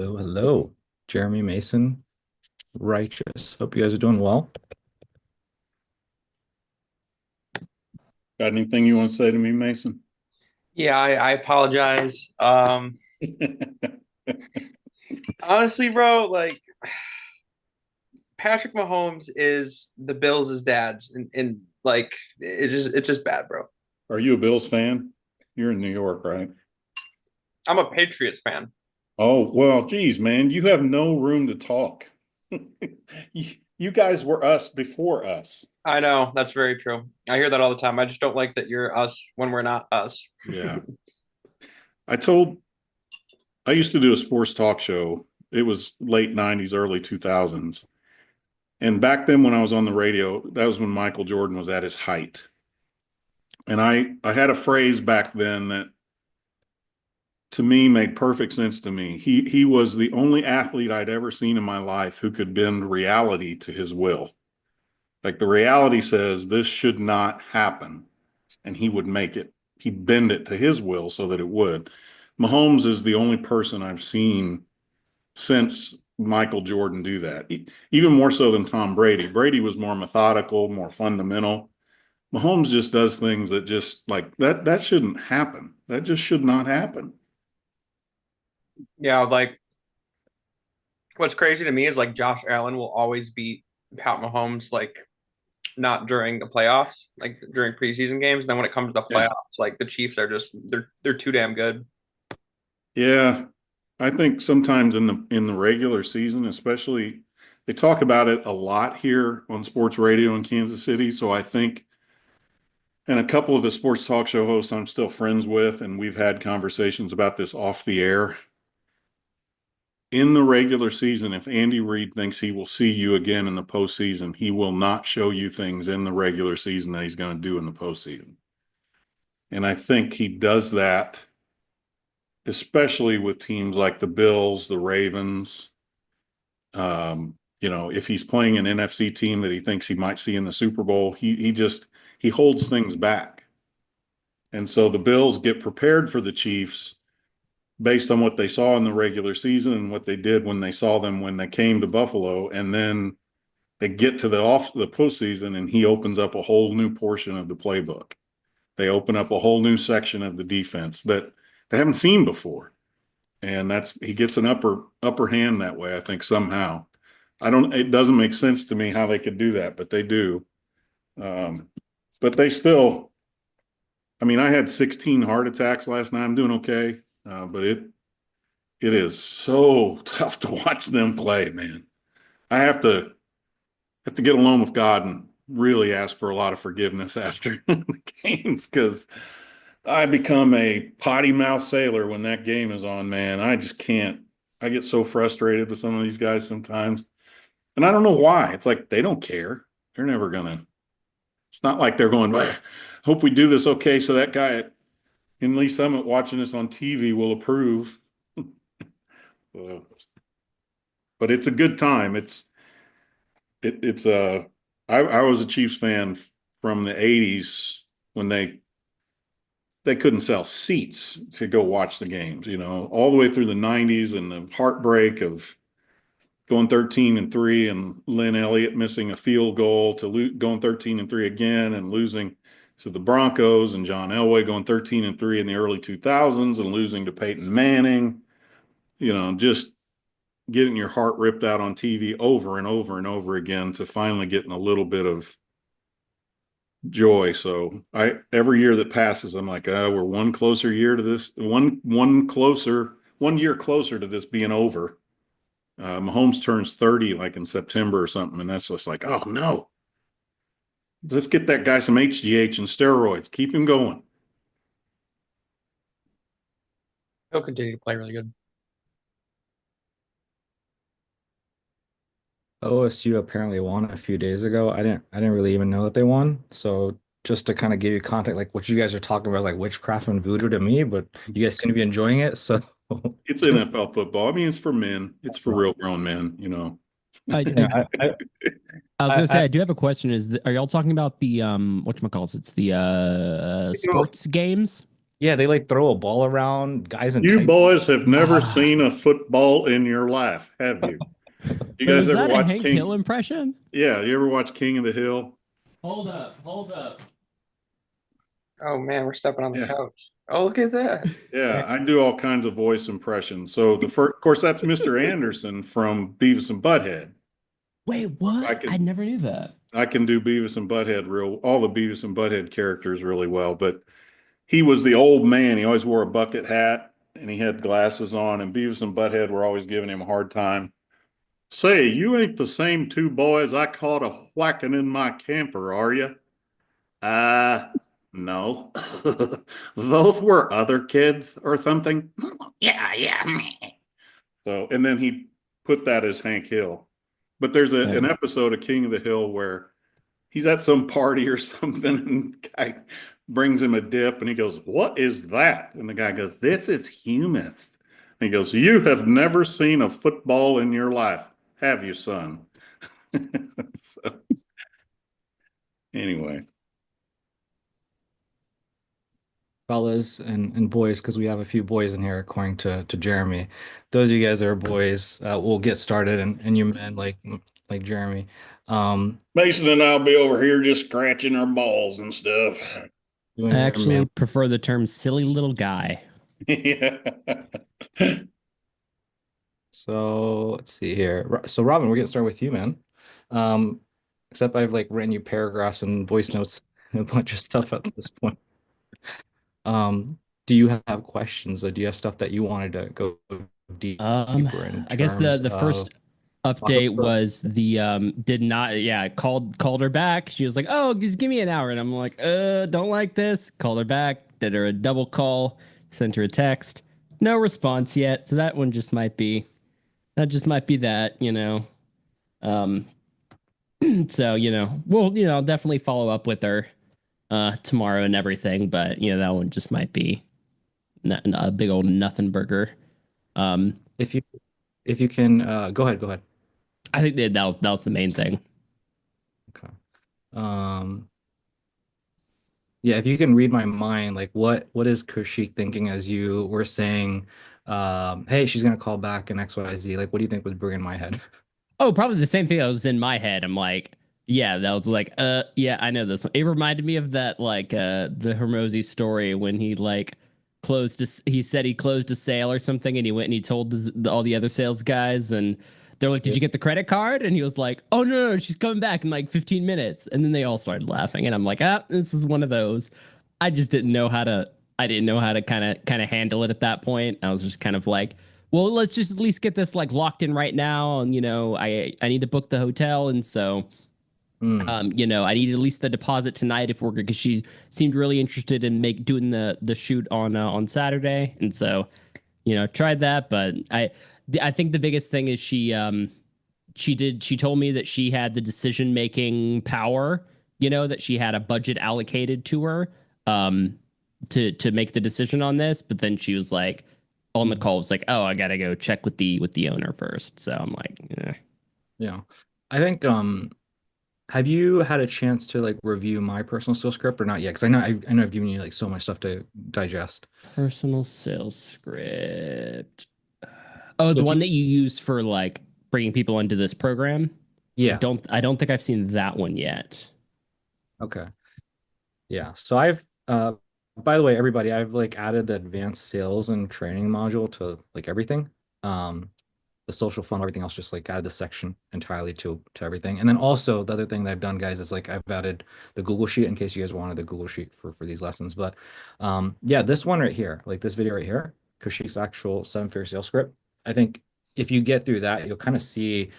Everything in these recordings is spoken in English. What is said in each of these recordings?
Hello, hello. Jeremy Mason, Righteous. Hope you guys are doing well. Got anything you want to say to me, Mason? Yeah, I apologize. Honestly, bro, like Patrick Mahomes is the Bills' dad's, and like it's just bad, bro. Are you a Bills fan? You're in New York, right? I'm a Patriots fan. Oh, well, geez, man, you have no room to talk. You guys were us before us. I know that's very true. I hear that all the time. I just don't like that you're us when we're not us. Yeah. I told, I used to do a sports talk show. It was late 90s, early 2000s. And back then when I was on the radio, that was when Michael Jordan was at his height. And I had a phrase back then that to me made perfect sense to me. He was the only athlete I'd ever seen in my life who could bend reality to his will. Like the reality says this should not happen, and he would make it. He'd bend it to his will so that it would. Mahomes is the only person I've seen since Michael Jordan do that. Even more so than Tom Brady. Brady was more methodical, more fundamental. Mahomes just does things that just like that shouldn't happen. That just should not happen. Yeah, like what's crazy to me is like Josh Allen will always beat Pat Mahomes, like not during the playoffs, like during preseason games. And then when it comes to the Yeah. playoffs, like the Chiefs are just they're too damn good. Yeah, I think sometimes in the regular season, especially, they talk about it a lot here on sports radio in Kansas City. So I think, and a couple of the sports talk show hosts I'm still friends with, and we've had conversations about this off the air. In the regular season, if Andy Reid thinks he will see you again in the postseason, he will not show you things in the regular season that he's going to do in the postseason. And I think he does that, especially with teams like the Bills, the Ravens. If he's playing an NFC team that he thinks he might see in the Super Bowl, he holds things back. And so the Bills get prepared for the Chiefs based on what they saw in the regular season and what they did when they saw them when they came to Buffalo, and then they get to the postseason, and he opens up a whole new portion of the playbook. They open up a whole new section of the defense that they haven't seen before, and he gets an upper hand that way. I think somehow. It doesn't make sense to me how they could do that, but they do. Um, but they still, I mean, I had 16 heart attacks last night. I'm doing okay. But it is so tough to watch them play, man. I have to get alone with God and really ask for a lot of forgiveness after the games because I become a potty mouth sailor when that game is on, man. I just can't. I get so frustrated with some of these guys sometimes. And I don't know why. It's like they don't care. They're never gonna. It's not like they're going, "Well, hope we do this okay so that guy in Lee Summit watching this on TV will approve." Uh, but it's a good time. It's I was a Chiefs fan from the 80s when they couldn't sell seats to go watch the games, all the way through the 90s and the heartbreak of going 13-3 and Lynn Elliott missing a field goal to going 13-3 again and losing to the Broncos, and John Elway going 13-3 in the early 2000s and losing to Peyton Manning, just getting your heart ripped out on TV over and over and over again to finally getting a little bit of joy. So every year that passes, I'm like, we're one year closer to this being over. Mahomes turns 30 like in September or something, and that's just like, oh no, let's get that guy some HGH and steroids. Keep him going. He'll continue to play really good. OSU apparently won a few days ago. I didn't really even know that they won. So just to kind of give you context, like what you guys are talking about is like witchcraft and voodoo to me, but you guys seem to be enjoying it. So It's NFL football. I mean, it's for men. It's for real grown men. I, yeah, I I was I, gonna I say I do have a question. Are y'all talking about the whatchamacallit? It's the You know, sports games? Yeah, they like throw a ball around guys in You tights. boys have never Ah, seen a football in your life, have you? You but guys was ever that a watch Hank Hill King? impression? Yeah, you ever watch King of the Hill? Hold up, hold up. Oh man, we're stepping on the Yeah. couch. Oh, look at that. Yeah, I do all kinds of voice impressions. So the first, of course, that's Mr. Anderson from Beavis and Butthead. Wait, I what? I can never knew that. I can do Beavis and Butthead all the Beavis and Butthead characters really well, but he was the old man. He always wore a bucket hat and he had glasses on, and Beavis and Butthead were always giving him a hard time. Say, you ain't the same two boys I caught a whacking in my camper, are you? Uh, no. Those were other kids or something. Yeah, yeah. So, and then he put that as Hank Hill. But there's an Yeah. episode of King of the Hill where he's at some party or something, and the guy brings him a dip, and he goes, "What is that?" And the guy goes, "This is humus." And he goes, "You have never seen a football in your life, have you, son?" So, anyway, Fellas and boys, because we have a few boys in here, according to Jeremy. Those of you guys that are boys, we'll get started, and you men like Jeremy. Um, Mason and I'll be over here just scratching our balls and stuff. doing I your actually man. prefer the term silly little guy. Yeah. So let's see here. So Robin, we're getting started with you, man. Um, except I've like written you paragraphs and voice notes and a bunch of stuff at this point. Do you have questions or do you have stuff that you wanted to go deeper in I guess the terms the of first update was the did not yeah called her back. She was like, oh, just give me an hour, and I'm like, don't like this. Called her back, did her a double call, sent her a text, no response yet. So that one just might be that, you know. Um, so I'll definitely follow up with her tomorrow and everything, but that one just might be a big old nothing burger. Um, if you can go ahead. I think that was the main thing. Okay. Um, yeah, if you can read my mind, like what is Kushi thinking as you were saying, hey, she's gonna call back in XYZ. Like, what do you think was brewing in my head? Oh, probably the same thing that was in my head. I'm like, yeah, that was like, yeah, I know this one. It reminded me of that, like, the Hermosi story when he like he said he closed a sale or something, and he went and he told all the other sales guys, and they're like, did you get the credit card? And he was like, oh no, she's coming back in like 15 minutes, and then they all started laughing, and I'm like, this is one of those. I just didn't know how to. I didn't know how to kind of handle it at that point. I was just kind of like, well, let's just at least get this like locked in right now. And I need to book the hotel, and so Hmm. I need at least the deposit tonight if we're good, because she seemed really interested in doing the shoot on Saturday, and so tried that, but I think the biggest thing is she told me that she had the decision making power, that she had a budget allocated to her um to make the decision on this, but then she was like on the call was like, oh, I gotta go check with the owner first. So I'm like, Yeah. I think have you had a chance to like review my personal skill script or not yet? Because I know I've given you like so much stuff to digest. personal sales script. Oh, So the if one you, that you use for like bringing people into this program. I yeah, don't think I've seen that one yet. okay. Yeah. So I've by the way, everybody, I've like added the advanced sales and training module to like everything. Um the social funnel, everything else, just like added the section entirely to everything. And then also the other thing that I've done, guys, is like I've added the Google Sheet in case you guys wanted the Google Sheet for these lessons. But yeah, this one right here, like this video right here, Kushik's actual seven-figure sales script. I think if you get through that, you'll kind of see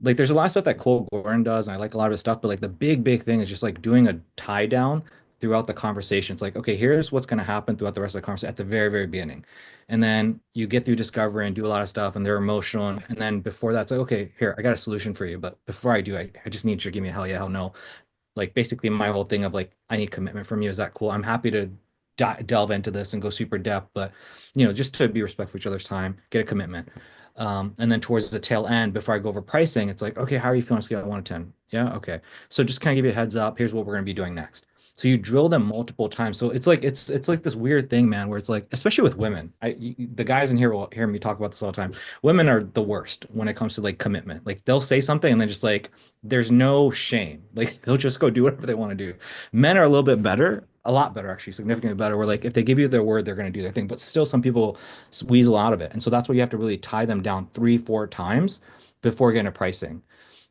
like there's a lot of stuff that Cole Gordon does, and I like a lot of his stuff, but like the big thing is just like doing a tie down throughout the conversation. It's like, okay, here's what's going to happen throughout the rest of the conversation at the very beginning. And then you get through discovery and do a lot of stuff, and they're emotional. And then before that, it's like, okay, here, I got a solution for you. But before I do, I just need you to give me a hell yeah, hell no. Like basically my whole thing of like, I need commitment from you. Is that cool? I'm happy to delve into this and go super depth, but just to be respectful of each other's time, get a commitment. And then towards the tail end, before I go over pricing, it's like, okay, how are you feeling on a scale of 1 to 10? Yeah, okay. So just kind of give you a heads up. Here's what we're going to be doing next. So you drill them multiple times. So it's like it's like this weird thing, man, where it's like, especially with women. The guys in here will hear me talk about this all the time. Women are the worst when it comes to like commitment. Like they'll say something and then just like there's no shame. Like they'll just go do whatever they want to do. Men are a little bit better, a lot better actually, significantly better. Where like if they give you their word, they're going to do their thing. But still, some people weasel out of it, and so that's why you have to really tie them down 3, 4 times before getting a pricing.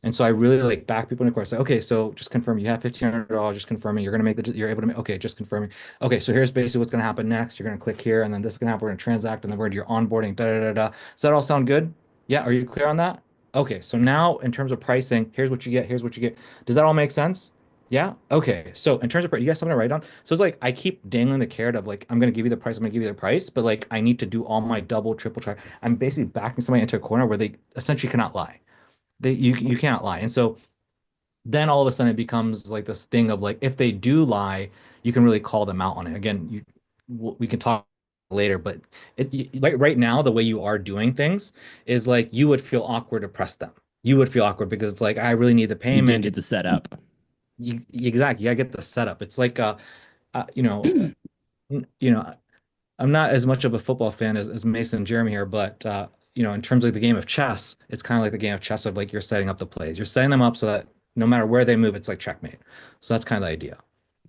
And so I really like back people in the course. Like, okay, so just confirm you have $1,500, just confirming you're gonna make you're able to make, okay, just confirming. Okay, so here's basically what's gonna happen next. You're gonna click here, and then this is gonna happen. We're gonna transact, and then we're gonna do your onboarding, da da da da. Does that all sound good? Yeah, are you clear on that? Okay, so now in terms of pricing, here's what you get, here's what you get. Does that all make sense? Yeah. Okay. So in terms of you guys something to write on. So it's like I keep dangling the carrot of like I'm gonna give you the price, I'm gonna give you the price, but like I need to do all my double, triple try. I'm basically backing somebody into a corner where they essentially cannot lie. You cannot lie. And so then all of a sudden it becomes like this thing of like if they do lie, you can really call them out on it. Again, we can talk later, but like right now the way you are doing things is like you would feel awkward to press them. You would feel awkward because it's like I really need the You payment. didn't get the setup. Exactly. You gotta get the setup. It's like you know, you know, I'm not as much of a football fan as Mason and Jeremy here, but in terms of the game of chess, it's kind of like the game of chess of like you're setting up the plays. You're setting them up so that no matter where they move, it's like checkmate. So that's kind of the idea.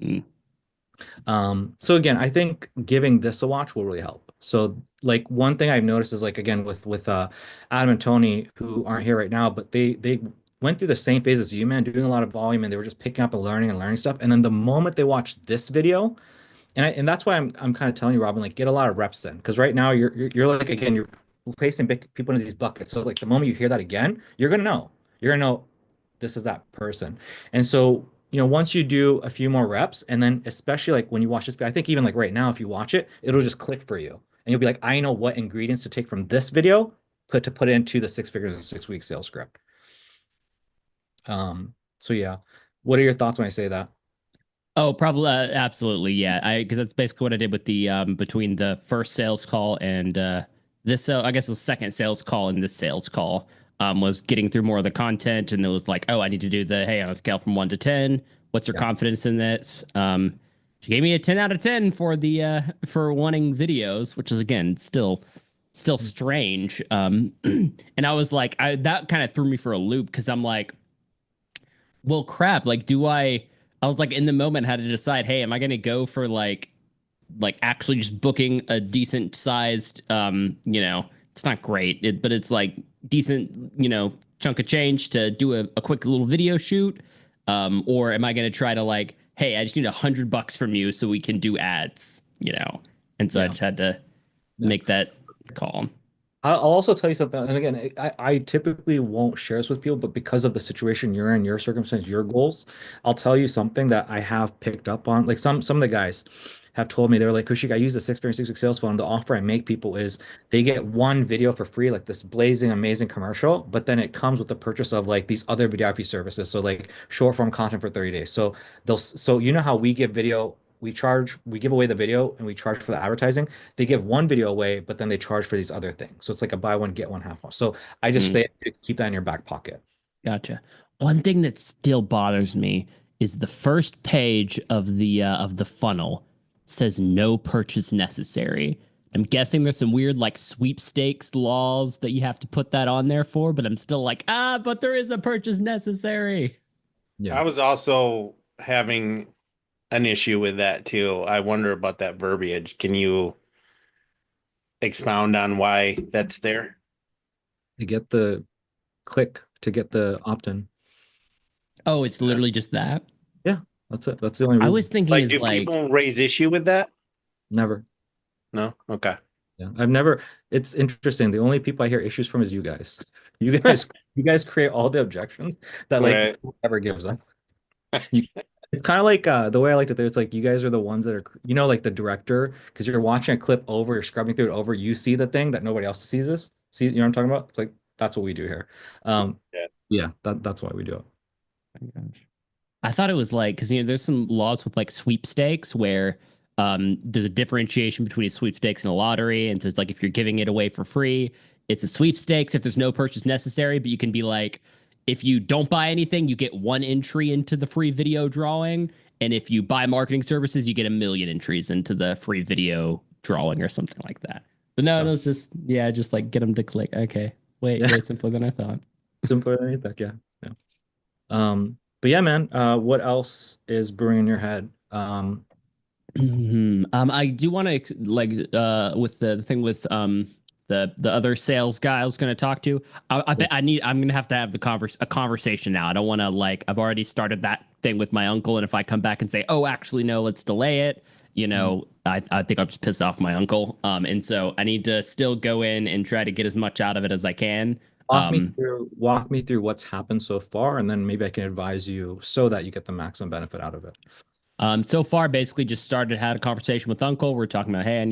Mm. So again, I think giving this a watch will really help. So like one thing I've noticed is like again with Adam and Tony who aren't here right now, but they went through the same phase as you, man, doing a lot of volume and they were just picking up and learning stuff. And then the moment they watched this video, and that's why I'm kind of telling you, Robin, like get a lot of reps in because right now you're like again you're placing big people into these buckets. So like the moment you hear that again, you're gonna know this is that person. And so once you do a few more reps, and then especially like when you watch this, I think even like right now, if you watch it, it'll just click for you, and you'll be like, I know what ingredients to take from this video, put it into the 6 figures and 6 week sales script. So yeah, what are your thoughts when I say that? Oh, probably absolutely, yeah. Because that's basically what I did with the between the first sales call and this. I guess the second sales call and this sales call was getting through more of the content, and it was like, oh, I need to do the hey on a scale from 1 to 10. What's your confidence in this? She gave me a 10 out of 10 for the for wanting videos, which is again still strange. And I was like, that kind of threw me for a loop because I'm like, well, crap. Like, I was like in the moment had to decide, hey, am I going to go for like actually just booking a decent sized, it's not great, but it's like decent, chunk of change to do a quick little video shoot. Or am I going to try to like, hey, I just need $100 from you so we can do ads, And so I just had to make that call. I'll also tell you something, and again, I typically won't share this with people, but because of the situation you're in, your circumstance, your goals, I'll tell you something that I have picked up on. Like some of the guys have told me, they're like, Kushik, I use the 6 figure 6 week sales funnel. The offer I make people is they get one video for free, like this blazing amazing commercial, but then it comes with the purchase of like these other videography services. So like short form content for 30 days. So you know how we give video, we give away the video and we charge for the advertising. They give one video away, but then they charge for these other things. So it's like a buy one, get one half off. So I just say keep that in your back pocket. Gotcha. One thing that still bothers me is the first page of the funnel says no purchase necessary. I'm guessing there's some weird like sweepstakes laws that you have to put that on there for, but I'm still like, but there is a purchase necessary. Yeah. I was also having an issue with that too. I wonder about that verbiage. Can you expound on why that's there? To get the click, to get the opt-in. Oh, it's literally just that? Yeah, that's it. That's the only I reason. was thinking Like, is do like people raise issue with that? Never. No? Okay. Yeah, I've never. It's interesting. The only people I hear issues from is you guys. You guys create all the objections that like Right. whoever gives up. It's kind of like the way I like to do it, it's like you guys are the ones that are, like the director, because you're watching a clip over, you're scrubbing through it over, you see the thing that nobody else sees this. See, you know what I'm talking about? It's like that's what we do here. Yeah, that's why we do it. I thought it was like, because there's some laws with like sweepstakes where there's a differentiation between a sweepstakes and a lottery. And so it's like if you're giving it away for free, it's a sweepstakes if there's no purchase necessary, but you can be like, if you don't buy anything, you get one entry into the free video drawing. And if you buy marketing services, you get 1 million entries into the free video drawing or something like that. But no, So- it was just, yeah, just like get them to click. Okay. Wait, Yeah. way simpler than I thought. Simpler than you think, yeah. Yeah. But yeah, man, what else is brewing in your head? I do want to like with the thing with the other sales guy I was going to talk to. I bet I'm going to have the a conversation now. I don't want to like I've already started that thing with my uncle, and if I come back and say, oh, actually no, let's delay it, you know, I think I'll just piss off my uncle. And so I need to still go in and try to get as much out of it as I can. Walk me through what's happened so far, and then maybe I can advise you so that you get the maximum benefit out of it. So far, basically just had a conversation with Uncle. We're talking about, hey,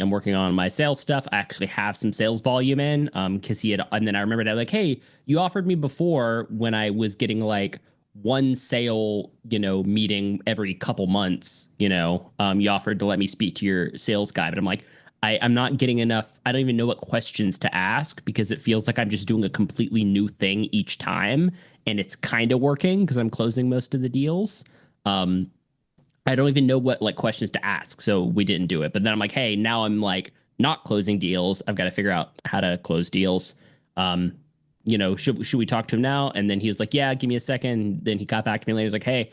I'm working on my sales stuff. I actually have some sales volume in, because and then I remembered, like, hey, you offered me before when I was getting like one sale, meeting every couple months, you offered to let me speak to your sales guy, but I'm like, I'm not getting enough. I don't even know what questions to ask because it feels like I'm just doing a completely new thing each time. And it's kind of working because I'm closing most of the deals. I don't even know what like questions to ask, so we didn't do it. But then I'm like, hey, now I'm like not closing deals. I've got to figure out how to close deals. Should we talk to him now? And then he was like, yeah, give me a second. Then he got back to me later. He's like, hey,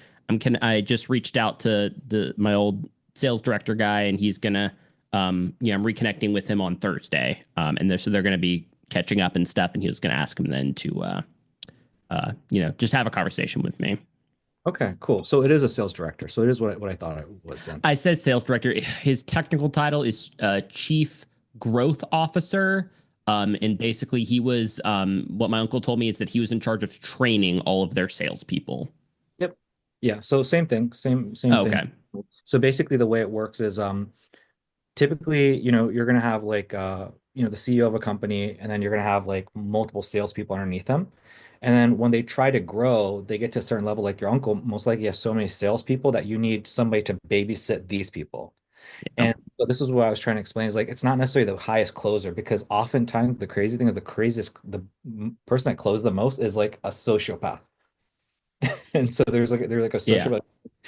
I just reached out to my old sales director guy, and he's gonna I'm reconnecting with him on Thursday. So they're gonna be catching up and stuff. And he was gonna ask him then to just have a conversation with me. Okay, cool. So it is a sales director. So it is what I thought it was then. I said sales director. His technical title is chief growth officer. And basically he was, what my uncle told me is that he was in charge of training all of their salespeople. Yep. Yeah. So same thing, same Okay. thing. So basically the way it works is, typically, you're going to have like, the CEO of a company, and then you're going to have like multiple salespeople underneath them. And then when they try to grow, they get to a certain level, like your uncle most likely has so many salespeople that you need somebody to babysit these people. Yeah. And so this is what I was trying to explain is like, it's not necessarily the highest closer, because oftentimes the crazy thing is the person that closed the most is like a sociopath. And so they're like a sociopath.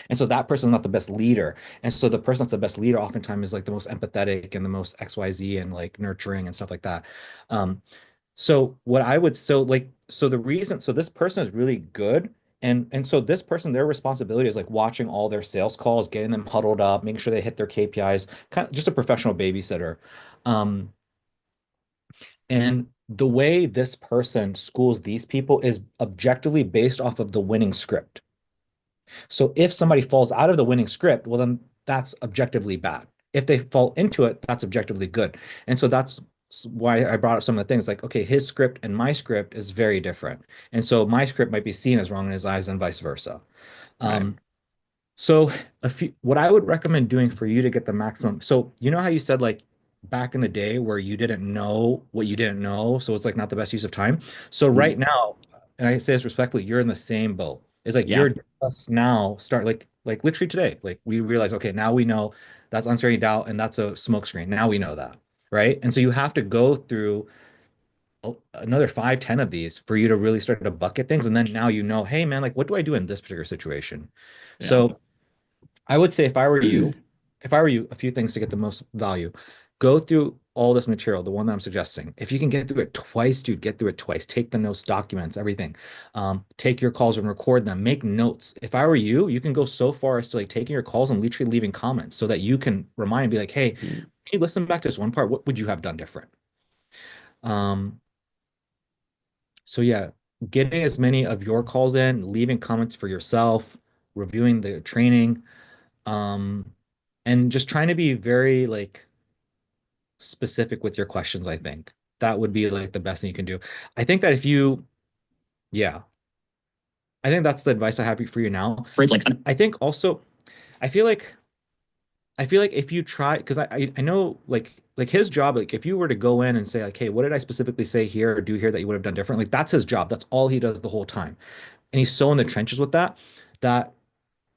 And so that person's not the best leader. And so the person that's the best leader oftentimes is like the most empathetic and the most XYZ and like nurturing and stuff like that. So what I would so this person is really good. And so this person, their responsibility is like watching all their sales calls, getting them huddled up, making sure they hit their KPIs, kind of just a professional babysitter. And the way this person schools these people is objectively based off of the winning script. So if somebody falls out of the winning script, well, then that's objectively bad. If they fall into it, that's objectively good. And so that's why I brought up some of the things like, okay, his script and my script is very different. And so my script might be seen as wrong in his eyes and vice versa. Right. So what I would recommend doing for you to get the maximum. So you know how you said like back in the day where you didn't know what you didn't know. So it's like not the best use of time. So right now, and I say this respectfully, you're in the same boat. It's like Yeah. you're just now start like literally today. Like we realize, okay, now we know that's uncertainty doubt and that's a smoke screen. Now we know that. Right. And so you have to go through another 5, 10 of these for you to really start to bucket things. And then now hey man, like what do I do in this particular situation? Yeah. So I would say if I were you, a few things to get the most value. Go through all this material, the one that I'm suggesting. If you can get through it twice, dude, get through it twice. Take the notes, documents, everything. Take your calls and record them. Make notes. If I were you, you can go so far as to like taking your calls and literally leaving comments so that you can remind and be like, hey, can you listen back to this one part? What would you have done different? So yeah, getting as many of your calls in, leaving comments for yourself, reviewing the training, and just trying to be very like specific with your questions. I think that would be like the best thing you can do. I think that yeah, I think that's the advice I have for you now. I think also, I feel like if you try, because I know like his job, like if you were to go in and say like, hey, what did I specifically say here or do here that you would have done differently? Like that's his job. That's all he does the whole time. And he's so in the trenches with that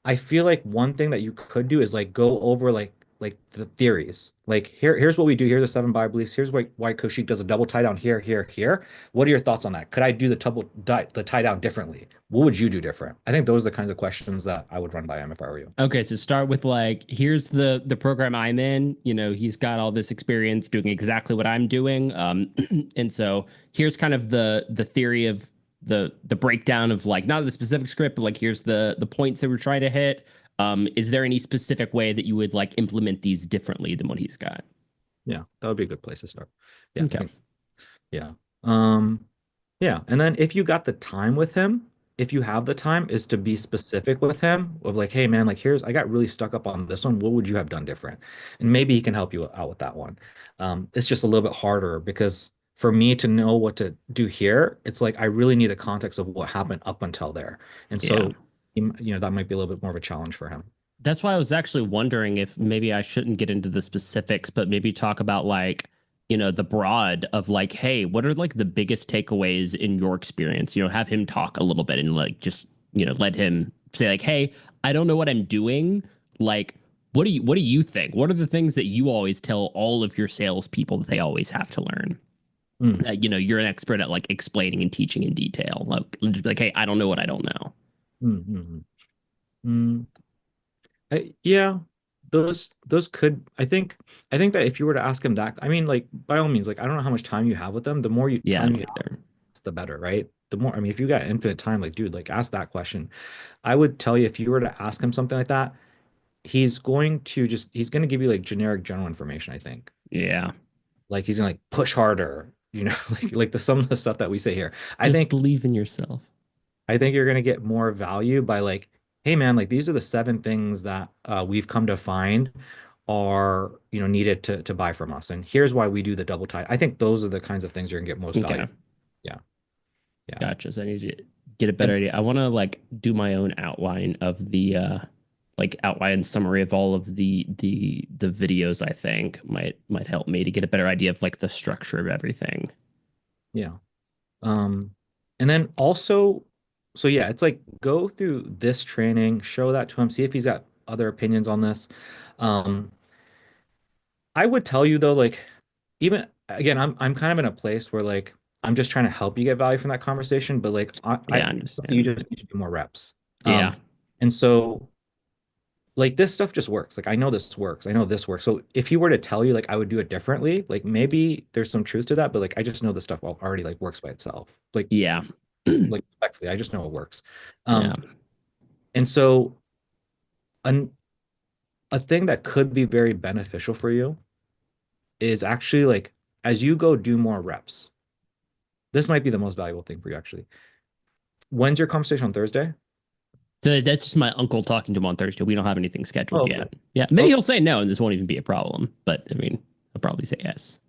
I feel like one thing that you could do is like go over like like the theories. Like here's what we do. Here's the 7 buy beliefs. Here's why Koshik does a double tie down here, here, here. What are your thoughts on that? Could I do the tie down differently? What would you do different? I think those are the kinds of questions that I would run by him if I were you. Okay, so start with like, here's the program I'm in. You know, he's got all this experience doing exactly what I'm doing. And so here's kind of the theory of the breakdown of like not the specific script, but like here's the points that we're trying to hit. Is there any specific way that you would like implement these differently than what he's got? Yeah, that would be a good place to start. Yeah. Okay. Yeah. Yeah. And then if you got the time with him, if you have the time, is to be specific with him of like, hey man, like I got really stuck up on this one. What would you have done different? And maybe he can help you out with that one. It's just a little bit harder because for me to know what to do here, it's like I really need the context of what happened up until there. And so, that might be a little bit more of a challenge for him. That's why I was actually wondering if maybe I shouldn't get into the specifics, but maybe talk about like, the broad of like, hey, what are like the biggest takeaways in your experience? Have him talk a little bit and like just, let him say like, hey, I don't know what I'm doing. Like, what do you think? What are the things that you always tell all of your salespeople that they always have to learn? That, you're an expert at like explaining and teaching in detail. Like, hey, I don't know what I don't know. Yeah, those could, I think that if you were to ask him that, I mean, like by all means, like I don't know how much time you have with them. The more time you have, the better, right? The more, I mean, if you got infinite time, like dude, like ask that question. I would tell you if you were to ask him something like that, he's going to give you like generic general information, I think. Yeah. Like he's gonna like push harder, like some of the stuff that we say here. I think believe in yourself. I think you're gonna get more value by like, hey man, like these are the 7 things that we've come to find are needed to buy from us, and here's why we do the double tie. I think those are the kinds of things you're gonna get most value. Yeah. Gotcha. So I need to get a better idea. I want to like do my own outline of the like outline summary of all of the videos. I think might help me to get a better idea of like the structure of everything. Yeah. And then also, so yeah, it's like go through this training, show that to him, see if he's got other opinions on this. I would tell you though, like even again, I'm kind of in a place where like I'm just trying to help you get value from that conversation, but like I understand. You just need to do more reps. Yeah. And so like this stuff just works. Like I know this works. I know this works. So if he were to tell you like I would do it differently, like maybe there's some truth to that, but like I just know this stuff already like works by itself. Like yeah. Like respectfully, I just know it works. Yeah. And so a thing that could be very beneficial for you is actually like as you go do more reps, this might be the most valuable thing for you actually. When's your conversation on Thursday? So that's just my uncle talking to him on Thursday. We don't have anything scheduled okay. yet. Yeah. Maybe he'll say no and this won't even be a problem. But I mean, I'll probably say yes.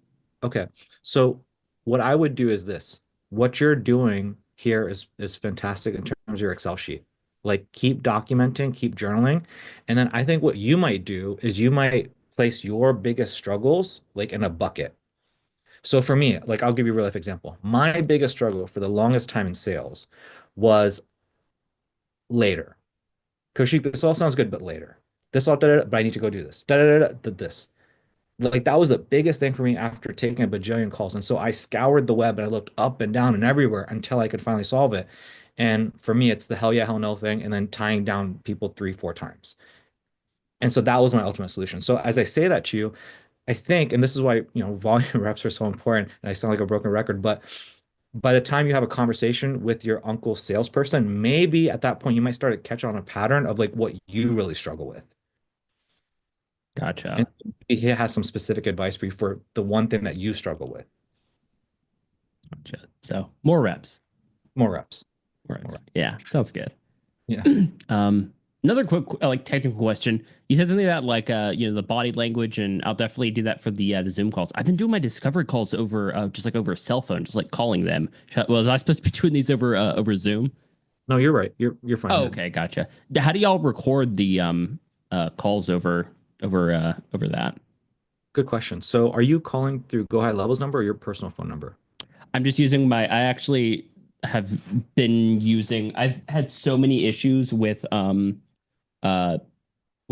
Okay. So what I would do is this. What you're doing here is fantastic in terms of your Excel sheet. Like keep documenting, keep journaling. And then I think what you might do is you might place your biggest struggles like in a bucket. So for me, like I'll give you a real life example. My biggest struggle for the longest time in sales was later. Koshik, this all sounds good, but later. This all, but I need to go do this. This. Like that was the biggest thing for me after taking a bajillion calls. And so I scoured the web and I looked up and down and everywhere until I could finally solve it. And for me, it's the hell yeah, hell no thing, and then tying down people 3-4 times. And so that was my ultimate solution. So as I say that to you, I think, and this is why, volume reps are so important, and I sound like a broken record, but by the time you have a conversation with your uncle's salesperson, maybe at that point you might start to catch on a pattern of like what you really struggle with. Gotcha. And he has some specific advice for you for the one thing that you struggle with. Gotcha. So more reps. More reps. Yeah, sounds good. Yeah. Another quick like technical question. You said something about like the body language, and I'll definitely do that for the Zoom calls. I've been doing my discovery calls over just like over a cell phone, just like calling them. Well, was I supposed to be doing these over Zoom? No, you're right. You're fine. Oh, okay, gotcha. How do y'all record the calls over that? Good question. So are you calling through Go High Level's number or your personal phone number? I'm just using I actually have been using, I've had so many issues with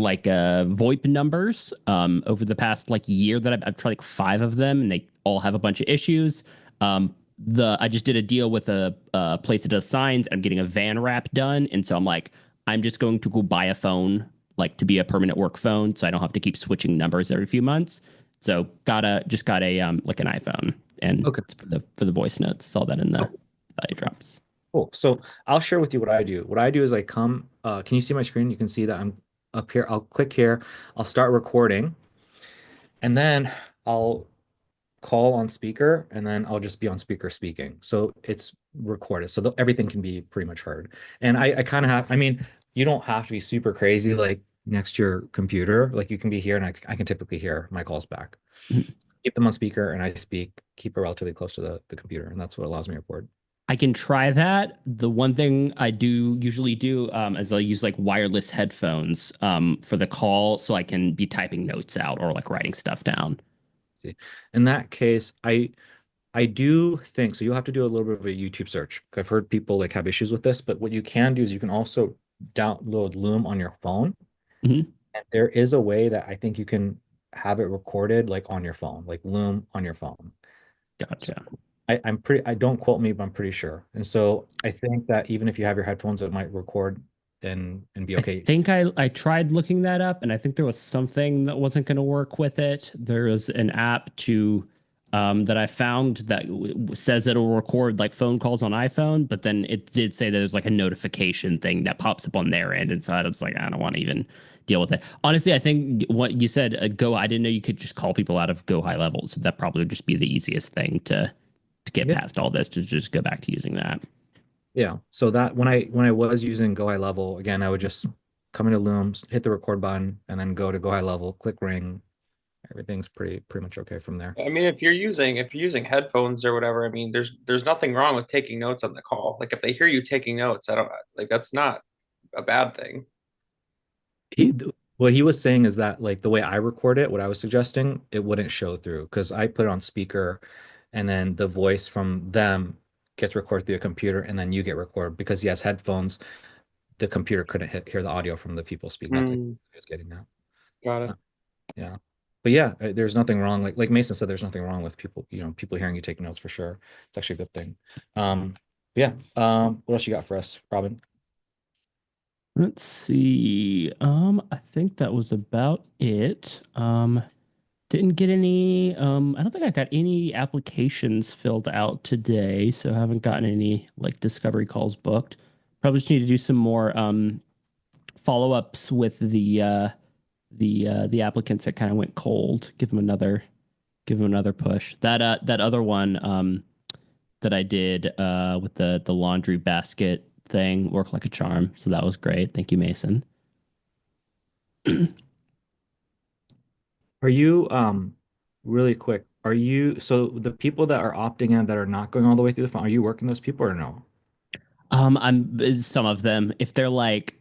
like VoIP numbers over the past like year that I've tried like 5 of them, and they all have a bunch of issues. I just did a deal with a place that does signs. I'm getting a van wrap done, and so I'm like, I'm just going to go buy a phone, like to be a permanent work phone, so I don't have to keep switching numbers every few months. So got a like an iPhone, and Okay. it's for the voice notes. Saw that in the value drops. Cool. So I'll share with you what I do. What I do is I come, can you see my screen? You can see that I'm up here. I'll click here. I'll start recording, and then I'll call on speaker, and then I'll just be on speaker speaking. So it's recorded. So everything can be pretty much heard. And I kind of have, I mean, you don't have to be super crazy like next to your computer. Like you can be here, and I can typically hear my calls back. Keep them on speaker, and I speak, keep it relatively close to the computer. And that's what allows me to record. I can try that. The one thing I do usually do is I'll use like wireless headphones for the call, so I can be typing notes out or like writing stuff down. See, in that case, I do think so. You'll have to do a little bit of a YouTube search. I've heard people like have issues with this, but what you can do is you can also download Loom on your phone. Mhm. And there is a way that I think you can have it recorded like on your phone, like Loom on your phone. Gotcha. I don't quote me, but I'm pretty sure. And so I think that even if you have your headphones, it might record and be okay. I think I tried looking that up, and I think there was something that wasn't going to work with it. There was an app to that I found that says it'll record like phone calls on iPhone, but then it did say that there's like a notification thing that pops up on their end, and so I was like, I don't want to even deal with it. Honestly, I think what you said, I didn't know you could just call people out of Go High Level, so that probably would just be the easiest thing to get Yeah. past all this, to just go back to using that. Yeah. So that when I was using Go High Level, again, I would just come into Loom, hit the record button, and then go to Go High Level, click ring. Everything's pretty much okay from there. I mean, if you're using headphones or whatever, I mean, there's nothing wrong with taking notes on the call. Like if they hear you taking notes, I don't like that's not a bad thing. What he was saying is that like the way I record it, what I was suggesting, it wouldn't show through because I put it on speaker, and then the voice from them gets recorded through a computer, and then you get recorded because he has headphones. The computer couldn't hear the audio from the people speaking. That's what he was getting at. Got it. Yeah. But yeah, there's nothing wrong. Like Mason said, there's nothing wrong with people, people hearing you take notes for sure. It's actually a good thing. Yeah. What else you got for us, Robin? Let's see. I think that was about it. Didn't get any. I don't think I got any applications filled out today, so I haven't gotten any like discovery calls booked. Probably just need to do some more follow-ups with the applicants that kind of went cold. Give them another push. That other one that I did with the laundry basket thing worked like a charm. So that was great. Thank you, Mason. Are you really quick? So the people that are opting in that are not going all the way through the phone, are you working those people or no? I'm some of them. If they're like,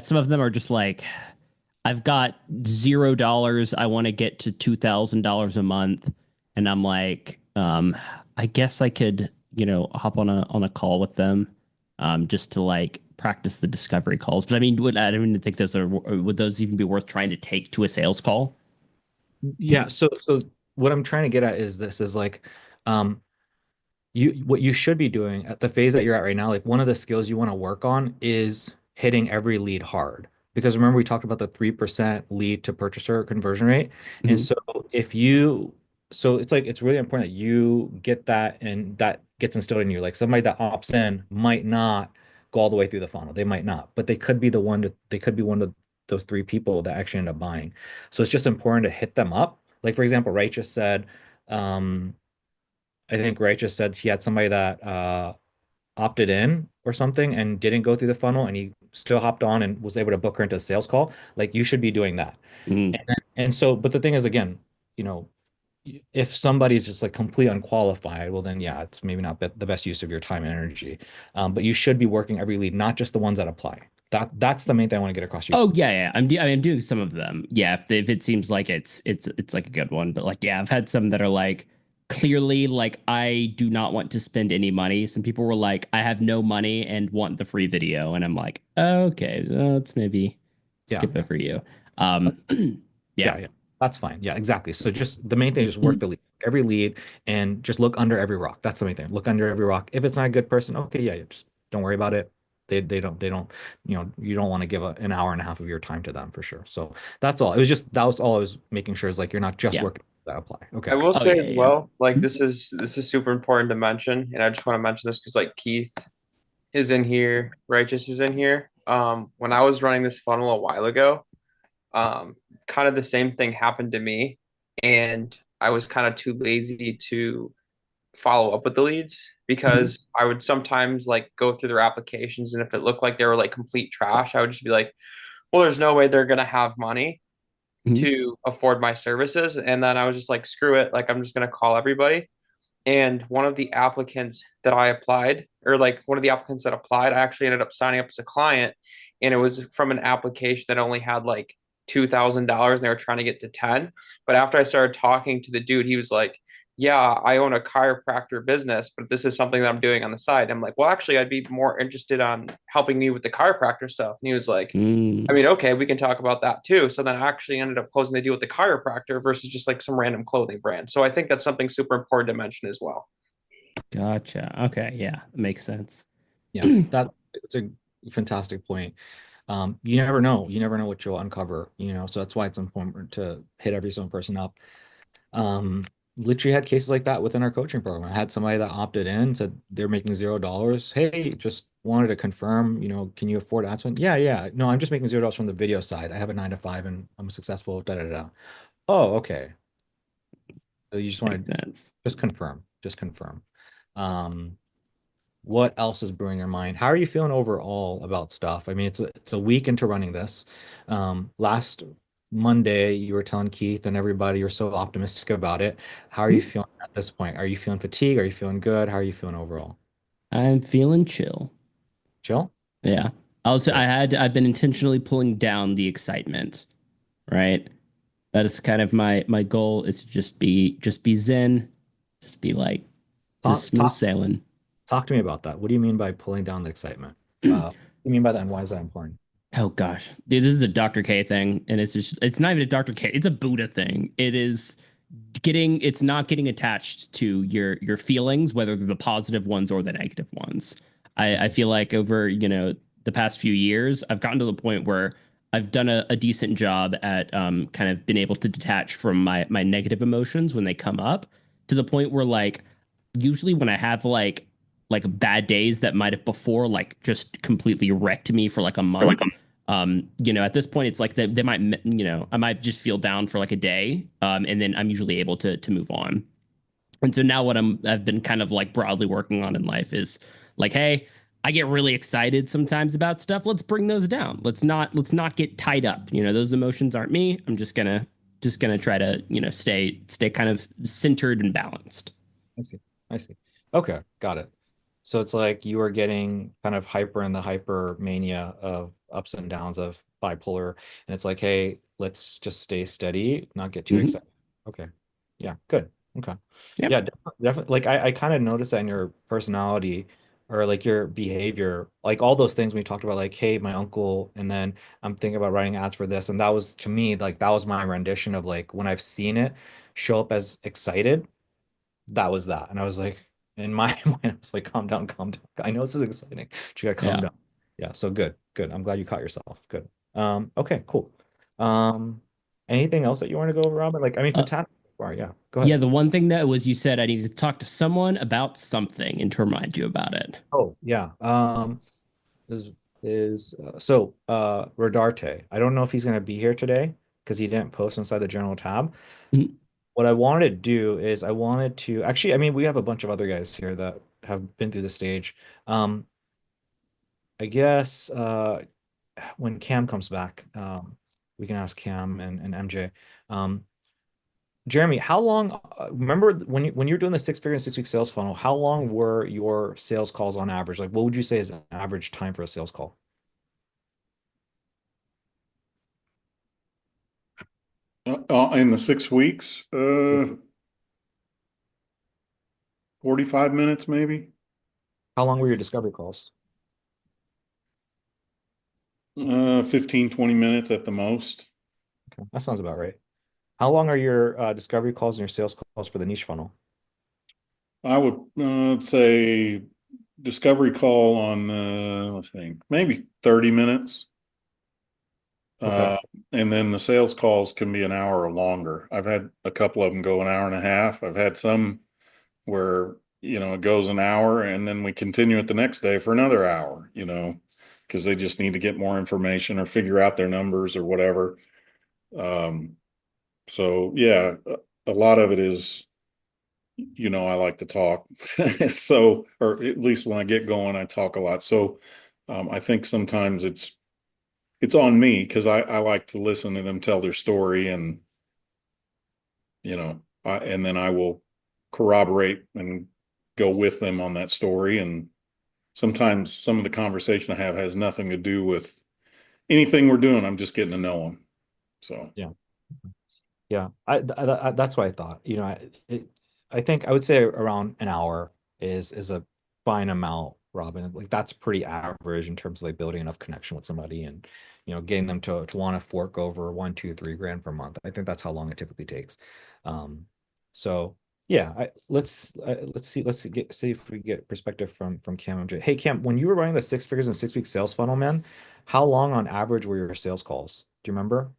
some of them are just like, I've got $0. I want to get to $2,000 a month, and I'm like, I guess I could, hop on a call with them, just to like practice the discovery calls. But I mean, I don't even think would those even be worth trying to take to a sales call? Yeah. So what I'm trying to get at is this is like, what you should be doing at the phase that you're at right now, like one of the skills you want to work on is hitting every lead hard. Because remember, we talked about the 3% lead to purchaser conversion rate. And so it's really important that you get that, and that gets instilled in you. Like somebody that opts in might not go all the way through the funnel. They might not, but they could be one of those 3 people that actually end up buying. So it's just important to hit them up. Like for example, Righteous said, I think Righteous said he had somebody that opted in or something and didn't go through the funnel, and he still hopped on and was able to book her into a sales call. Like you should be doing that. And so, but the thing is, again, if somebody's just like completely unqualified, well then yeah, it's maybe not the best use of your time and energy. But you should be working every lead, not just the ones that apply. That's the main thing I want to get across. Oh yeah. I'm doing some of them. Yeah, if it seems like it's like a good one, but like yeah, I've had some that are like clearly like I do not want to spend any money. Some people were like, I have no money and want the free video, and I'm like, okay, let's maybe skip it for you. Yeah. Yeah, that's fine. Yeah, exactly. So just the main thing is just work the lead, every lead, and just look under every rock. That's the main thing. Look under every rock. If it's not a good person, okay, yeah, just don't worry about it. They don't, you don't want to give an hour and a half of your time to them for sure. So that's all. That was all I was making sure is like you're not just Yeah. working that apply. Okay. I will Oh, say yeah, as yeah. well, like Mhm. this is super important to mention, and I just want to mention this because like Keith is in here, Righteous is in here. When I was running this funnel a while ago, um, kind of the same thing happened to me, and I was kind of too lazy to follow up with the leads because I would sometimes like go through their applications, and if it looked like they were like complete trash, I would just be like, well, there's no way they're gonna have money Mhm. to afford my services. And then I was just like, screw it. Like, I'm just going to call everybody. And one of the applicants that I applied, or like one of the applicants that applied, I actually ended up signing up as a client. And it was from an application that only had like $2,000 and they were trying to get to 10. But after I started talking to the dude, he was like, yeah, I own a chiropractor business, but this is something that I'm doing on the side. I'm like, well, actually, I'd be more interested on helping me with the chiropractor stuff. And he was like, I Mm, mean, okay, we can talk about that too. So then I actually ended up closing the deal with the chiropractor versus just like some random clothing brand. So I think that's something super important to mention as well. gotcha. Okay. Yeah. Makes sense. Yeah, it's a fantastic point. You never know. You never know what you'll uncover, so that's why it's important to hit every single person up. Um, Literally had cases like that within our coaching program. I had somebody that opted in, said they're making $0. Hey, just wanted to confirm, can you afford ad spend? Yeah, yeah. No, I'm just making $0 from the video side. I have a 9 to 5 and I'm successful, da da da. Oh, okay. So you just want Makes to sense. just confirm, just confirm. Um, what else is brewing your mind? How are you feeling overall about stuff? I mean, it's a week into running this. Last Monday, you were telling Keith and everybody you're so optimistic about it. How are you feeling at this point? Are you feeling fatigue? Are you feeling good? How are you feeling overall? I'm feeling chill. Chill? Yeah. Also, Good. I've been intentionally pulling down the excitement, right? That is kind of my goal is to just be zen, just be like just Talk smooth talk sailing. talk to me about that. What do you mean by pulling down the excitement? What do you mean by that, and why is that important? Oh gosh, dude, this is a Dr. K thing, and it's not even a Dr. K, it's a Buddha thing. It's not getting attached to your feelings, whether they're the positive ones or the negative ones. I feel like over, the past few years, I've gotten to the point where I've done a decent job at kind of been able to detach from my negative emotions when they come up, to the point where like usually when I have like bad days that might have before like just completely wrecked me for like a month. At this point, it's like they might, I might just feel down for like a day, and then I'm usually able to move on. And so now what I've been kind of like broadly working on in life is like, hey, I get really excited sometimes about stuff. Let's bring those down. Let's not get tied up. Those emotions aren't me. I'm just gonna try to stay kind of centered and balanced. I see. I see. Okay, got it. So it's like you are getting kind of hyper in the hyper mania of ups and downs of bipolar, and it's like, hey, let's just stay steady, not get too Hmm. excited. Okay. Yeah, good. Okay. Yep. Yeah, definitely. Like I kind of noticed that in your personality or like your behavior, like all those things we talked about, like, hey, my uncle, and then I'm thinking about writing ads for this. And that was to me, like that was my rendition of like when I've seen it show up as excited, that was that. And I was like, in my mind, I was like, calm down, calm down. I know this is exciting, but you gotta calm Yeah. down. Yeah, so good, good. I'm glad you caught yourself. Good. Okay, cool. Um, Anything else that you want to go over, Robin? Like, I mean, Uh, fantastic. All right, yeah, go yeah. ahead. The one thing that was you said I needed to talk to someone about something and to remind you about it. Oh, yeah. Is Rodarte. I don't know if he's gonna be here today because he didn't post inside the general tab. Mhm. What I wanted to do is I wanted to actually, I mean, we have a bunch of other guys here that have been through the stage. Um, I guess when Cam comes back, we can ask Cam and MJ. Um, Jeremy, how long? Remember when you were doing the 6 figure and 6 week sales funnel? How long were your sales calls on average? Like, what would you say is an average time for a sales call? In the 6 weeks, 45 minutes maybe. How long were your discovery calls? 15, 20 minutes at the most. Okay, that sounds about right. How long are your discovery calls and your sales calls for the niche funnel? I would say discovery call on let's think, maybe 30 minutes. Okay. And then the sales calls can be an hour or longer. I've had a couple of them go an hour and a half. I've had some where, it goes an hour and then we continue it the next day for another hour, because they just need to get more information or figure out their numbers or whatever. So yeah, a lot of it is, I like to talk. So, or at least when I get going, I talk a lot. So, I think sometimes it's on me because I like to listen to them tell their story and, and then I will corroborate and go with them on that story. And sometimes some of the conversation I have has nothing to do with anything we're doing. I'm just getting to know them. So, Yeah. Yeah, that's what I thought. I think I would say around an hour is a fine amount, Robin. Like that's pretty average in terms of like building enough connection with somebody and getting them to want to fork over 1, 2, 3 grand per month. I think that's how long it typically takes. So yeah, let's see if we get perspective from Cam and Jay. Hey Cam, when you were running the 6 figures and 6 week sales funnel, man, how long on average were your sales calls? Do you remember?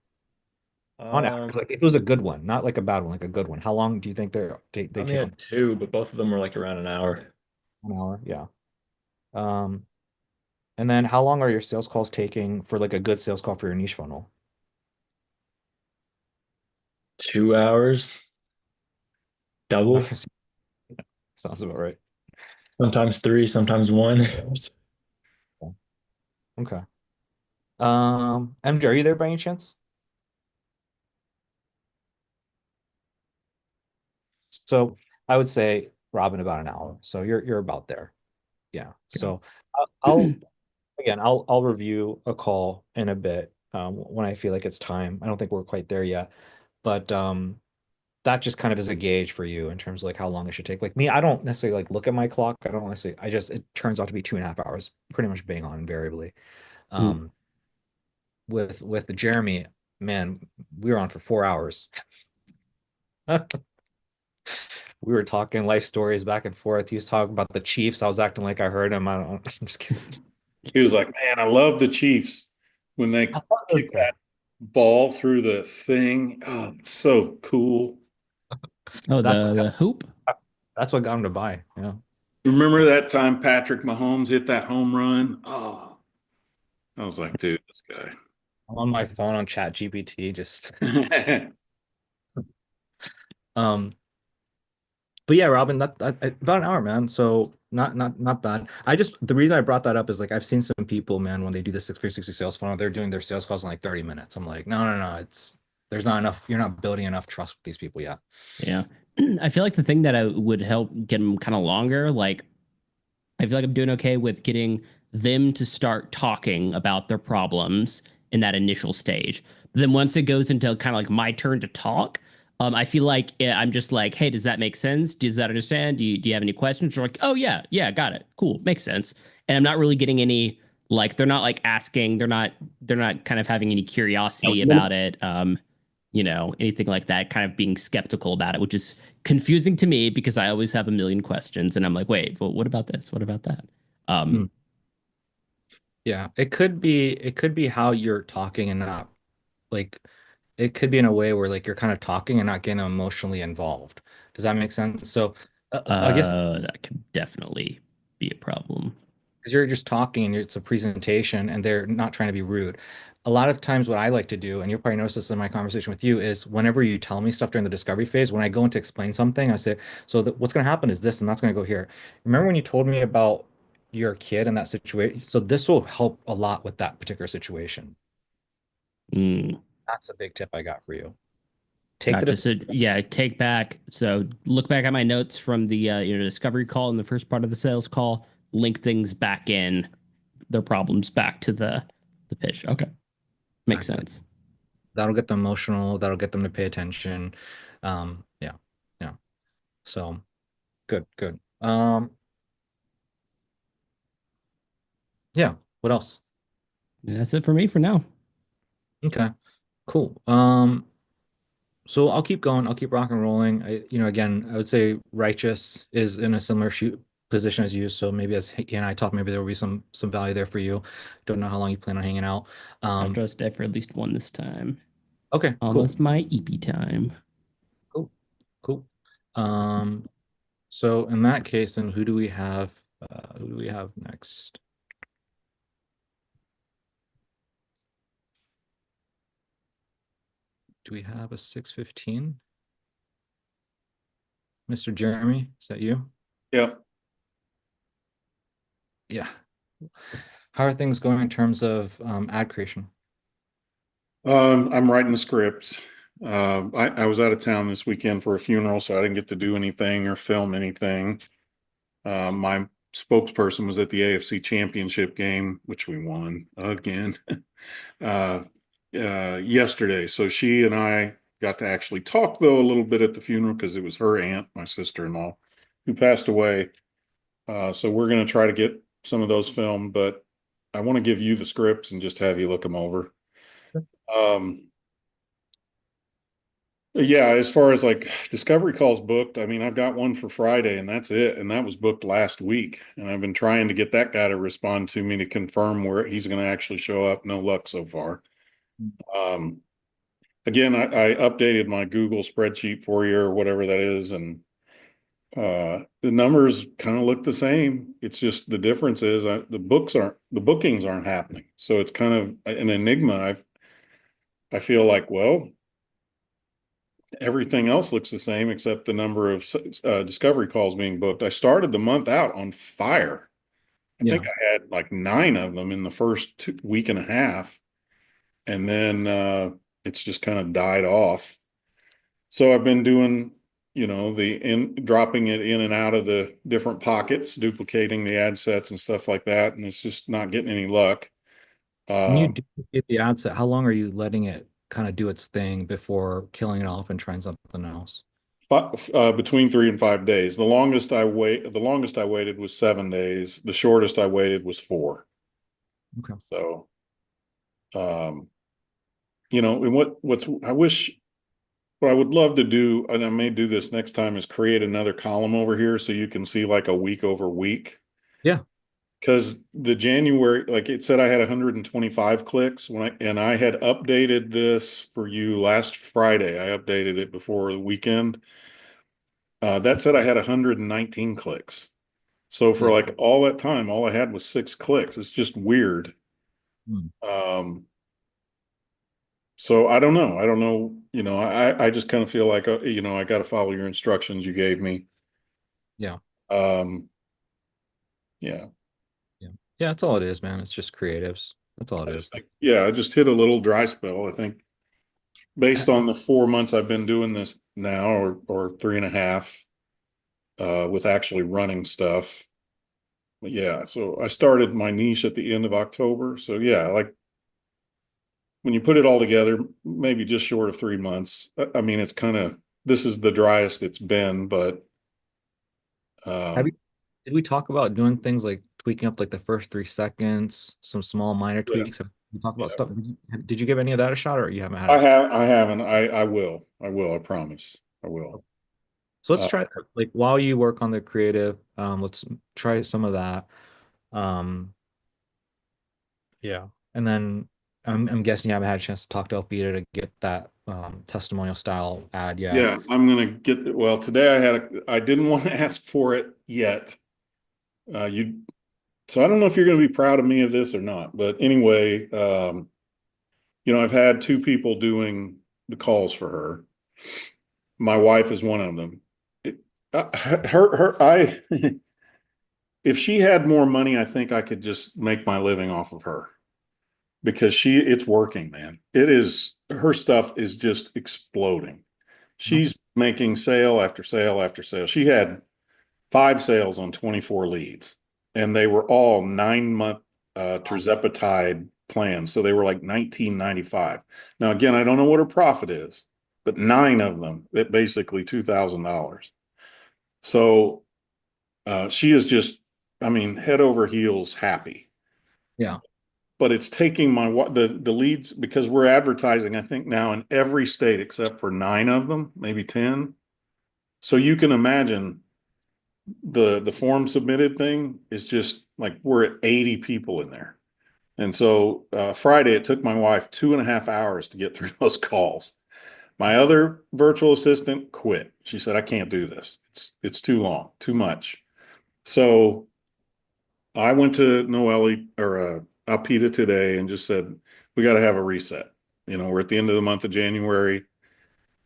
On average, like if it was a good one, not like a bad one, like a good one. How long do you think they I only take on had two, but both of them were like around an hour. an hour? Yeah. Um, and then how long are your sales calls taking for like a good sales call for your niche funnel? 2 hours, double, Sounds about right. sometimes three, sometimes one. Okay. MJ, are you there by any chance? So I would say Robin about an hour. So you're about there. Yeah. So I'll again I'll review a call in a bit when I feel like it's time. I don't think we're quite there yet, but that just kind of is a gauge for you in terms of like how long it should take. Like me, I don't necessarily like look at my clock. I don't necessarily, I just, it turns out to be 2.5 hours, pretty much bang on invariably. Mm. Um, with Jeremy, man, we were on for 4 hours. We were talking life stories back and forth. He was talking about the Chiefs. I was acting like I heard him. I don't, I'm just kidding. he was like, man, I love the Chiefs when they I thought it was kick good. that ball through the thing. Oh, it's so cool. Oh, That's the hoop. that's what got him to buy. Yeah. Remember that time Patrick Mahomes hit that home run? Oh, I was like, dude, this guy. I'm on my phone on Chat GPT, just Yeah, um but yeah, Robin, about an hour, man. So not bad. The reason I brought that up is like I've seen some people, man, when they do the 6 360 sales funnel, they're doing their sales calls in like 30 minutes. I'm like, no, there's not enough, you're not building enough trust with these people yet. Yeah. I feel like the thing that I would help get them kind of longer, like I feel like I'm doing okay with getting them to start talking about their problems in that initial stage. But then once it goes into kind of like my turn to talk, I feel like I'm just like, hey, does that make sense? Does that understand? Do you have any questions? They're like, oh yeah, got it, cool, makes sense. And I'm not really getting any like they're not like asking, they're not kind of having any curiosity about it. Anything like that, kind of being skeptical about it, which is confusing to me because I always have a million questions and I'm like, wait, but what about this? What about that? Hmm. Yeah, it could be how you're talking and not like it could be in a way where like you're kind of talking and not getting emotionally involved. Does that make sense? So I guess That could definitely be a problem. because you're just talking and it's a presentation and they're not trying to be rude. A lot of times what I like to do, and you'll probably notice this in my conversation with you, is whenever you tell me stuff during the discovery phase, when I go in to explain something, I say, so what's going to happen is this, and that's going to go here. Remember when you told me about your kid and that situation? So this will help a lot with that particular situation. Mm, That's a big tip I got for you. Take the gotcha. So yeah, take back. So look back at my notes from the discovery call in the first part of the sales call. Link things back in their problems back to the pitch. Okay, makes Exactly. sense. That'll get them emotional. That'll get them to pay attention. Yeah, yeah. So good, good. Yeah. What else? That's it for me for now. Okay. Cool. So I'll keep going. I'll keep rock and rolling. Again, I would say Righteous is in a similar shoot position as you. So maybe as he and I talk, maybe there will be some value there for you. Don't know how long you plan on hanging out. I'll try to stay for at least one this time. Okay, cool, Almost my EP time. cool, cool. So in that case, then who do we have? Who do we have next? Do we have a 6:15? Mr. Jeremy, is that you? Yeah. Yeah. How are things going in terms of ad creation? I'm writing the script. I was out of town this weekend for a funeral, so I didn't get to do anything or film anything. My spokesperson was at the AFC Championship game, which we won again, yesterday. So she and I got to actually talk, though, a little bit at the funeral because it was her aunt, my sister-in-law, who passed away. So we're going to try to get some of those filmed, but I want to give you the scripts and just have you look them over. Yeah, as far as like discovery calls booked, I mean, I've got one for Friday and that's it. And that was booked last week. And I've been trying to get that guy to respond to me to confirm where he's going to actually show up. No luck so far. Again, I updated my Google spreadsheet for you or whatever that is. And the numbers kind of look the same. It's just the difference is the bookings aren't happening. So it's kind of an enigma. I feel like, well, everything else looks the same except the number of discovery calls being booked. I started the month out on fire. I think I had like 9 of them in the first week and a half. And then it's just kind of died off. So I've been doing, dropping it in and out of the different pockets, duplicating the ad sets and stuff like that. And it's just not getting any luck. When you duplicate the ad set, how long are you letting it kind of do its thing before killing it off and trying something else? Between 3 and 5 days. The longest I waited was 7 days. The shortest I waited was 4. Okay. So, and what I would love to do, and I may do this next time, is create another column over here so you can see like a week over week. Yeah. Because the January, like it said, I had 125 clicks and I had updated this for you last Friday. I updated it before the weekend. That said, I had 119 clicks. So for like all that time, all I had was 6 clicks. It's just weird. So I don't know. I just kind of feel like, I got to follow your instructions you gave me. Yeah. Yeah. Yeah, that's all it is, man. It's just creatives. That's all it is. I just hit a little dry spell, I think, based on the 4 months I've been doing this now, or 3.5, with actually running stuff. But yeah, so I started my niche at the end of October. So yeah, like when you put it all together, maybe just short of 3 months. I mean, this is the driest it's been, but did we talk about doing things like tweaking up like the first 3 seconds, some small minor tweaks? Have we talked about stuff? Did you give any of that a shot, or you haven't had it? I haven't. I will. I promise. I will. So let's try like while you work on the creative, let's try some of that. Yeah. And then I'm guessing you haven't had a chance to talk to Elfita to get that testimonial style ad yet. Yeah, I'm gonna get well today. I didn't want to ask for it yet. So I don't know if you're going to be proud of me of this or not, but anyway, I've had 2 people doing the calls for her. My wife is one of them. If she had more money, I think I could just make my living off of her because it's working, man. Her stuff is just exploding. She's making sale after sale after sale. She had 5 sales on 24 leads, and they were all 9-month tirzepatide plans. So they were like $19.95. Now, again, I don't know what her profit is, but 9 of them at basically $2,000. So she is just, I mean, head over heels happy. Yeah. but it's taking the leads, because we're advertising, I think now in every state except for 9 of them, maybe 10. So you can imagine the form submitted thing is just like, we're at 80 people in there. And so Friday, it took my wife 2.5 hours to get through those calls. My other virtual assistant quit. She said, I can't do this. It's too long, too much. So I went to Noelle or Alpita today and just said, we got to have a reset. You know, we're at the end of the month of January.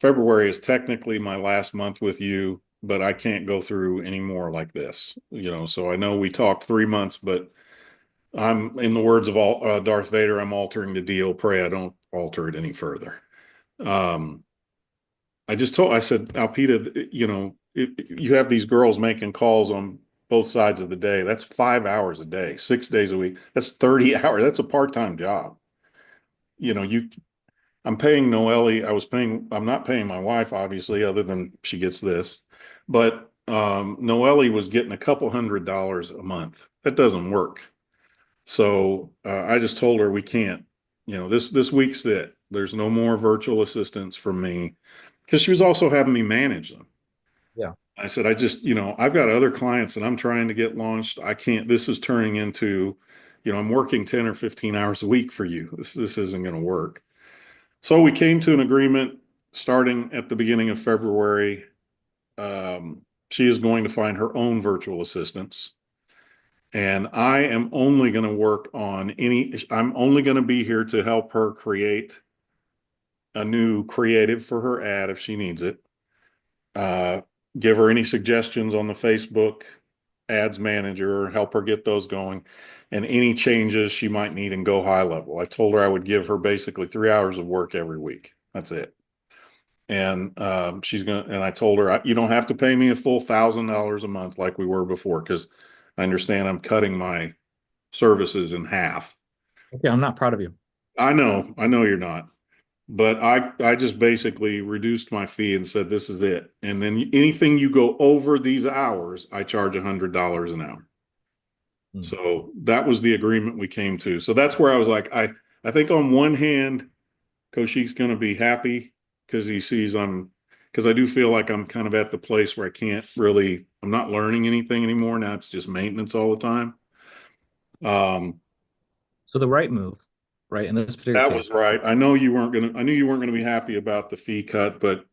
February is technically my last month with you, but I can't go through any more like this. You know, so I know we talked 3 months, but I'm, in the words of Darth Vader, I'm altering the deal. Pray I don't alter it any further. I said, Alpita, you know, you have these girls making calls on both sides of the day. That's 5 hours a day, 6 days a week. That's 30 hours. That's a part-time job. You know, I'm paying Noelle. I'm not paying my wife, obviously, other than she gets this, but Noelle was getting a couple $100 a month. That doesn't work. So I just told her we can't, you know, this week's it. There's no more virtual assistants from me, because she was also having me manage them. Yeah. I said, you know, I've got other clients that I'm trying to get launched. I can't, this is turning into, you know, I'm working 10 or 15 hours a week for you. This isn't going to work. So we came to an agreement starting at the beginning of February. She is going to find her own virtual assistants. And I am only going to work on I'm only going to be here to help her create a new creative for her ad if she needs it. Give her any suggestions on the Facebook ads manager, help her get those going, and any changes she might need in Go High Level. I told her I would give her basically 3 hours of work every week. That's it. And and I told her, you don't have to pay me a full $1,000 a month like we were before, because I understand I'm cutting my services in half. Okay, I'm not proud of you. I know you're not, but I just basically reduced my fee and said, this is it. And then anything you go over these hours, I charge $100 an hour. Hmm. So that was the agreement we came to. So that's where I was like, I think on one hand, Kaushik's going to be happy because he sees because I do feel like I'm kind of at the place where I'm not learning anything anymore. Now it's just maintenance all the time. So the right move, right, in this particular That case, was right. I knew you weren't going to be happy about the fee cut, but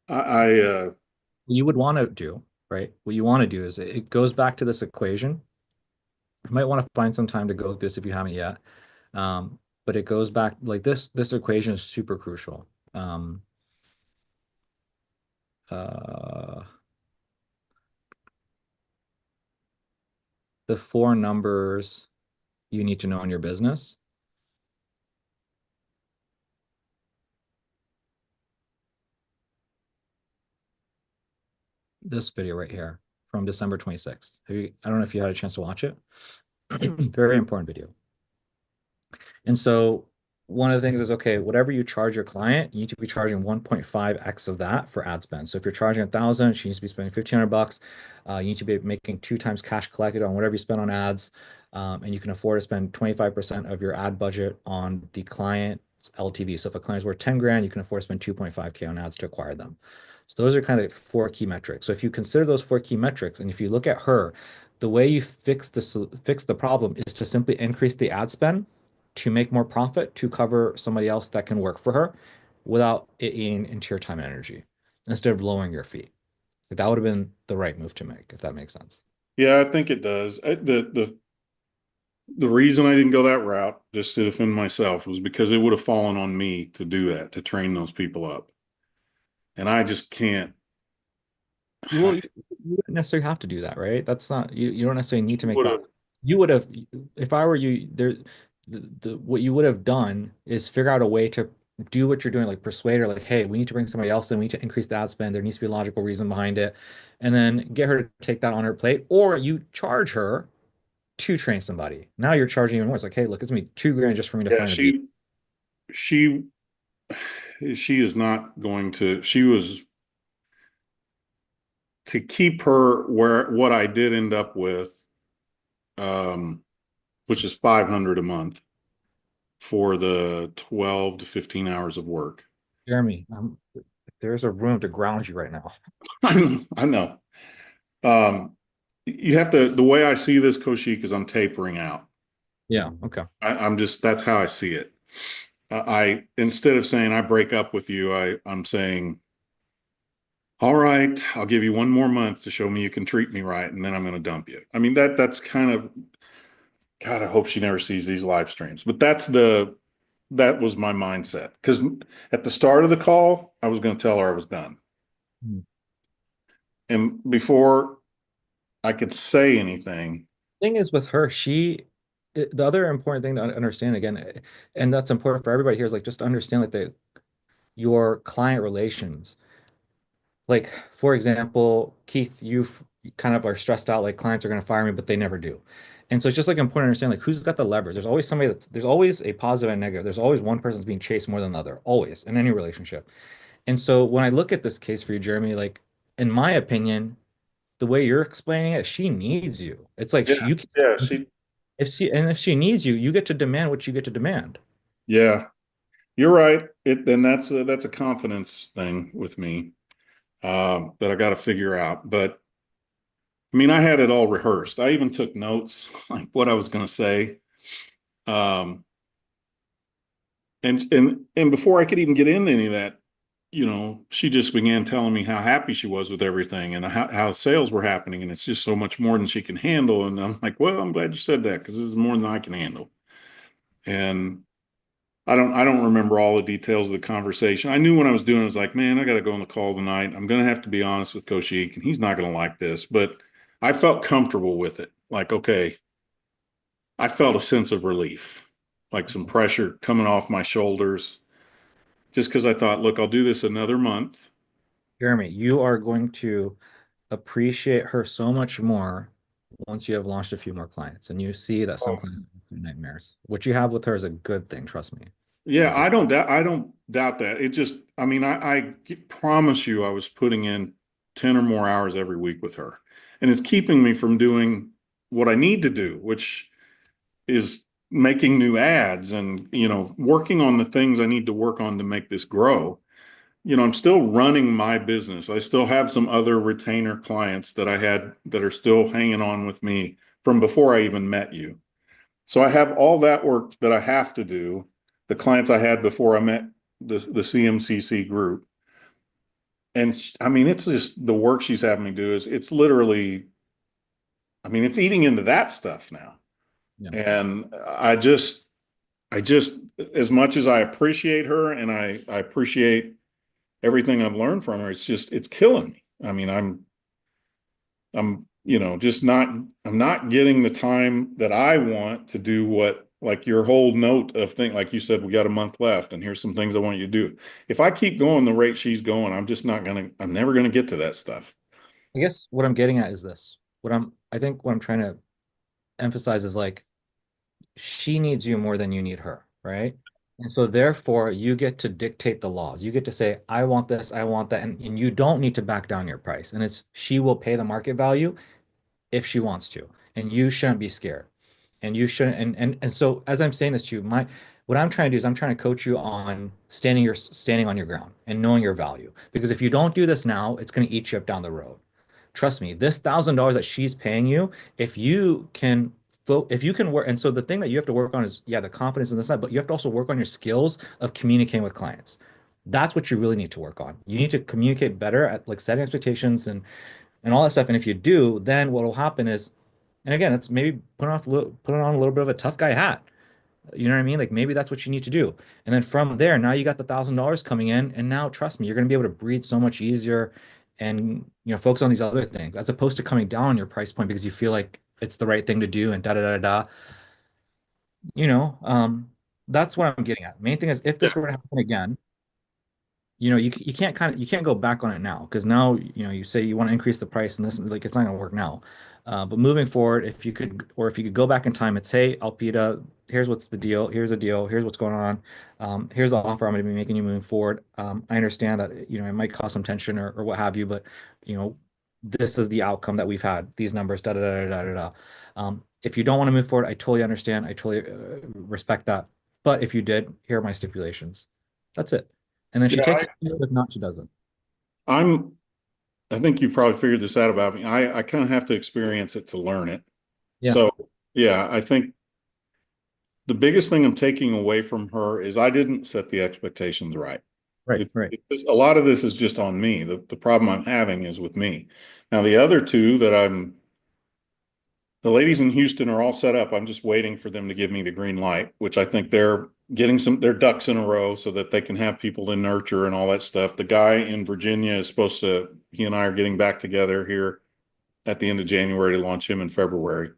I you would want to do, right? What you want to do is it goes back to this equation. You might want to find some time to go through this if you haven't yet. But it goes back like this equation is super crucial. Uh, the 4 numbers you need to know in your business. This video right here from December 26th. I don't know if you had a chance to watch it. Very important video. And so one of the things is, okay, whatever you charge your client, you need to be charging 1.5x of that for ad spend. So if you're charging 1,000, she needs to be spending $1,500. You need to be making 2 times cash collected on whatever you spend on ads. And you can afford to spend 25% of your ad budget on the client's LTV. So if a client's worth 10 grand, you can afford to spend 2.5K on ads to acquire them. So those are kind of 4 key metrics. So if you consider those 4 key metrics, and if you look at her, the way you fix the problem is to simply increase the ad spend to make more profit to cover somebody else that can work for her without it eating into your time and energy instead of lowering your fee. Like, that would have been the right move to make, if that makes sense. Yeah, I think it does. The reason I didn't go that route, just to defend myself, was because it would have fallen on me to do that, to train those people up. And I just can't. Well, you wouldn't necessarily have to do that, right? That's not you don't necessarily need to make that. Would've- You would have, if I were you, what you would have done is figure out a way to do what you're doing, like persuade her, like, hey, we need to bring somebody else in, we need to increase the ad spend, there needs to be a logical reason behind it, and then get her to take that on her plate, or you charge her to train somebody. Now you're charging even more. It's like, hey, look, it's gonna be 2 grand just for me to Yeah, find a beat. she is not going to. She was, to keep her where what I did end up with, which is $500 a month. for the 12 to 15 hours of work. Jeremy, there's a room to ground you right now. I know. You have to, the way I see this, Koshik, is I'm tapering out. Yeah. Okay. I'm just, that's how I see it. Instead of saying I break up with you, I'm saying, all right, I'll give you one more month to show me you can treat me right, and then I'm going to dump you. I mean, that's kind of, God, I hope she never sees these live streams, but that was my mindset. Because at the start of the call, I was going to tell her I was done. Hmm. And before I could say anything, Thing is with her, the other important thing to understand again, and that's important for everybody here, is like just to understand like your client relations. Like, for example, Keith, you kind of are stressed out, like clients are going to fire me, but they never do. And so it's just like important to understand like who's got the leverage. There's always a positive and negative. There's always one person's being chased more than the other, always in any relationship. And so when I look at this case for you, Jeremy, like in my opinion, the way you're explaining it, she needs you. It's like yeah, you yeah, if she needs you, you get to demand what you get to demand. yeah, you're right. Then that's a confidence thing with me that I got to figure out. But I mean, I had it all rehearsed. I even took notes, like what I was going to say. Um, and before I could even get into any of that, she just began telling me how happy she was with everything and how sales were happening. And it's just so much more than she can handle. And I'm like, well, I'm glad you said that because this is more than I can handle. And I don't remember all the details of the conversation. I knew when I was doing it, I was like, man, I got to go on the call tonight. I'm going to have to be honest with Koshik, and he's not going to like this, but I felt comfortable with it. Like, okay, I felt a sense of relief, like some pressure coming off my shoulders, just because I thought, look, I'll do this another month. Jeremy, you are going to appreciate her so much more once you have launched a few more clients and you see that some Oh, clients have nightmares. What you have with her is a good thing, trust me. yeah, I don't doubt that. It just, I mean, I promise you, I was putting in 10 or more hours every week with her, and it's keeping me from doing what I need to do, which is making new ads and, working on the things I need to work on to make this grow. I'm still running my business. I still have some other retainer clients that I had that are still hanging on with me from before I even met you. So I have all that work that I have to do, the clients I had before I met the CMCC group. And I mean, it's just the work she's having me do it's literally, I mean, it's eating into that stuff now. Yeah. And I just, as much as I appreciate her and I appreciate everything I've learned from her, it's killing me. I mean, I'm, just I'm not getting the time that I want to do what, like your whole note of thing, like you said, we got a month left and here's some things I want you to do. If I keep going the rate she's going, I'm never going to get to that stuff. I guess what I'm getting at is this. I think what I'm trying to emphasize is like she needs you more than you need her, right? And so therefore you get to dictate the laws. You get to say, I want this, I want that, and you don't need to back down your price. And she will pay the market value if she wants to. And you shouldn't be scared. And you shouldn't and so as I'm saying this to you, what I'm trying to do is I'm trying to coach you on standing on your ground and knowing your value. Because if you don't do this now, it's going to eat you up down the road. Trust me, this $1,000 that she's paying you, if you can work, and so the thing that you have to work on is, yeah, the confidence in this side, but you have to also work on your skills of communicating with clients. That's what you really need to work on. You need to communicate better at like setting expectations and all that stuff. And if you do, then what will happen is, and again, it's maybe put on a little bit of a tough guy hat. You know what I mean? Like maybe that's what you need to do. And then from there, now you got the $1,000 coming in, and now trust me, you're going to be able to breathe so much easier and focus on these other things as opposed to coming down on your price point because you feel like it's the right thing to do and da da da da. You know, that's what I'm getting at. Main thing is if Yeah. this were to happen again, you can't go back on it now because now you say you want to increase the price and this like it's not going to work now. But moving forward, if you could go back in time and say, Alpita, here's what's the deal, here's a deal, here's what's going on, here's the offer I'm going to be making you moving forward. I understand that it might cause some tension or what have you, but this is the outcome that we've had. These numbers, da da da da da da. If you don't want to move forward, I totally understand. I totally respect that. but if you did, here are my stipulations. That's it. And then she Yeah, takes it. If not, she doesn't. I think you probably figured this out about me. I kind of have to experience it to learn it. Yeah. So yeah, I think the biggest thing I'm taking away from her is I didn't set the expectations right. Right, right. A lot of this is just on me. The problem I'm having is with me. Now, the other two that the ladies in Houston are all set up. I'm just waiting for them to give me the green light, which I think they're getting their ducks in a row so that they can have people to nurture and all that stuff. The guy in Virginia is he and I are getting back together here at the end of January to launch him in February.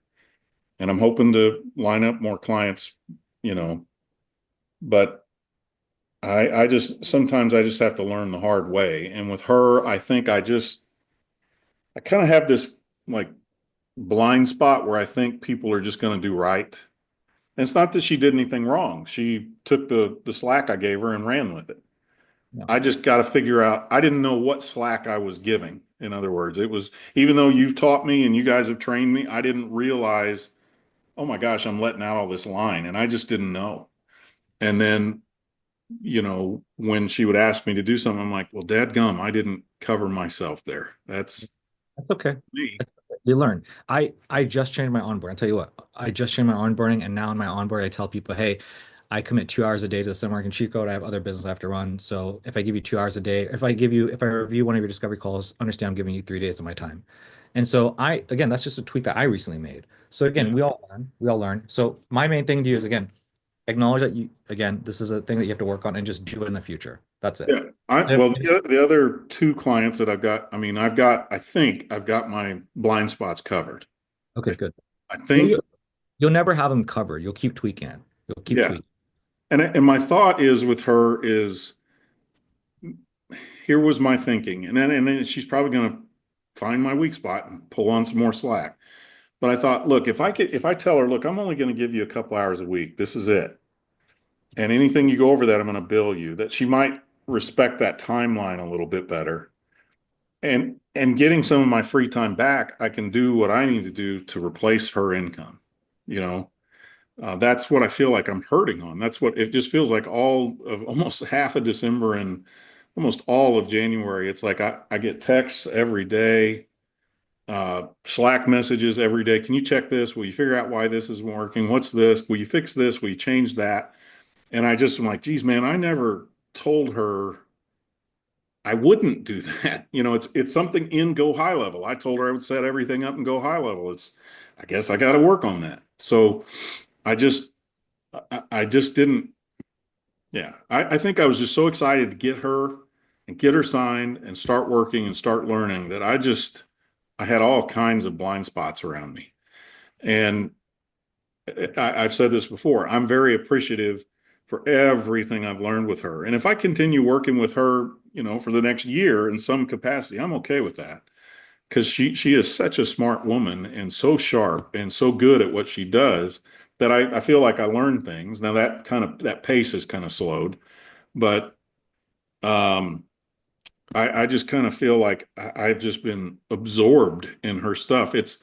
And I'm hoping to line up more clients, but sometimes I just have to learn the hard way. And with her, I think I kind of have this like blind spot where I think people are just going to do right. And it's not that she did anything wrong. She took the slack I gave her and ran with it. Yeah. I just got to figure out, I didn't know what slack I was giving. In other words, it was, even though you've taught me and you guys have trained me, I didn't realize, oh my gosh, I'm letting out all this line. And I just didn't know. And then, when she would ask me to do something, I'm like, well, dadgum, I didn't cover myself there. That's okay. me. You learn. I just changed my onboarding. I'll tell you what, I just changed my onboarding, and now in my onboard, I tell people, hey, I commit 2 hours a day to the Send Marketing Cheat Code. I have other business I have to run. So if I give you 2 hours a day, if I review one of your discovery calls, understand I'm giving you 3 days of my time. And so again, that's just a tweak that I recently made. So again, we all learn. So my main thing to you is, again, acknowledge that this is a thing that you have to work on, and just do it in the future. That's it. Yeah. The other two clients that I've got, I think I've got my blind spots covered. Okay, good. I think you'll never have them covered. You'll keep tweaking it. You'll keep tweaking. And my thought is with her is, here was my thinking. And then she's probably going to find my weak spot and pull on some more slack. But I thought, look, if I tell her, look, I'm only going to give you a couple hours a week. This is it. And anything you go over that, I'm going to bill you. That she might respect that timeline a little bit better. And getting some of my free time back, I can do what I need to do to replace her income. That's what I feel like I'm hurting on. That's what it just feels like almost half of December and almost all of January. It's like I get texts every day. Slack messages every day. Can you check this? Will you figure out why this isn't working? What's this? Will you fix this? Will you change that? And I just am like, geez, man, I never told her I wouldn't do that. It's something in Go High Level. I told her I would set everything up and Go High Level. I guess I got to work on that. So I just didn't. Yeah. I think I was just so excited to get her signed and start working and start learning that I had all kinds of blind spots around me. And I've said this before, I'm very appreciative for everything I've learned with her. And if I continue working with her, for the next year in some capacity, I'm okay with that. Because she is such a smart woman and so sharp and so good at what she does that I feel like I learned things. Now that pace is kind of slowed, but I just kind of feel like I've just been absorbed in her stuff. It's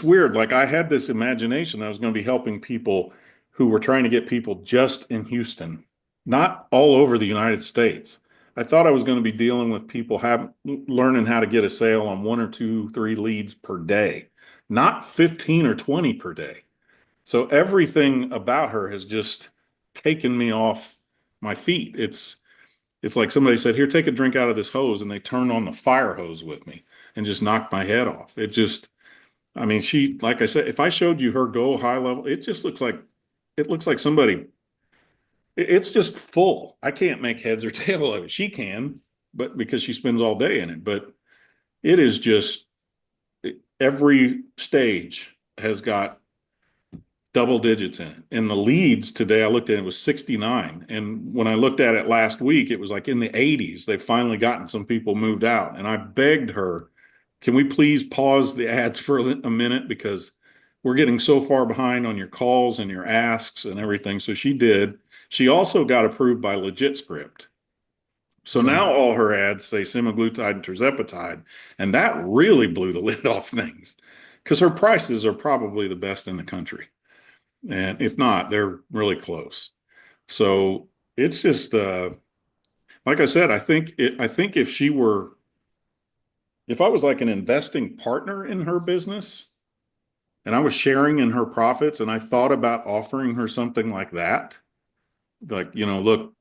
weird. Like I had this imagination that I was going to be helping people who were trying to get people just in Houston, not all over the United States. I thought I was going to be dealing with people learning how to get a sale on 1 or 2, 3 leads per day, not 15 or 20 per day. So everything about her has just taken me off my feet. It's like somebody said, here, take a drink out of this hose. And they turned on the fire hose with me and just knocked my head off. Like I said, if I showed you her Go High Level, it looks like somebody, it's just full. I can't make heads or tail of it. She can, but because she spends all day in it, but it is just every stage has got double digits in it. And the leads today, I looked at it was 69. And when I looked at it last week, it was like in the 80s. They've finally gotten some people moved out. And I begged her, can we please pause the ads for a minute? Because we're getting so far behind on your calls and your asks and everything. So she did. She also got approved by Legit Script. So now all her ads say semaglutide and tirzepatide. And that really blew the lid off things because her prices are probably the best in the country. And if not, they're really close. So it's just, like I said, I think if I was like an investing partner in her business and I was sharing in her profits and I thought about offering her something like that, like, look,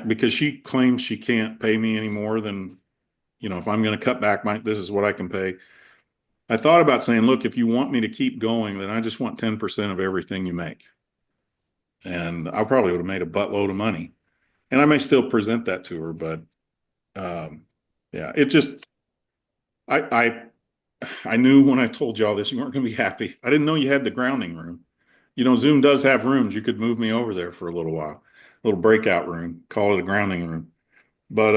because she claims she can't pay me any more than, if I'm going to cut back this is what I can pay. I thought about saying, look, if you want me to keep going, then I just want 10% of everything you make. And I probably would have made a buttload of money. And I may still present that to her, but yeah, it just, I knew when I told y'all this, you weren't going to be happy. I didn't know you had the grounding room. Zoom does have rooms. You could move me over there for a little while, a little breakout room, call it a grounding room. But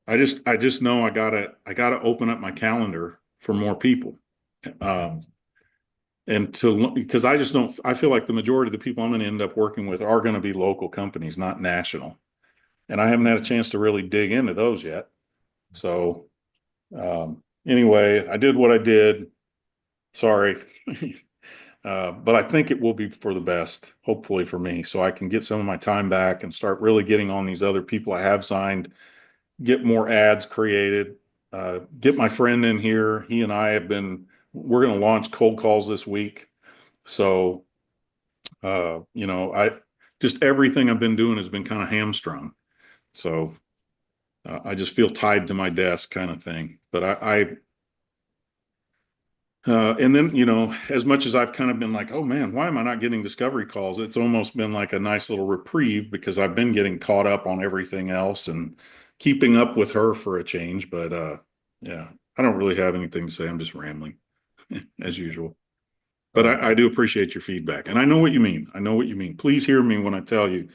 I just know I gotta open up my calendar for more people. And because I feel like the majority of the people I'm going to end up working with are going to be local companies, not national. And I haven't had a chance to really dig into those yet. So, anyway, I did what I did. Sorry. But I think it will be for the best, hopefully for me, so I can get some of my time back and start really getting on these other people I have signed, get more ads created, get my friend in here. He and I we're going to launch cold calls this week. So, I just everything I've been doing has been kind of hamstrung. So, I just feel tied to my desk kind of thing. But and then, as much as I've kind of been like, oh man, why am I not getting discovery calls? It's almost been like a nice little reprieve because I've been getting caught up on everything else and keeping up with her for a change. But yeah, I don't really have anything to say. I'm just rambling as usual. But I do appreciate your feedback. And I know what you mean. I know what you mean. Please hear me when I tell you,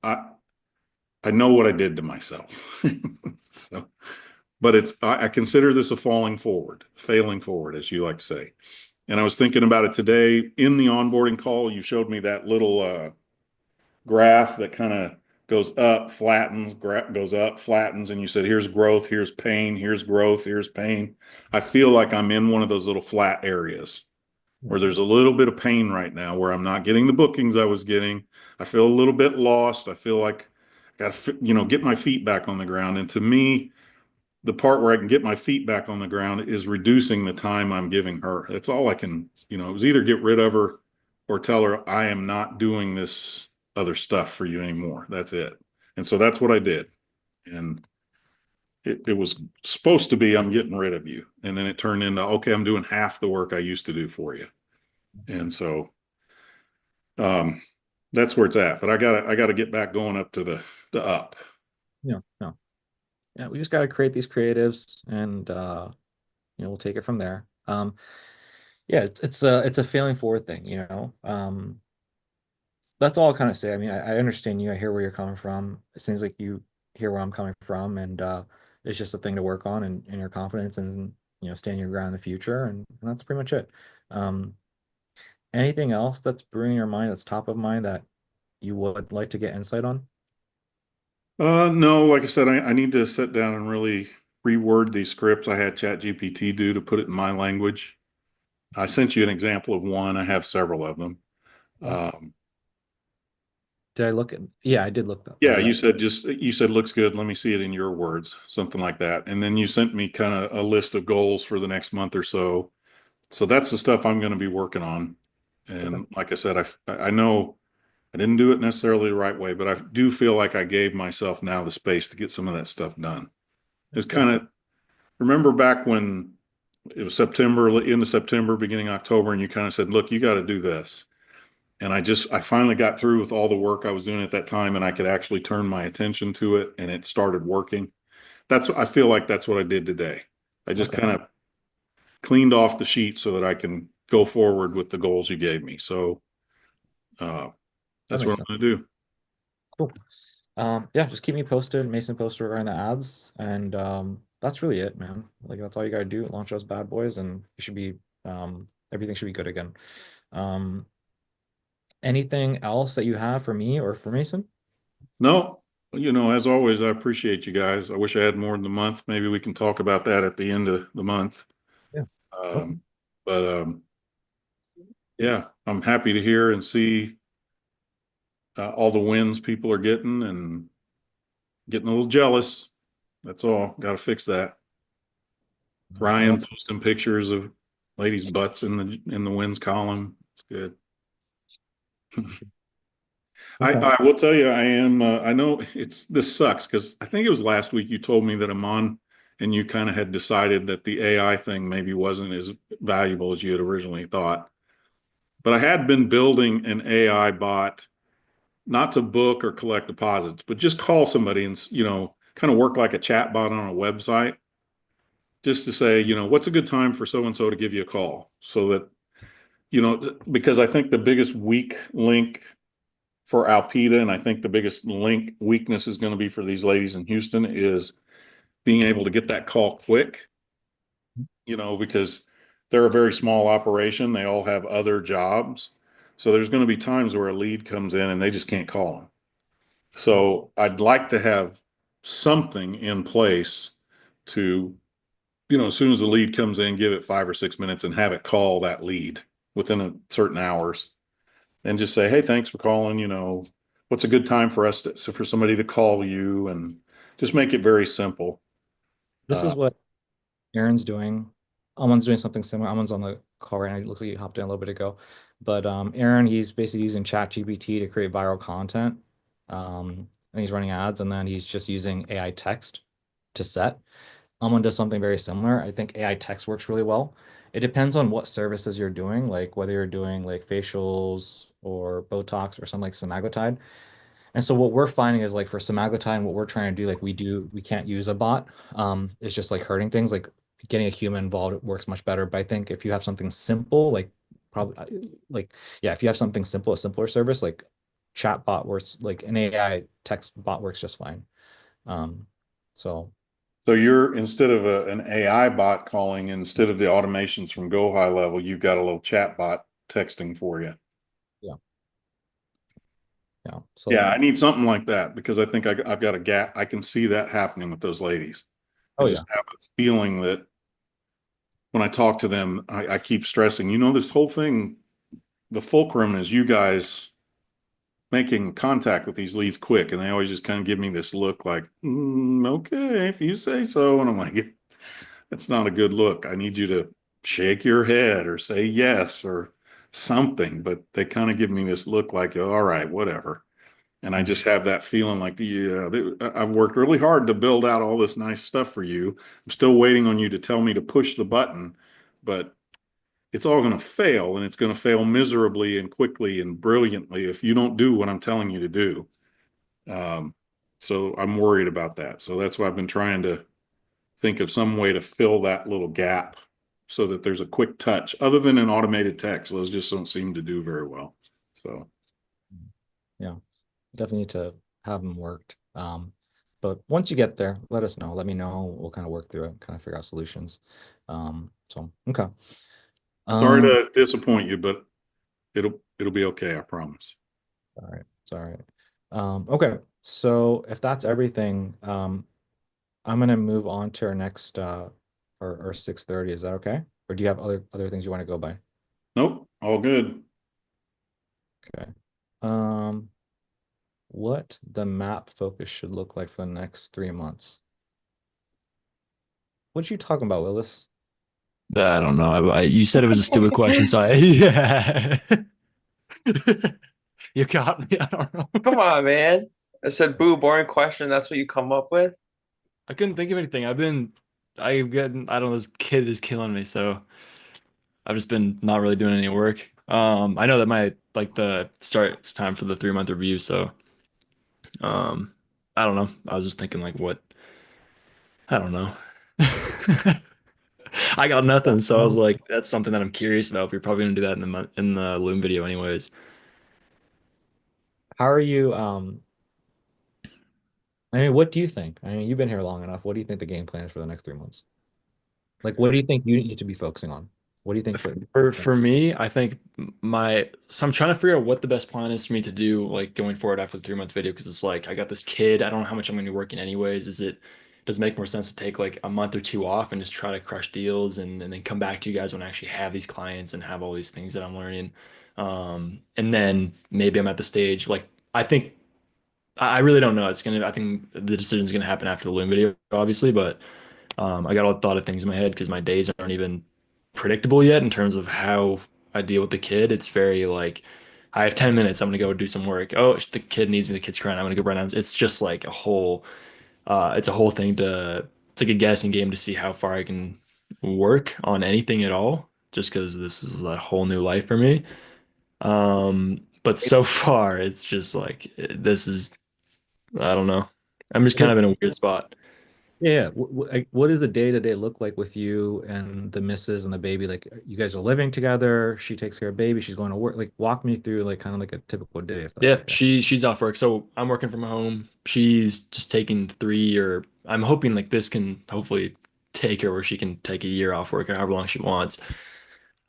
I know what I did to myself. So, but I consider this a failing forward, as you like to say. And I was thinking about it today in the onboarding call. You showed me that little graph that kind of goes up, flattens, goes up, flattens, and you said, here's growth, here's pain, here's growth, here's pain. I feel like I'm in one of those little flat areas where there's a little bit of pain right now where I'm not getting the bookings I was getting. I feel a little bit lost. I feel like I got to, get my feet back on the ground. And to me, the part where I can get my feet back on the ground is reducing the time I'm giving her. That's all I can, it was either get rid of her or tell her I am not doing this other stuff for you anymore. That's it. And so that's what I did. And it was supposed to be, I'm getting rid of you. And then it turned into, okay, I'm doing half the work I used to do for you. And so, that's where it's at, but I gotta get back going up to the up. Yeah, no. Yeah, we just got to create these creatives and we'll take it from there. Yeah, it's a failing forward thing, that's all I'll kind of say. I mean, I understand you. I hear where you're coming from. It seems like you hear where I'm coming from, and it's just a thing to work on and your confidence and stand your ground in the future, and that's pretty much it. Um, Anything else that's brewing in your mind that's top of mind that you would like to get insight on? No, like I said, I need to sit down and really reword these scripts. I had ChatGPT do to put it in my language. I sent you an example of one. I have several of them. Did I look at? Yeah, I did look that. Yeah, you said looks good. Let me see it in your words, something like that. And then you sent me kind of a list of goals for the next month or so. So that's the stuff I'm going to be working on. And like I said, I know I didn't do it necessarily the right way, but I do feel like I gave myself now the space to get some of that stuff done. It's kind of, remember back when it was September, into September, beginning October, and you kind of said, look, you got to do this. And I finally got through with all the work I was doing at that time, and I could actually turn my attention to it, and it started working. I feel like that's what I did today. I just kind of cleaned off the sheet so that I can go forward with the goals you gave me. So, that's what I'm going to do. Cool. Yeah, just keep me posted, Mason posted regarding the ads, and that's really it, man. Like that's all you gotta do. Launch those bad boys, and you should be everything should be good again. Anything else that you have for me or for Mason? No, as always, I appreciate you guys. I wish I had more than the month. Maybe we can talk about that at the end of the month. Yeah. But yeah, I'm happy to hear and see all the wins people are getting and getting a little jealous. That's all. Got to fix that. Ryan posting pictures of ladies' butts in the wins column. It's good. I will tell you, I am. I know this sucks because I think it was last week you told me that Amon and you kind of had decided that the AI thing maybe wasn't as valuable as you had originally thought. But I had been building an AI bot, not to book or collect deposits, but just call somebody and kind of work like a chat bot on a website, just to say, what's a good time for so and so to give you a call, so that because I think the biggest weak link for Alpida, and I think the biggest weakness is going to be for these ladies in Houston, is being able to get that call quick, because they're a very small operation. They all have other jobs. So there's going to be times where a lead comes in and they just can't call them. So I'd like to have something in place to, as soon as the lead comes in, give it 5 or 6 minutes and have it call that lead within a certain hours. And just say, hey, thanks for calling. What's a good time for for somebody to call you, and just make it very simple. This is what Aaron's doing. Amon's doing something similar. Amon's on the call right now. It looks like he hopped in a little bit ago. But Aaron, he's basically using ChatGPT to create viral content. And he's running ads, and then he's just using AI text to set. Amon does something very similar. I think AI text works really well. It depends on what services you're doing, like whether you're doing like facials or Botox or something like semaglutide. And so what we're finding is like for semaglutide, what we're trying to do, like we can't use a bot. It's just like hurting things. Like getting a human involved works much better. But I think if you have something simple, like probably if you have something simple, a simpler service, like chat bot works, like an AI text bot works just fine. So you're, instead of an AI bot calling, instead of the automations from Go High Level, you've got a little chat bot texting for you. Yeah. So yeah, I need something like that, because I think I've got a gap. I can see that happening with those ladies. I just have a feeling that when I talk to them, I keep stressing, this whole thing, the fulcrum is you guys making contact with these leads quick. And they always just kind of give me this look like, okay, if you say so. And I'm like, that's not a good look. I need you to shake your head or say yes or something. But they kind of give me this look like, all right, whatever. And I just have that feeling like I've worked really hard to build out all this nice stuff for you. I'm still waiting on you to tell me to push the button, but it's all going to fail, and it's going to fail miserably and quickly and brilliantly if you don't do what I'm telling you to do. So I'm worried about that. So that's why I've been trying to think of some way to fill that little gap so that there's a quick touch. Other than an automated text, those just don't seem to do very well. So yeah, definitely need to have them worked. But once you get there, let us know. Let me know. We'll kind of work through it, kind of figure out solutions. So okay. Sorry to disappoint you, but it'll be okay, I promise. All right. It's all right. Okay. So if that's everything, I'm gonna move on to our next our 6:30. Is that okay? Or do you have other things you want to go by? Nope, all good. Okay. What the map focus should look like for the next 3 months. What you talking about, Willis? I don't know. You said it was a stupid question, so yeah. You got me. I don't know. Come on, man. I said, boo, boring question. That's what you come up with. I couldn't think of anything. I don't know, this kid is killing me, so I've just been not really doing any work. I know that it's time for the 3-month review, so I don't know. I was just thinking like I don't know. I got nothing, so I was like, that's something that I'm curious about. We're probably gonna do that in the Loom video anyways. How are you? I mean, what do you think? I mean, you've been here long enough. What do you think the game plan is for the next 3 months? Like, what do you think you need to be focusing on? What do you think For me, I think so I'm trying to figure out what the best plan is for me to do, like going forward after the 3-month video, because it's like I got this kid. I don't know how much I'm going to be working anyways. Does it make more sense to take like a month or two off and just try to crush deals and then come back to you guys when I actually have these clients and have all these things that I'm learning? And then maybe I'm at the stage like I think I really don't know. I think the decision's gonna happen after the Loom video, obviously, but I got a lot of things in my head because my days aren't even predictable yet in terms of how I deal with the kid. It's very like I have 10 minutes, I'm gonna go do some work. Oh, the kid needs me, the kid's crying, I'm gonna go run down. It's just like it's a whole thing to it's like a guessing game to see how far I can work on anything at all, just because this is a whole new life for me. But so far it's just like this is I don't know. I'm just kind of in a weird spot. Yeah. What does the day to day look like with you and the missus and the baby? Like, you guys are living together. She takes care of baby. She's going to work. Like, walk me through like kind of like a typical day, if that's Yeah, okay. she's off work, so I'm working from home. She's just taking 3 or I'm hoping like this can hopefully take her where she can take a year off work or however long she wants.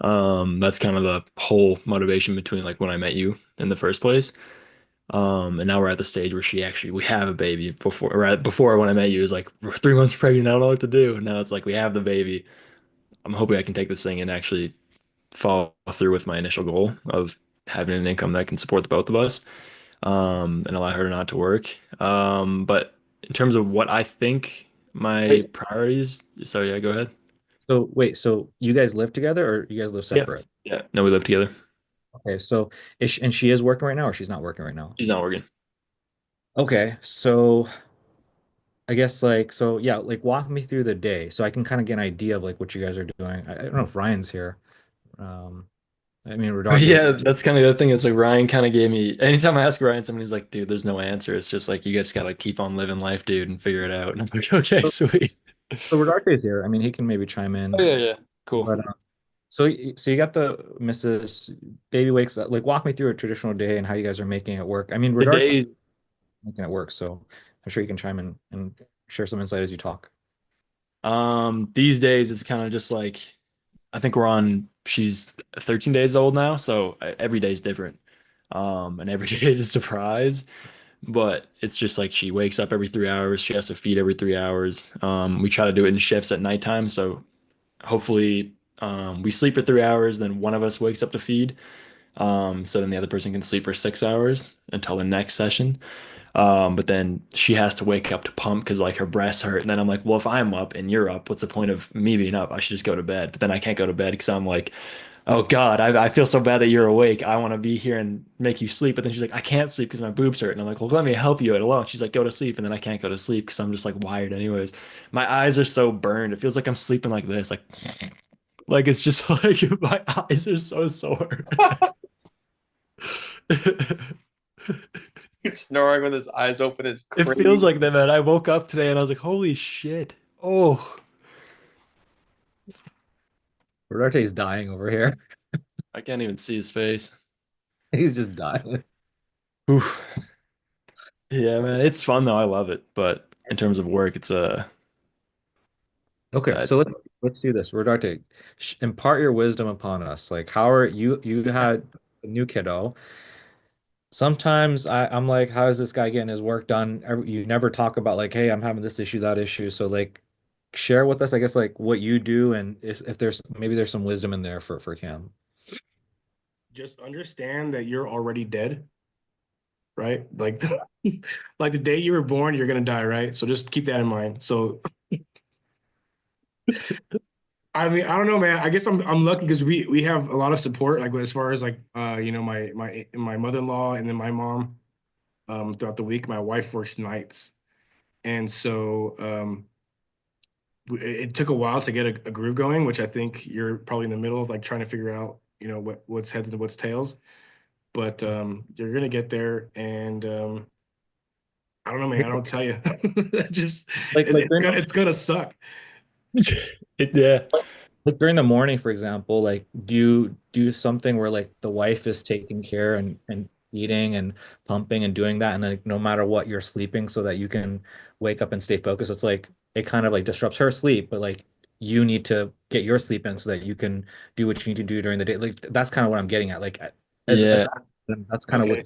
That's kind of the whole motivation between like when I met you in the first place. And now we're at the stage where we have a baby. Before when I met you, it was like we're 3 months pregnant. I don't know what to do. Now it's like we have the baby. I'm hoping I can take this thing and actually follow through with my initial goal of having an income that can support the both of us, and allow her not to work. But in terms of what I think my Wait, priorities, so yeah, go ahead. so you guys live together or you guys live Yeah, separate? yeah. No, we live together. Okay, so and she is working right now or she's not working right now? She's not working. Okay, so I guess like so yeah, like walk me through the day so I can kind of get an idea of like what you guys are doing. I don't know if Ryan's here. Um, I mean, Rodarte. Yeah, that's kind of the thing. It's like Ryan kind of gave me. Anytime I ask Ryan, somebody's like, "Dude, there's no answer. It's just like you guys gotta keep on living life, dude, and figure it out." And I'm like, "Okay, So, sweet." so Rodarte's here. I mean, he can maybe chime Oh in. yeah, yeah, cool. But so you got the Mrs. Baby wakes up. Like, walk me through a traditional day and how you guys are making it work. I mean, The Rodarte's days, making it work, so I'm sure you can chime in and share some insight as you talk. these days it's kind of just like I think she's 13 days old now, so every day is different. And every day is a surprise, but it's just like she wakes up every 3 hours. She has to feed every 3 hours. We try to do it in shifts at nighttime, so hopefully, we sleep for 3 hours, then one of us wakes up to feed. So then the other person can sleep for 6 hours until the next session. But then she has to wake up to pump because like her breasts hurt. And then I'm like, well, if I'm up and you're up, what's the point of me being up? I should just go to bed. But then I can't go to bed because I'm like, oh God, I feel so bad that you're awake. I want to be here and make you sleep. But then she's like, I can't sleep because my boobs hurt. And I'm like, well, let me help you out alone. She's like, go to sleep. And then I can't go to sleep because I'm just like wired anyways. My eyes are so burned. It feels like I'm sleeping like this. Like it's just like my eyes are so sore. Snoring with his eyes open is It crazy. feels like that, man. I woke up today and I was like, holy shit. Oh, Rodarte's dying over here. I can't even see his face. He's just dying. Oof. Yeah, man. It's fun though. I love it. But in terms of work, it's Okay, so it's let's do this. Rodarte, impart your wisdom upon us. Like, how are you had a new kiddo? Sometimes I'm like, how is this guy getting his work done? You never talk about like, hey, I'm having this issue, that issue. So like, share with us, I guess, like what you do, and if there's maybe there's some wisdom in there for Cam. Just understand that you're already dead, right? Like like the day you were born, you're gonna die, right? So just keep that in mind. So I mean, I don't know, man. I guess I'm lucky because we have a lot of support, like as far as like my mother-in-law and then my mom throughout the week. My wife works nights, and so it took a while to get a groove going, which I think you're probably in the middle of like trying to figure out, what's heads and what's tails. But you're gonna get there, and I don't know, man. I don't tell you. Just Like it's gonna suck. yeah. like during the morning, for example, like do you do something where like the wife is taking care and eating and pumping and doing that, and like no matter what, you're sleeping so that you can wake up and stay focused. It's like it kind of like disrupts her sleep, but like you need to get your sleep in so that you can do what you need to do during the day. Like that's kind of what I'm getting at. Like as Yeah. that's kind of Okay,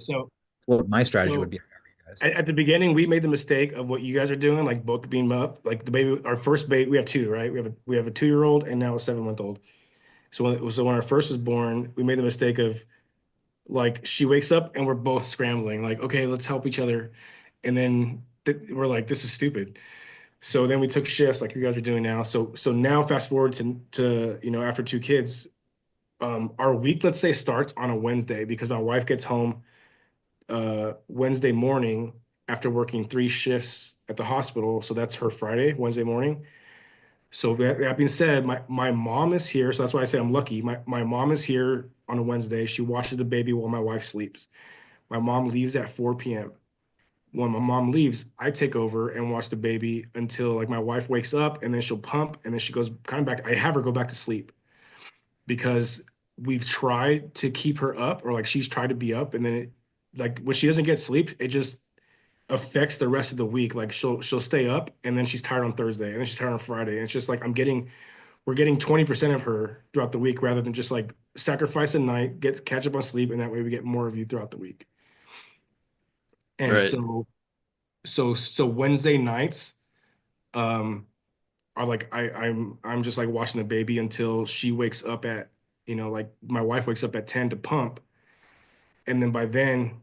what my strategy would so be for you guys. at the beginning, we made the mistake of what you guys are doing, like both being up, like the baby, our first baby, we have two, right? We have a 2-year-old and now a 7-month old. So when our first was born, we made the mistake of like she wakes up and we're both scrambling, like, okay, let's help each other. And then we're like, this is stupid. So then we took shifts like you guys are doing now. So now fast forward to after two kids, our week, let's say, starts on a Wednesday because my wife gets home Wednesday morning after working three shifts at the hospital. So that's her Friday, Wednesday morning. So that being said, my mom is here. So that's why I say I'm lucky. My mom is here on a Wednesday. She watches the baby while my wife sleeps. My mom leaves at 4 p.m. When my mom leaves, I take over and watch the baby until like my wife wakes up and then she'll pump and then she goes kind of back. I have her go back to sleep because we've tried to keep her up or like she's tried to be up and then like when she doesn't get sleep, it just affects the rest of the week. Like she'll stay up and then she's tired on Thursday and then she's tired on Friday. And it's just like we're getting 20% of her throughout the week rather than just like sacrifice a night, catch up on sleep, and that way we get more of you throughout the week. And Right. so Wednesday nights are like I'm just like watching the baby until she wakes up at like my wife wakes up at 10 to pump. And then by then,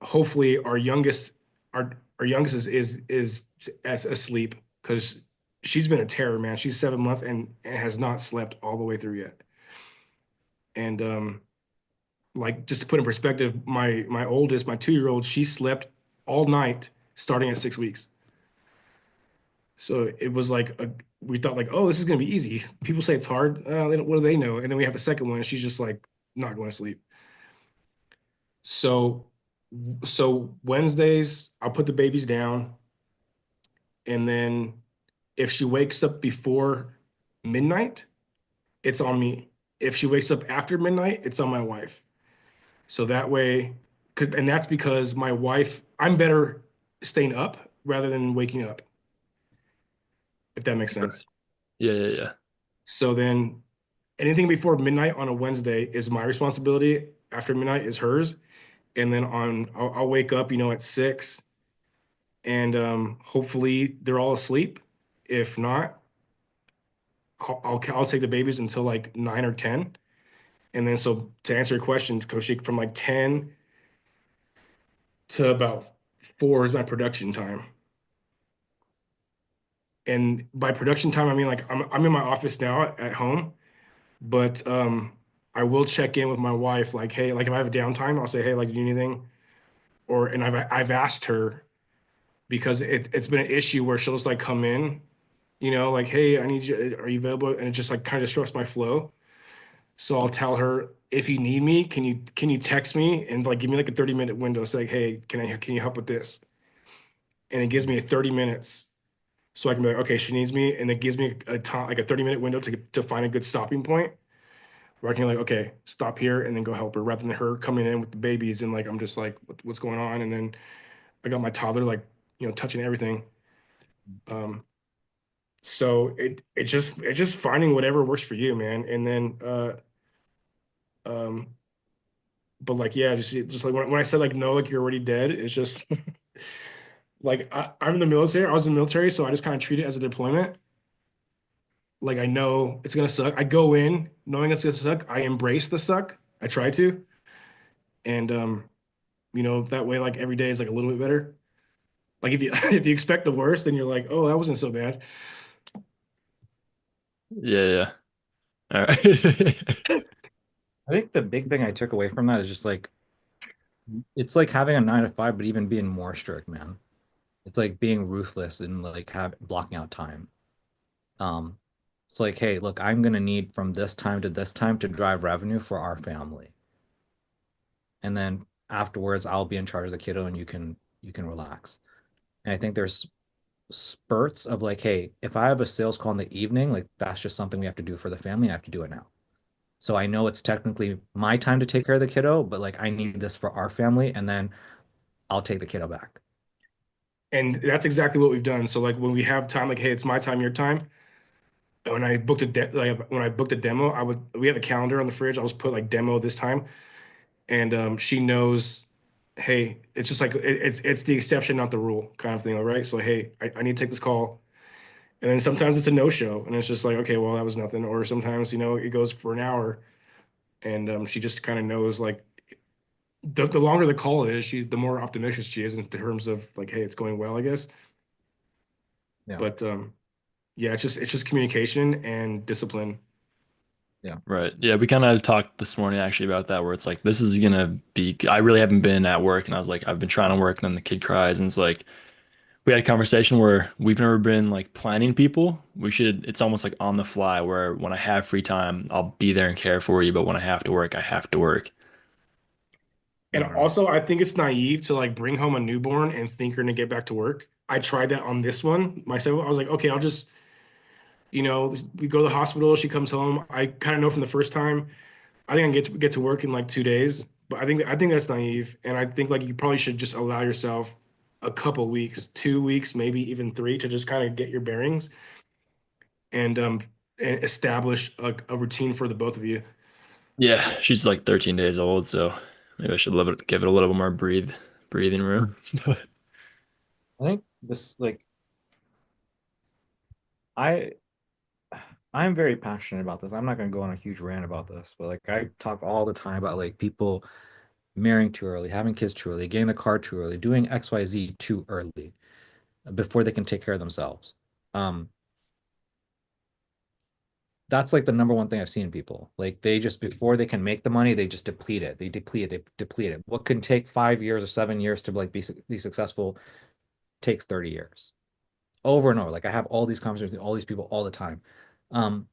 hopefully our youngest is as asleep because she's been a terror, man. She's 7 months and has not slept all the way through yet. And like just to put in perspective, my oldest, my 2-year-old, she slept all night starting at 6 weeks. So it was like we thought like, oh, this is gonna be easy. People say it's hard. What do they know? And then we have a second one, and she's just like not going to sleep. So Wednesdays, I'll put the babies down, and then if she wakes up before midnight, it's on me. If she wakes up after midnight, it's on my wife. So that way, and that's because my wife, I'm better staying up rather than waking up, if that makes sense. Yeah. So then anything before midnight on a Wednesday is my responsibility. After midnight is hers. And then I'll wake up, at 6 and hopefully they're all asleep. If not, I'll take the babies until like 9 or 10. And then so to answer your question, Coach, from like 10 to about 4 is my production time. And by production time, I mean like I'm in my office now at home, but I will check in with my wife, like, hey, like if I have a downtime, I'll say, hey, like, do you need anything? And I've asked her because it's been an issue where she'll just like come in, like, hey, I need you, are you available? And it just like kind of disrupts my flow. So I'll tell her, if you need me, can you text me and like give me like a 30-minute window? Say like, hey, can you help with this? And it gives me a 30 minutes. So I can be like, okay, she needs me, and it gives me a time, like a 30-minute window to find a good stopping point where I can like, okay, stop here and then go help her, rather than her coming in with the babies and like I'm just like, what's going on? And then I got my toddler like, touching everything. So it's just finding whatever works for you, man. And then um, but like yeah, just like when I said like no, like you're already dead, it's just like I'm in the military. I was in the military, so I just kind of treat it as a deployment. Like I know it's gonna suck. I go in knowing it's gonna suck. I embrace the suck. I try to, and that way like every day is like a little bit better. Like if you if you expect the worst, then you're like, oh, that wasn't so bad. Yeah. All right. I think the big thing I took away from that is just like it's like having a 9 to 5, but even being more strict, man. It's like being ruthless and like blocking out time. Um, it's like, hey, look, I'm gonna need from this time to this time to drive revenue for our family. And then afterwards I'll be in charge of the kiddo and you can relax. And I think there's spurts of like, hey, if I have a sales call in the evening, like that's just something we have to do for the family. I have to do it now. So I know it's technically my time to take care of the kiddo, but like I need this for our family, and then I'll take the kiddo back. And that's exactly what we've done. So like when we have time, like, hey, it's my time, your time. When I booked when I booked a demo, we have a calendar on the fridge. I'll just put like demo this time, and she knows, hey, it's just like it's the exception, not the rule, kind of thing, all right? So hey, I need to take this call, and then sometimes it's a no show, and it's just like, okay, well that was nothing. Or sometimes it goes for an hour, and she just kind of knows like the longer the call is, the more optimistic she is in terms of like, hey, it's going well, I guess. Yeah. But yeah, it's just communication and discipline. Right. Yeah, we kind of talked this morning actually about that, where it's like this is gonna be. I really haven't been at work, and I was like, I've been trying to work, and then the kid cries, and it's like we had a conversation where we've never been like planning people. We should. It's almost like on the fly, where when I have free time, I'll be there and care for you, but when I have to work, I have to work. And Right. also, I think it's naive to like bring home a newborn and think you're gonna get back to work. I tried that on this one myself. I was like, okay, I'll just, we go to the hospital. She comes home. I kind of know from the first time. I think I can get to work in like 2 days. But I think that's naive, and I think like you probably should just allow yourself a couple weeks, 2 weeks, maybe even three, to just kind of get your bearings and establish a routine for the both of you. Yeah, she's like 13 days old, so maybe I should give it a little more breathing room. I think this like I I'm very passionate about this. I'm not going to go on a huge rant about this, but like I talk all the time about like people marrying too early, having kids too early, getting the car too early, doing XYZ too early before they can take care of themselves. Um, that's like the number one thing I've seen in people. Like they just before they can make the money, they just deplete it. They deplete it. They deplete it. What can take 5 years or 7 years to like be successful takes 30 years. Over and over. Like I have all these conversations with all these people all the time. Um,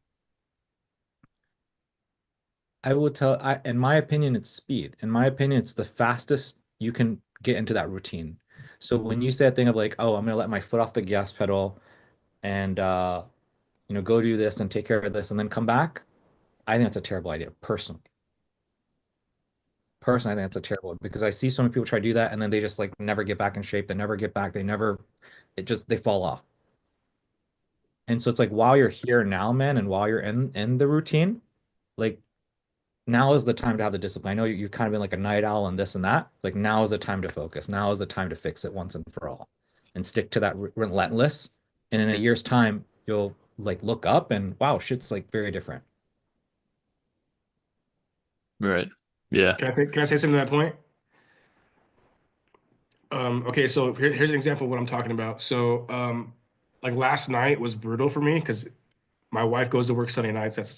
I will tell in my opinion, it's speed. In my opinion, it's the fastest you can get into that routine. So when you say a thing of like, oh, I'm gonna let my foot off the gas pedal and go do this and take care of this and then come back, I think that's a terrible idea, personally. Personally, I think that's a terrible because I see so many people try to do that and then they just like never get back in shape. They never get back. They fall off. And so it's like while you're here now, man, and while you're in the routine, like now is the time to have the discipline. I know you've kind of been like a night owl and this and that. Like now is the time to focus. Now is the time to fix it once and for all, and stick to that relentless. And in a year's time, you'll like look up and wow, shit's like very different. Right. Yeah. Can I say something to that point? Okay, so here's an example of what I'm talking about. So, like last night was brutal for me because my wife goes to work Sunday nights. That's the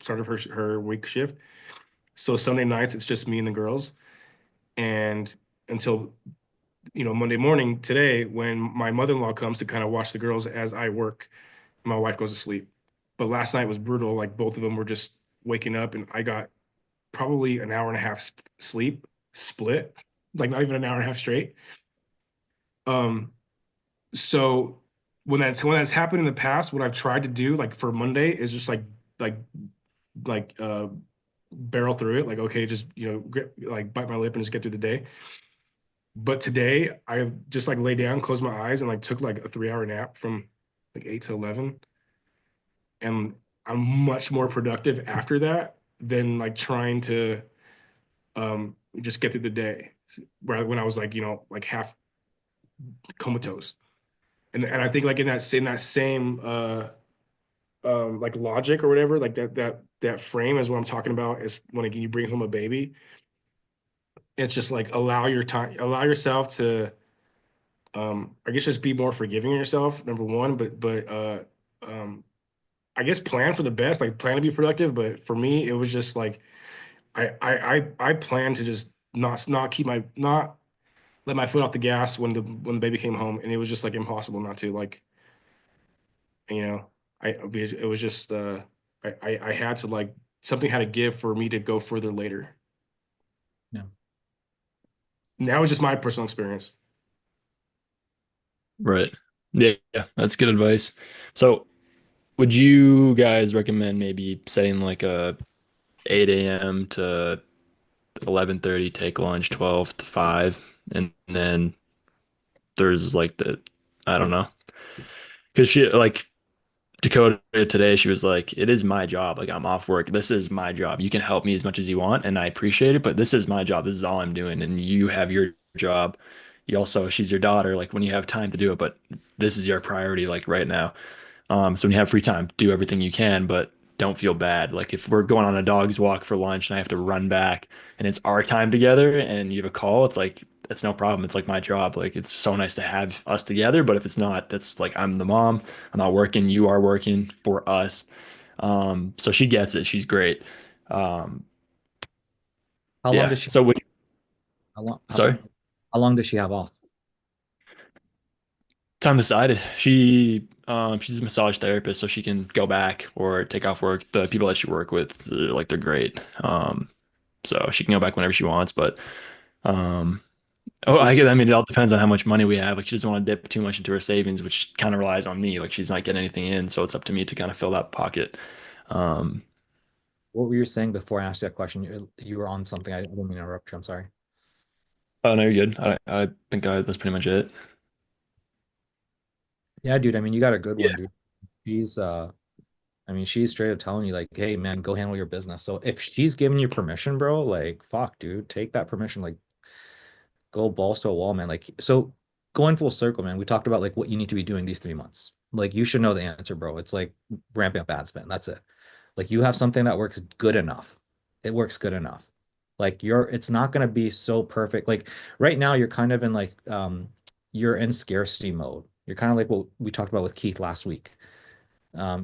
start of her week shift. So Sunday nights it's just me and the girls, and until Monday morning today when my mother-in-law comes to kind of watch the girls as I work, my wife goes to sleep. But last night was brutal. Like both of them were just waking up, and I got probably an hour and a half sleep split, like not even an hour and a half straight. Um, so when that's happened in the past, what I've tried to do, like for Monday, is just like like barrel through it. Like okay, just like bite my lip and just get through the day. But today, I just like lay down, closed my eyes, and like took like a 3 hour nap from like 8 to 11, and I'm much more productive after that than like trying to just get through the day. Where when I was like like half comatose. And I think like in that same like logic or whatever, like that frame is what I'm talking about is when again you bring home a baby. It's just like allow yourself to I guess just be more forgiving of yourself, number one, but um I guess plan for the best, like plan to be productive. But for me, it was just like I plan to just not let my foot off the gas when the baby came home, and it was just like impossible not to like you know it was just I had to like something had to give for me to go further later. Yeah. And that was just my personal experience. Right. Yeah, yeah, that's good advice. So, would you guys recommend maybe setting like a 8 a.m. to 11:30, take lunch 12 to 5, and then there's like I don't know. Because she like Dakota today, she was like, it is my job. Like I'm off work. This is my job. You can help me as much as you want, and I appreciate it, but this is my job. This is all I'm doing. And you have your job. You also, she's your daughter, like when you have time to do it, but this is your priority, like right now. So when you have free time, do everything you can, but don't feel bad. Like if we're going on a dog's walk for lunch and I have to run back and it's our time together and you have a call, it's like that's no problem. It's like my job. Like it's so nice to have us together. But if it's not, that's like I'm the mom. I'm not working. You are working for us. So she gets it. She's great. Um, How long yeah. does she? So we, How long? sorry. How long does she have off? It's undecided. She's a massage therapist, so she can go back or take off work. The people that she work with, they're great. So she can go back whenever she wants. But um, oh, I get. I mean, it all depends on how much money we have. Like she doesn't want to dip too much into her savings, which kind of relies on me. Like she's not getting anything in, so it's up to me to kind of fill that pocket. Um, What were you saying before I asked you that question? You were on something. I didn't mean to interrupt you. I'm sorry. oh no, you're good. I think that's pretty much it. Yeah, dude. I mean, you got a good Yeah. one, dude. She's I mean, she's straight up telling you like, hey man, go handle your business. So if she's giving you permission, bro, like fuck, dude, take that permission. Like go balls to a wall, man. Like so going full circle, man. We talked about like what you need to be doing these 3 months. Like you should know the answer, bro. It's like ramping up ad spend. That's it. Like you have something that works good enough. It works good enough. Like it's not gonna be so perfect. Like right now, you're kind of in like you're in scarcity mode. You're kind of like what we talked about with Keith last week.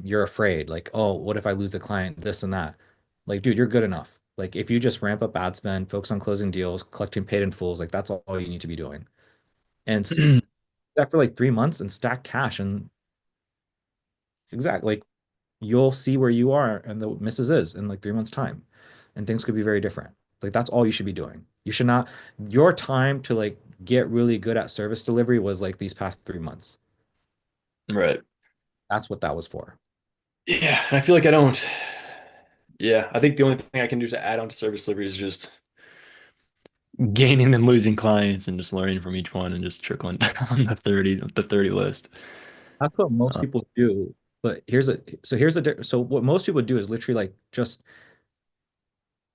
You're afraid, like, oh, what if I lose the client, this and that. Like, dude, you're good enough. Like, if you just ramp up ad spend, focus on closing deals, collecting paid in fulls, like that's all you need to be doing. And that for like 3 months and stack cash and exactly like you'll see where you are and the misses is in like 3 months' time. And things could be very different. Like that's all you should be doing. You should not your time to like get really good at service delivery was like these past 3 months. Right. That's what that was for. Yeah, and I feel like I don't. Yeah, I think the only thing I can do to add on to service delivery is just gaining and losing clients and just learning from each one and just trickling down the 30 list. That's what most Uh, people do. But so what most people do is literally like just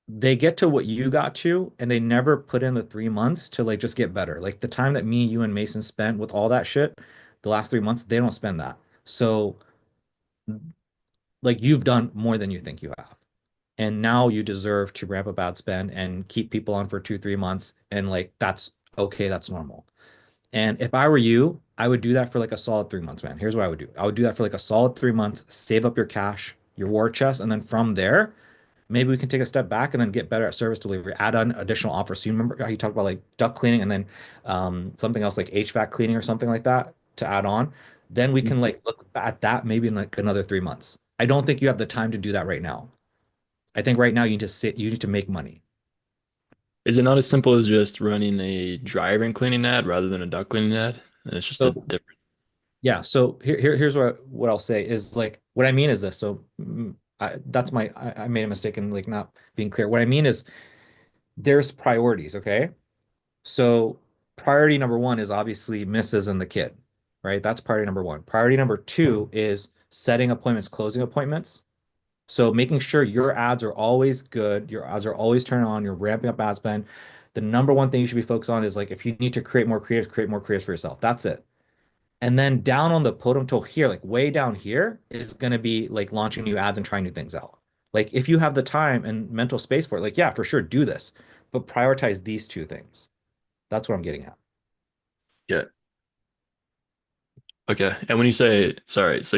they get to what you got to and they never put in the 3 months to like just get better. Like the time that me, you, and Mason spent with all that shit, the last 3 months, they don't spend that. So like you've done more than you think you have. And now you deserve to ramp up ad spend and keep people on for 2, 3 months. And like that's okay, that's normal. And if I were you, I would do that for like a solid 3 months, man. Here's what I would do. I would do that for like a solid 3 months, save up your cash, your war chest, and then from there, maybe we can take a step back and then get better at service delivery, add on additional offers. So you remember how you talked about like duct cleaning and then something else like HVAC cleaning or something like that to add on. Then we can like look at that maybe in like another 3 months. I don't think you have the time to do that right now. I think right now you need to make money. is it not as simple as just running a dryer and cleaning ad rather than a duct cleaning ad? And it's just a So different. yeah, so here's what I'll say is like what I mean is this. So I made a mistake in like not being clear. What I mean is there's priorities, okay? So priority number one is obviously Mrs. and the kid, right? That's priority number one. Priority number two is setting appointments, closing appointments. So making sure your ads are always good, your ads are always turned on, you're ramping up ad spend. The number one thing you should be focused on is like if you need to create more creatives for yourself. That's it. And then down on the totem toe here, like way down here, is going to be like launching new ads and trying new things out. Like if you have the time and mental space for it, like, yeah, for sure, do this, but prioritize these two things. That's what I'm getting at. Yeah. Okay. And when you say, sorry, so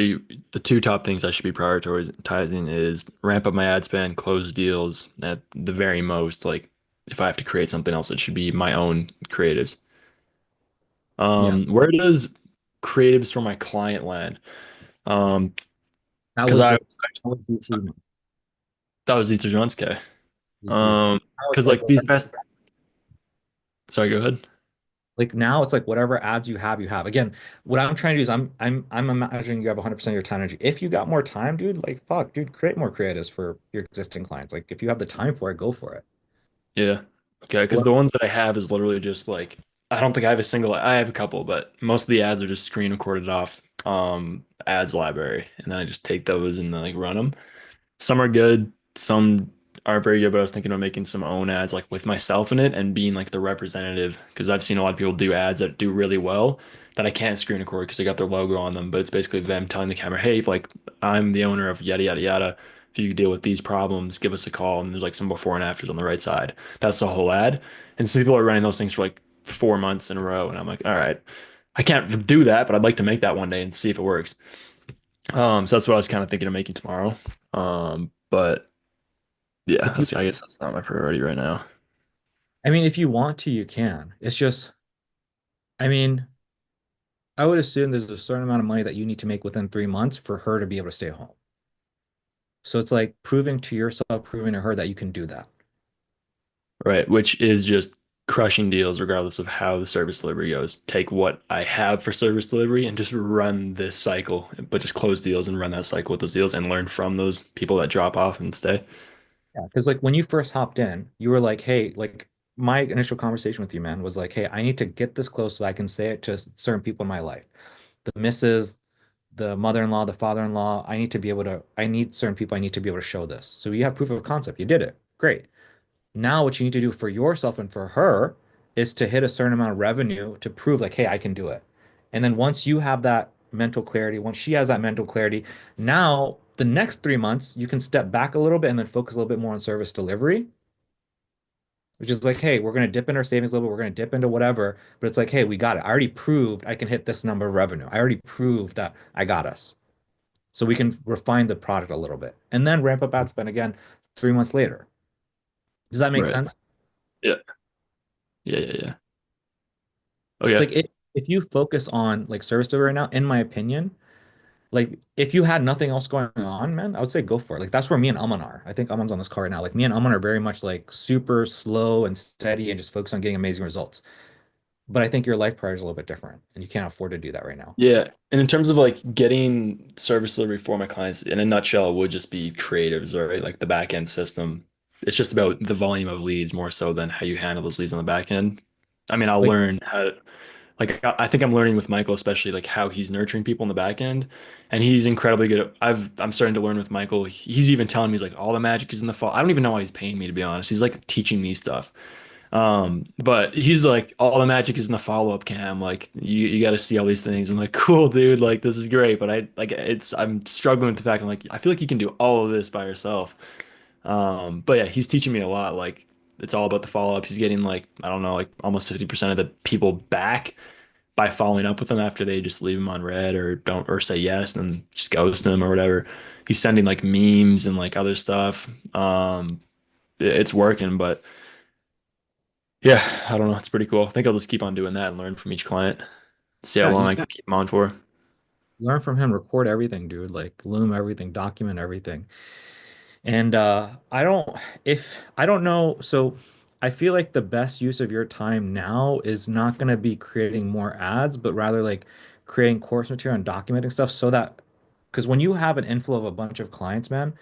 the two top things I should be prioritizing is ramp up my ad spend, close deals at the very most. Like if I have to create something else, it should be my own creatives. Yeah. Where does creatives for my client land? That Because was I the that was DC. that was Easter John's K. DC. Now it's Because like these past, sorry, go ahead. like now it's like whatever ads you have, you have. Again, what I'm trying to do is I'm imagining you have 100% of your time energy. If you got more time, dude, like fuck, dude, create more creatives for your existing clients. Like if you have the time for it, go for it. Yeah. Okay. Because What? the ones that I have is literally just like I don't think I have a single. I have a couple, but most of the ads are just screen recorded off ads library, and then I just take those and then like run them. Some are good, some aren't very good, but I was thinking of making some own ads like with myself in it and being like the representative because I've seen a lot of people do ads that do really well that I can't screen record because they got their logo on them, but it's basically them telling the camera, hey, like I'm the owner of yada yada yada. if you deal with these problems, give us a call. And there's like some before and afters on the right side. That's the whole ad. And some people are running those things for like 4 months in a row. And I'm like, all right, I can't do that, but I'd like to make that one day and see if it works. So that's what I was kind of thinking of making tomorrow. But yeah, If you, I guess that's not my priority right now. I mean, if you want to, you can. It's just, I mean, I would assume there's a certain amount of money that you need to make within 3 months for her to be able to stay home. So it's like proving to yourself, proving to her that you can do that. Right, which is just crushing deals regardless of how the service delivery goes. Take what I have for service delivery and just run this cycle, but just close deals and run that cycle with those deals and learn from those people that drop off and stay. Yeah, because like when you first hopped in, you were like, hey, like my initial conversation with you, man, was like, hey, I need to get this close so I can say it to certain people in my life. The missus, the mother-in-law, the father-in-law, I need certain people I need to be able to show this. So you have proof of concept. You did it. Great. Now what you need to do for yourself and for her is to hit a certain amount of revenue to prove like, hey, I can do it. And then once you have that mental clarity, once she has that mental clarity, now the next 3 months you can step back a little bit and then focus a little bit more on service delivery, which is like, hey, we're going to dip in our savings a little bit, we're going to dip into whatever, but it's like, hey, we got it. I already proved I can hit this number of revenue. I already proved that I got us. So we can refine the product a little bit and then ramp up ad spend again 3 months later. Does that make Right. sense? Yeah. Yeah. It's Okay. like if you focus on like service delivery right now, in my opinion, like if you had nothing else going on, man, I would say go for it. Like that's where me and Aman are. I think Aman's on this call right now. Like me and Aman are very much like super slow and steady and just focus on getting amazing results. But I think your life priority is a little bit different, and you can't afford to do that right now. Yeah. And in terms of like getting service delivery for my clients, in a nutshell, it would just be creatives, right? Like the back end system. It's just about the volume of leads more so than how you handle those leads on the back end. I mean, I'll Like learn how to, like, I think I'm learning with Michael, especially like how he's nurturing people in the back end. And he's incredibly good at, I'm starting to learn with Michael. He's even telling me, he's like, all the magic is in the fall. I don't even know why he's paying me, to be honest. He's like teaching me stuff. But he's like, all the magic is in the follow-up cam. Like you got to see all these things. I'm like, cool, dude. Like this is great. But I'm struggling with the fact I'm like, I feel like you can do all of this by yourself. But yeah, he's teaching me a lot. Like it's all about the follow-up. He's getting like, I don't know, like almost 50% of the people back by following up with them after they just leave him on red or don't, or say yes and then just ghost him or whatever. He's sending like memes and like other stuff. It's working, but yeah, I don't know. It's pretty cool. I think I'll just keep on doing that and learn from each client. See how yeah, long I can keep them on for. learn from him, record everything, dude. Like loom everything, document everything. And I don't know, so I feel like the best use of your time now is not going to be creating more ads, but rather like creating course material and documenting stuff so that because when you have an inflow of a bunch of clients, man,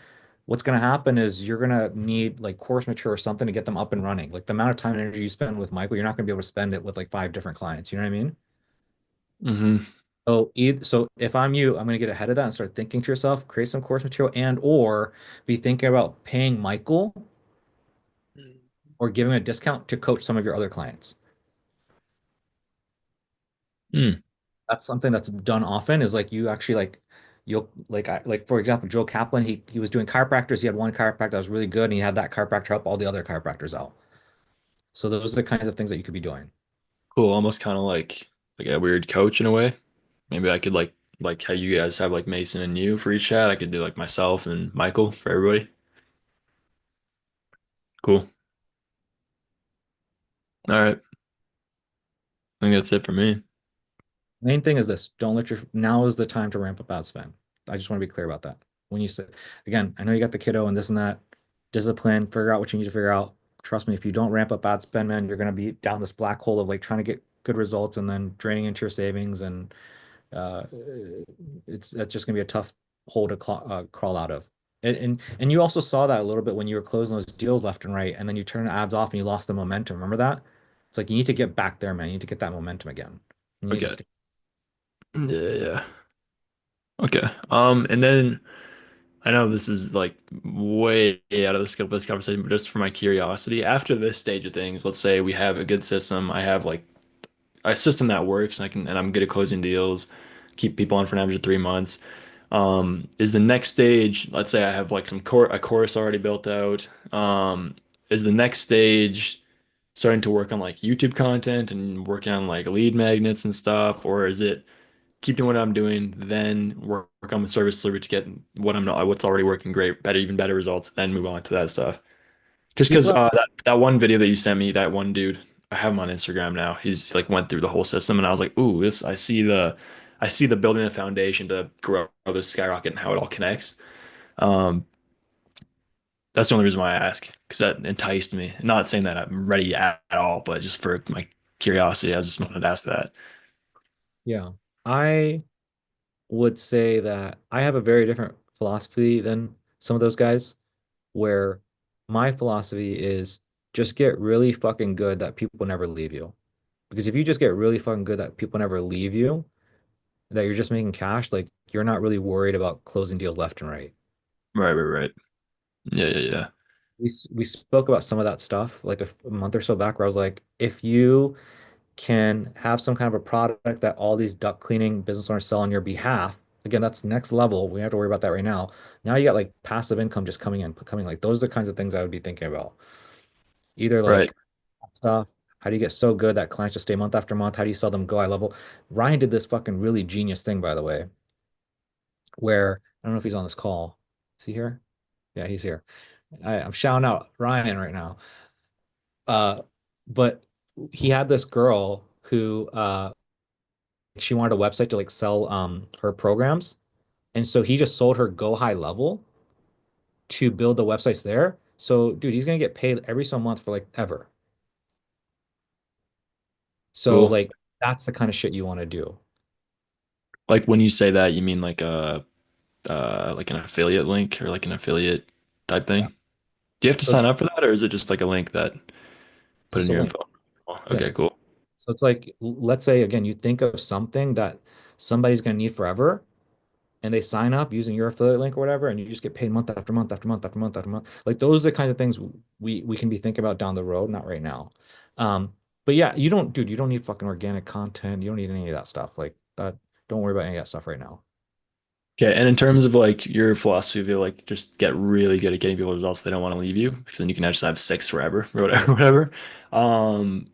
what's going to happen is you're going to need like course material or something to get them up and running. Like the amount of time and energy you spend with Michael, you're not going to be able to spend it with like 5 different clients. You know what I mean? Hmm. So if I'm you, I'm gonna get ahead of that and start thinking to yourself, create some course material and or be thinking about paying Michael or giving a discount to coach some of your other clients. Mm. That's something that's done often is like you actually like you'll like for example, Joe Kaplan, he was doing chiropractors. He had one chiropractor that was really good and he had that chiropractor help all the other chiropractors out. So those are the kinds of things that you could be doing. Cool. Almost kind of like a weird coach in a way. Maybe I could like how you guys have like Mason and you for each chat. I could do like myself and Michael for everybody. Cool. All right. I think that's it for me. Main thing is this, don't let your now is the time to ramp up ad spend. I just want to be clear about that. When you say again, I know you got the kiddo and this and that, discipline, figure out what you need to figure out. Trust me, if you don't ramp up ad spend, man, you're gonna be down this black hole of like trying to get good results and then draining into your savings and uh that's just gonna be a tough hole to crawl out of. And you also saw that a little bit when you were closing those deals left and right, and then you turn the ads off and you lost the momentum. Remember that? It's like you need to get back there, man. You need to get that momentum again. You need to Okay. stay. Yeah. Okay. And then I know this is like way out of the scope of this conversation, but just for my curiosity, after this stage of things, let's say we have a good system. I have like a system that works and I'm good at closing deals, keep people on for an average of 3 months. Is the next stage, let's say I have like a course already built out. Is the next stage starting to work on like YouTube content and working on like lead magnets and stuff, or is it keep doing what I'm doing, then work on the service delivery to get what's already working great, even better results, then move on to that stuff. Just because People that one video that you sent me, that one dude, I have him on Instagram now. He's like went through the whole system, and I was like, ooh, this I see the building the foundation to grow this skyrocket and how it all connects. Um, that's the only reason why I ask, because that enticed me. Not saying that I'm ready at all, but just for my curiosity, I just wanted to ask that. Yeah, I would say that I have a very different philosophy than some of those guys, where my philosophy is just get really fucking good that people never leave you. Because if you just get really fucking good that people never leave you, that you're just making cash, like you're not really worried about closing deals left and right. Right, right, right. Yeah, yeah, yeah. We spoke about some of that stuff like a month or so back, where I was like, if you can have some kind of a product that all these duct cleaning business owners sell on your behalf. Again, that's next level. We don't have to worry about that right now. Now you got like passive income just coming like those are the kinds of things I would be thinking about. Either Right. like stuff. How do you get so good that clients just stay month after month? How do you sell them go high level? Ryan did this fucking really genius thing, by the way, where I don't know if he's on this call. Is he here? Yeah, he's here. I'm shouting out Ryan right now. Uh, but he had this girl who she wanted a website to like sell her programs. And so he just sold her Go High Level to build the websites there. So dude, he's gonna get paid every so month for like ever. So Cool. like that's the kind of shit you want to do. Like when you say that, you mean like an affiliate link or like an affiliate type thing? Yeah. Do you have to So sign up for that, or is it just like a link that put just in a your link. info? Oh, Yeah. okay, cool. So it's like let's say again, you think of something that somebody's gonna need forever, and they sign up using your affiliate link or whatever, and you just get paid month after month after month after month after month. Like those are the kinds of things we can be thinking about down the road, not right now. But yeah, dude, you don't need fucking organic content. You don't need any of that stuff. Like that, don't worry about any of that stuff right now. Okay, and in terms of like your philosophy of like just get really good at getting people results, so they don't want to leave you, because then you can just have six forever or whatever, whatever. Um,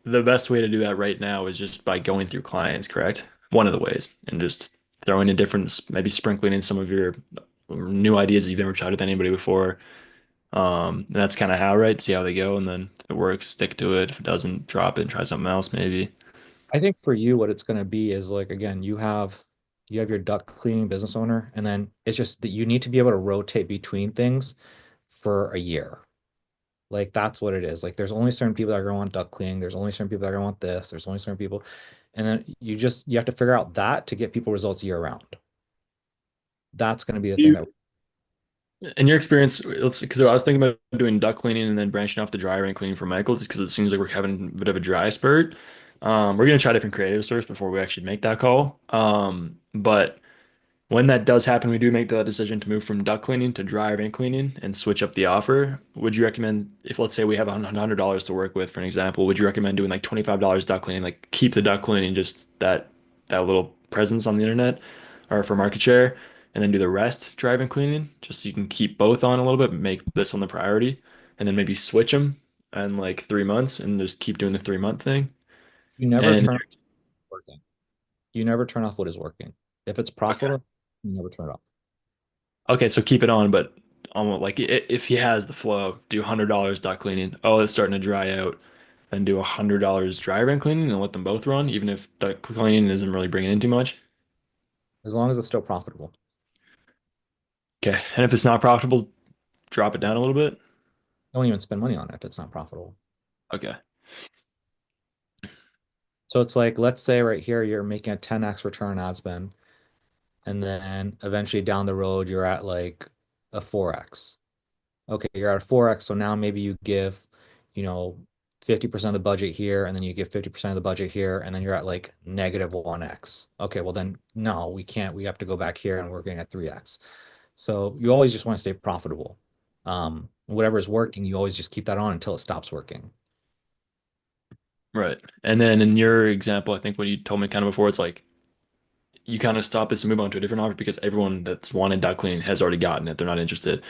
the best way to do that right now is just by going through clients, correct? One of the ways, and just throwing in different, maybe sprinkling in some of your new ideas that you've never tried with anybody before. And that's kind of how, right? See how they go, and then if it works, stick to it. If it doesn't, drop it and try something else, maybe. I think for you, what it's going to be is like again, you have your duct cleaning business owner, and then it's just that you need to be able to rotate between things for a year. Like that's what it is. Like there's only certain people that are going to want duct cleaning. There's only certain people that are going to want this. There's only certain people, and then you have to figure out that to get people results year round. That's going to be the thing You, that in your experience, let's because I was thinking about doing duct cleaning and then branching off the dry rain cleaning for Michael, just because it seems like we're having a bit of a dry spurt. We're gonna try different creatives first before we actually make that call. But when that does happen, we do make the decision to move from duct cleaning to dry rain cleaning and switch up the offer. Would you recommend, if let's say we have $100 to work with, for an example, would you recommend doing like $25 duct cleaning, like keep the duct cleaning, just that little presence on the internet or for market share, and then do the rest dry rain cleaning, just so you can keep both on a little bit, make this one the priority, and then maybe switch them in like 3 months and just keep doing the 3 month thing. you never And turn off working. You never turn off what is working. If it's profitable, you never turn it off. okay, so keep it on, but almost like if he has the flow, do $100 dot cleaning. Oh, it's starting to dry out. Then do $100 dry run cleaning and let them both run, even if duct cleaning isn't really bringing in too much. As long as it's still profitable. Okay, and if it's not profitable, drop it down a little bit. Don't even spend money on it if it's not profitable. Okay, So it's like, let's say right here, you're making a 10x return on ad spend, and then eventually down the road, you're at like a 4x. Okay, you're at a 4x. So now maybe you give, you know, 50% of the budget here, and then you give 50% of the budget here, and then you're at like negative 1x. Okay, well then no, we can't. We have to go back here and we're getting at 3x. So you always just want to stay profitable. Whatever is working, you always just keep that on until it stops working. right. And then in your example, I think what you told me kind of before, it's like you kind of stop this and move on to a different offer because everyone that's wanted duck cleaning has already gotten it. They're not interested.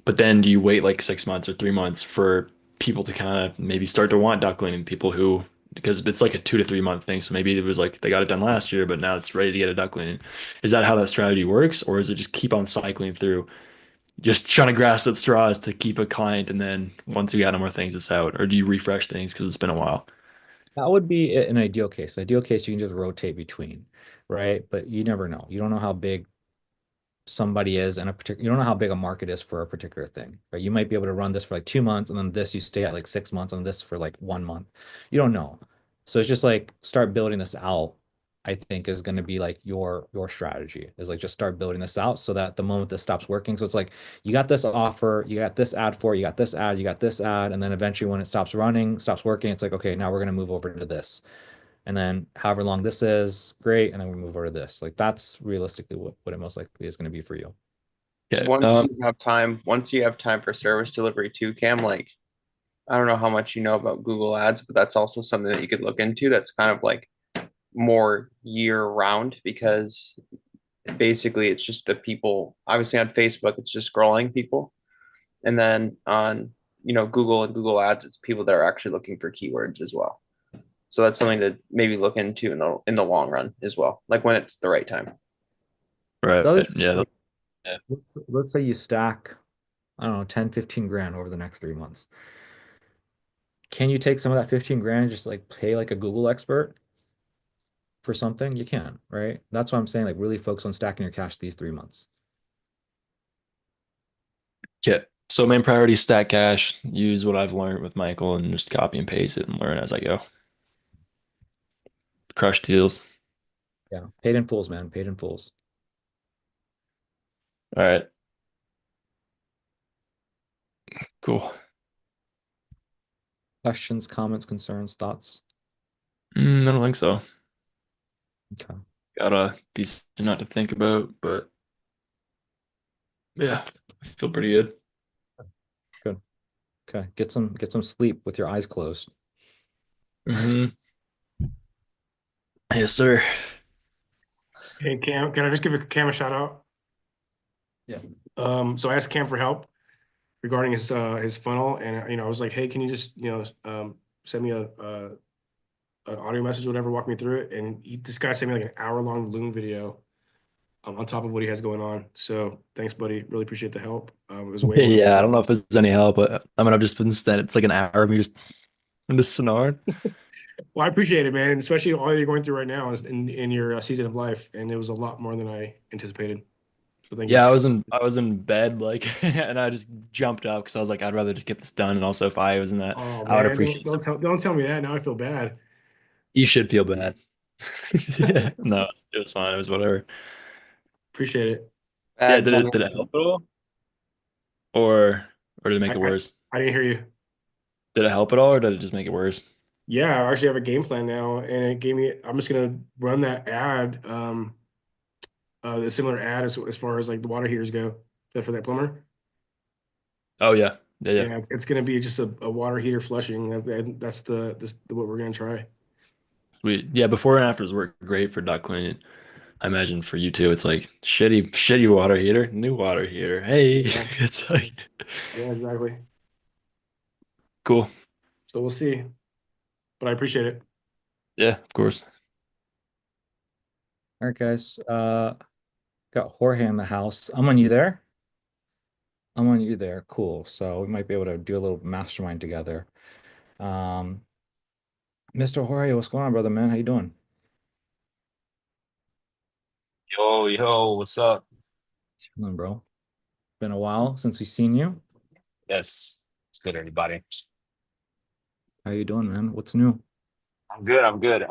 But then do you wait like 6 months or 3 months for people to kind of maybe start to want duck cleaning? People who, because it's like a 2 to 3 month thing. So maybe it was like they got it done last year, but now it's ready to get a duck cleaning. Is that how that strategy works? Or is it just keep on cycling through, just trying to grasp at straws to keep a client? And then once you got no more things, it's out? Or do you refresh things because it's been a while? That would be an ideal case. Ideal case, you can just rotate between, right? But you never know. You don't know how big somebody is in a particular, you don't know how big a market is for a particular thing, right? You might be able to run this for like 2 months and then this you stay at like 6 months and this for like 1 month. You don't know. So it's just like start building this out, I think is going to be like your strategy is like just start building this out so that the moment this stops working. So it's like you got this offer, you got this ad for, you got this ad, you got this ad, and then eventually when it stops running, stops working, it's like, okay, now we're going to move over to this. And then however long this is, great. And then we move over to this. Like that's realistically what it most likely is going to be for you. Okay. Once you have time for service delivery too, Cam, like I don't know how much you know about Google Ads, but that's also something that you could look into. That's kind of like more year round because basically it's just the people, obviously on Facebook, it's just scrolling people. And then on, Google and Google Ads, it's people that are actually looking for keywords as well. So that's something to maybe look into in the long run as well, like when it's the right time. Right. The other- Yeah. Let's say you stack, I don't know, 10, 15 grand over the next 3 months. Can you take some of that 15 grand and just like pay like a Google expert for something? You can, right? That's why I'm saying like really focus on stacking your cash these 3 months. Okay. So main priority, stack cash, use what I've learned with Michael and just copy and paste it and learn as I go. Crush deals. Yeah. Paid in fulls, man. Paid in fulls. All right. Cool. Questions, comments, concerns, thoughts? I don't think so. Okay. Got a piece not to think about, but yeah, I feel pretty good. Good. Okay. Get some sleep with your eyes closed. Mm-hmm. Yes, sir. Hey Cam, can I just give Cam a shout out? Yeah. So I asked Cam for help regarding his funnel, and I was like, hey, can you just send me a an audio message, or whatever, walk me through it. And this guy sent me like an hour-long Loom video on top of what he has going on. So thanks, buddy. Really appreciate the help. It was way more than- Yeah, I don't know if it's any help, but I mean, I've just been standing. It's like an hour of me I'm just snoring. Well, I appreciate it, man. Especially all you're going through right now is in your season of life, and it was a lot more than I anticipated. So thank Yeah, you. I was in bed like, and I just jumped up because I was like, I'd rather just get this done. And also, if I was in that, Oh I would man, appreciate. don't tell me that. Now I feel bad. You should feel bad. Yeah, no, it was fine. It was whatever. Appreciate it. Yeah, Bad did it help at all, or did it make it worse? I didn't hear you. Did it help at all, or did it just make it worse? Yeah, I actually have a game plan now, and it gave me. I'm just gonna run that ad, the similar ad as far as like the water heaters go for that plumber. Oh yeah, yeah. Yeah, it's gonna be just a water heater flushing. That's the what we're gonna try. Sweet. Yeah, before and afters work great for duct cleaning. I imagine for you too, it's like shitty water heater, new water heater. Hey, Yeah. it's like Yeah, exactly. cool. So we'll see, but I appreciate it. Yeah, of course. All right, guys. Got Jorge in the house. I'm on you there. I'm on you there. Cool. So we might be able to do a little mastermind together. Mr. Jorge, what's going on, brother, man? How you doing? Yo, what's up? Chilling, bro. Been a while since we've seen you. Yes, it's good, everybody. How you doing, man? What's new? I'm good. I'm good.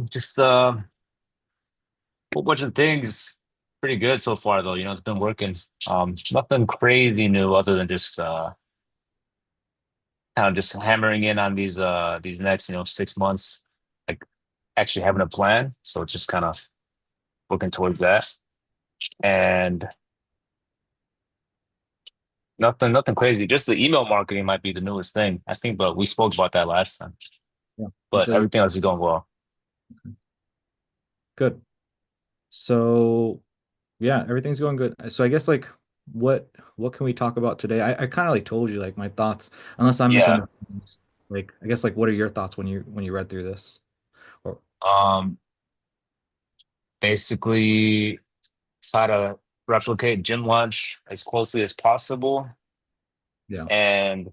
Just whole bunch of things. Pretty good so far, though. It's been working. Nothing crazy new other than just kind of just hammering in on these next 6 months, like actually having a plan. So just kind of working towards that, and nothing crazy. Just the email marketing might be the newest thing, I think, but we spoke about that last time. Yeah. But So- everything else is going well. Good. So yeah, everything's going good. So I guess like what can we talk about today? I kind of like told you like my thoughts, unless I'm Yeah. misunderstanding. Like I guess like what are your thoughts when you read through this? Or Um, basically try to replicate gym lunch as closely as possible yeah. and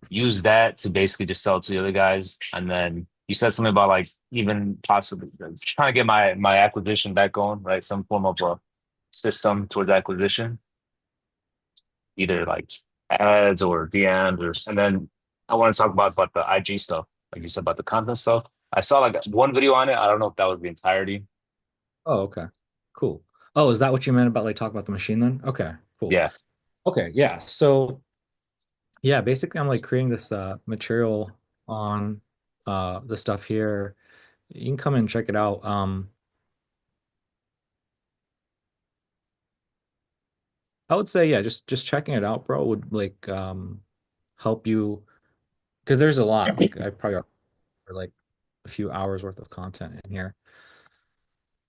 use that to basically just sell to the other guys. And then you said something about like even possibly trying to get my acquisition back going, right? Some form of a system towards acquisition, either like ads or DMs or and then I want to talk about the IG stuff, like you said about the content stuff. I saw like one video on it. I don't know if that was the entirety. Oh, okay. Cool. Oh, is that what you meant about like talk about the machine then? Okay, cool. Yeah. Okay, yeah. So yeah, basically I'm like creating this material on the stuff here. You can come and check it out. I would say yeah, just checking it out, bro, would like help you because there's a lot. Like I probably for like a few hours worth of content in here.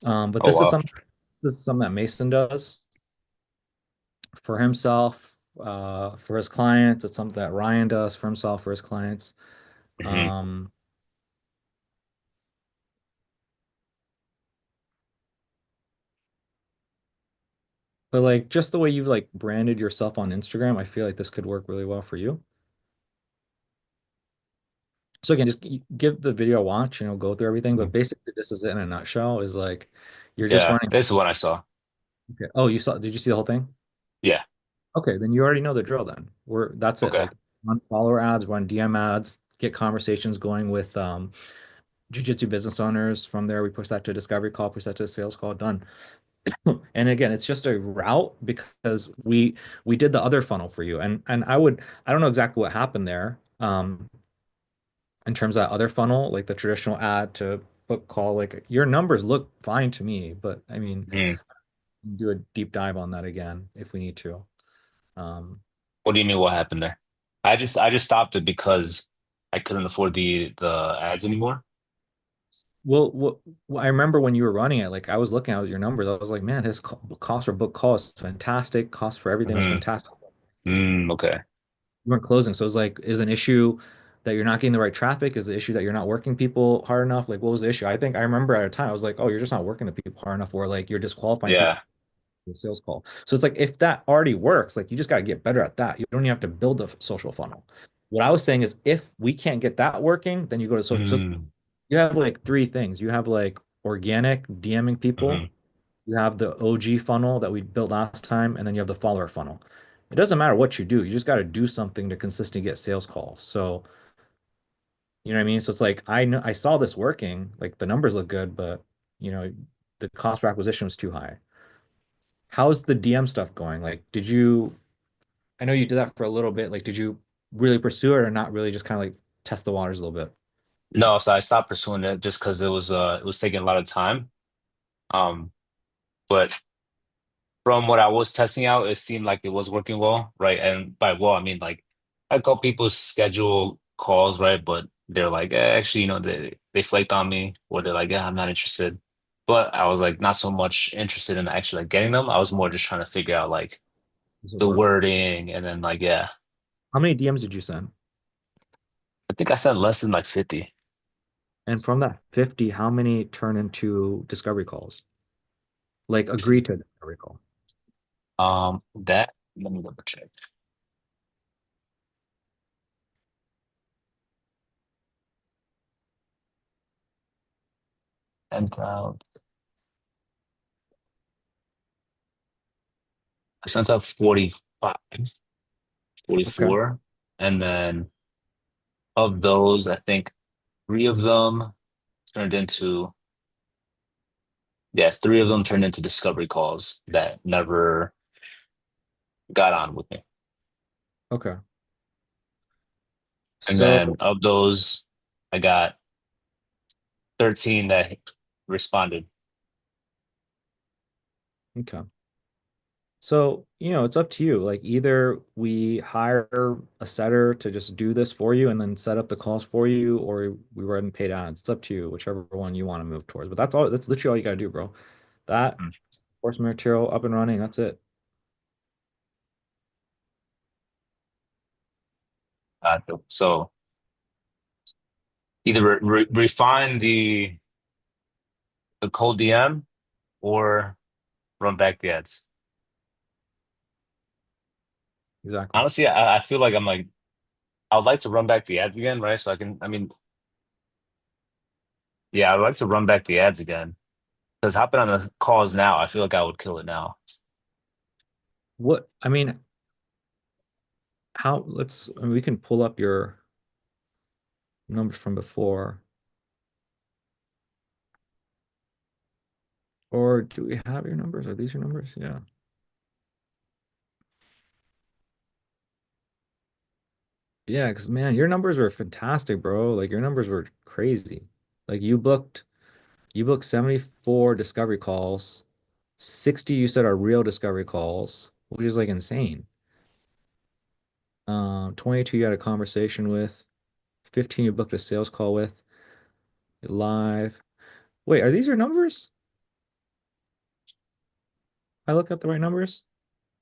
But Oh wow. this is something that Mason does for himself, for his clients. It's something that Ryan does for himself, for his clients. Mhm. Um, but like just the way you've like branded yourself on Instagram, I feel like this could work really well for you. So again, just give the video a watch, go through everything. But Mhm. basically, this is it in a nutshell. Is like you're just Yeah, running. this is what I saw. Okay. Oh, did you see the whole thing? Yeah. Okay, then you already know the drill then. That's it. Okay. Like run follower ads, run DM ads, get conversations going with jiu-jitsu business owners. From there, we push that to discovery call, push that to sales call, done. And again, it's just a route because we did the other funnel for you. And I don't know exactly what happened there. In terms of that other funnel, like the traditional ad to book call, like your numbers look fine to me, but I mean, Mhm. do a deep dive on that again if we need to. Um, What do you mean what happened there? I just stopped it because I couldn't afford the ads anymore. Well, I remember when you were running it, like I was looking at your numbers, I was like, man, his cost for book call is fantastic. Cost for everything was Hmm. fantastic. Okay. You weren't closing. So it was like, is an issue that you're not getting the right traffic? Is the issue that you're not working people hard enough? Like, what was the issue? I think I remember at a time I was like, oh, you're just not working the people hard enough, or like you're disqualifying people Yeah. for the sales call. So it's like if that already works, like you just got to get better at that. You don't even have to build a social funnel. What I was saying is if we can't get that working, then you go to social. So Mm. you have like three things. You have like organic DMing people. Hmm. You have the OG funnel that we built last time, and then you have the follower funnel. It doesn't matter what you do, you just got to do something to consistently get sales calls. So, you know what I mean? So it's like I know I saw this working, like the numbers look good, but you know, the cost per acquisition was too high. How's the DM stuff going? Like, I know you did that for a little bit. Like, did you really pursue it or not really just kind of like test the waters a little bit? No, so I stopped pursuing it just because it was taking a lot of time. Um, but from what I was testing out, it seemed like it was working well, right? And by well, I mean like I call people schedule calls, right? But they're like, actually, they flaked on me, or they're like, yeah, I'm not interested. But I was like, not so much interested in actually like getting them. I was more just trying to figure out like Does it the work? wording, and then like, yeah, How many DMs did you send? I think I sent less than like 50. And from that 50, how many turn into discovery calls? Like agree to a discovery call. That let me double check. And I sent out 45, Okay. 44, and then of those, I think three of them turned into yeah, three of them turned into discovery calls that never got on with me. Okay. And So, then of those, I got 13 that responded. okay. So, it's up to you. Like either we hire a setter to just do this for you and then set up the calls for you, or we run and paid ads. It's up to you, whichever one you want to move towards. But that's literally all you gotta do, bro. That Mm. course material up and running, that's it. So either refine the cold DM or run back the ads. Exactly. Honestly, I feel like I would like to run back the ads again, right? So I mean, yeah, I'd like to run back the ads again. Because hopping on the calls now, I feel like I would kill it now. What I mean, we can pull up your numbers from before. Or do we have your numbers? Are these your numbers? Yeah. Yeah, because man, your numbers were fantastic, bro. Like your numbers were crazy. Like you booked 74 discovery calls. 60 you said are real discovery calls, which is like insane. 22 you had a conversation with. 15 you booked a sales call with. Live. Wait, are these your numbers? I look at the right numbers?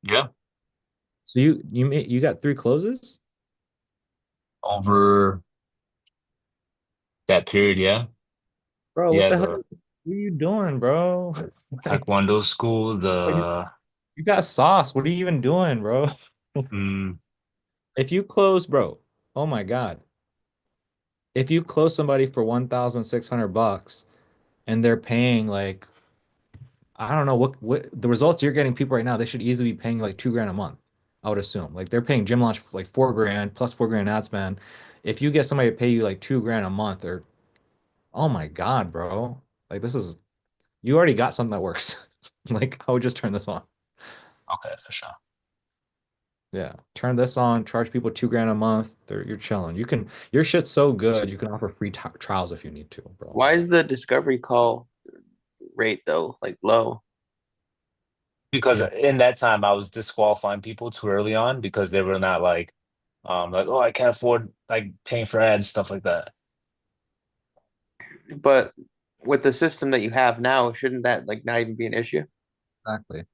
Yeah. So you got 3 closes? Over that period, yeah. Bro, what Yeah, the hell the are you doing, bro? Like, Taekwondo school, you the you got sauce. What are you even doing, bro? mm, If you close, bro, oh my God. If you close somebody for 1,600 bucks and they're paying like, I don't know what the results you're getting people right now, they should easily be paying like 2 grand a month, I would assume. Like they're paying gym launch like 4 grand plus 4 grand ad spend. If you get somebody to pay you like 2 grand a month, or oh my God, bro. Like you already got something that works. Like I would just turn this on. okay, for sure. Yeah. Turn this on, charge people 2 grand a month. You're chilling. Your shit's so good, you can offer free trials if you need to, bro. Why is the discovery call rate though like low? Because Yeah. in that time I was disqualifying people too early on because they were not like, oh, I can't afford like paying for ads, stuff like that. But with the system that you have now, shouldn't that like not even be an issue? Exactly.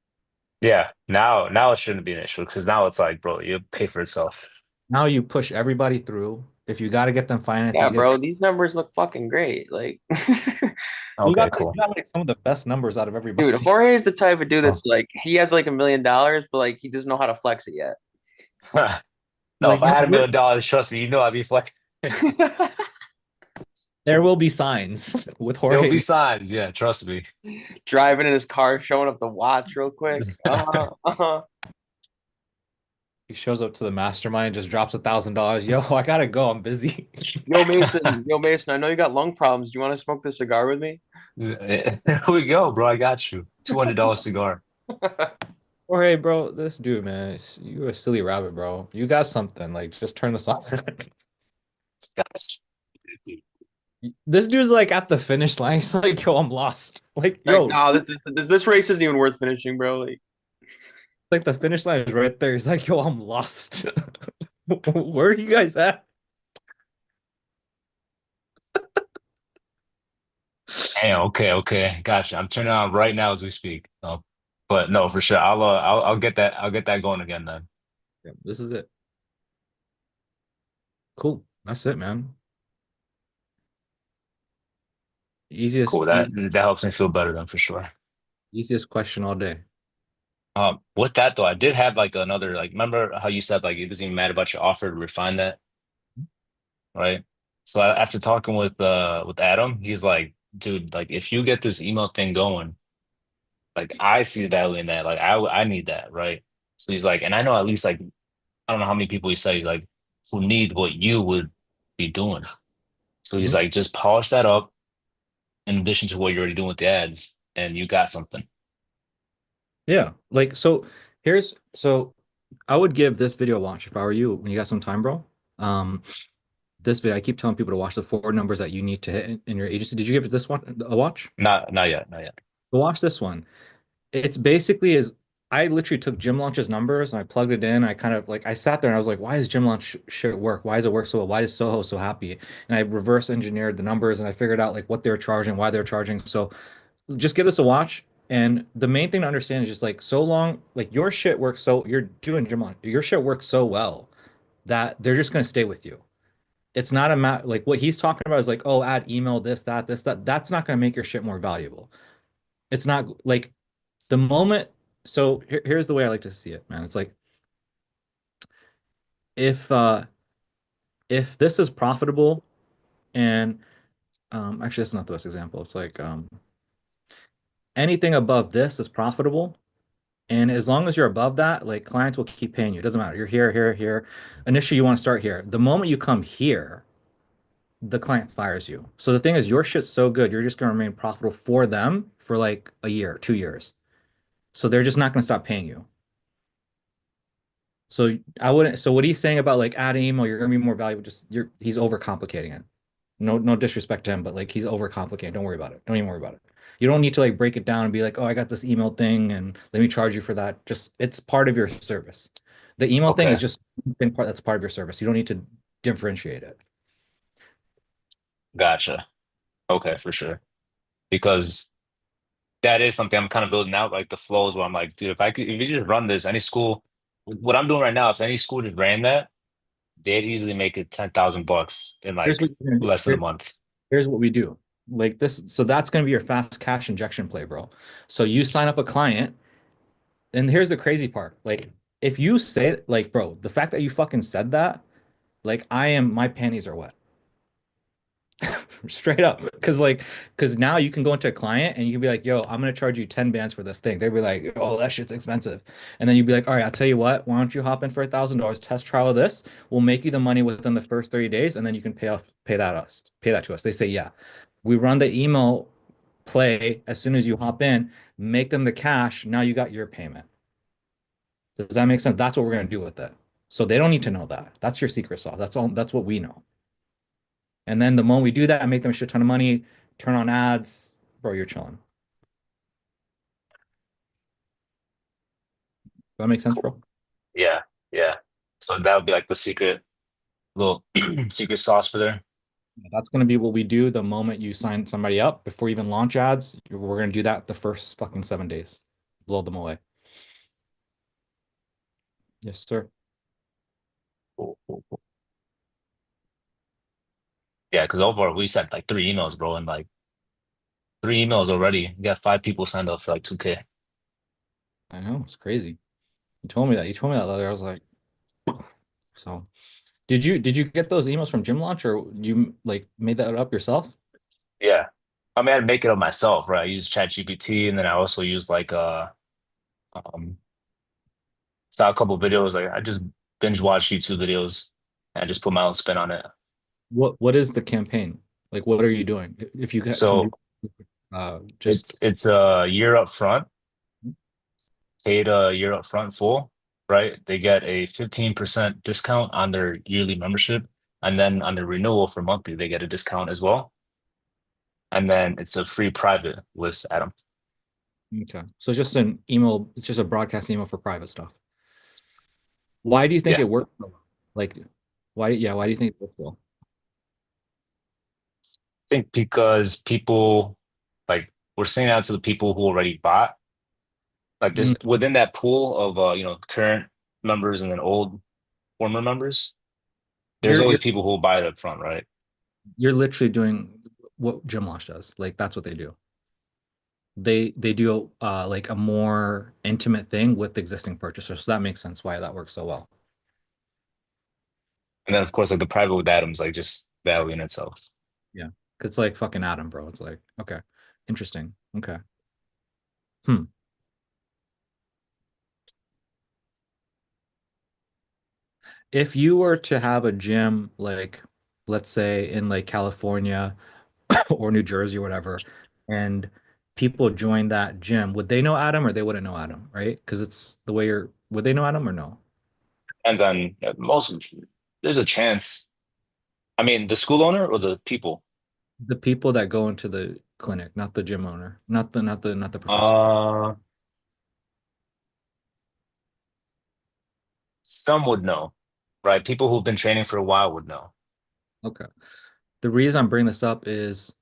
Yeah, now it shouldn't be an issue because now it's like, bro, you pay for itself. Now you push everybody through. If you got to get them financed, Yeah, you get bro, these numbers look fucking great. Like, Okay, you cool. got like some of the best numbers out of dude, everybody. Jorge is the type of dude Oh. that's like he has like $1 million, but like he doesn't know how to flex it yet. No, Like, if I had $1 million, trust me, you know I'd be flex. there will be signs with There'll Jorge. be signs, yeah, trust me. Driving in his car, showing up the watch real quick. Uh-huh. He shows up to the mastermind, just drops $1,000. Yo, I gotta go. I'm busy. Yo, Mason, I know you got lung problems. Do you want to smoke this cigar with me? There we go, bro. I got you. $200 cigar. Jorge, bro, this dude, man, you a silly rabbit, bro. You got something. Like, just turn this on. Guys. This dude's like at the finish line. He's like, yo, I'm lost. Like, yo, Like, no, this race isn't even worth finishing, bro. Like, like the finish line is right there. He's like, yo, I'm lost. Where are you guys at? Hey, okay. Gotcha. I'm turning on right now as we speak. But no, for sure. I'll get that. I'll get that going again then. Yeah, this is it. Cool. That's it, man. Easiest, Cool. That helps me feel better then for sure. easiest question all day. With that though, I did have like another like. Remember how you said like it doesn't even matter about your offer to refine that, right? So after talking with Adam, he's like, dude, like if you get this email thing going, like I see the value in that. Like I need that, right? So he's like, and I know at least like I don't know how many people he said like who need what you would be doing. So he's Mhm. like, just polish that up in addition to what you're already doing with the ads, and you got something. Yeah. Like, so I would give this video a watch if I were you when you got some time, bro. This video, I keep telling people to watch the 4 numbers that you need to hit in your agency. Did you give it this one a watch? Not yet, not yet. So watch this one. It's basically is I literally took Gym Launch's numbers and I plugged it in. I kind of like I sat there and I was like, why does Gym Launch shit work? Why does it work so well? Why is Soho so happy? And I reverse engineered the numbers and I figured out like what they're charging, why they're charging. So just give this a watch. And the main thing to understand is just like so long, like your shit works so you're doing Gym Launch, your shit works so well that they're just gonna stay with you. It's not a like what he's talking about is like, oh, add email, this, that, this, that. That's not gonna make your shit more valuable. It's not like the moment. So here's the way I like to see it, man. It's like if uh if this is profitable and actually that's not the best example. It's like anything above this is profitable. And as long as you're above that, like clients will keep paying you. It doesn't matter. You're here, here, here. Initially, you want to start here. The moment you come here, the client fires you. So the thing is, your shit's so good, you're just going to remain profitable for them for like a year, 2 years. So they're just not going to stop paying you. So I wouldn't. So what he's saying about like adding email, you're going to be more valuable. Just he's overcomplicating it. No disrespect to him, but like he's overcomplicating. Don't worry about it. Don't even worry about it. You don't need to like break it down and be like, oh, I got this email thing and let me charge you for that. Just it's part of your service. The email thing Okay. is just thing part that's part of your service. You don't need to differentiate it. Gotcha. Okay, for sure. Because that is something I'm kind of building out, like the flows where I'm like, dude, if you just run this, any school, what I'm doing right now, if any school just ran that, they'd easily make it $10,000 in Here's like what you're gonna do. less than a month. Here's what we do. Like this, so that's going to be your fast cash injection play, bro. So you sign up a client, and here's the crazy part. Like, if you say, like, bro, the fact that you fucking said that, like, my panties are wet. Straight up. Because now you can go into a client and you can be like, yo, I'm gonna charge you 10 bands for this thing. They'd be like, oh, that shit's expensive. And then you'd be like, all right, I'll tell you what, why don't you hop in for $1,000, test trial this? We'll make you the money within the first 30 days, and then you can pay that to us. They say, yeah. We run the email play as soon as you hop in, make them the cash. Now you got your payment. Does that make sense? That's what we're gonna do with it. So they don't need to know that. That's your secret sauce. That's all. That's what we know. And then the moment we do that, I make them a shit ton of money, turn on ads, bro, you're chilling. Does that make sense, bro? Yeah, yeah. So that would be like the secret little secret sauce for there. That's going to be what we do the moment you sign somebody up before you even launch ads. We're going to do that the first fucking 7 days. Blow them away. Yes, sir. Cool, cool, cool. Yeah, because overall we sent like 3 emails, bro, and like 3 emails already. We got 5 people signed up for like 2K. I know, it's crazy. You told me that. You told me that the other. I was like, so did you get those emails from Gym Launch or you like made that up yourself? Yeah. I mean, I'd make it up myself, right? I use ChatGPT and then I also use like um saw a couple videos. Like I just binge watch YouTube videos and I just put my own spin on it. What is the campaign? Like what are you doing? If you can So do just it's a year up front, paid a year up front full, right? They get a 15% discount on their yearly membership. And then on the renewal for monthly, they get a discount as well. And then it's a free private with Adam. okay. So it's just an email, it's just a broadcast email for private stuff. Why do you think Yeah. it worked so well? Like why do you think it worked well? I think because people like we're sending out to the people who already bought. Like this within that pool of current members and then old former members, there's You're always you're people who will buy it up front, right? you're literally doing what Gym Launch does. Like that's what they do. They do like a more intimate thing with existing purchasers. So that makes sense why that works so well. And then of course like the private with Adams, like just value in itself. Yeah. 'Cause it's like fucking Adam, bro. It's like, okay, interesting. Okay. Hmm. If you were to have a gym like let's say in like California or New Jersey or whatever, and people join that gym, would they know Adam or they wouldn't know Adam, right? Because it's the way would they know Adam or no? Depends on most there's a chance. I mean, the school owner or the people? The people that go into the clinic, not the gym owner, not the professor. Uh some would know, right? People who've been training for a while would know. Okay. The reason I'm bringing this up is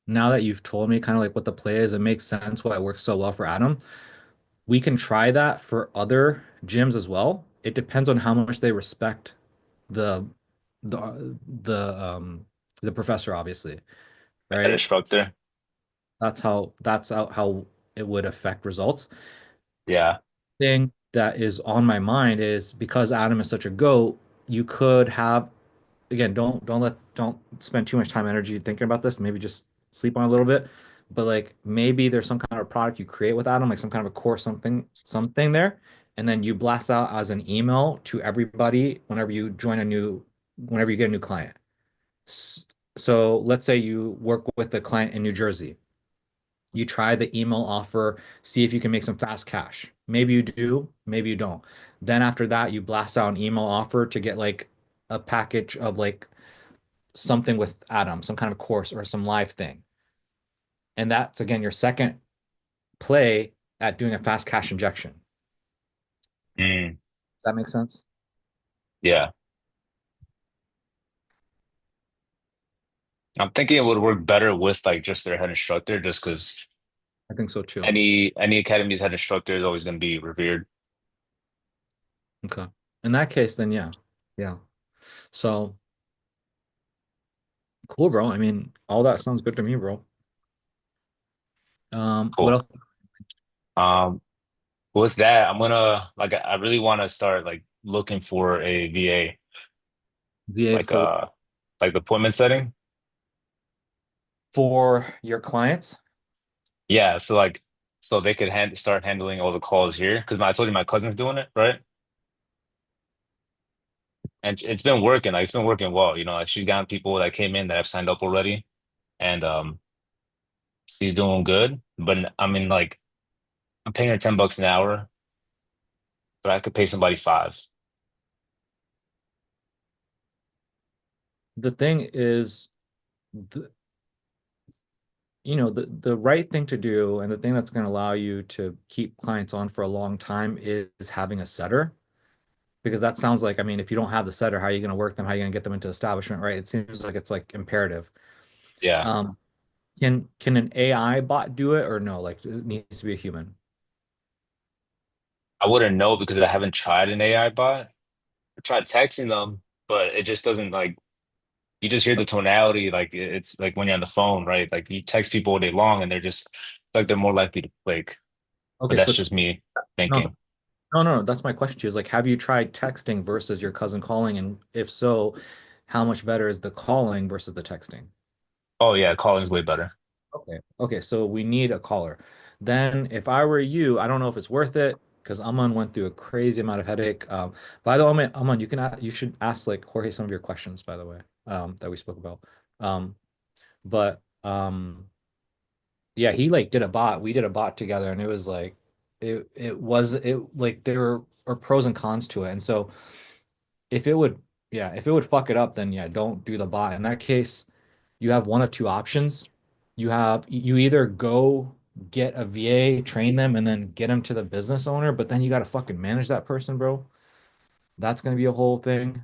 now that you've told me kind of like what the play is, it makes sense why it works so well for Adam. We can try that for other gyms as well. It depends on how much they respect the the the professor, obviously, An right? instructor. That's how it would affect results. Yeah. Thing that is on my mind is because Adam is such a goat, you could have again, don't spend too much time and energy thinking about this. Maybe just sleep on it a little bit. But like maybe there's some kind of product you create with Adam, like some kind of a course, something there, and then you blast out as an email to everybody whenever you get a new client. S- So let's say you work with a client in New Jersey. You try the email offer, see if you can make some fast cash. Maybe you do, maybe you don't. Then after that, you blast out an email offer to get like a package of like something with Adam, some kind of course or some live thing. And that's again your second play at doing a fast cash injection. Mm, Does that make sense? yeah. I'm thinking it would work better with like just their head instructor, just because I think so too. any academy's head instructor is always going to be revered. Okay. In that case, then yeah. Yeah. So cool, bro. I mean, all that sounds good to me, bro. What Cool. else? Um, with that, I'm gonna like I really want to start like looking for a VA, VA like like the appointment setting. for your clients? Yeah, so like so they could start handling all the calls here because I told you my cousin's doing it, right? And it's been working, like it's been working well. Like she's gotten people that came in that have signed up already, and she's doing good. But I mean, like I'm paying her $10 an hour, but I could pay somebody five. The thing is, the, the right thing to do and the thing that's going to allow you to keep clients on for a long time is having a setter. Because that sounds like, I mean, if you don't have the setter, how are you going to work them? How are you going to get them into establishment, right? It seems like it's like imperative. Yeah, Um, can an AI bot do it or no? Like it needs to be a human. I wouldn't know because I haven't tried an AI bot. I tried texting them, but it just doesn't like you just hear the tonality like it's like when you're on the phone, right? Like you text people all day long and they're just like they're more likely to click. But Okay, that's so just me no, thinking. no. That's my question to you is like, have you tried texting versus your cousin calling? And if so, how much better is the calling versus the texting? Oh yeah, calling's way better. Okay. Okay. So we need a caller. Then if I were you, I don't know if it's worth it because Aman went through a crazy amount of headache. By the way, Aman, you should ask like Jorge some of your questions, by the way, that we spoke about. But yeah, he like did a bot. We did a bot together and it was like it like there are pros and cons to it. And so if it would if it would fuck it up, then yeah, don't do the bot. In that case, you have one of two options. You either go get a VA, train them, and then get them to the business owner, but then you got to fucking manage that person, bro. That's gonna be a whole thing.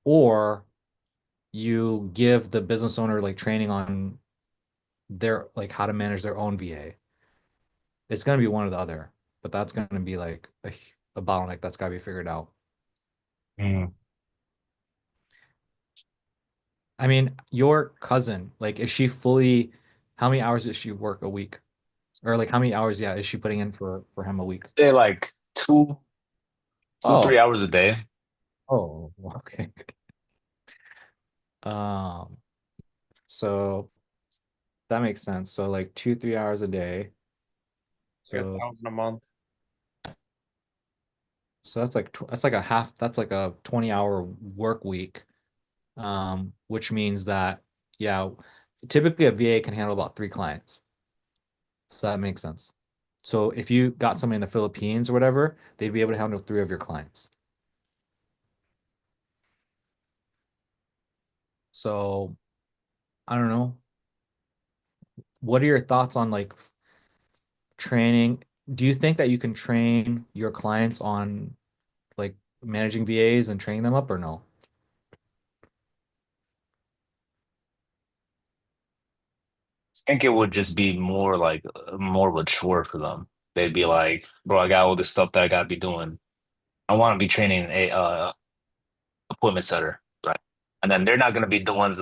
Or you give the business owner like training on their like how to manage their own VA. It's gonna be one or the other, but that's gonna be like a bottleneck that's gotta be figured out. Mm. I mean, your cousin, like, is she fully, how many hours does she work a week? Or like how many hours, yeah, is she putting in for him a week? Say like two, Oh, 3 hours a day. oh, okay. Um, so that makes sense. So like 2, 3 hours a day. Like So 1,000 a month. that's like a half, that's like a 20-hour work week. Which means that yeah, typically a VA can handle about 3 clients. So that makes sense. So if you got somebody in the Philippines or whatever, they'd be able to handle 3 of your clients. So I don't know. What are your thoughts on like training? Do you think that you can train your clients on managing VAs and training them up or no? I think it would just be more like more of a chore for them. They'd be like, bro, I got all this stuff that I gotta be doing. I want to be training a appointment setter, right? And then they're not gonna be the ones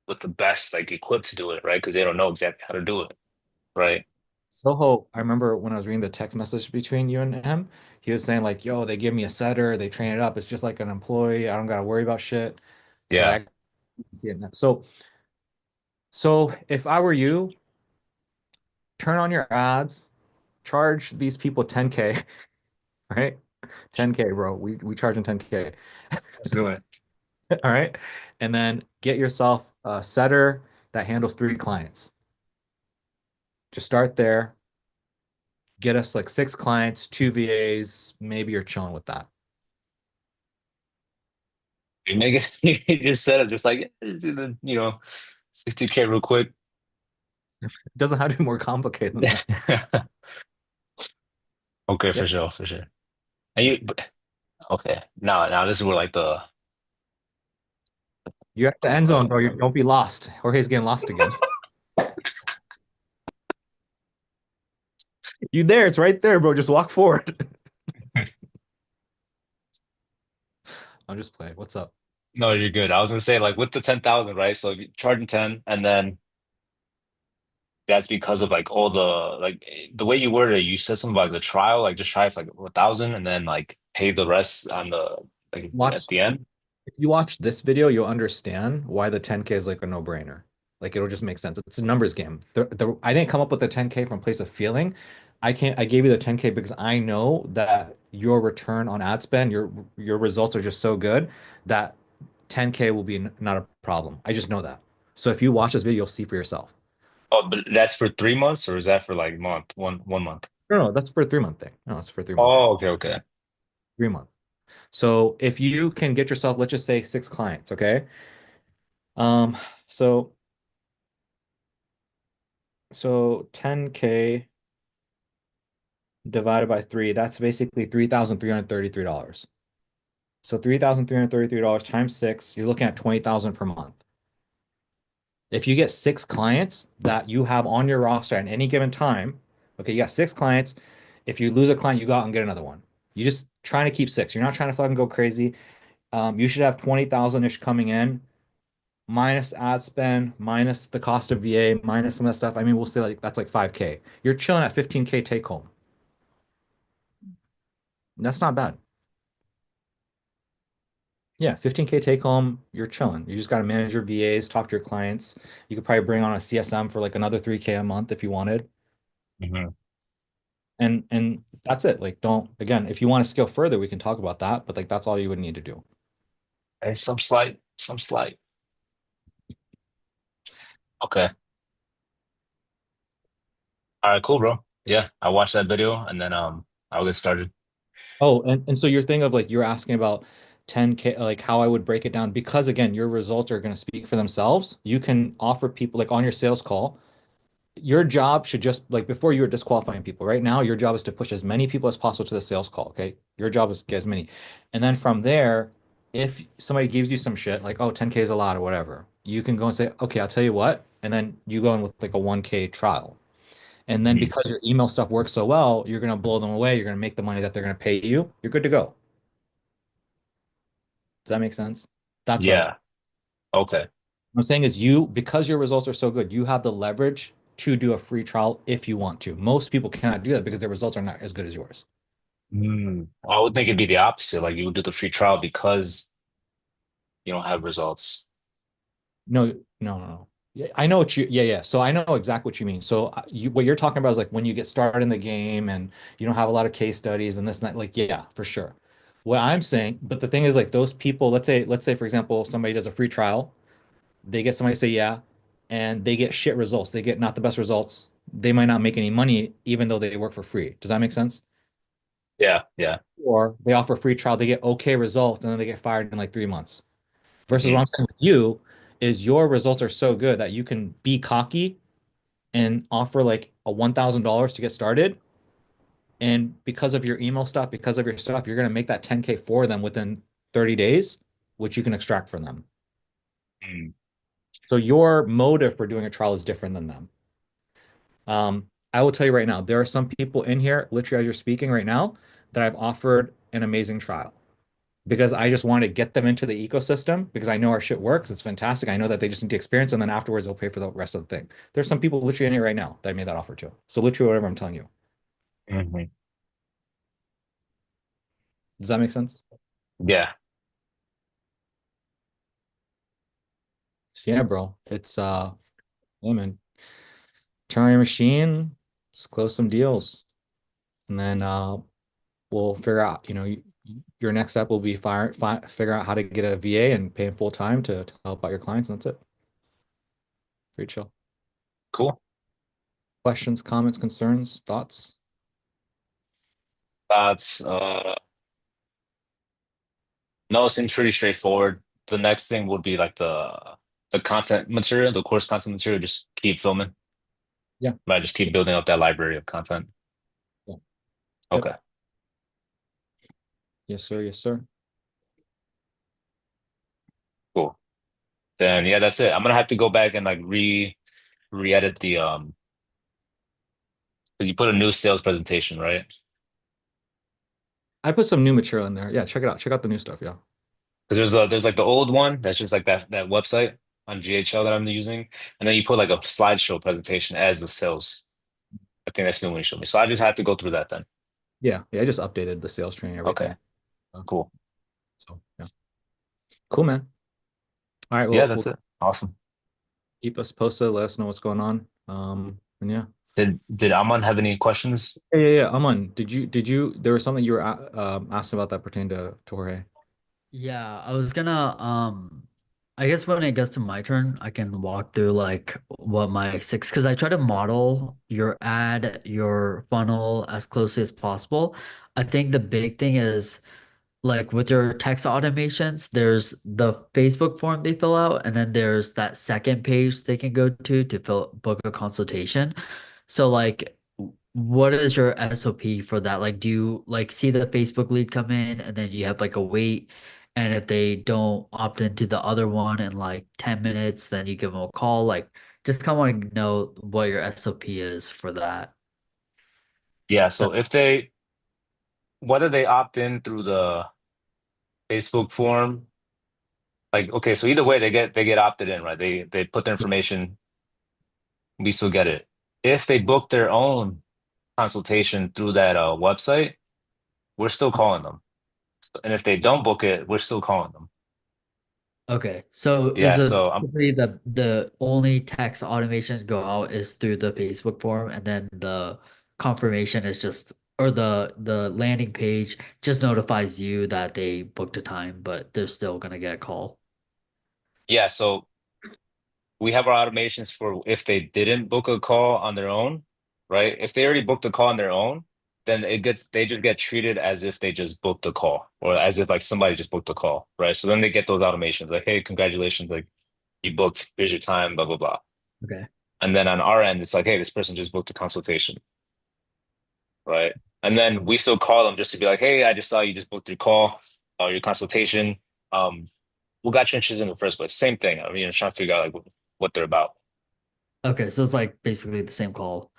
with the best like equipped to do it, right? Because they don't know exactly how to do it, right? Soho, I remember when I was reading the text message between you and him, he was saying like, yo, they give me a setter, they train it up. It's just like an employee. I don't gotta worry about shit. So Yeah. I see it now. So if I were you, turn on your ads, charge these people 10K, right? 10K, bro. We charge them 10K. Let's do it. All right. And then get yourself a setter that handles 3 clients. Just start there. Get us like 6 clients, 2 VAs. Maybe you're chilling with that. You make it, you just set it just like, just do the, 60K real quick. It doesn't have to be more complicated than that. Okay, Yep. for sure, for sure. And okay, now this is where like You're at the end zone, bro. Don't be lost. Jorge's getting lost again. You there? It's right there, bro. Just walk forward. I'll just play. What's up? no, you're good. I was gonna say like with the 10,000, right? So if you charging 10, and then that's because of like all the the way you worded it, you said something about the trial, like just try for like 1,000 and then like pay the rest on the like Watch. at the end. If you watch this video, you'll understand why the 10K is like a no-brainer. Like it'll just make sense. It's a numbers game. I didn't come up with the 10K from place of feeling. I gave you the 10K because I know that your return on ad spend, your results are just so good that 10K will be not a problem. I just know that. So if you watch this video, you'll see for yourself. Oh, but that's for 3 months, or is that for like month, one month? No, that's for a 3 month thing. No, it's for a 3 month thing. Oh, okay, okay. 3 month. So if you can get yourself, let's just say 6 clients, okay? Um, so 10K divided by 3, that's basically $3,333. So $3,333 times 6, you're looking at 20,000 per month. If you get 6 clients that you have on your roster at any given time, okay, you got 6 clients. If you lose a client, you go out and get another one. You just trying to keep 6. You're not trying to fucking go crazy. You should have 20,000-ish coming in, minus ad spend, minus the cost of VA, minus some of that stuff. I mean, we'll say like that's like 5K. You're chilling at 15K take home. That's not bad. Yeah, 15K take home, you're chilling. You just got to manage your VAs, talk to your clients. You could probably bring on a CSM for like another 3K a month if you wanted. Mhm. And that's it. Like don't, again, if you want to scale further, we can talk about that, but like that's all you would need to do. Hey, some slight, some slight. Okay. All right, cool, bro. Yeah, I watched that video and then I'll get started. Oh, and so your thing of like you're asking about 10K, like how I would break it down, because again, your results are going to speak for themselves. You can offer people like on your sales call, your job should just like before you were disqualifying people. Right now, your job is to push as many people as possible to the sales call. Okay. Your job is to get as many. And then from there, if somebody gives you some shit like, oh, 10K is a lot or whatever, you can go and say, okay, I'll tell you what. And then you go in with like a 1K trial. And then Mhm. because your email stuff works so well, you're going to blow them away. You're going to make the money that they're going to pay you. You're good to go. Does that make sense? That's what Yeah. Okay. I'm saying is you, because your results are so good, you have the leverage to do a free trial if you want to. Most people cannot do that because their results are not as good as yours. I would think it'd be the opposite. Like you would do the free trial because you don't have results. No, no, no, no. Yeah, I know what you, yeah, yeah. So I know exactly what you mean. So what you're talking about is like when you get started in the game and you don't have a lot of case studies and this and that, like, yeah, for sure. What I'm saying, but the thing is like those people, let's say, for example, somebody does a free trial, they get somebody to say yeah, and they get shit results. They get not the best results. They might not make any money even though they work for free. Does that make sense? Yeah, yeah. Or they offer a free trial, they get okay results, and then they get fired in like 3 months. Versus what Mhm. I'm saying with you is your results are so good that you can be cocky and offer like a $1,000 to get started And because of your email stuff, because of your stuff, you're going to make that 10K for them within 30 days, which you can extract from them. Mm. So your motive for doing a trial is different than them. I will tell you right now, there are some people in here, literally as you're speaking right now, that I've offered an amazing trial because I just want to get them into the ecosystem because I know our shit works. It's fantastic. I know that they just need the experience, and then afterwards they'll pay for the rest of the thing. There's some people literally in here right now that I made that offer to. So literally whatever I'm telling you. Mhm. Does that make sense? Yeah. So yeah, bro. It's yeah, man. Turn on your machine, just close some deals. And then we'll figure out, your next step will be figure out how to get a VA and pay him full time to help out your clients, and that's it. Pretty chill. Cool. Questions, comments, concerns, thoughts? That's no, it seems pretty straightforward. The next thing would be like the content material, the course content material, just keep filming. Yeah. Right, just keep building up that library of content. Yeah. Yep. Okay. Yes, sir. Yes, sir. Cool. Then yeah, that's it. I'm gonna have to go back and like re-edit the 'cause you put a new sales presentation, right? I put some new material in there. Yeah, check it out. Check out the new stuff. Yeah. Because there's like the old one that's just like that website on GHL that I'm using, and then you put like a slideshow presentation as the sales. I think that's the one you showed me. So I just had to go through that then. Yeah. Yeah. I just updated the sales training, everything. Okay, cool. So yeah. Cool, man. All right. Yeah, Well, that's we'll it. Awesome. keep us posted. Let us know what's going on. And yeah. Did Aman have any questions? Yeah. Aman, there was something you were asking about that pertained to Jorge. Yeah, I was gonna I guess when it gets to my turn, I can walk through like what my six because I try to model your ad, your funnel as closely as possible. I think the big thing is like with your text automations, there's the Facebook form they fill out, and then there's that second page they can go to book a consultation. So like what is your SOP for that? Like, do you like see the Facebook lead come in and then you have like a wait? And if they don't opt into the other one in like 10 minutes, then you give them a call. Like, just kind of want to know what your SOP is for that. Yeah, so if they whether they opt in through the Facebook form, like okay, so either way they get opted in, right? They put their information, we still get it. If they book their own consultation through that website, we're still calling them. And if they don't book it, we're still calling them. Okay, so is Yeah, so basically the only text automations go out is through the Facebook form, and then the confirmation is just or the landing page just notifies you that they booked a time, but they're still gonna get a call. yeah, so we have our automations for if they didn't book a call on their own, right? If they already booked a call on their own, then they just get treated as if they just booked a call or as if like somebody just booked a call, right? So then they get those automations like, hey, congratulations, like you booked, here's your time, blah blah blah. Okay. And then on our end, it's like, hey, this person just booked a consultation, right? And then we still call them just to be like, hey, I just saw you just booked your call, your consultation. What got you interested in the first place? Same thing. I mean, trying to figure out like what they're about. Okay, so it's like basically the same call.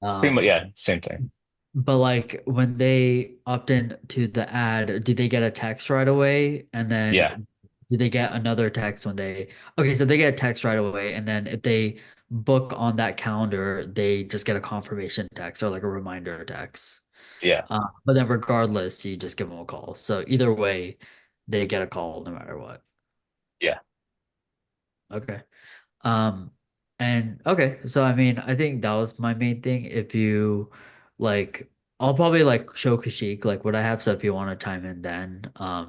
It's pretty much, yeah, same thing. But like when they opt in to the ad, do they get a text right away? And then Yeah. do they get another text when they okay, so they get a text right away, and then if they book on that calendar, they just get a confirmation text or like a reminder text. Yeah. But then regardless, you just give them a call. So either way, they get a call no matter what. Yeah. Okay. Um, and okay, so I mean, I think that was my main thing. If you like, I'll probably like show Kashik like what I have. So if you want to chime in, then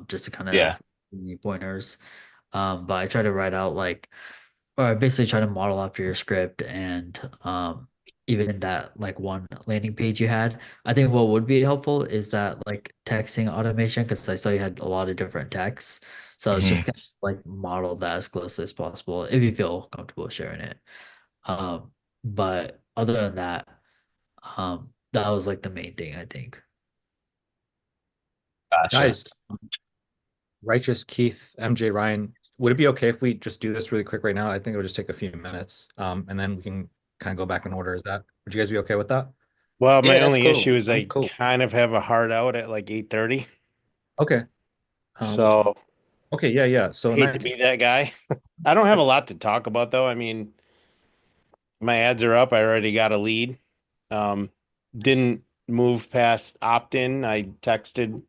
just to kind Yeah. of give me pointers. But I try to write out like, or I basically try to model after your script, and even in that like one landing page you had, I think what would be helpful is that like texting automation because I saw you had a lot of different texts. So it's just Mhm. kind of like model that as closely as possible if you feel comfortable sharing it. But other than that, That was like the main thing, I think. Gotcha. Guys, Righteous, Keith, MJ, Ryan, would it be okay if we just do this really quick right now? I think it'll just take a few minutes. And then we can kind of go back in order. Would you guys be okay with that? Well, Yeah, my that's only cool. issue is I'm I cool. kind of have a hard out at like 8:30. Okay. So Okay, yeah, yeah. So I in hate that to case, be that guy. I don't have a lot to talk about though. I mean, my ads are up. I already got a lead. Didn't move past opt-in. I texted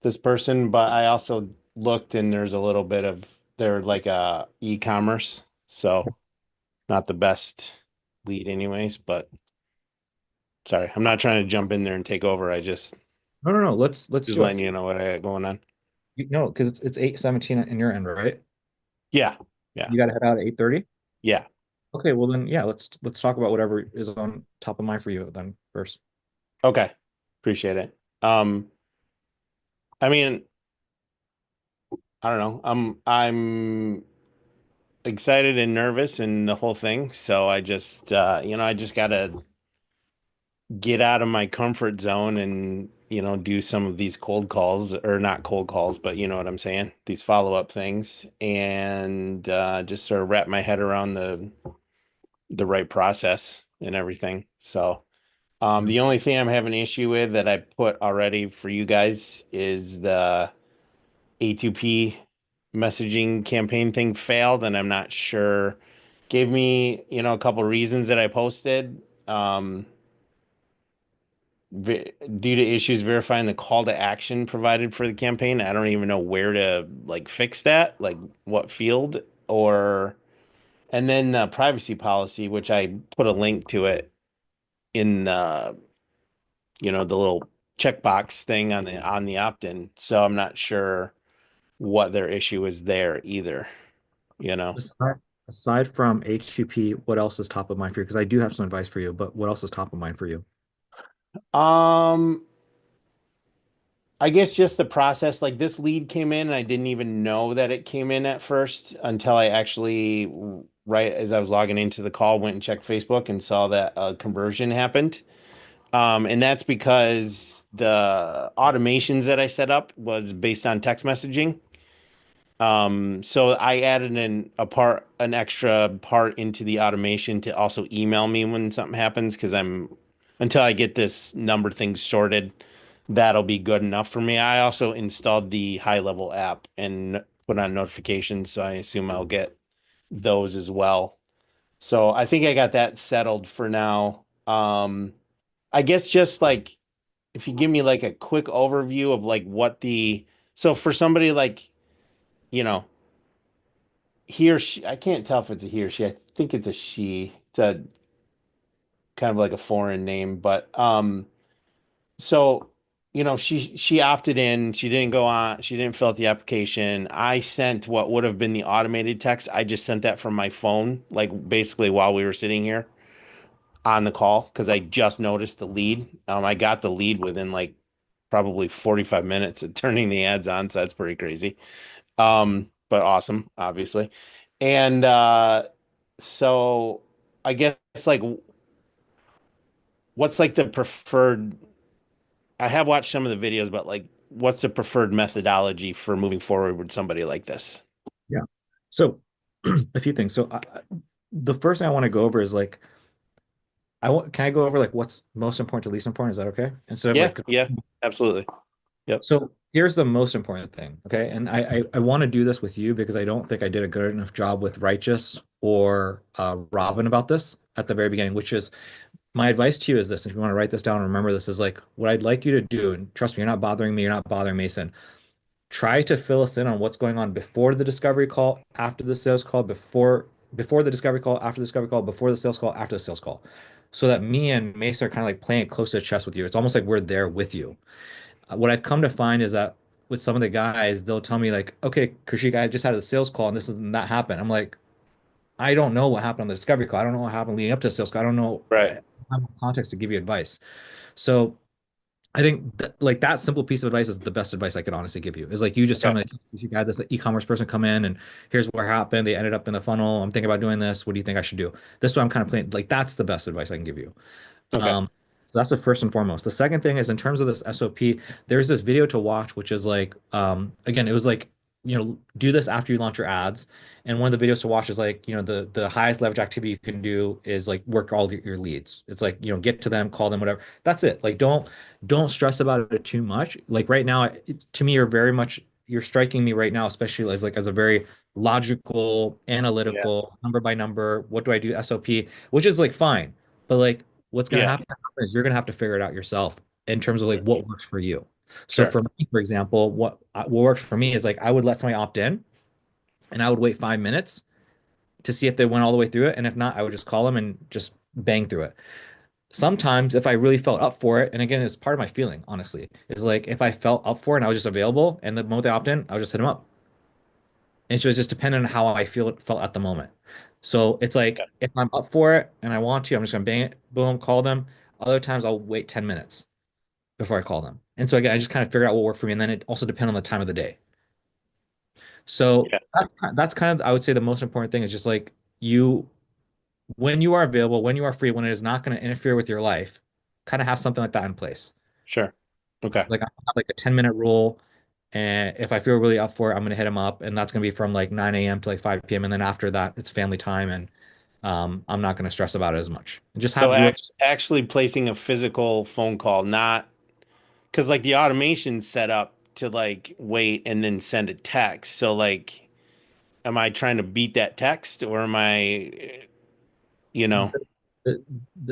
this person, but I also looked and there's a little bit of they're like e-commerce. So not the best lead anyways, but sorry, I'm not trying to jump in there and take over. I just no. Let's just do letting it. you know what I got going on. No, because it's 8:17 in your end, right? Yeah. Yeah. You gotta head out at 8:30? Yeah. Okay, well then yeah, let's talk about whatever is on top of mind for you then first. Okay. Appreciate it. I mean, I don't know. I'm excited and nervous and the whole thing. So I just I just gotta get out of my comfort zone and do some of these cold calls, or not cold calls, but you know what I'm saying, these follow-up things, and just sort of wrap my head around the right process and everything. So the only thing I'm having an issue with that I put already for you guys is the A2P messaging campaign thing failed, and I'm not sure. Gave me, a couple reasons that I posted. Due to issues verifying the call to action provided for the campaign. I don't even know where to like fix that, like what field, or and then the privacy policy, which I put a link to it in the little checkbox thing on the opt-in. So I'm not sure what their issue is there either, you know. Aside from H2P, what else is top of mind for you? Because I do have some advice for you, but what else is top of mind for you? Um, I guess just the process, like this lead came in and I didn't even know that it came in at first until I actually, right as I was logging into the call, went and checked Facebook and saw that a conversion happened. And that's because the automations that I set up was based on text messaging. So I added an extra part into the automation to also email me when something happens, because until I get this number thing sorted, that'll be good enough for me. I also installed the high level app and put on notifications, so I assume I'll get those as well. So I think I got that settled for now. I guess just like if you give me like a quick overview of like so for somebody like, you know, he or she, I can't tell if it's a he or she. I think it's a she. It's a kind of like a foreign name, but so she opted in. She didn't go on. She didn't fill out the application. I sent what would have been the automated text. I just sent that from my phone, like basically while we were sitting here on the call, because I just noticed the lead. I got the lead within like probably 45 minutes of turning the ads on, so that's pretty crazy. But awesome, obviously. And so I guess like what's like the preferred, I have watched some of the videos, but like what's the preferred methodology for moving forward with somebody like this? Yeah. So a few things. So the first thing I want to go over is like, can I go over like what's most important to least important? Is that okay? Instead of Yeah, like, yeah, absolutely. Yep. so here's the most important thing. Okay. And I want to do this with you because I don't think I did a good enough job with Righteous or Robin about this at the very beginning, which is my advice to you is this. If you want to write this down, remember this is like what I'd like you to do. And trust me, you're not bothering me. You're not bothering Mason. Try to fill us in on what's going on before the discovery call, after the sales call, before the discovery call, after the discovery call, before the sales call, after the sales call, so that me and Mason are kind of like playing it close to the chest with you. It's almost like we're there with you. What I've come to find is that with some of the guys, they'll tell me like, "Okay, Krishik, I just had a sales call and this and that happened." I'm like, I don't know what happened on the discovery call. I don't know what happened leading up to the sales call. I don't know. I Right. have no context to give you advice. So I think like that simple piece of advice is the best advice I could honestly give you. Is like you just tell me like, you had this e-commerce person come in and here's what happened. They ended up in the funnel. I'm thinking about doing this. What do you think I should do? This is what I'm kind of playing. Like that's the best advice I can give you. Okay. So that's the first and foremost. The second thing is in terms of this SOP, there's this video to watch, which is like, again, it was like, do this after you launch your ads. And one of the videos to watch is like, the highest leverage activity you can do is like work all your leads. It's like, get to them, call them, whatever. That's it. Like, don't stress about it too much. Like right now, to me, you're striking me right now, especially as a very logical, analytical, number by number. What do I do? SOP, which is like fine. But like, what's going to Yeah. happen is you're going to have to figure it out yourself in terms of like what works for you. So Sure. for me, for example, what works for me is like I would let somebody opt in and I would wait 5 minutes to see if they went all the way through it. And if not, I would just call them and just bang through it. Sometimes if I really felt up for it, and again, it's part of my feeling, honestly, is like if I felt up for it and I was just available and the moment they opt in, I would just hit them up. And so it's just dependent on how I felt at the moment. So it's like if I'm up for it and I want to, I'm just gonna bang it, boom, call them. Other times I'll wait 10 minutes before I call them. And so again, I just kind of figure out what worked for me. And then it also depends on the time of the day. So Yeah. that's kind of, I would say the most important thing is just like when you are available, when you are free, when it is not going to interfere with your life, kind of have something like that in place. Sure. Okay. Like I have like a 10-minute rule. And if I feel really up for it, I'm going to hit them up. And that's going to be from like 9 a.m. to like 5 p.m. And then after that, it's family time. And I'm not going to stress about it as much. And just So have actually placing a physical phone call, not because like the automation's set up to like wait and then send a text. So like, am I trying to beat that text or am I, you know?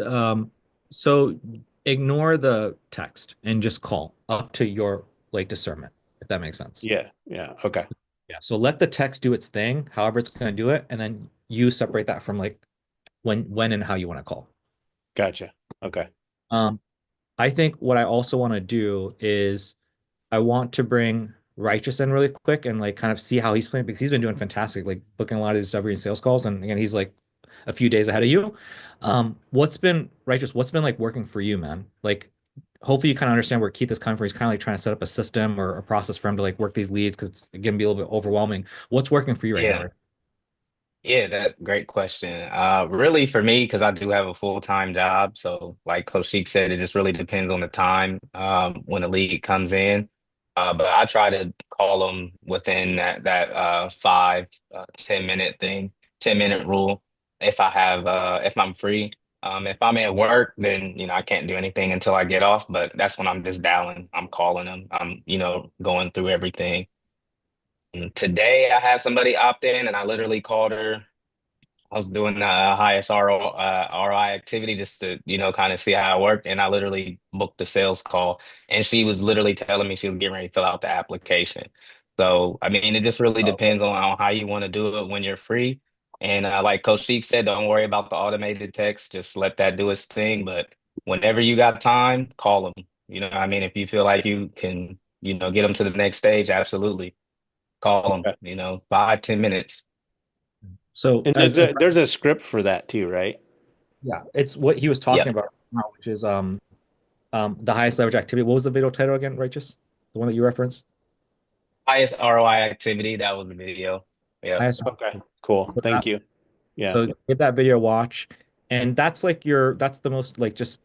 um, so ignore the text and just call up to your like discernment, if that makes sense. Yeah. Yeah. Okay. Yeah. So let the text do its thing, however it's going to do it, and then you separate that from like when and how you want to call. Gotcha. Okay. Um, I think what I also want to do is I want to bring Righteous in really quick and like kind of see how he's playing because he's been doing fantastic, like booking a lot of discovery and sales calls. And again, he's like a few days ahead of you. What's been Righteous? What's been like working for you, man? Like, hopefully you kind of understand where Keith is coming from. He's kind of like trying to set up a system or a process for him to like work these leads because it's going to be a little bit overwhelming. What's working for you right now? Yeah. Yeah, that great question. Really for me, because I do have a full-time job. So like Coach Sheik said, it just really depends on the time when the lead comes in. But I try to call them within that 5 10 minute thing, 10 minute rule. If I'm free. If I'm at work, then I can't do anything until I get off. But that's when I'm just dialing. I'm calling them. I'm going through everything. And today I had somebody opt in, and I literally called her. I was doing the highest ROI activity just to, kind of see how it worked. And I literally booked the sales call, and she was literally telling me she was getting ready to fill out the application. So, I mean, it just really depends on how you want to do it when you're free. And like Coach Sheik said, don't worry about the automated text. Just let that do its thing. But whenever you got time, call them. What I mean, if you feel like you can, get them to the next stage, absolutely call them, Okay. 5 10 minutes. So And there's a script for that too, right? yeah, it's what he was talking Yep. about, which is the highest leverage activity. What was the video title again, Righteous? The one that you referenced? Highest ROI activity. That was the video. Yeah. Highest. Okay. Cool. So Thank you. Yeah. So give that video a watch. And that's like that's the most like just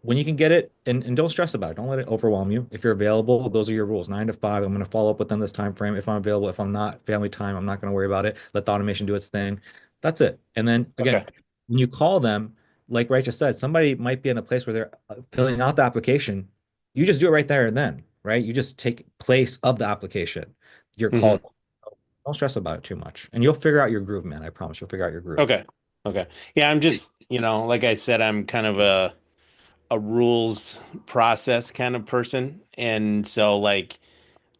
when you can get it and don't stress about it. Don't let it overwhelm you. If you're available, those are your rules. 9 to 5. I'm going to follow up within this time frame. If I'm available, if I'm not, family time, I'm not going to worry about it. Let the automation do its thing. That's it. And then again, Okay. when you call them, like Rachel said, somebody might be in a place where they're filling out the application. You just do it right there and then, right? You just take place of the application. You're Mhm. called. Don't stress about it too much. And you'll figure out your groove, man. I promise you'll figure out your groove. Okay. Okay. Yeah, I'm just, like I said, I'm kind of a rules process kind of person. And so like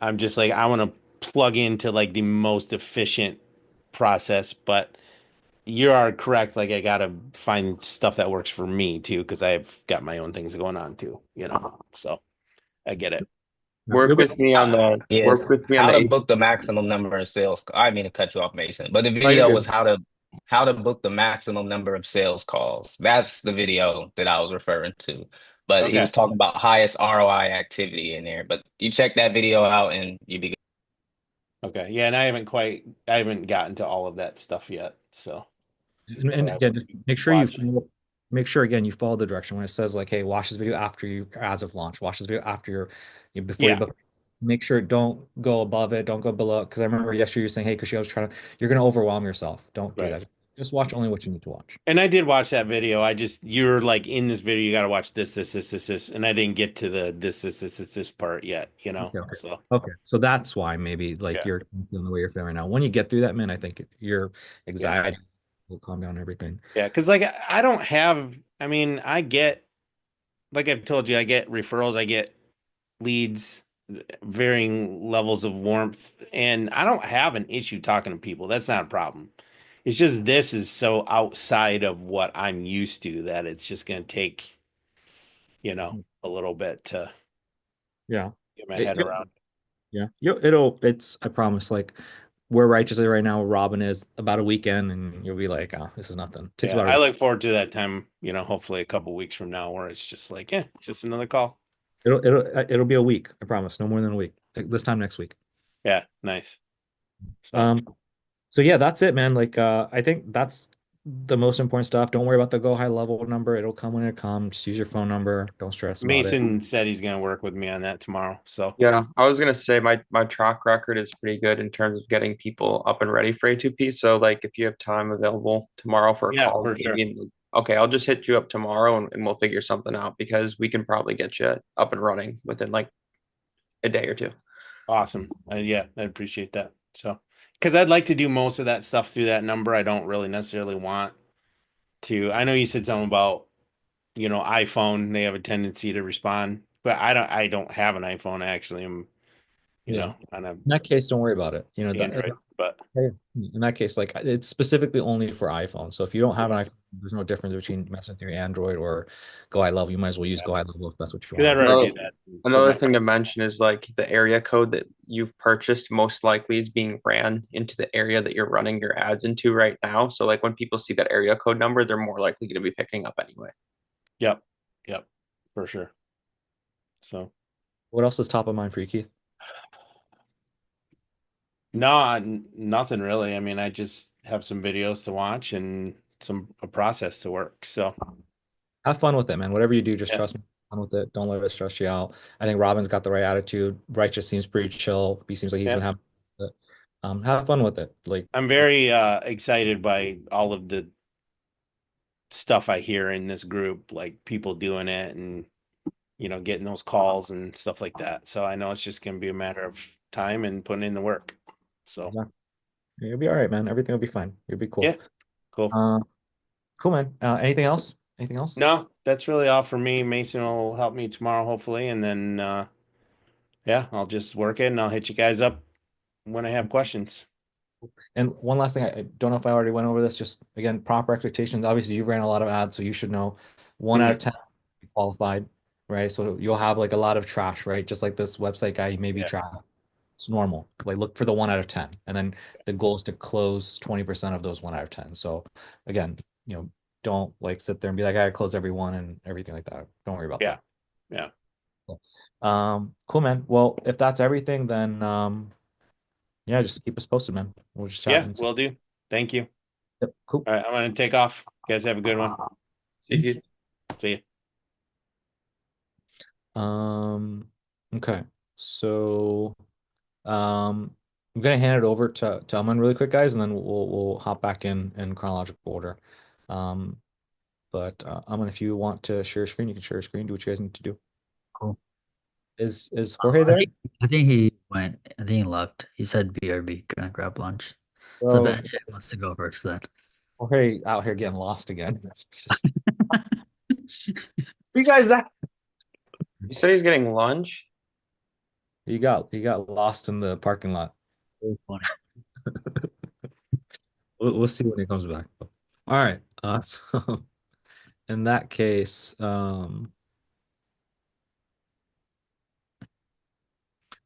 I'm just like I want to plug into like the most efficient process, but you are correct. Like I gotta find stuff that works for me too, because I've got my own things going on too, So I get it. Work with me on the Yes. work with me on How the to book the maximum number of sales. I didn't mean to cut you off, Mason, but the you're video good. was how to book the maximum number of sales calls. That's the video that I was referring to. But he Okay. was talking about highest ROI activity in there. But you check that video out and you be good. Okay. Yeah, and I haven't gotten to all of that stuff yet. So And I yeah, will just be make sure you watching. make sure again you follow the direction when it says like, hey, watch this video after you ads have launched, watch this video after before you Yeah. book. Make sure don't go above it, don't go below it. Because I remember yesterday you were saying, hey, because I was trying to, you're gonna overwhelm yourself. Don't do Right. that. Just watch only what you need to watch. And I did watch that video. You're like in this video, you got to watch this, and I didn't get to the this part yet, you know? Okay, okay. So, Okay, so that's why maybe like yeah. you're feeling the way you're feeling right now. When you get through that, man, I think your anxiety will calm down everything. Yeah. Cause like I don't have, I mean, I get, like I've told you, I get referrals, I get leads, varying levels of warmth, and I don't have an issue talking to people. That's not a problem. It's just this is so outside of what I'm used to that it's just going to take, a little bit to Yeah. get my It- head it- around. Yeah. I promise, like where righteously right now, Robin is about a weekend and you'll be like, oh, this is nothing. Takes Yeah, about I look forward to that time, hopefully a couple weeks from now where it's just like, yeah, just another call. it'll be a week. I promise. No more than a week. Like this time next week. Yeah, nice. So, So yeah, that's it, man. Like I think that's the most important stuff. Don't worry about the go high level number. It'll come when it comes. Just use your phone number. Don't stress about it. Mason said he's going to work with me on that tomorrow. So, Yeah, I was gonna say my track record is pretty good in terms of getting people up and ready for A2P. So like if you have time available tomorrow for a Yeah, call, for sure. okay, I'll just hit you up tomorrow and we'll figure something out because we can probably get you up and running within like a day or two. Awesome. Yeah, I appreciate that. So, because I'd like to do most of that stuff through that number. I don't really necessarily want to. I know you said something about, iPhone, they have a tendency to respond, but I don't have an iPhone. I actually am, Yeah. on a In that case, don't worry about it. Android, but In that case, like it's specifically only for iPhone. So if you don't have an iPhone, there's no difference between messing with your Android or Go I Love. You might as well use Go I Love if that's what you because I'd want. rather Another, do that. another thing to mention is like the area code that you've purchased most likely is being ran into the area that you're running your ads into right now. So like when people see that area code number, they're more likely going to be picking up anyway. Yep, for sure. So, What else is top of mind for you, Keith? no, nothing really. I mean, I just have some videos to watch and a process to work. So, Have fun with it, man. Whatever you do, just Yeah. trust me. Have fun with it. Don't let it stress you out. I think Robin's got the right attitude. Righteous seems pretty chill. He seems like he's Yeah. been having it. Have fun with it. Like I'm very excited by all of the stuff I hear in this group, like people doing it and getting those calls and stuff like that. So I know it's just gonna be a matter of time and putting in the work. So Yeah. You'll be all right, man. Everything will be fine. You'll be cool. Yeah. Cool. Cool, man. Anything else? Anything else? No, that's really all for me. Mason will help me tomorrow, hopefully, and then yeah, I'll just work it and I'll hit you guys up when I have questions. And one last thing, I don't know if I already went over this, just again, proper expectations. Obviously, you ran a lot of ads, so you should know 1 out of 10 qualified, right? So you'll have like a lot of trash, right? Just like this website guy, he may be Yeah. trash. It's normal. Like look for the 1 out of 10. And then the goal is to close 20% of those 1 out of 10. So again, don't like sit there and be like, I gotta close every one and everything like that. Don't worry about Yeah. that. Yeah. Cool, man. Well, if that's everything, then yeah, just keep us posted, man. We'll just chat. Yeah, and- will do. Thank you. Yep, cool. All right, I'm gonna take off. You guys have a good one. See See you. Okay. So I'm gonna hand it over to Aman really quick, guys, and then we'll hop back in chronological order. But Aman, if you want to share a screen, you can share a screen, do what you guys need to do. Cool. Is Jorge there? I think he went. I think he left. He said BRB gonna grab lunch. So So Ben wants to go first then. Jorge out here getting lost again. You guys that You said he's getting lunch. he got lost in the parking lot. Very funny. We'll see when he comes back. All right. In that case, bro,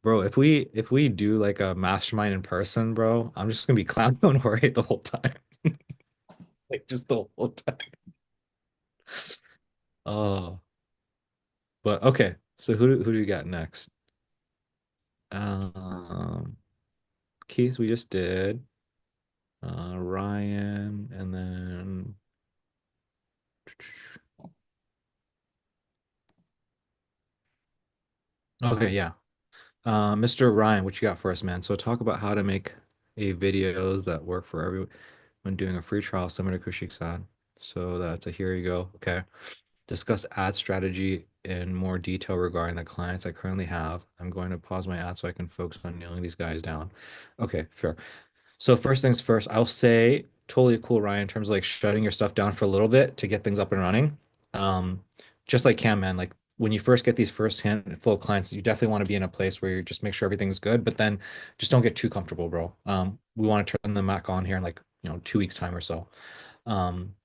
if we do like a mastermind in person, bro, I'm just gonna be clowning on Jorge the whole time. Like just the whole time. Oh. But okay. So who do you got next? Keith, we just did. Ryan, and then Okay, yeah. Mr. Ryan, what you got for us, man? So talk about how to make a videos that work for everyone when doing a free trial similar to Kushik's ad. So that's a here you go. Okay. Discuss ad strategy in more detail regarding the clients I currently have. I'm going to pause my ad so I can focus on nailing these guys down. Okay, fair. So first things first, I'll say totally cool, Ryan, in terms of like shutting your stuff down for a little bit to get things up and running. Just like Cam, man, like when you first get these first handful of clients, you definitely want to be in a place where you just make sure everything's good, but then just don't get too comfortable, bro. We want to turn them back on here in like, 2 weeks time or so. Um,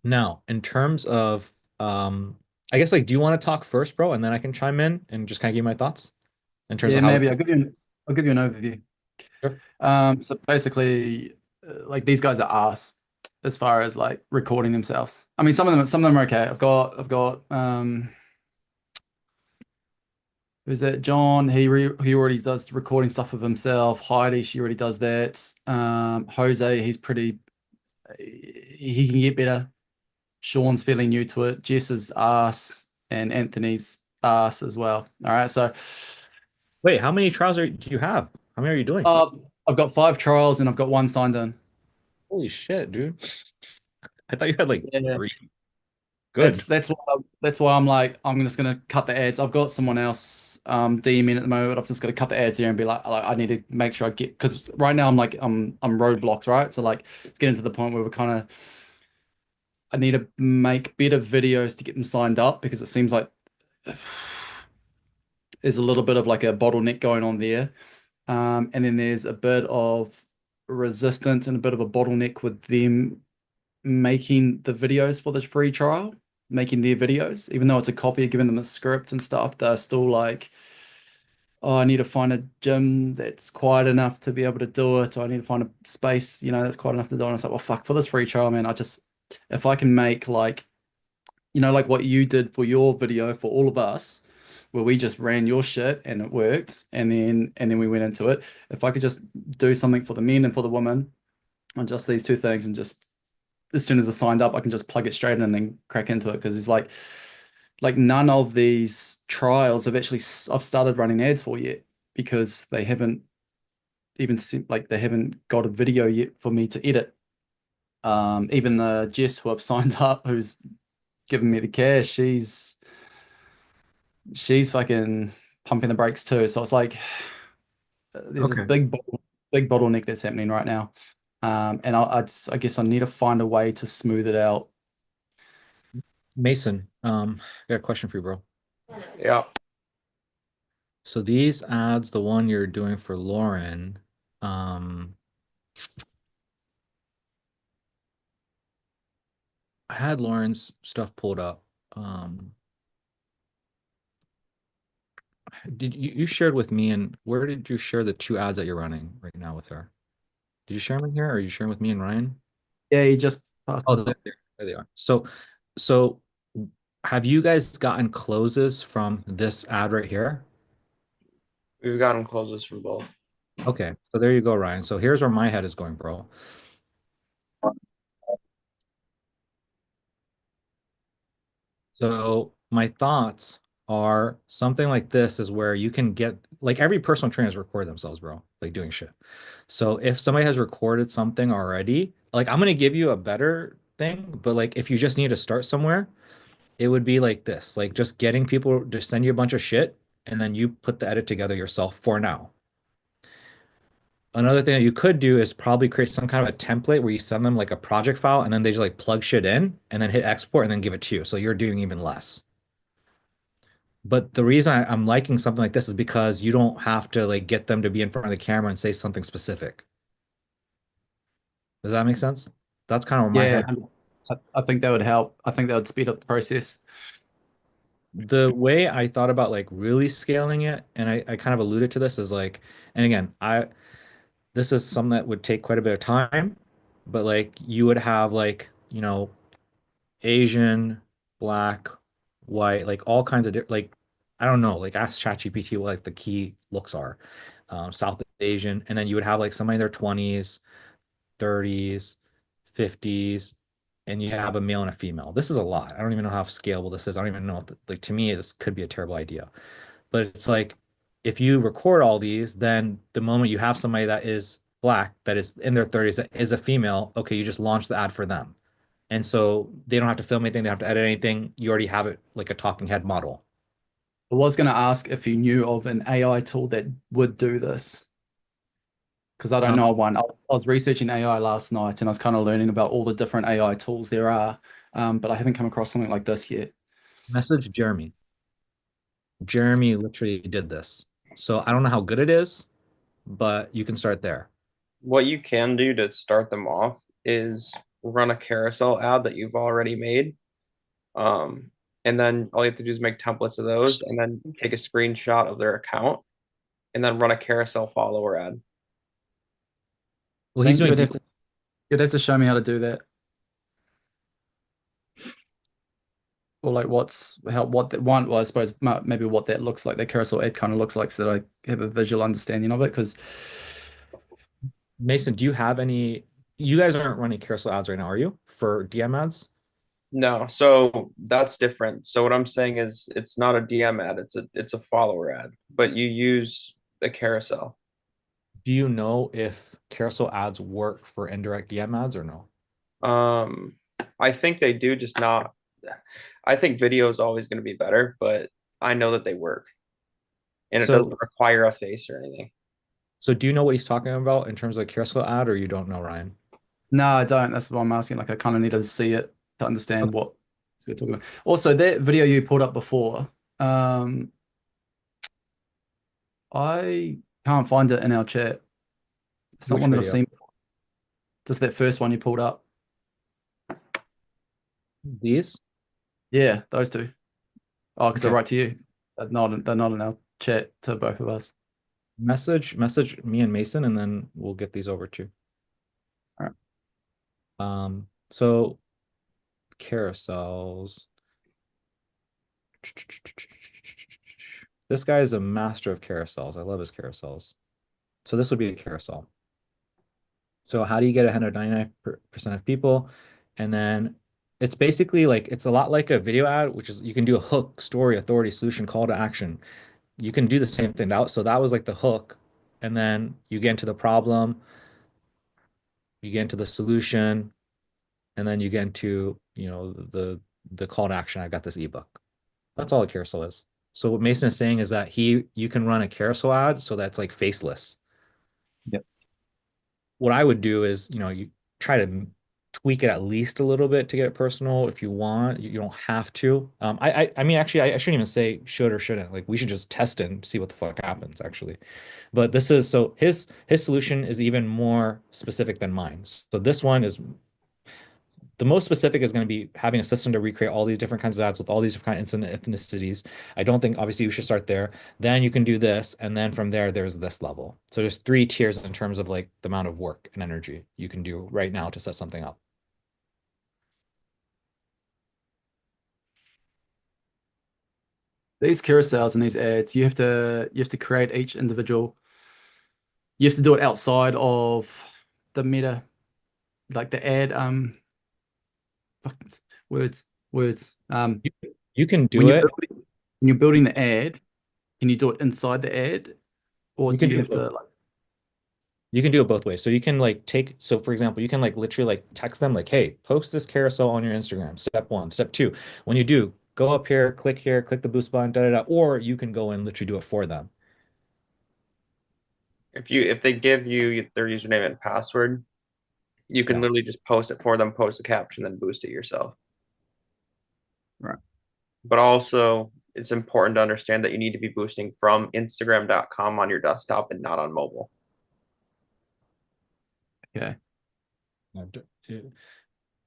Now, in terms of, I guess like, do you want to talk first, bro, and then I can chime in and just kind of give my thoughts in terms Yeah, of how. maybe I'll give you an overview. Sure. So basically, like these guys are arse as far as like recording themselves. I mean, some of them are okay. I've got who's that? John. He already does recording stuff of himself. Heidi, she already does that. Jose, he's pretty. He can get better. Sean's fairly new to it. Jess's ass and Anthony's ass as well. All right, so Wait, how many trials do you have? How many are you doing? I've got 5 trials and I've got 1 signed in. Holy shit, dude. I thought you had like Yeah. 3. Good. That's why I'm like I'm just gonna cut the ads. I've got someone else DMing at the moment. I've just got to cut the ads here and be like I need to make sure I get, because right now I'm like I'm roadblocks, right? So like it's getting to the point where we're kind of I need to make better videos to get them signed up, because it seems like there's a little bit of like a bottleneck going on there. And then there's a bit of resistance and a bit of a bottleneck with them making the videos for the free trial, making their videos, even though it's a copy, giving them a script and stuff, they're still like, oh, I need to find a gym that's quiet enough to be able to do it, or I need to find a space, that's quiet enough to do it. And it's like, well, fuck, for this free trial, man, if I can make like, like what you did for your video for all of us, where we just ran your shit and it worked, and then we went into it. If I could just do something for the men and for the women on just these 2 things, and just as soon as I signed up, I can just plug it straight in and then crack into it. Because it's like none of these trials have actually I've started running ads for yet, because they haven't even like they haven't got a video yet for me to edit. Even the Jess who I've signed up, who's given me the cash, she's fucking pumping the brakes too. So it's like there's this Okay. big bottleneck that's happening right now. And I guess I need to find a way to smooth it out. Mason, got a question for you, bro. Yeah. So these ads, the one you're doing for Lauren, I had Lauren's stuff pulled up. Did you shared with me, and where did you share the 2 ads that you're running right now with her? Did you share them in here, or are you sharing with me and Ryan? Yeah, you just passed. Oh, there they are. So have you guys gotten closes from this ad right here? We've gotten closes from both. Okay, so there you go, Ryan. So here's where my head is going, bro. So my thoughts are something like this is where you can get, like, every personal trainer has recorded themselves, bro, like doing shit. So if somebody has recorded something already, like I'm gonna give you a better thing, but like if you just need to start somewhere, it would be like this, like just getting people to send you a bunch of shit and then you put the edit together yourself for now. Another thing that you could do is probably create some kind of a template where you send them like a project file and then they just like plug shit in and then hit export and then give it to you. So you're doing even less. But the reason I'm liking something like this is because you don't have to like get them to be in front of the camera and say something specific. Does that make sense? That's kind of where my Yeah, head. I think that would help. I think that would speed up the process. The way I thought about like really scaling it, and I kind of alluded to this, is like, and again, this is something that would take quite a bit of time, but like you would have like, Asian, black, white, like all kinds of like, I don't know, like ask ChatGPT what like the key looks are. South Asian, and then you would have like somebody in their 20s, 30s, 50s, and you have a male and a female. This is a lot. I don't even know how scalable this is. I don't even know if like to me this could be a terrible idea. But it's like if you record all these, then the moment you have somebody that is black, that is in their 30s, that is a female, okay, you just launch the ad for them. And so they don't have to film anything, they don't have to edit anything. You already have it like a talking head model. I was going to ask if you knew of an AI tool that would do this. Because I don't know of one. I was researching AI last night and I was kind of learning about all the different AI tools there are, but I haven't come across something like this yet. Message Jeremy. Jeremy literally did this. So I don't know how good it is, but you can start there. What you can do to start them off is run a carousel ad that you've already made. And then all you have to do is make templates of those and then take a screenshot of their account and then run a carousel follower ad. Well, he's doing You'd have to show me how to do that. Or like well, I suppose maybe what that looks like, that carousel ad kind of looks like, so that I have a visual understanding of it. Because Mason, do you have any? You guys aren't running carousel ads right now, are you? For DM ads? No, so that's different. So what I'm saying is it's not a DM ad, it's a follower ad, but you use a carousel. Do you know if carousel ads work for indirect DM ads or no? I think they do, just not. I think video is always going to be better, but I know that they work, and it So- doesn't require a face or anything. So do you know what he's talking about in terms of carousel ad, or you don't know, Ryan? no, I don't. That's what I'm asking. Like I kind of need to see it to understand what we're talking about. Also, that video you pulled up before, I can't find it in our chat. It's not Which one that I've video? seen before. Just that first one you pulled up. These? Yeah, those two. Oh, because they're Okay. right to you. They're not in our chat to both of us. Message me and Mason, and then we'll get these over to you. All right. So carousels. This guy is a master of carousels. I love his carousels. So this would be a carousel. So how do you get ahead of 99% of people? And then it's basically like, it's a lot like a video ad, which is you can do a hook, story, authority, solution, call to action. You can do the same thing. So that was like the hook. And then you get into the problem, you get into the solution, and then you get into, the call to action. I got this ebook. That's all a carousel is. So what Mason is saying is that you can run a carousel ad so that's like faceless. Yep. What I would do is, you try to tweak it at least a little bit to get it personal if you want. You don't have to. I mean, actually, I shouldn't even say should or shouldn't. Like, we should just test it and see what the fuck happens, actually. But this is so his solution is even more specific than mine. So this one is the most specific is going to be having a system to recreate all these different kinds of ads with all these different kinds of ethnicities. I don't think obviously you should start there. Then you can do this, and then from there there's this level. So there's 3 tiers in terms of like the amount of work and energy you can do right now to set something up. These carousels and these ads, you have to create each individual. You have to do it outside of the meta, like the ad. Words. You can do when it. When you're building the ad, can you do it inside the ad, or You do can you do have to both. like? You can do it both ways. So you can like so for example, you can like literally like text them like, hey, post this carousel on your Instagram. Step 1. Step 2, when you do, go up here, click the boost button, or you can go and literally do it for them. If they give you their username and password, you can Yeah. literally just post it for them, post a caption, then boost it yourself. Right. But also, it's important to understand that you need to be boosting from Instagram.com on your desktop and not on mobile. Okay.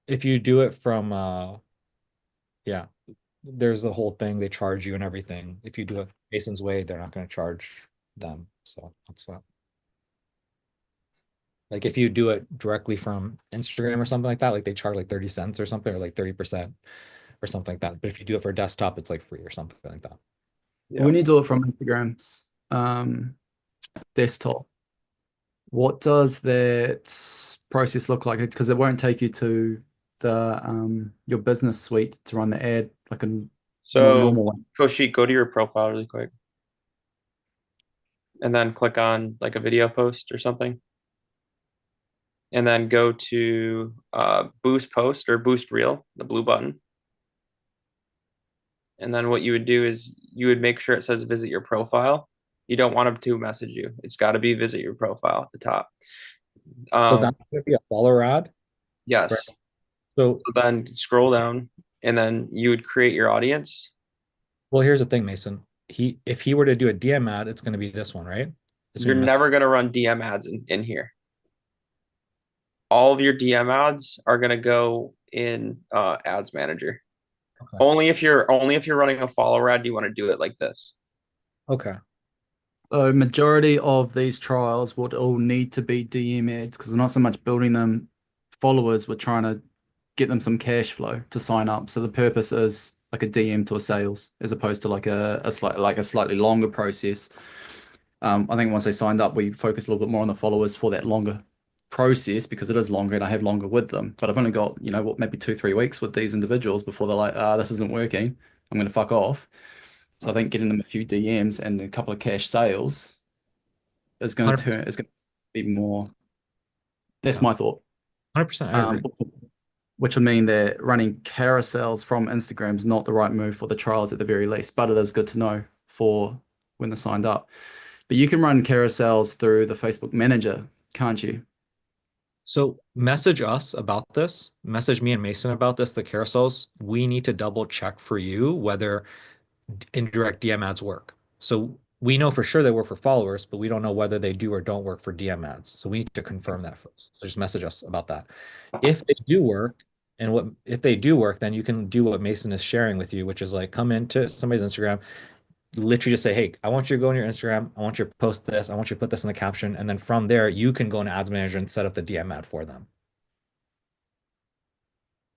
If you do it from yeah, there's the whole thing, they charge you and everything. If you do it Mason's way, they're not going to charge them. So that's what. Like if you do it directly from Instagram or something like that, like they charge like 30 cents or something, or like 30% or something like that. But if you do it for desktop, it's like free or something like that. Yeah. When you do it from Instagram's desktop, what does that process look like? Because it won't take you to the your business suite to run the ad like a So, normal one. Koshi, go to your profile really quick. and then click on like a video post or something. And then go to boost post or boost reel, the blue button. And then what you would do is you would make sure it says visit your profile. You don't want them to message you. It's got to be visit your profile at the top. So that's gonna be a follower ad. Yes. So, So then scroll down and then you would create your audience. well, here's the thing, Mason. If he were to do a DM ad, it's gonna be this one, right? It's You're gonna be never going to run DM ads in here. All of your DM ads are going to go in ads manager. Okay. Only if you're running a follower ad, do you want to do it like this. Okay. So majority of these trials would all need to be DM ads because we're not so much building them followers, we're trying to get them some cash flow to sign up. So the purpose is like a DM to a sales as opposed to like a slightly longer process. I think once they signed up, we focused a little bit more on the followers for that longer process because it is longer and I have longer with them. But I've only got, maybe 2-3 weeks with these individuals before they're like, this isn't working. I'm going to fuck off. So I think getting them a few DMs and a couple of cash sales is going to be more. That's my thought. 100%. I agree. Which would mean that running carousels from Instagram is not the right move for the trials at the very least, but it is good to know for when they're signed up. But you can run carousels through the Facebook Manager, can't you? So message us about this. Message me and Mason about this, the carousels. We need to double check for you whether indirect DM ads work. So we know for sure they work for followers, but we don't know whether they do or don't work for DM ads. So we need to confirm that first. So just message us about that. If they do work, if they do work, then you can do what Mason is sharing with you, which is like come into somebody's Instagram, literally just say, hey, I want you to go on your Instagram. I want you to post this. I want you to put this in the caption. And then from there, you can go into Ads Manager and set up the DM ad for them.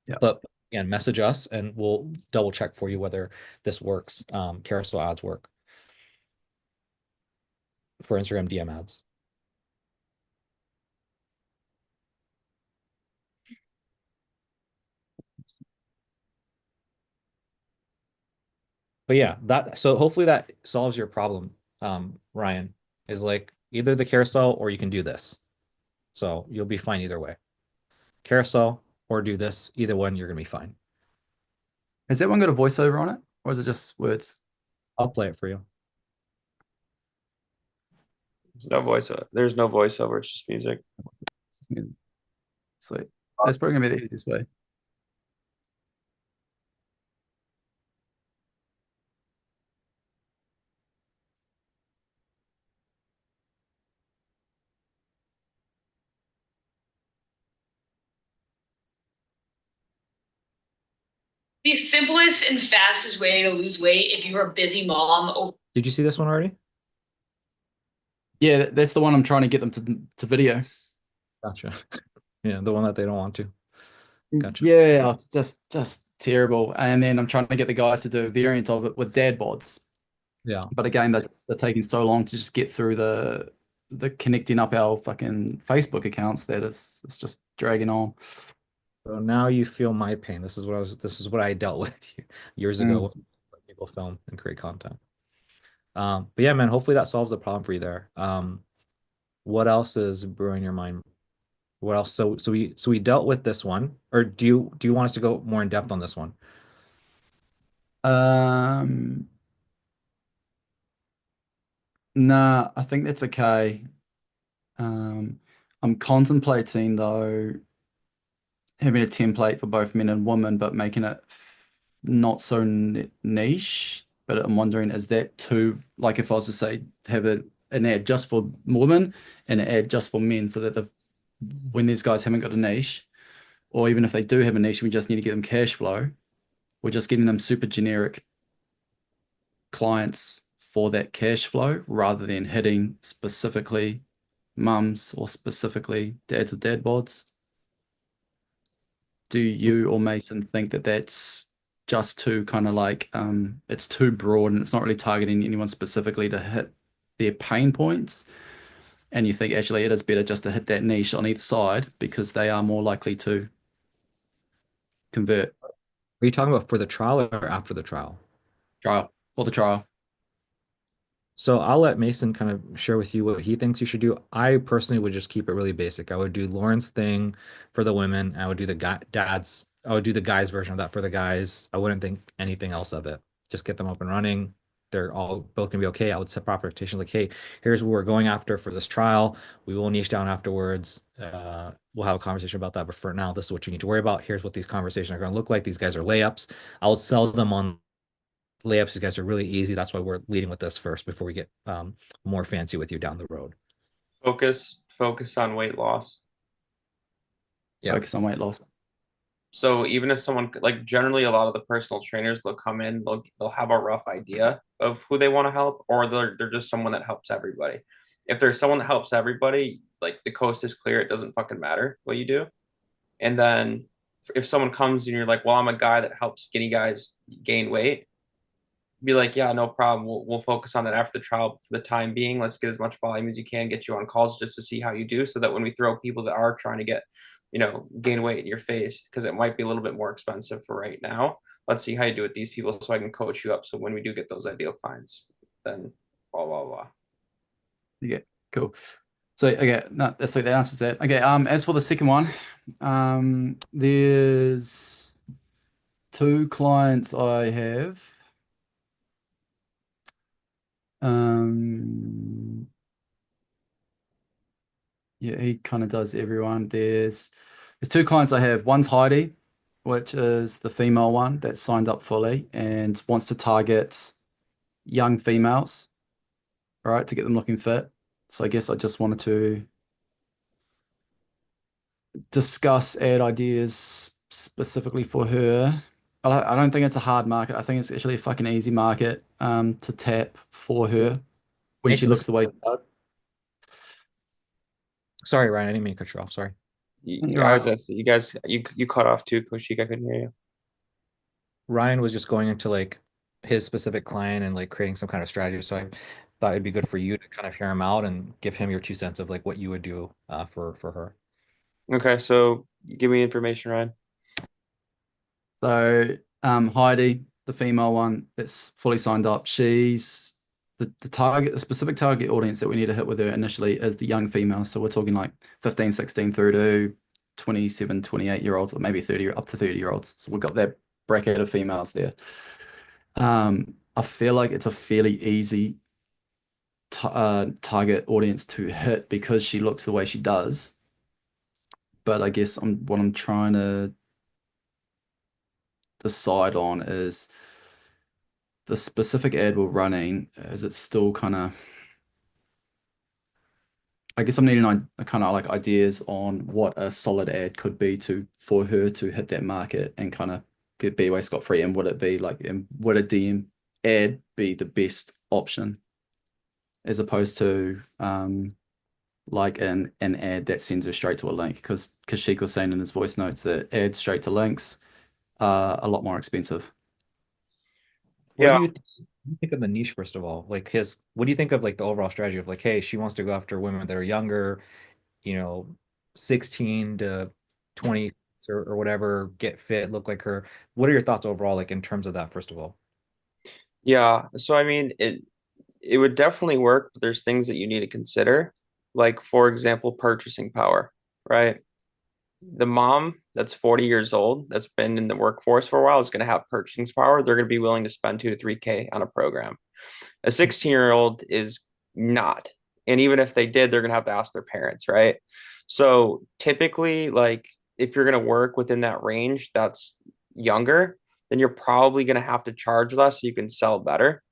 Yeah. But again, message us and we'll double check for you whether this works. Carousel ads work for Instagram DM ads. But yeah, so hopefully that solves your problem, Ryan, is like either the carousel or you can do this. So you'll be fine either way. Carousel or do this, either one, you're gonna be fine. Has that one got a voiceover on it, or is it just words? I'll play it for you. There's no voiceover. There's no voiceover. It's just music. It's just music. Sweet. That's probably gonna be the easiest way. The simplest and fastest way to lose weight if you're a busy mom. Did you see this one already? Yeah, that's the one I'm trying to get them to video. Gotcha. Yeah, the one that they don't want to. Gotcha. Yeah, it's just terrible. And then I'm trying to get the guys to do a variant of it with dad bods. Yeah. But again, they're taking so long to just get through the connecting up our fucking Facebook accounts that it's just dragging on. So now you feel my pain. This is what I dealt with years ago when people film and create content. But yeah, man, hopefully that solves the problem for you there. What else is brewing your mind? What else? So we dealt with this one, or do you want us to go more in depth on this one? Nah, I think that's okay. I'm contemplating though having a template for both men and women, but making it not so niche. But I'm wondering, is that too, like if I was to say have an ad just for women and an ad just for men, so that when these guys haven't got a niche, or even if they do have a niche, we just need to get them cash flow, we're just getting them super generic clients for that cash flow rather than hitting specifically mums or specifically dads with dad bods. Do you or Mason think that that's just too kind of like it's too broad and it's not really targeting anyone specifically to hit their pain points? And you think actually it is better just to hit that niche on either side because they are more likely to convert? Are you talking about for the trial or after the trial? Trial, for the trial. So I'll let Mason kind of share with you what he thinks you should do. I personally would just keep it really basic. I would do Lauren's thing for the women. I would do the I would do the guys version of that for the guys. I wouldn't think anything else of it. Just get them up and running. They're all both gonna be okay. I would set proper expectations like, hey, here's what we're going after for this trial. We will niche down afterwards. We'll have a conversation about that. But for now, this is what you need to worry about. Here's what these conversations are going to look like. These guys are layups. I would sell them on layups. These guys are really easy. That's why we're leading with this first before we get more fancy with you down the road. Focus on weight loss. Yeah. Focus on weight loss. So even if someone like generally a lot of the personal trainers, they'll come in, they'll have a rough idea of who they want to help, or they're just someone that helps everybody. If there's someone that helps everybody, like the coast is clear, it doesn't fucking matter what you do. And then if someone comes and you're like, well, I'm a guy that helps skinny guys gain weight, be like, yeah, no problem. We'll focus on that after the trial for the time being. Let's get as much volume as you can, get you on calls just to see how you do, so that when we throw people that are trying to get, gain weight in your face, because it might be a little bit more expensive for right now. Let's see how you do with these people so I can coach you up. So when we do get those ideal clients, then blah, blah, blah. Yeah, cool. So okay, no, that's like that answers that. Okay, as for the second one, there's 2 clients I have. Yeah, he kind of does everyone. There's 2 clients I have. One's Heidi, which is the female one that signed up fully and wants to target young females, right, to get them looking fit. So I guess I just wanted to discuss ad ideas specifically for her. I don't think it's a hard market. I think it's actually a fucking easy market to tap for her when she looks the way. Sorry, Ryan, I didn't mean to cut you off. Sorry. You guys, you cut off too, Kushik. I couldn't hear you. Ryan was just going into like his specific client and like creating some kind of strategy. So I thought it'd be good for you to kind of hear him out and give him your 2 cents of like what you would do for her. Okay, so give me information, Ryan. So Heidi, the female one that's fully signed up, she's the specific target audience that we need to hit with her initially is the young females. So we're talking like 15, 16 through to 27, 28-year-olds, or maybe 30 up to 30-year-olds. So we've got that bracket of females there. I feel like it's a fairly easy target audience to hit because she looks the way she does. But I guess what I'm trying to decide on is the specific ad we're running. Is it still kind of? I guess I'm needing kind of like ideas on what a solid ad could be for her to hit that market and kind of get be away scot-free. And would it be like, and would a DM ad be the best option as opposed to like an ad that sends her straight to a link? Because Sheik was saying in his voice notes that ads straight to links are a lot more expensive. What do you think of the niche, first of all? Like what do you think of like the overall strategy of like, hey, she wants to go after women that are younger, 16 to 20 or whatever, get fit, look like her. What are your thoughts overall, like in terms of that, first of all? Yeah, so I mean, it would definitely work, but there's things that you need to consider. Like, for example, purchasing power, right? The mom that's 40 years old, that's been in the workforce for a while, is going to have purchasing power. They're going to be willing to spend 2 to 3K on a program. A 16-year-old is not. And even if they did, they're going to have to ask their parents, right? So typically, like, if you're going to work within that range that's younger, then you're probably going to have to charge less so you can sell better.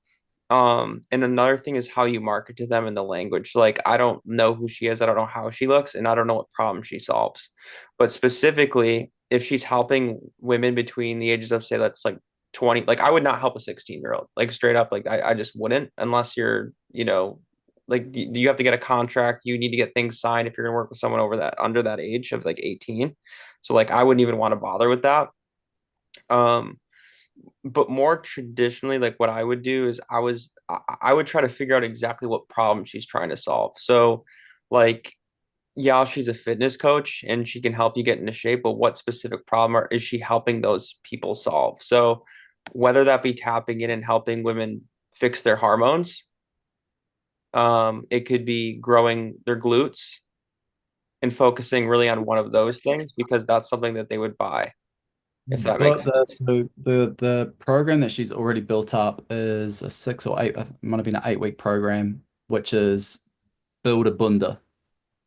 And another thing is how you market to them in the language. So, like, I don't know who she is, I don't know how she looks, and I don't know what problem she solves. But specifically, if she's helping women between the ages of, say, that's like 20, like I would not help a 16-year-old, like straight up, like I just wouldn't, unless you're, like you have to get a contract, you need to get things signed if you're gonna work with someone under that age of like 18. So like I wouldn't even want to bother with that. But more traditionally, like what I would do is I would try to figure out exactly what problem she's trying to solve. So like, yeah, she's a fitness coach and she can help you get into shape, but what specific problem is she helping those people solve? So whether that be tapping in and helping women fix their hormones, It could be growing their glutes and focusing really on one of those things because that's something that they would buy. If that makes sense. So the program that she's already built up is a 6 or 8, it might have been an 8-week program, which is Build a Bunda.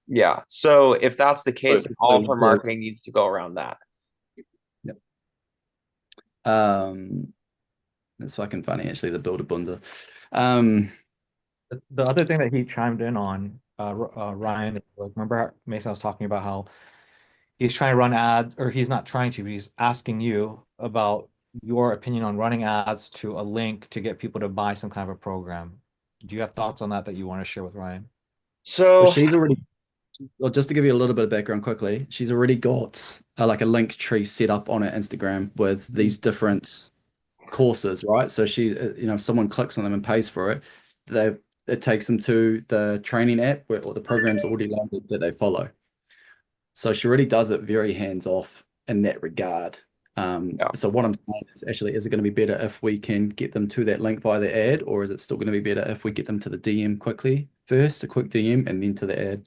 Yeah. So if that's the case, then all of her glutes. marketing needs to go around that. Yep. That's fucking funny, actually, the Build a Bunda. The other thing that he chimed in on, Ryan, like, remember Mason was talking about how he's trying to run ads, or he's not trying to, he's asking you about your opinion on running ads to a link to get people to buy some kind of a program. Do you have thoughts on that you want to share with Ryan? So So she's already, well, just to give you a little bit of background quickly, she's already got like a link tree set up on her Instagram with these different courses, right? So she, if someone clicks on them and pays for it, it takes them to the training app where all the programs already loaded that they follow. So she really does it very hands off in that regard. So what I'm saying is actually, is it going to be better if we can get them to that link via the ad, or is it still going to be better if we get them to the DM quickly first, a quick DM, and then to the ad?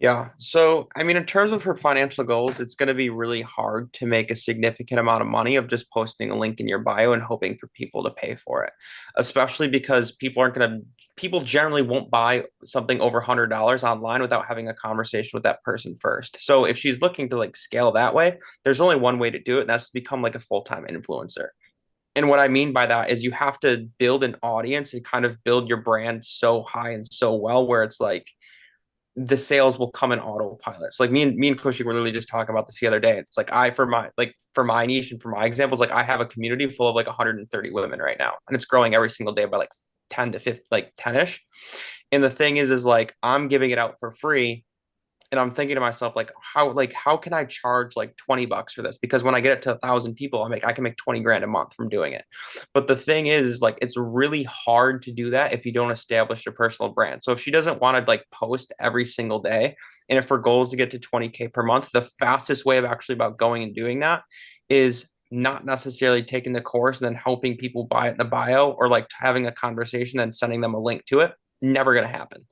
yeah. So, I mean, in terms of her financial goals, it's going to be really hard to make a significant amount of money of just posting a link in your bio and hoping for people to pay for it, especially because people generally won't buy something over $100 online without having a conversation with that person first. So if she's looking to like scale that way, there's only one way to do it, and that's to become like a full-time influencer. And what I mean by that is you have to build an audience and kind of build your brand so high and so well where it's like the sales will come in autopilot. So like me and Kushik were literally just talking about this the other day. It's like for my niche and for my examples, like I have a community full of like 130 women right now, and it's growing every single day by like 10 to 50, like 10ish. And the thing is like I'm giving it out for free. And I'm thinking to myself, how can I charge like $20 for this? Because when I get it to 1,000 people, I can make 20 grand a month from doing it. But the thing is like, it's really hard to do that if you don't establish a personal brand. So if she doesn't want to like post every single day, and if her goal is to get to 20K per month, the fastest way of actually about going and doing that is not necessarily taking the course and then hoping people buy it in the bio, or like having a conversation and sending them a link to it. Never going to happen.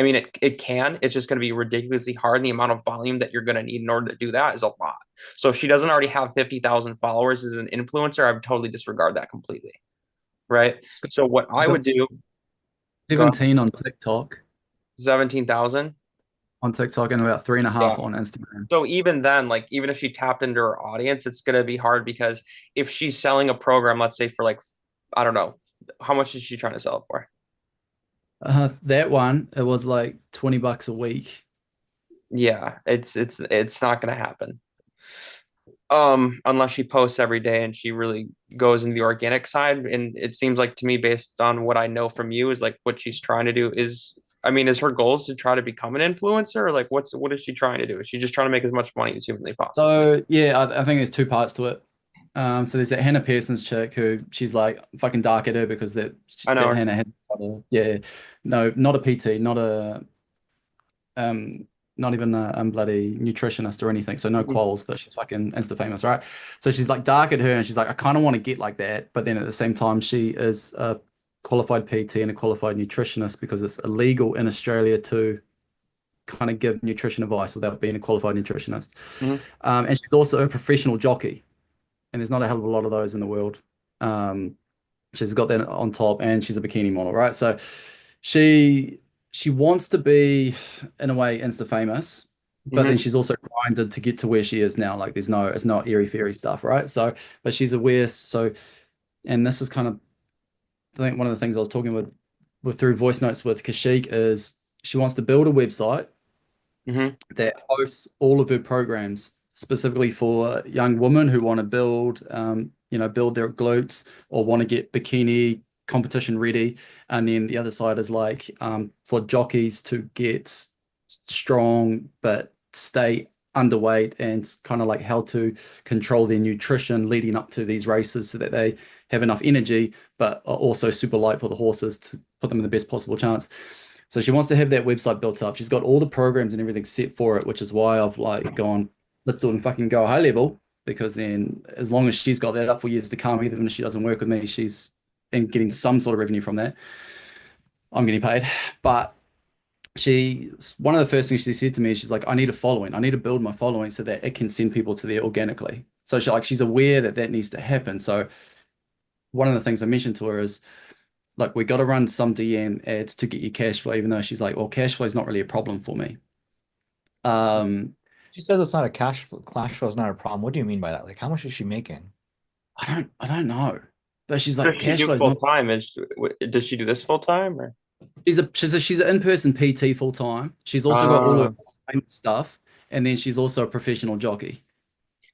I mean, it can. It's just going to be ridiculously hard. And the amount of volume that you're going to need in order to do that is a lot. So if she doesn't already have 50,000 followers as an influencer, I would totally disregard that completely. Right. So what I would do. 17 on TikTok. 17,000 on TikTok and about 3.5 on Instagram. So even then, like even if she tapped into her audience, it's going to be hard because if she's selling a program, let's say for like, I don't know, how much is she trying to sell it for? That one, it was like $20 a week. Yeah, it's not gonna happen. Unless she posts every day and she really goes into the organic side. And it seems like to me, based on what I know from you, is like what she's trying to do is, I mean, is her goals to try to become an influencer, or like what is she trying to do? Is she just trying to make as much money as humanly possible? So yeah, I think there's two parts to it. So there's that Hannah Pearson's chick who she's like fucking dark at her because I know her. Hannah had no, not a PT, not a not even a bloody nutritionist or anything, so no quals, but she's fucking insta famous, right? So she's like dark at her, and she's like, I kind of want to get like that, but then at the same time, she is a qualified PT and a qualified nutritionist because it's illegal in Australia to kind of give nutrition advice without being a qualified nutritionist. And she's also a professional jockey, and there's not a hell of a lot of those in the world. She's got that on top, and she's a bikini model, right? So she wants to be, in a way, insta famous, but then she's also grinded to get to where she is now. Like it's not airy fairy stuff, right? So, but she's aware. So, and this is kind of, I think one of the things I was talking with through voice notes with Kashik is she wants to build a website that hosts all of her programs specifically for young women who want to build their glutes or want to get bikini competition ready. And then the other side is like for jockeys to get strong but stay underweight, and kind of like how to control their nutrition leading up to these races so that they have enough energy but are also super light for the horses to put them in the best possible chance. So she wants to have that website built up. She's got all the programs and everything set for it, which is why I've like gone, let's do it and fucking go high level, because then as long as she's got that up for years to come, even if she doesn't work with me, she's getting some sort of revenue from that. I'm getting paid. But one of the first things she said to me is she's like, I need a following. I need to build my following so that it can send people to there organically. So she's aware that that needs to happen. So one of the things I mentioned to her is, like, we got to run some DM ads to get you cash flow, even though she's like, well, cash flow is not really a problem for me. She says it's not a cash flow is not a problem. What do you mean by that? Like, how much is she making? I don't know. But she's What like, does she cash do flow is full not. time? Does she do this full time or? She's an in-person PT full time. She's also got all of her stuff, and then she's also a professional jockey.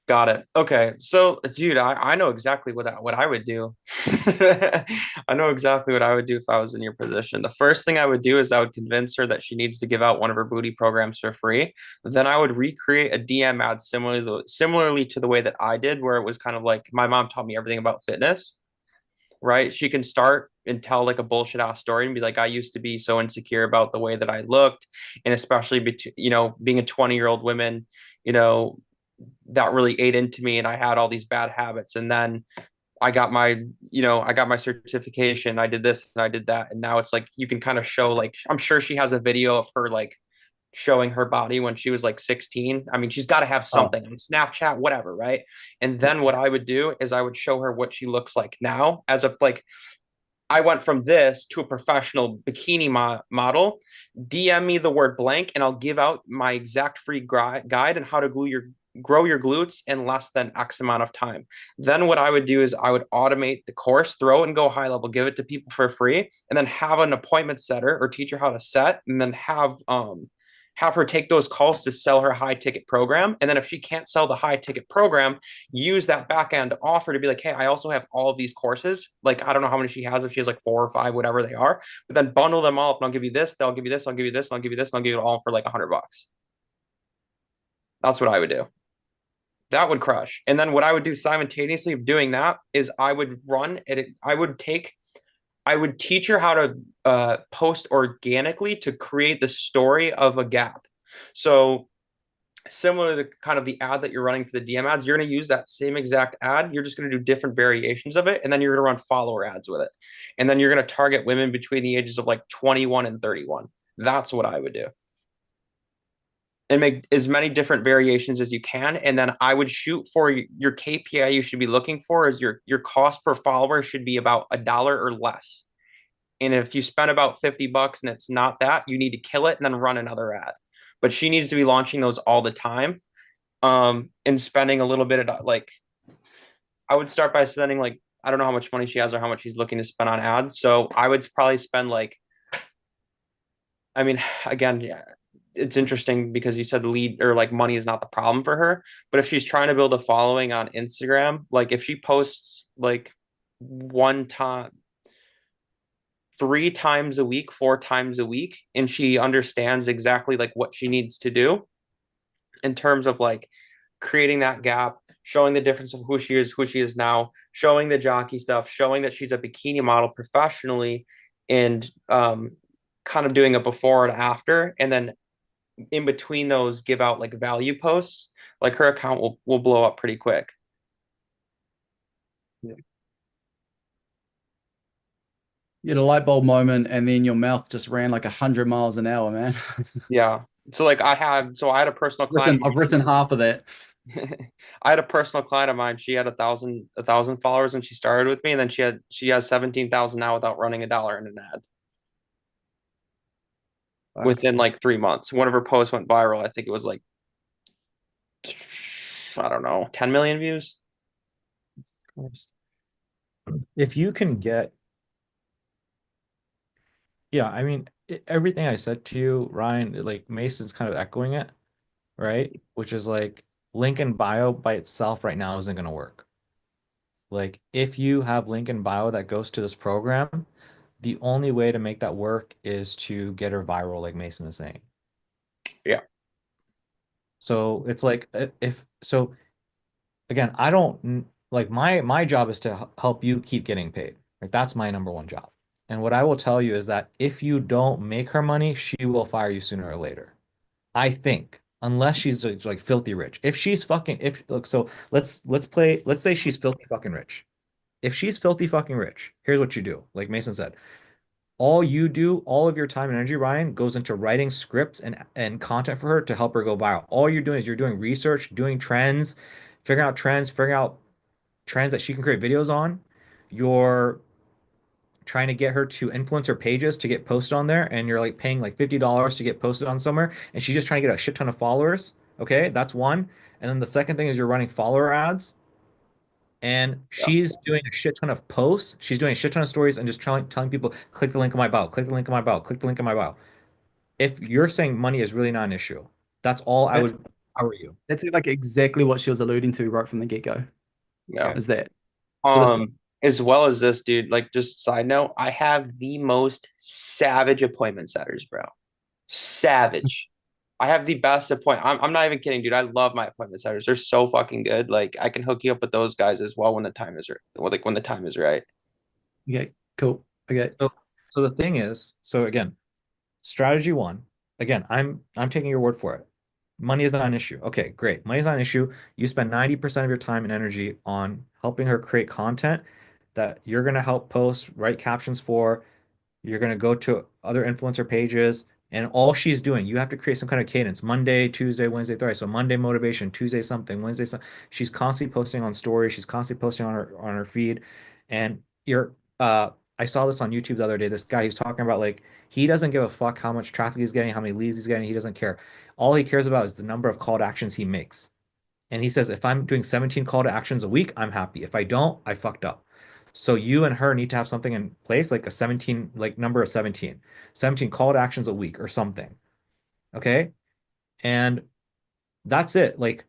Got it. Okay. So, dude, I know exactly what I would do. I know exactly what I would do if I was in your position. The first thing I would do is I would convince her that she needs to give out one of her booty programs for free. Then I would recreate a DM ad similarly to the way that I did, where it was kind of like my mom taught me everything about fitness, right? She can start and tell like a bullshit ass story and be like, I used to be so insecure about the way that I looked, and especially being a 20-year-old woman, you know, that really ate into me and I had all these bad habits. And then I got my certification. I did this and I did that. And now it's like you can kind of show, like, I'm sure she has a video of her like showing her body when she was like 16. I mean, she's got to have something on Snapchat, whatever, right? And then what I would do is I would show her what she looks like now as a like I went from this to a professional bikini model. DM me the word blank, and I'll give out my exact free guide on how to grow your glutes in less than X amount of time. Then what I would do is I would automate the course, throw it and go high level, give it to people for free, and then have an appointment setter or teach her how to set, and then have her take those calls to sell her high ticket program. And then if she can't sell the high ticket program, use that back end offer to be like, hey, I also have all of these courses. Like, I don't know how many she has, if she has like 4 or 5, whatever they are, but then bundle them all up and I'll give you this, they'll give you this, I'll give you this, and I'll give you this, and I'll give you it all for like $100. That's what I would do. That would crush. And then what I would do simultaneously of doing that is I would run it. I would teach her how to post organically to create the story of a gap. So similar to kind of the ad that you're running for the DM ads, you're going to use that same exact ad. You're just going to do different variations of it. And then you're going to run follower ads with it. And then you're going to target women between the ages of like 21 and 31. That's what I would do. And make as many different variations as you can. And then I would shoot for your KPI you should be looking for is your cost per follower should be about $1 or less. And if you spend about $50 and it's not that, you need to kill it and then run another ad. But she needs to be launching those all the time. And spending a little bit of like, I would start by spending like, I don't know how much money she has or how much she's looking to spend on ads. So I would probably spend like, I mean, again, yeah, it's interesting because you said lead or like money is not the problem for her. But if she's trying to build a following on Instagram, like if she posts like 3 times a week, 4 times a week, and she understands exactly like what she needs to do in terms of like creating that gap, showing the difference of who she is now, showing the jockey stuff, showing that she's a bikini model professionally, and kind of doing a before and after, and then in between those give out like value posts, like her account will blow up pretty quick. You had a light bulb moment, and then your mouth just ran like 100 miles an hour, man. Yeah. So like I had a personal client. I've written half of that. I had a personal client of mine. She had 1,000 followers when she started with me, and then she has 17,000 now without running $1 in an ad. Fuck. Within like 3 months. One of her posts went viral. I think it was like, I don't know, 10 million views. If you can get, yeah, I mean, everything I said to you, Ryan, like Mason's kind of echoing it, right? Which is like link in bio by itself right now isn't going to work. Like if you have link in bio that goes to this program, the only way to make that work is to get her viral, like Mason is saying. Yeah. So it's like again, I don't like my job is to help you keep getting paid. Like that's my number one job. And what I will tell you is that if you don't make her money, she will fire you sooner or later. I think, unless she's like filthy rich. If she's fucking look, so let's say she's filthy fucking rich. If she's filthy fucking rich, here's what you do. Like Mason said, All you do, all of your time and energy, Ryan, goes into writing scripts and content for her to help her go viral. All you're doing is you're doing research, doing trends, figuring out trends that she can create videos on. You're trying to get her to influencer pages to get posted on there, and you're like paying like $50 to get posted on somewhere, and she's just trying to get a shit ton of followers. Okay, that's one. And then the second thing is you're running follower ads, and Yeah. she's doing a shit ton of posts. She's doing a shit ton of stories and just telling people, click the link in my bio, click the link in my bio, click the link in my bio. If you're saying money is really not an issue, that's all I That's would, how are you? that's like exactly what she was alluding to right from the get-go. Yeah. Is that so the As well as this, dude, like just side note, I have the most savage appointment setters, bro. Savage. I have the best I'm not even kidding, dude. I love my appointment setters. They're so fucking good. Like I can hook you up with those guys as well when the time is right. Well, like when the time is right. Okay, cool. Okay. So the thing is, so again, strategy one, again, I'm taking your word for it. Money is not an issue. Okay, great. Money is not an issue. You spend 90% of your time and energy on helping her create content that you're going to help post, write captions for. You're going to go to other influencer pages, and all she's doing, you have to create some kind of cadence. Monday, Tuesday, Wednesday, Thursday. So Monday motivation, Tuesday something, Wednesday something. She's constantly posting on stories. She's constantly posting on her feed. And I saw this on YouTube the other day. This guy who's talking about like he doesn't give a fuck how much traffic he's getting, how many leads he's getting. He doesn't care. All he cares about is the number of call to actions he makes. And he says, if I'm doing 17 call to actions a week, I'm happy. If I don't, I fucked up. So you and her need to have something in place, like a 17, like number of 17, 17 call to actions a week or something. Okay. And that's it. Like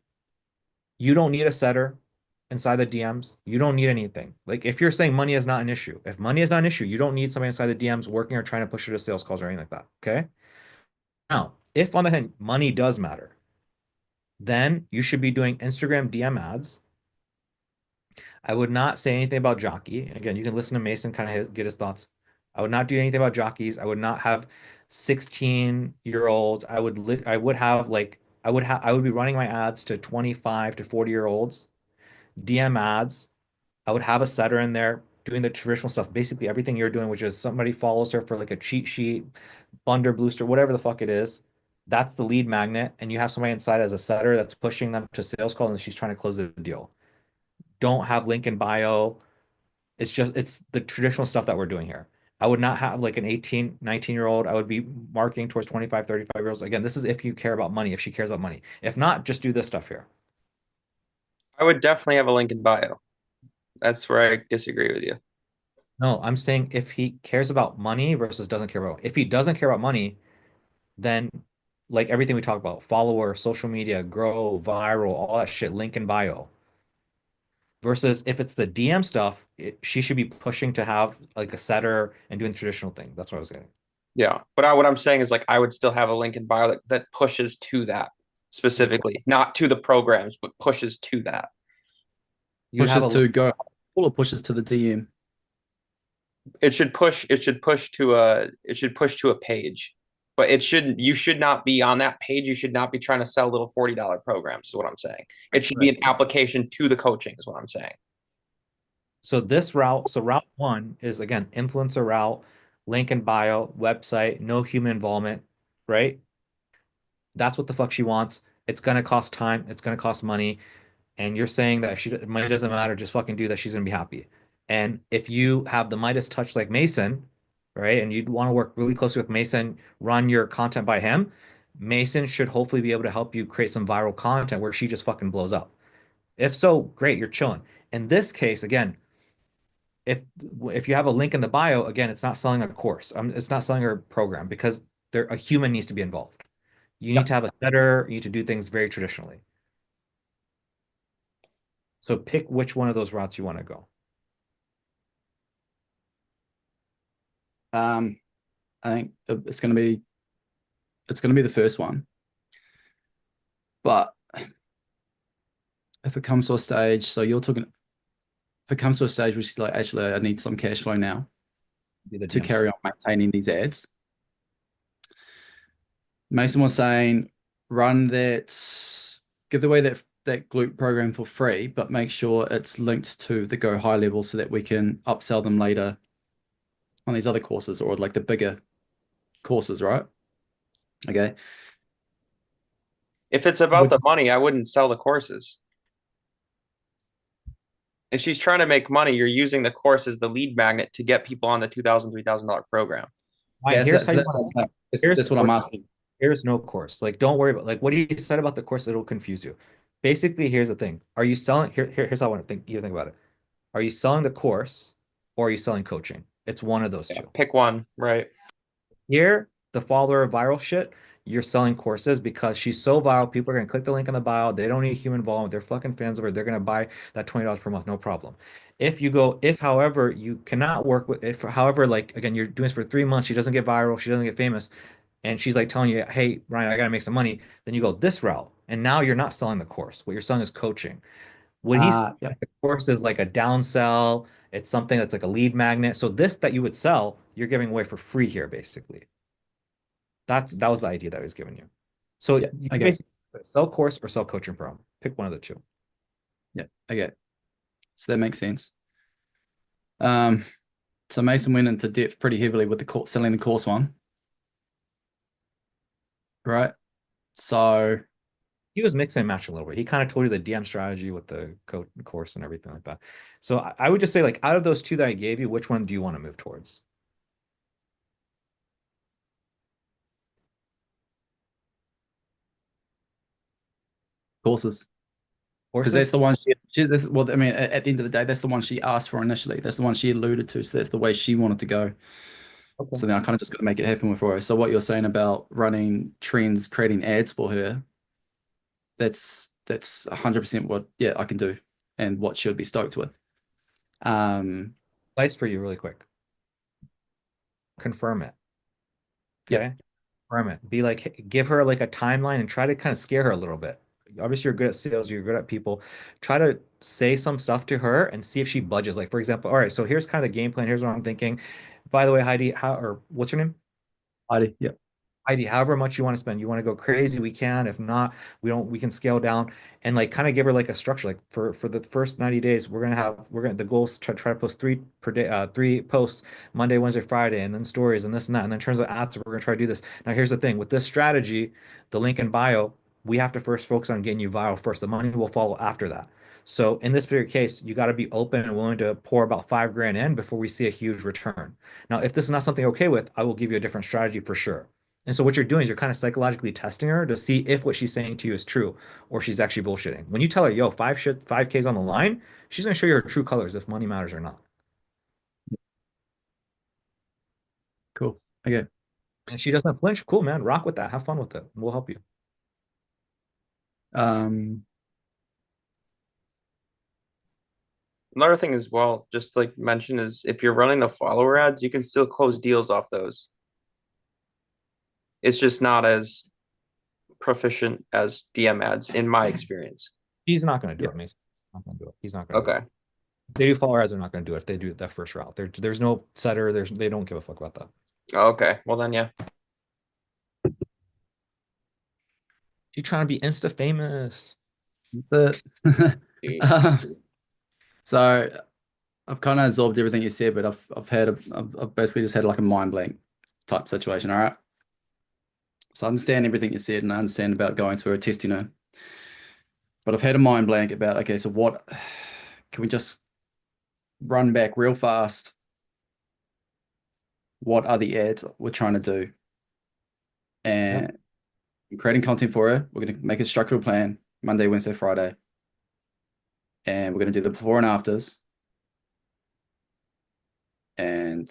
you don't need a setter inside the DMs. You don't need anything. Like if you're saying money is not an issue, if money is not an issue, you don't need somebody inside the DMs working or trying to push her to sales calls or anything like that. Okay. Now, if on the hand money does matter, then you should be doing Instagram DM ads. I would not say anything about jockey. Again, you can listen to Mason kind of get his thoughts. I would not do anything about jockeys. I would not have 16-year-olds. I would be running my ads to 25 to 40-year-olds, DM ads. I would have a setter in there doing the traditional stuff, basically everything you're doing, which is somebody follows her for like a cheat sheet, Bunder Booster, whatever the fuck it is. That's the lead magnet, and you have somebody inside as a setter that's pushing them to sales call, and she's trying to close the deal. Don't have link in bio. It's the traditional stuff that we're doing here. I would not have like an 18, 19-year-old. I would be marketing towards 25, 35-year-olds. Again, this is if you care about money, if she cares about money. If not, just do this stuff here. I would definitely have a link in bio. That's where I disagree with you. No, I'm saying if he cares about money versus doesn't care about. If he doesn't care about money, then like everything we talk about, follower, social media, grow, viral, all that shit, link in bio. Versus if it's the DM stuff, she should be pushing to have like a setter and doing the traditional thing. That's what I was getting. Yeah. But what I'm saying is like I would still have a link in bio that pushes to that specifically, not to the programs, but pushes to that. You have pushes a to go or pushes to the DM? It should push to a page. But you should not be on that page. You should not be trying to sell little $40 programs, is what I'm saying. It should be an application to the coaching, is what I'm saying. So route one is again influencer route, link in bio, website, no human involvement, right? That's what the fuck she wants. It's gonna cost time, it's gonna cost money, and you're saying that if money doesn't matter, just fucking do that. She's gonna be happy. And if you have the Midas touch like Mason, right, and you'd want to work really closely with Mason, run your content by him, Mason should hopefully be able to help you create some viral content where she just fucking blows up. If so, great, you're chilling. In this case, again, if you have a link in the bio, again, it's not selling a course. It's not selling a program because a human needs to be involved. You need to have a setter. You need to do things very traditionally. So pick which one of those routes you want to go. I think it's gonna be the first one. But if it comes to a stage, so you're talking, if it comes to a stage which is like, actually, I need some cash flow now to carry on maintaining these ads. Mason was saying, run that, give away that Glute program for free, but make sure it's linked to the Go High level so that we can upsell them later on these other courses or like the bigger courses, right? Okay. If it's about Would- the money, I wouldn't sell the courses. If she's trying to make money, you're using the course as the lead magnet to get people on the $2,000, $3,000 program. Yeah, Here's so how you that's what I'm want saying. here's That's what I'm asking. Here's no course. Like, don't worry about like what he said about the course. It'll confuse you. Basically, here's the thing. Are you selling here's how I want to think you think about it. Are you selling the course or are you selling coaching? It's one of those two. Pick one, right? Here, the follower of viral shit, you're selling courses because she's so viral. People are gonna click the link in the bio. They don't need human involvement. They're fucking fans of her. They're gonna buy that $20 per month, no problem. If however you cannot work with if however, like again, you're doing this for 3 months, she doesn't get viral, she doesn't get famous, and she's like telling you, hey, Ryan, I gotta make some money, then you go this route. And now you're not selling the course. What you're selling is coaching. What he's Yeah. the course is like a downsell. It's something that's like a lead magnet. So this that you would sell, you're giving away for free here, basically. That was the idea that I was giving you. So Yeah, you okay. basically sell course or sell coaching program. Pick one of the two. Yeah, okay. So that makes sense. So Mason went into depth pretty heavily with the course, selling the course one. Right. So He was mixing and matching a little bit. He kind of told you the DM strategy with the course and everything like that. So I would just say, like, out of those two that I gave you, which one do you want to move towards? courses. Because that's the one well, I mean, at the end of the day, that's the one she asked for initially. That's the one she alluded to. So that's the way she wanted to go. Okay. So then I kind of just got to make it happen with her. So what you're saying about running trends, creating ads for her, that's 100% what I can do and what she'll be stoked with. Advice for you really quick. Confirm it. Yeah. Okay. Confirm it. Be like, give her like a timeline and try to kind of scare her a little bit. Obviously, you're good at sales, you're good at people. Try to say some stuff to her and see if she budges. Like, for example, all right, so here's kind of the game plan. Here's what I'm thinking. By the way, Heidi, what's your name? Heidi, yeah. Heidi, however much you want to spend, you want to go crazy, we can. If not, we can scale down and like kind of give her like a structure. Like for the first 90 days, the goals try to post 3 per day, 3 posts Monday, Wednesday, Friday, and then stories and this and that. And then in terms of ads, we're gonna try to do this. Now, here's the thing with this strategy, the link in bio, we have to first focus on getting you viral first. The money will follow after that. So in this particular case, you got to be open and willing to pour about 5 grand in before we see a huge return. Now, if this is not something you're okay with, I will give you a different strategy for sure. And so what you're doing is you're kind of psychologically testing her to see if what she's saying to you is true or she's actually bullshitting. When you tell her, yo, 5K's on the line, she's going to show you her true colors if money matters or not. Cool. Okay. And she doesn't flinch. Cool, man. Rock with that. Have fun with it. We'll help you. Another thing as well, just to like mention, is if you're running the follower ads, you can still close deals off those. It's just not as proficient as DM ads, in my experience. He's not going to do it, Mason. He's not going to do it. He's not going to. Okay. If they do follower ads, they're not going to do it. If they do that first route, there's no setter. They don't give a fuck about that. Okay. Well then, yeah. She's trying to be Insta famous. But so I've kind of absorbed everything you said, but I've basically just had like a mind blank type situation. All right. So I understand everything you said and I understand about going to a testing her. But I've had a mind blank about, okay, so what can we just run back real fast? What are the ads we're trying to do? And I'm creating content for her. We're going to make a structural plan Monday, Wednesday, Friday. And we're going to do the before and afters. And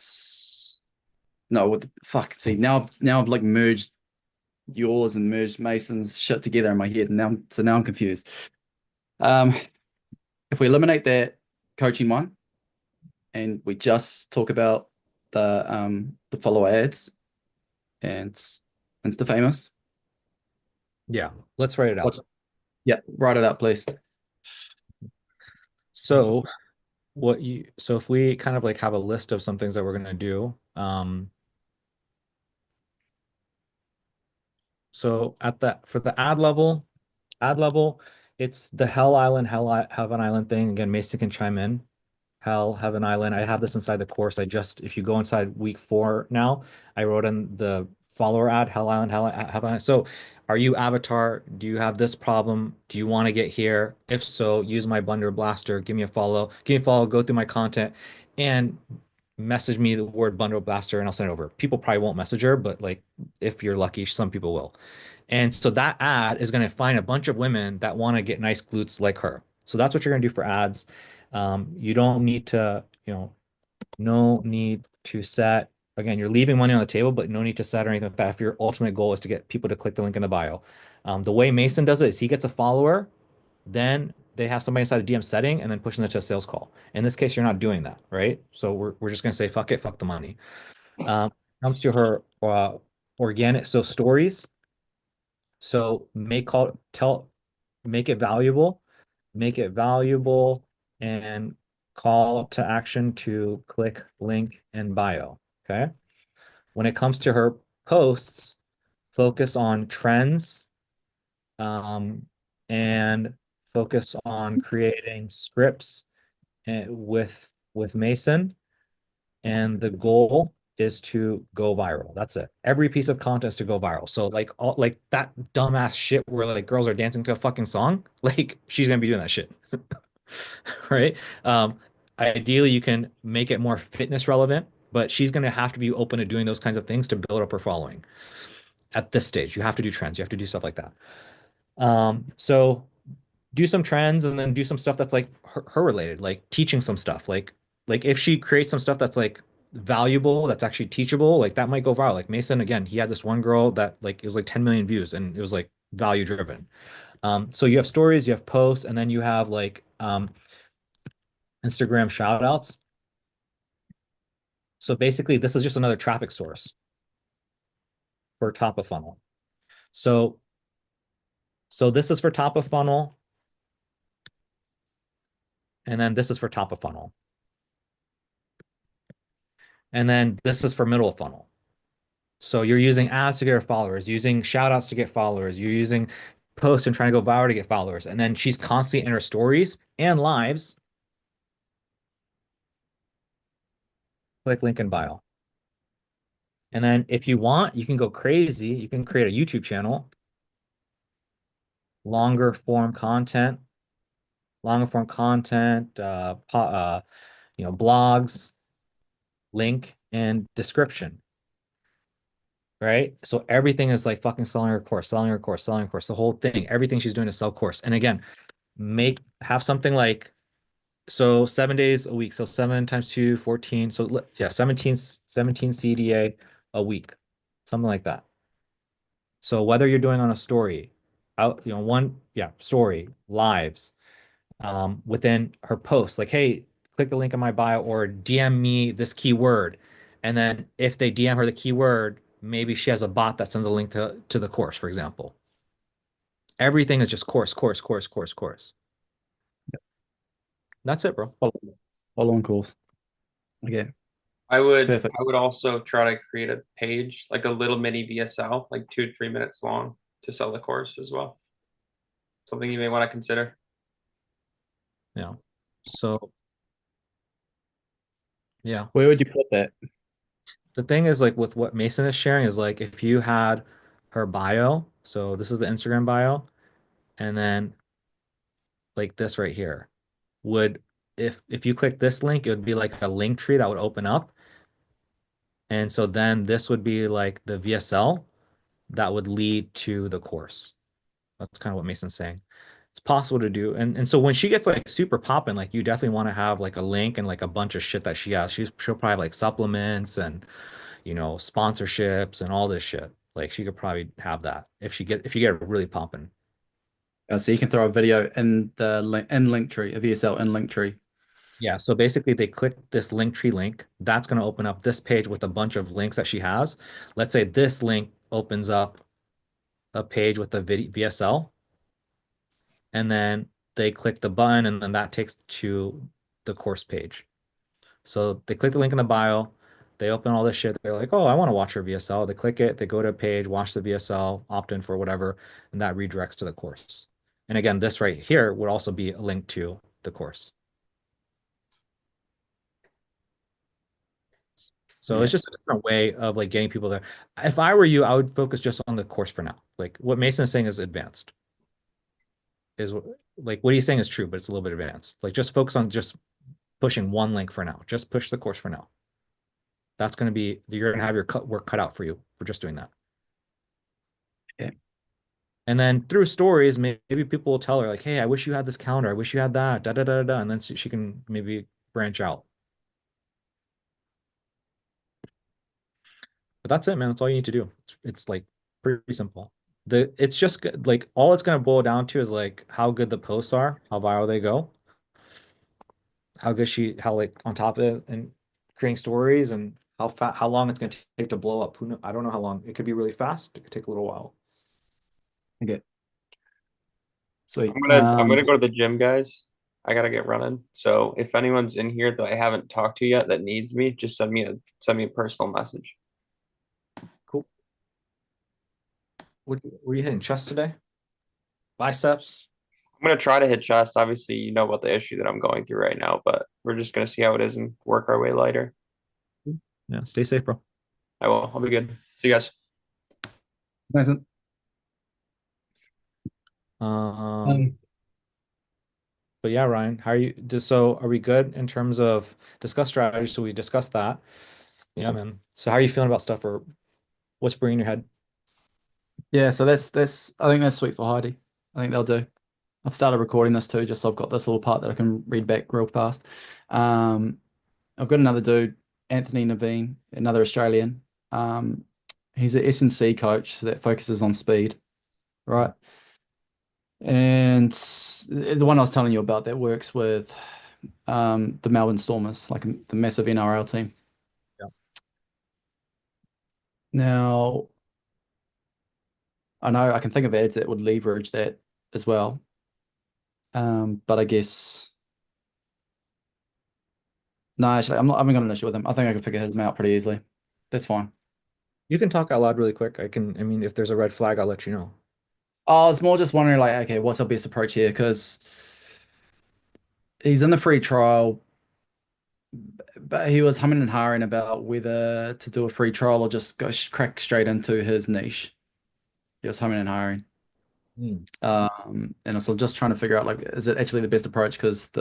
no, what the fuck? See, now I've like merged yours and merged Mason's shit together in my head. And now I'm confused. If we eliminate that coaching one and we just talk about the follow ads and Insta famous. Yeah, let's write it out. Yeah, write it out, please. So if we kind of like have a list of some things that we're going to do, so for the ad level, it's the Heaven Island thing. Again, Mason can chime in. Hell, Heaven Island. I have this inside the course. If you go inside week 4 now, I wrote in the follower ad, Hell Island, Heaven Island. So are you Avatar? Do you have this problem? Do you want to get here? If so, use my Blunder Blaster. Give me a follow. Go through my content and message me the word Bundle Blaster and I'll send it over. People probably won't message her, but like if you're lucky, some people will. And so that ad is going to find a bunch of women that want to get nice glutes like her. So that's what you're going to do for ads. You don't need to, no need to set, again, you're leaving money on the table, but no need to set or anything like that if your ultimate goal is to get people to click the link in the bio. The way Mason does it is he gets a follower, then they have somebody inside the DM setting and then pushing it to a sales call. In this case, you're not doing that, right? So we're just going to say, fuck it, fuck the money. Comes to her organic, so stories. So make it valuable, and call to action to click link in bio. Okay. When it comes to her posts, focus on trends, and focus on creating scripts with Mason. And the goal is to go viral. That's it. Every piece of content is to go viral. So like that dumbass shit where like girls are dancing to a fucking song, like she's gonna be doing that shit. Right? Ideally you can make it more fitness relevant, but she's gonna have to be open to doing those kinds of things to build up her following. At this stage, you have to do trends, you have to do stuff like that. So do some trends and then do some stuff that's like her related, like teaching some stuff. Like if she creates some stuff that's like valuable, that's actually teachable, like that might go viral. Like Mason, again, he had this one girl that like it was like 10 million views and it was like value driven. So you have stories, you have posts, and then you have like Instagram shout outs. So basically this is just another traffic source for top of funnel. So this is for top of funnel. And then this is for top of funnel. And then this is for middle of funnel. So you're using ads to get her followers, using shout outs to get followers, you're using posts and trying to go viral to get followers. And then she's constantly in her stories and lives. Click link in bio. And then if you want, you can go crazy. You can create a YouTube channel, longer form content, blogs, link and description. Right? So everything is like fucking selling her course, the whole thing, everything she's doing to sell course. And again, have something like, so 7 days a week. So 7 times 2, 14. So yeah, 17 CDA a week, something like that. So whether you're doing on a story, story, lives, within her posts, like, hey, click the link in my bio or DM me this keyword. And then if they DM her the keyword, maybe she has a bot that sends a link to the course, for example. Everything is just course. That's it, bro. Follow on course. Okay. I would Perfect. also try to create a page, like a little mini VSL, like 2 to 3 minutes long to sell the course as well. Something you may want to consider. Yeah. So yeah. Where would you put that? The thing is, like, with what Mason is sharing is like if you had her bio, so this is the Instagram bio, and then like this right here would, if you click this link, it would be like a link tree that would open up. And so then this would be like the VSL that would lead to the course. That's kind of what Mason's saying. It's possible to do. And so when she gets like super popping, like you definitely want to have like a link and like a bunch of shit that she has. She'll probably have like supplements and sponsorships and all this shit. Like she could probably have that if you get it really popping. So you can throw a video in the Linktree, a VSL in Linktree. Yeah, so basically they click this Linktree link. That's going to open up this page with a bunch of links that she has. Let's say this link opens up a page with the VSL. And then they click the button and then that takes to the course page. So they click the link in the bio, they open all this shit. They're like, oh, I want to watch her VSL. They click it, they go to a page, watch the VSL, opt in for whatever, and that redirects to the course. And again, this right here would also be a link to the course. So Yeah. it's just a different way of like getting people there. If I were you, I would focus just on the course for now. Like what Mason is saying is advanced. Like what he's saying is true, but it's a little bit advanced. Like just focus on just pushing one link for now. Just push the course for now. That's going to be, you're going to have your work cut out for you for just doing that. Okay. And then through stories, maybe people will tell her like, hey, I wish you had this calendar. I wish you had that, da da da da. And then she can maybe branch out. But that's it, man. That's all you need to do. It's like pretty simple. It's just like all it's going to boil down to is like how good the posts are, how viral they go, how good how like on top of it and creating stories, and how long it's going to take to blow up. I don't know how long. It could be really fast. It could take a little while. Okay. Sweet. I'm gonna go to the gym, guys. I gotta get running. So if anyone's in here that I haven't talked to yet that needs me, just send me a personal message. Cool. Were you hitting chest today? Biceps? I'm gonna try to hit chest. Obviously, you know about the issue that I'm going through right now, but we're just gonna see how it is and work our way lighter. Yeah, stay safe, bro. I will. I'll be good. See you guys. Mason. But yeah, Ryan, how are you? So are we good in terms of discuss strategy? So we discussed that. Yeah, man. So how are you feeling about stuff, or what's bringing your head? Yeah, so that's I think that's sweet for Heidi. I think they'll do. I've started recording this too, just so I've got this little part that I can read back real fast. I've got another dude, Anthony Naveen, another Australian. He's an S&C coach that focuses on speed, right? And the one I was telling you about that works with the Melbourne Stormers, like the massive NRL team. Yeah. Now, I know I can think of ads that would leverage that as well. But I guess no, actually, I haven't got an issue with him. I think I can figure him out pretty easily. That's fine. You can talk out loud really quick. I mean, if there's a red flag, I'll let you know. I was more just wondering, like, okay, what's our best approach here? Because he's in the free trial, but he was humming and hawing about whether to do a free trial or just go crack straight into his niche. He was humming and hawing. And so I'm just trying to figure out, like, is it actually the best approach? Because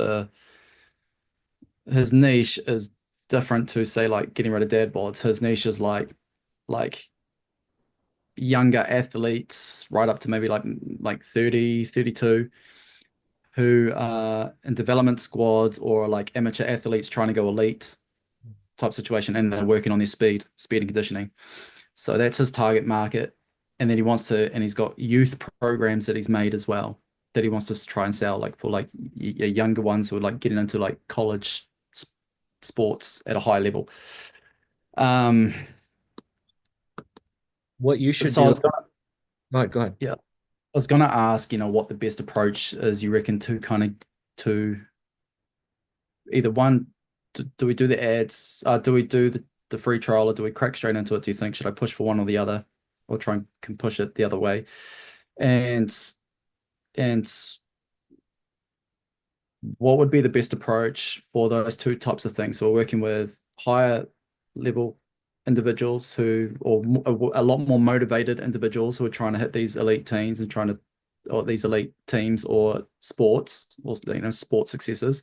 his niche is different to, say, like getting rid of dad boards. His niche is like younger athletes right up to maybe like 30, 32 who are in development squads or like amateur athletes trying to go elite type situation, and they're working on their speed and conditioning. So that's his target market. And then he's got youth programs that he's made as well that he wants to try and sell, like for like younger ones who are like getting into like college sports at a high level. What you should So do. Go ahead. Yeah. I was gonna ask, what the best approach is, you reckon, to either one, do we do the ads? Do we do the free trial, or do we crack straight into it? Do you think, should I push for one or the other, or try and can push it the other way? And what would be the best approach for those two types of things? So we're working with higher level individuals who, or a lot more motivated individuals who are trying to hit these elite teams and or these elite teams or sports, or sports successes.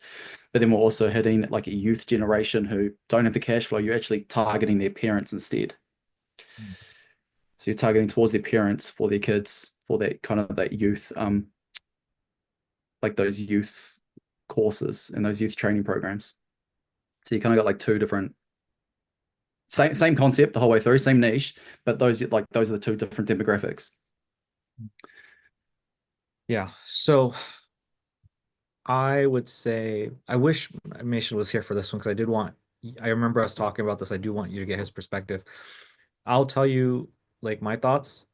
But then we're also hitting like a youth generation who don't have the cash flow. You're actually targeting their parents instead. So you're targeting towards their parents for their kids, for that kind of that youth, like those youth courses and those youth training programs. So you kind of got like two different, same concept the whole way through, same niche, but those are the two different demographics. Yeah. So I would say, I wish Mason was here for this one, because I remember us talking about this. I do want you to get his perspective. I'll tell you like my thoughts.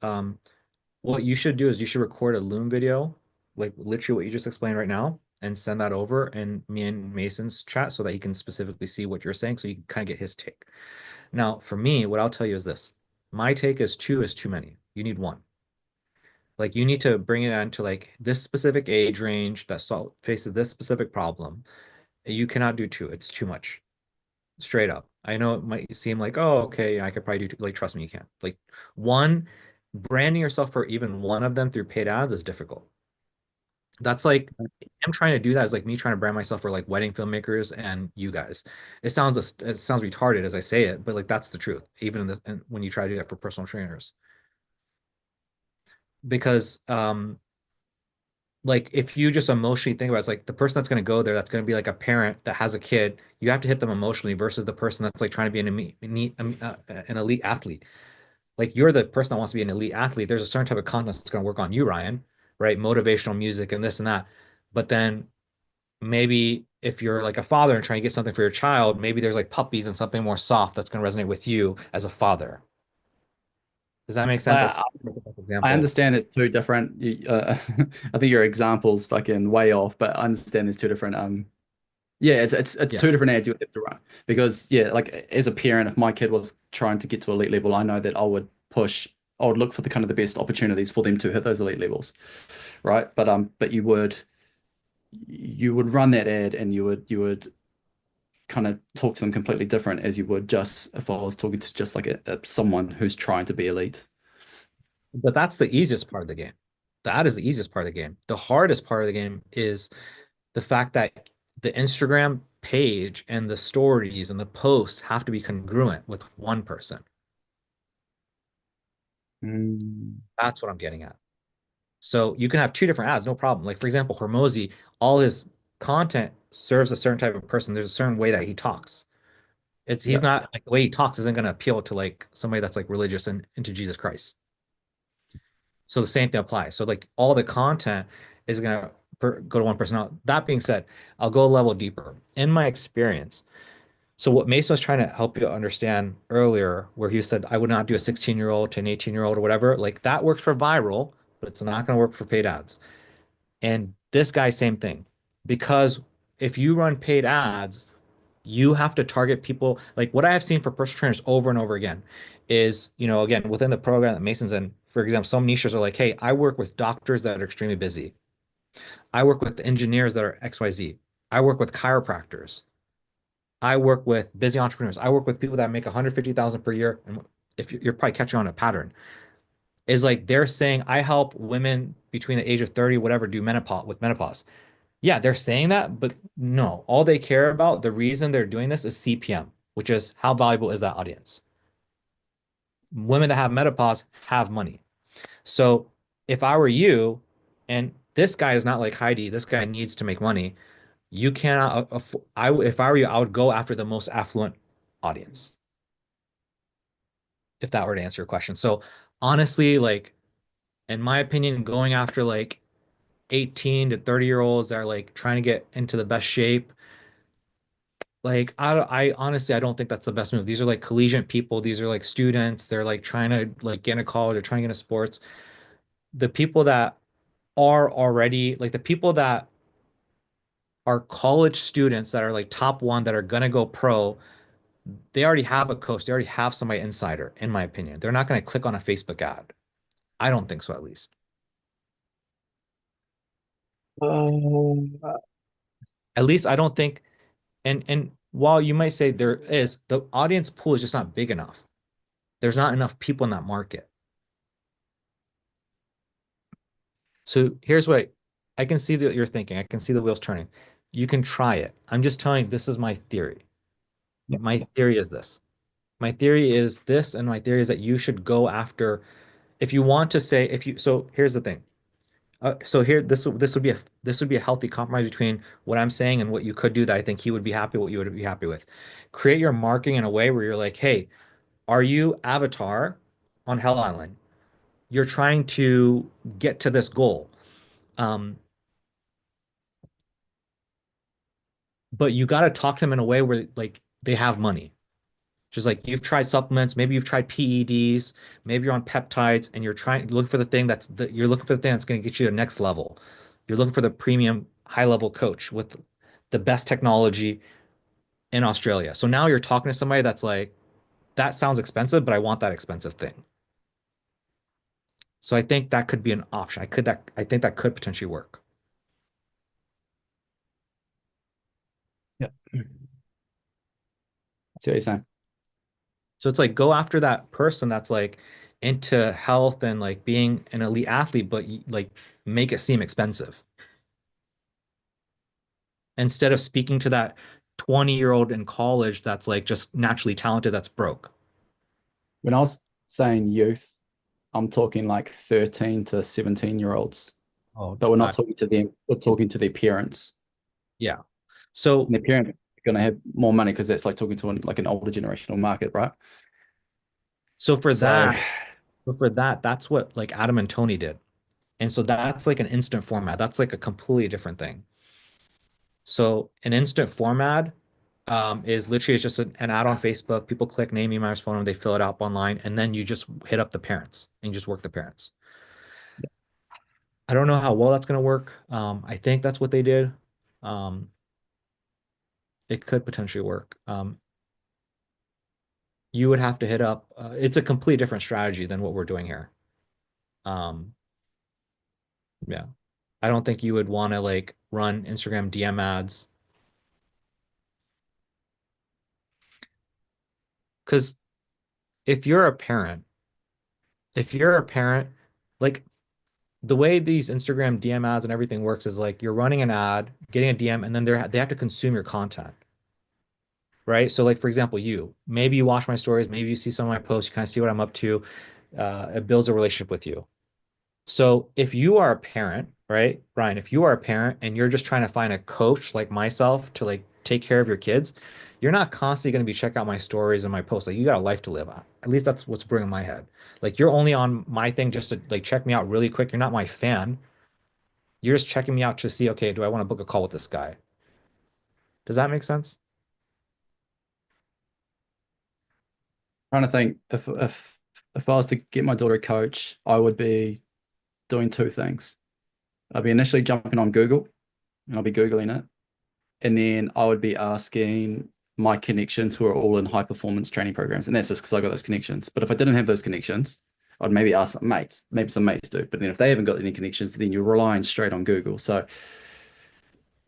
What you should do is you should record a Loom video, like literally what you just explained right now, and send that over in me and Mason's chat so that he can specifically see what you're saying, so you can kind of get his take. Now, for me, what I'll tell you is this. My take is 2 is too many. You need 1. Like you need to bring it onto like this specific age range that faces this specific problem. You cannot do 2. It's too much. straight up. I know it might seem like, oh, okay, I could probably do, like, trust me, you can't. Like, one, branding yourself for even one of them through paid ads is difficult. That's like, I'm trying to do that is like me trying to brand myself for like wedding filmmakers and you guys. It sounds retarded as I say it, but like that's the truth. Even when you try to do that for personal trainers, because like if you just emotionally think about it, it's like the person that's going to go there, that's going to be like a parent that has a kid. You have to hit them emotionally versus the person that's like trying to be an elite athlete. Like you're the person that wants to be an elite athlete. There's a certain type of content that's going to work on you, Ryan, right? Motivational music and this and that. But then maybe if you're like a father and trying to get something for your child, maybe there's like puppies and something more soft that's going to resonate with you as a father. Does that make sense? Like, That's I an I example. understand it's two different. I think your example's fucking way off, but I understand there's two different. Yeah, it's Yeah. two different ads you would have to run because yeah, like as a parent, if my kid was trying to get to elite level, I know that I would look for the kind of the best opportunities for them to hit those elite levels, right? But you would run that ad and you would kind of talk to them completely different as you would just if I was talking to just like someone who's trying to be elite. But that's the easiest part of the game. That is the easiest part of the game. The hardest part of the game is the fact that the Instagram page and the stories and the posts have to be congruent with one person. That's what I'm getting at. So you can have two different ads, no problem. Like for example, Hormozy, all his content serves a certain type of person. There's a certain way that he talks. He's Yeah. not like the way he talks isn't going to appeal to like somebody that's like religious and into Jesus Christ. So the same thing applies. So like all the content is going to go to one person. Now, that being said, I'll go a level deeper. In my experience, so what Mason was trying to help you understand earlier, where he said, I would not do a 16-year-old to an 18-year-old or whatever, like that works for viral, but it's not going to work for paid ads. And this guy, same thing. Because if you run paid ads, you have to target people. Like what I have seen for personal trainers over and over again is, again, within the program that Mason's in, for example, some niches are like, hey, I work with doctors that are extremely busy. I work with engineers that are XYZ. I work with chiropractors. I work with busy entrepreneurs. I work with people that make 150,000 per year. And if you're probably catching on a pattern, is like they're saying, I help women between the age of 30, whatever, do menopause. Yeah, they're saying that, but no, all they care about, the reason they're doing this is CPM, which is how valuable is that audience? Women that have menopause have money. So if I were you, and this guy is not like Heidi, this guy needs to make money. You cannot, if I were you, I would go after the most affluent audience, if that were to answer your question. So honestly, like, in my opinion, going after like 18 to 30-year-olds that are like trying to get into the best shape, like I honestly I don't think that's the best move. These are like collegiate people. These are like students. They're like trying to like get into college. They're trying to get into sports. The people that are already like the people that are college students that are like top one that are gonna go pro, they already have a coach. They already have somebody insider, in my opinion. They're not gonna click on a Facebook ad. I don't think so, at least. At least I don't think, and while you might say there is, the audience pool is just not big enough. There's not enough people in that market. So here's what I can see that you're thinking. I can see the wheels turning. You can try it. I'm just telling you, this is my theory. My theory is this. My theory is this, and my theory is that you should go after, if you want to say, so here's the thing. So here, this would be a healthy compromise between what I'm saying and what you could do that I think he would be happy, what you would be happy with. Create your marketing in a way where you're like, hey, are you Avatar on Hell Island? You're trying to get to this goal. Um, but you got to talk to them in a way where like they have money. Just like you've tried supplements, maybe you've tried PEDs, maybe you're on peptides and you're trying to look for the thing you're looking for the thing that's going to get you to the next level. You're looking for the premium high level coach with the best technology in Australia. So now you're talking to somebody that's like, that sounds expensive, but I want that expensive thing. So I think that could be an option. I think that could potentially work. Yeah. See what you're saying? So it's like go after that person that's like into health and like being an elite athlete, but like make it seem expensive. Instead of speaking to that 20-year-old in college that's like just naturally talented, that's broke. When I was saying youth, I'm talking like 13 to 17-year-olds, Oh, but we're not talking to them. We're talking to their parents. yeah. So And their parents are going to have more money because that's like talking to like an older generational market, right? so for So that, that's what like Adam and Tony did. And so that's like an instant format. That's like a completely different thing. So an instant format is literally it's just an ad on Facebook. People click name, email, phone number, they fill it up online, and then you just hit up the parents and you just work the parents. I don't know how well that's going to work. I think that's what they did. Um, it could potentially work. You would have to hit up. It's a complete different strategy than what we're doing here. Um, yeah, I don't think you would want to like run Instagram DM ads because if you're a parent, if you're a parent, like the way these Instagram DM ads and everything works is like you're running an ad, getting a DM, and then they have to consume your content. Right. So like for example, maybe you watch my stories, maybe you see some of my posts, you kind of see what I'm up to. It builds a relationship with you. So if you are a parent, right, Brian, if you are a parent and you're just trying to find a coach like myself to like take care of your kids, you're not constantly going to be checking out my stories and my posts. Like you got a life to live. At least that's what's bringing my head. Like you're only on my thing just to like check me out really quick. You're not my fan. You're just checking me out to see, okay, do I want to book a call with this guy? Does that make sense? trying to think if I was to get my daughter a coach, I would be doing two things. I'd be initially jumping on Google and I'll be Googling it. And then I would be asking my connections who are all in high performance training programs. And that's just because I got those connections. But if I didn't have those connections, I'd maybe ask some mates. Maybe some mates do. But then if they haven't got any connections, then you're relying straight on Google. So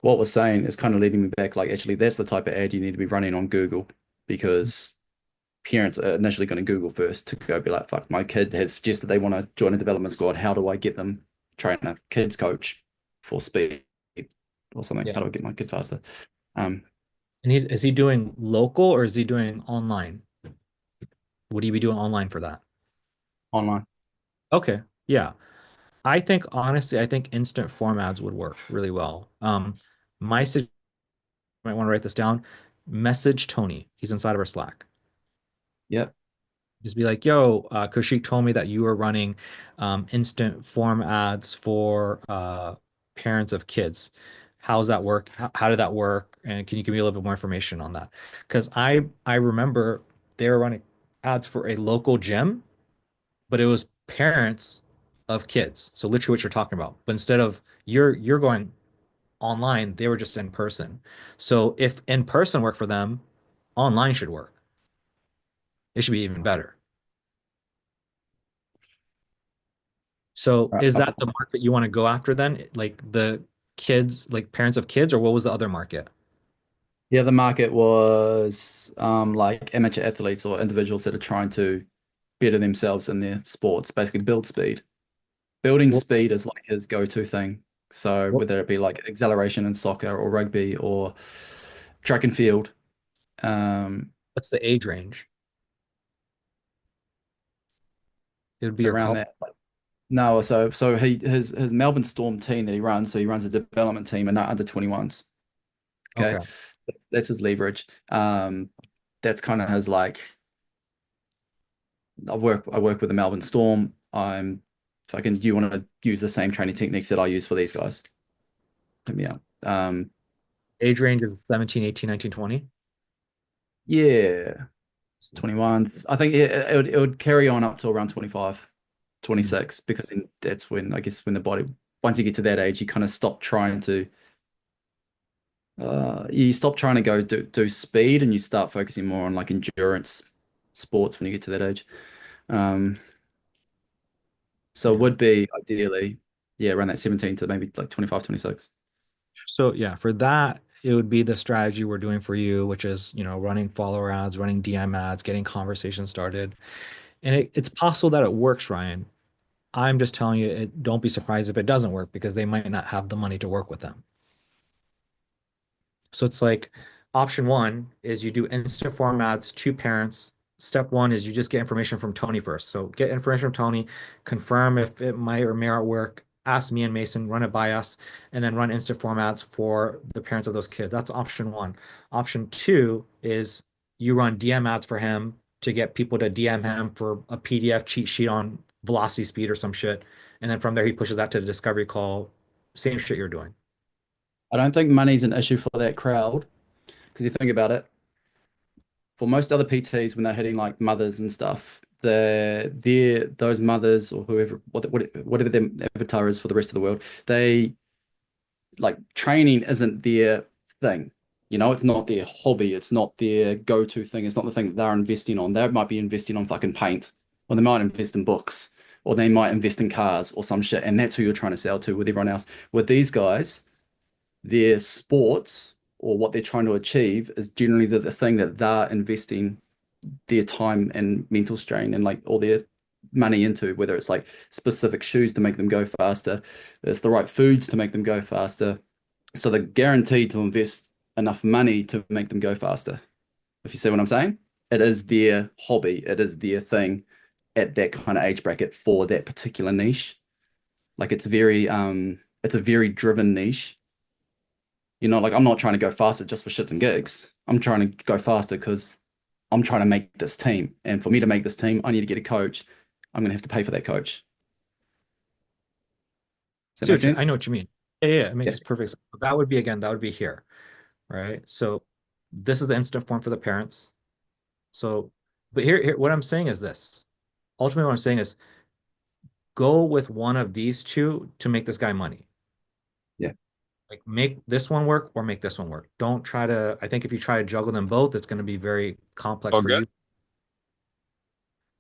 what we're saying is kind of leading me back, like actually that's the type of ad you need to be running on Google because parents are initially going to Google first to go be like, fuck, my kid has suggested they want to join a development squad. How do I get them train a kids coach for speed or something? Yeah. How do I get my kid faster? And is he doing local or is he doing online? Would he be doing online for that? Online. Okay. Yeah. I think honestly, I think instant form ads would work really well. My suggestion, might want to write this down. Message Tony. He's inside of our Slack. Yep. Just be like, yo, Kaushik told me that you were running instant form ads for parents of kids. How's that work? How did that work? And can you give me a little bit more information on that? Because I remember they were running ads for a local gym, but it was parents of kids. So literally what you're talking about. But instead of you're going online, they were just in person. So if in person worked for them, online should work. It should be even better. So is that the market you want to go after then? Like the kids, like parents of kids, or what was the other market? The other market was like amateur athletes or individuals that are trying to better themselves in their sports, basically build speed. Building Well- speed is like his go-to thing. So Well- whether it be like acceleration in soccer or rugby or track and field, What's the age range? It would be your around that. No, so his Melbourne Storm team that he runs, so he runs a development team and they're under 21s. Okay. Okay. That's his leverage. That's kind of his like I work with the Melbourne Storm. Do you want to use the same training techniques that I use for these guys? Yeah. Age range of 17, 18, 19, 20. Yeah. 21s. I think it would carry on up to around 25, 26, because then that's when I guess when the body once you get to that age, you kind of stop trying to go do speed and you start focusing more on like endurance sports when you get to that age. So it would be ideally, yeah, around that 17 to maybe like 25, 26. So yeah, for that, it would be the strategy we're doing for you, which is, you know, running follower ads, running DM ads, getting conversations started. And it's possible that it works, Ryan. I'm just telling you, don't be surprised if it doesn't work because they might not have the money to work with them. So it's like option one is you do instant form ads to parents. Step one is you just get information from Tony first. So get information from Tony, confirm if it might or may not work, ask me and Mason, run it by us, and then run instant form ads for the parents of those kids. That's option one. Option two is you run DM ads for him to get people to DM him for a PDF cheat sheet on velocity speed or some shit. And then from there, he pushes that to the discovery call. Same shit you're doing. I don't think money's an issue for that crowd because you think about it. For most other PTs, when they're hitting like mothers and stuff, those mothers or whoever, whatever their avatar is for the rest of the world, they like training isn't their thing. You know, it's not their hobby. It's not their go-to thing. It's not the thing that they're investing on. They might be investing on fucking paint, or they might invest in books, or they might invest in cars or some shit. And that's who you're trying to sell to with everyone else. With these guys, their sports or what they're trying to achieve is generally the thing that they're investing their time and mental strain and like all their money into, whether it's like specific shoes to make them go faster, it's the right foods to make them go faster. So they're guaranteed to invest enough money to make them go faster. If you see what I'm saying, it is their hobby, it is their thing at that kind of age bracket for that particular niche. Like it's a very driven niche. You know, like I'm not trying to go faster just for shits and gigs. I'm trying to go faster because I'm trying to make this team. And for me to make this team, I need to get a coach. I'm going to have to pay for that coach. Does that make sense? I know what you mean. Yeah, it makes perfect sense. That would be here, right? So this is the instant form for the parents. So, but here, what I'm saying is this. Ultimately, what I'm saying is go with one of these two to make this guy money. Yeah. Like make this one work or make this one work. Don't try to, I think if you try to juggle them both, it's going to be very complex for you.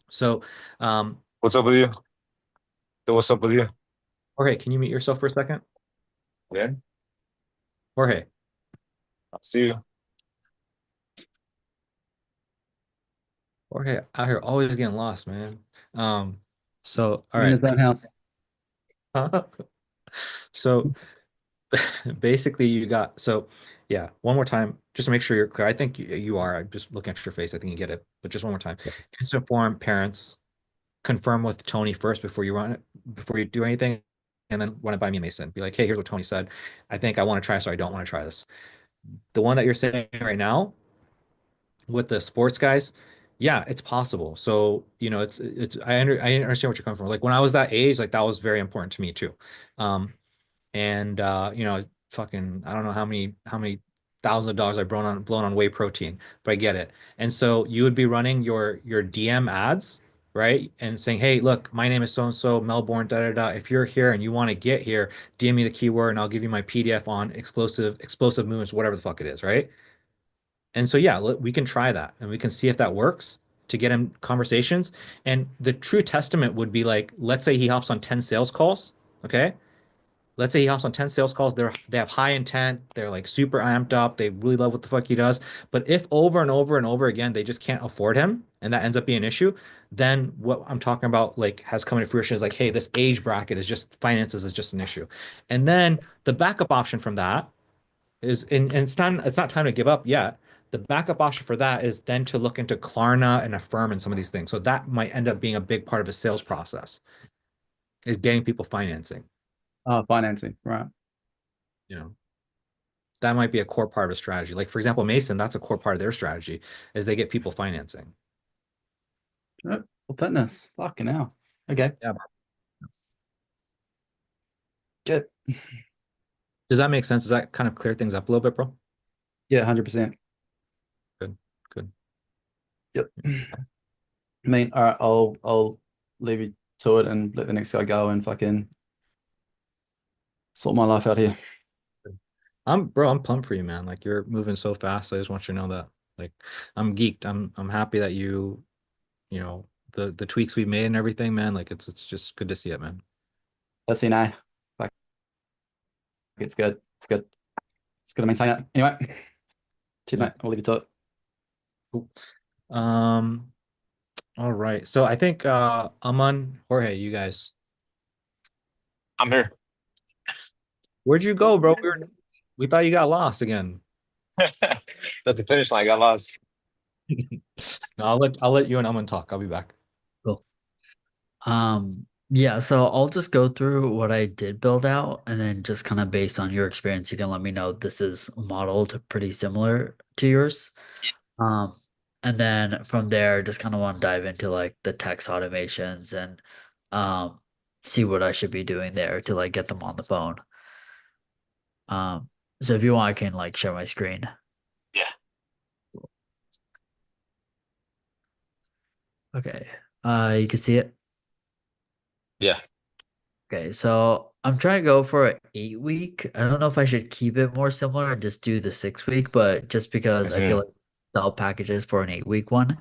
So, what's up with you? What's up with you? Jorge, can you mute yourself for a second? Yeah. Jorge. I'll see you. Jorge, out here always getting lost, man. So all In right. his own house. So basically you got, so yeah, one more time, just to make sure you're clear. I think you are. I'm just looking at your face. I think you get it, but just one more time. Instant form parents, confirm with Tony first before you run it, before you do anything, and then run it by me and Mason. Be like, hey, here's what Tony said. I think I want to try, so I don't want to try this. The one that you're saying right now with the sports guys, yeah, it's possible. So, you know, I understand what you're coming from. Like when I was that age, like that was very important to me too. You know, fucking, I don't know how many thousands of dollars I've blown on whey protein, but I get it. And so you would be running your DM ads, right? And saying, hey, look, my name is so-and-so, Melbourne, da da da. If you're here and you want to get here, DM me the keyword and I'll give you my PDF on explosive movements, whatever the fuck it is, right? And so, yeah, we can try that and we can see if that works to get him conversations. And the true testament would be like, let's say he hops on 10 sales calls. Okay. Let's say he hops on 10 sales calls. They have high intent. They're like super amped up. They really love what the fuck he does. But if over and over and over again, they just can't afford him and that ends up being an issue, then what I'm talking about like has come into fruition is like, hey, this age bracket is just finances is just an issue. And then the backup option from that is, and it's not time to give up yet. The backup option for that is then to look into Klarna and Affirm and some of these things. So that might end up being a big part of a sales process, is getting people financing. Oh, financing, right. You know, that might be a core part of a strategy. Like for example, Mason, that's a core part of their strategy is they get people financing. Well, fitness. Fucking hell. Okay. Yeah. Good. Does that make sense? Does that kind of clear things up a little bit, bro? Yeah, 100%. Good. Yep. I mean, all right, I'll leave you to it and let the next guy go and fucking sort my life out here. I'm pumped for you, man. Like you're moving so fast. I just want you to know that. Like I'm geeked. I'm happy that you know, the tweaks we've made and everything, man. Like it's just good to see it, man. Let's see now. Like it's good. It's good. Just gotta maintain it. Anyway, cheers, Yeah. mate. I'll leave you to it. Cool. All right. So I think Aman, Jorge, you guys, I'm here. where'd you go, bro? We thought you got lost again. At the finish line, I got lost. No, I'll let you and Aman talk. I'll be back. Cool. Yeah, so I'll just go through what I did build out, and then just kind of based on your experience, you can let me know this is modeled pretty similar to yours. And then from there, just kind of want to dive into like the text automations and see what I should be doing there to like get them on the phone. So if you want, I can like share my screen. Yeah. Okay. You can see it. Yeah. Okay, so I'm trying to go for an 8 week. I don't know if I should keep it more similar and just do the 6 week, but just because I feel like sell packages for an 8 week one.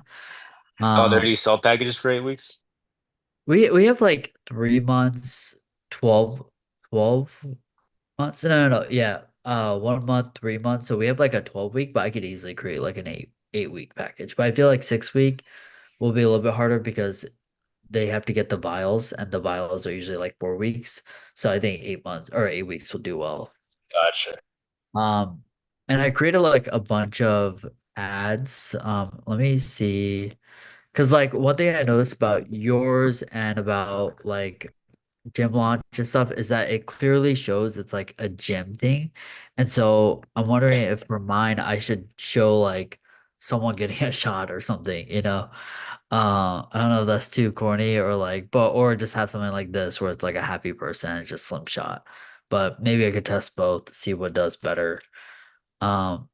Oh, there are these salt packages for 8 weeks? We have like 3 months, 12 months. No. Yeah. 1 month, 3 months. So we have like a 12 week, but I could easily create like an eight week package. But I feel like 6 week will be a little bit harder because they have to get the vials, and the vials are usually like 4 weeks. So I think 8 months or 8 weeks will do well. Gotcha. And I created like a bunch of ads. Let me see. Because like one thing I noticed about yours and about like gym launch and stuff is that it clearly shows it's like a gym thing. And so I'm wondering if for mine I should show like someone getting a shot or something, you know? I don't know if that's too corny or like, but or just have something like this where it's like a happy person and just slim shot. But maybe I could test both, see what does better. Um,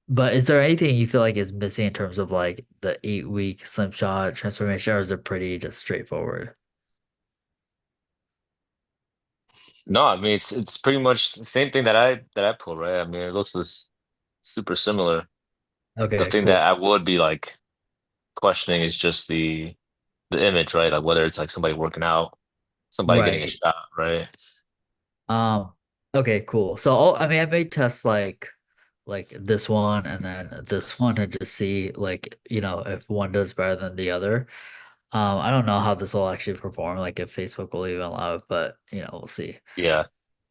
but is there anything you feel like is missing in terms of like the 8 week slim shot transformation, or is it pretty just straightforward? No, I mean it's pretty much the same thing that I pulled, right? I mean it looks super similar. The Okay, thing cool. that I would be like questioning is just the image, right? Like whether it's like somebody working out, somebody getting a Right. shot, right? Um, okay, cool. So I mean, I may test like this one and then this one and just see like, if one does better than the other. I don't know how this will actually perform, like if Facebook will even allow it, but we'll see. Yeah.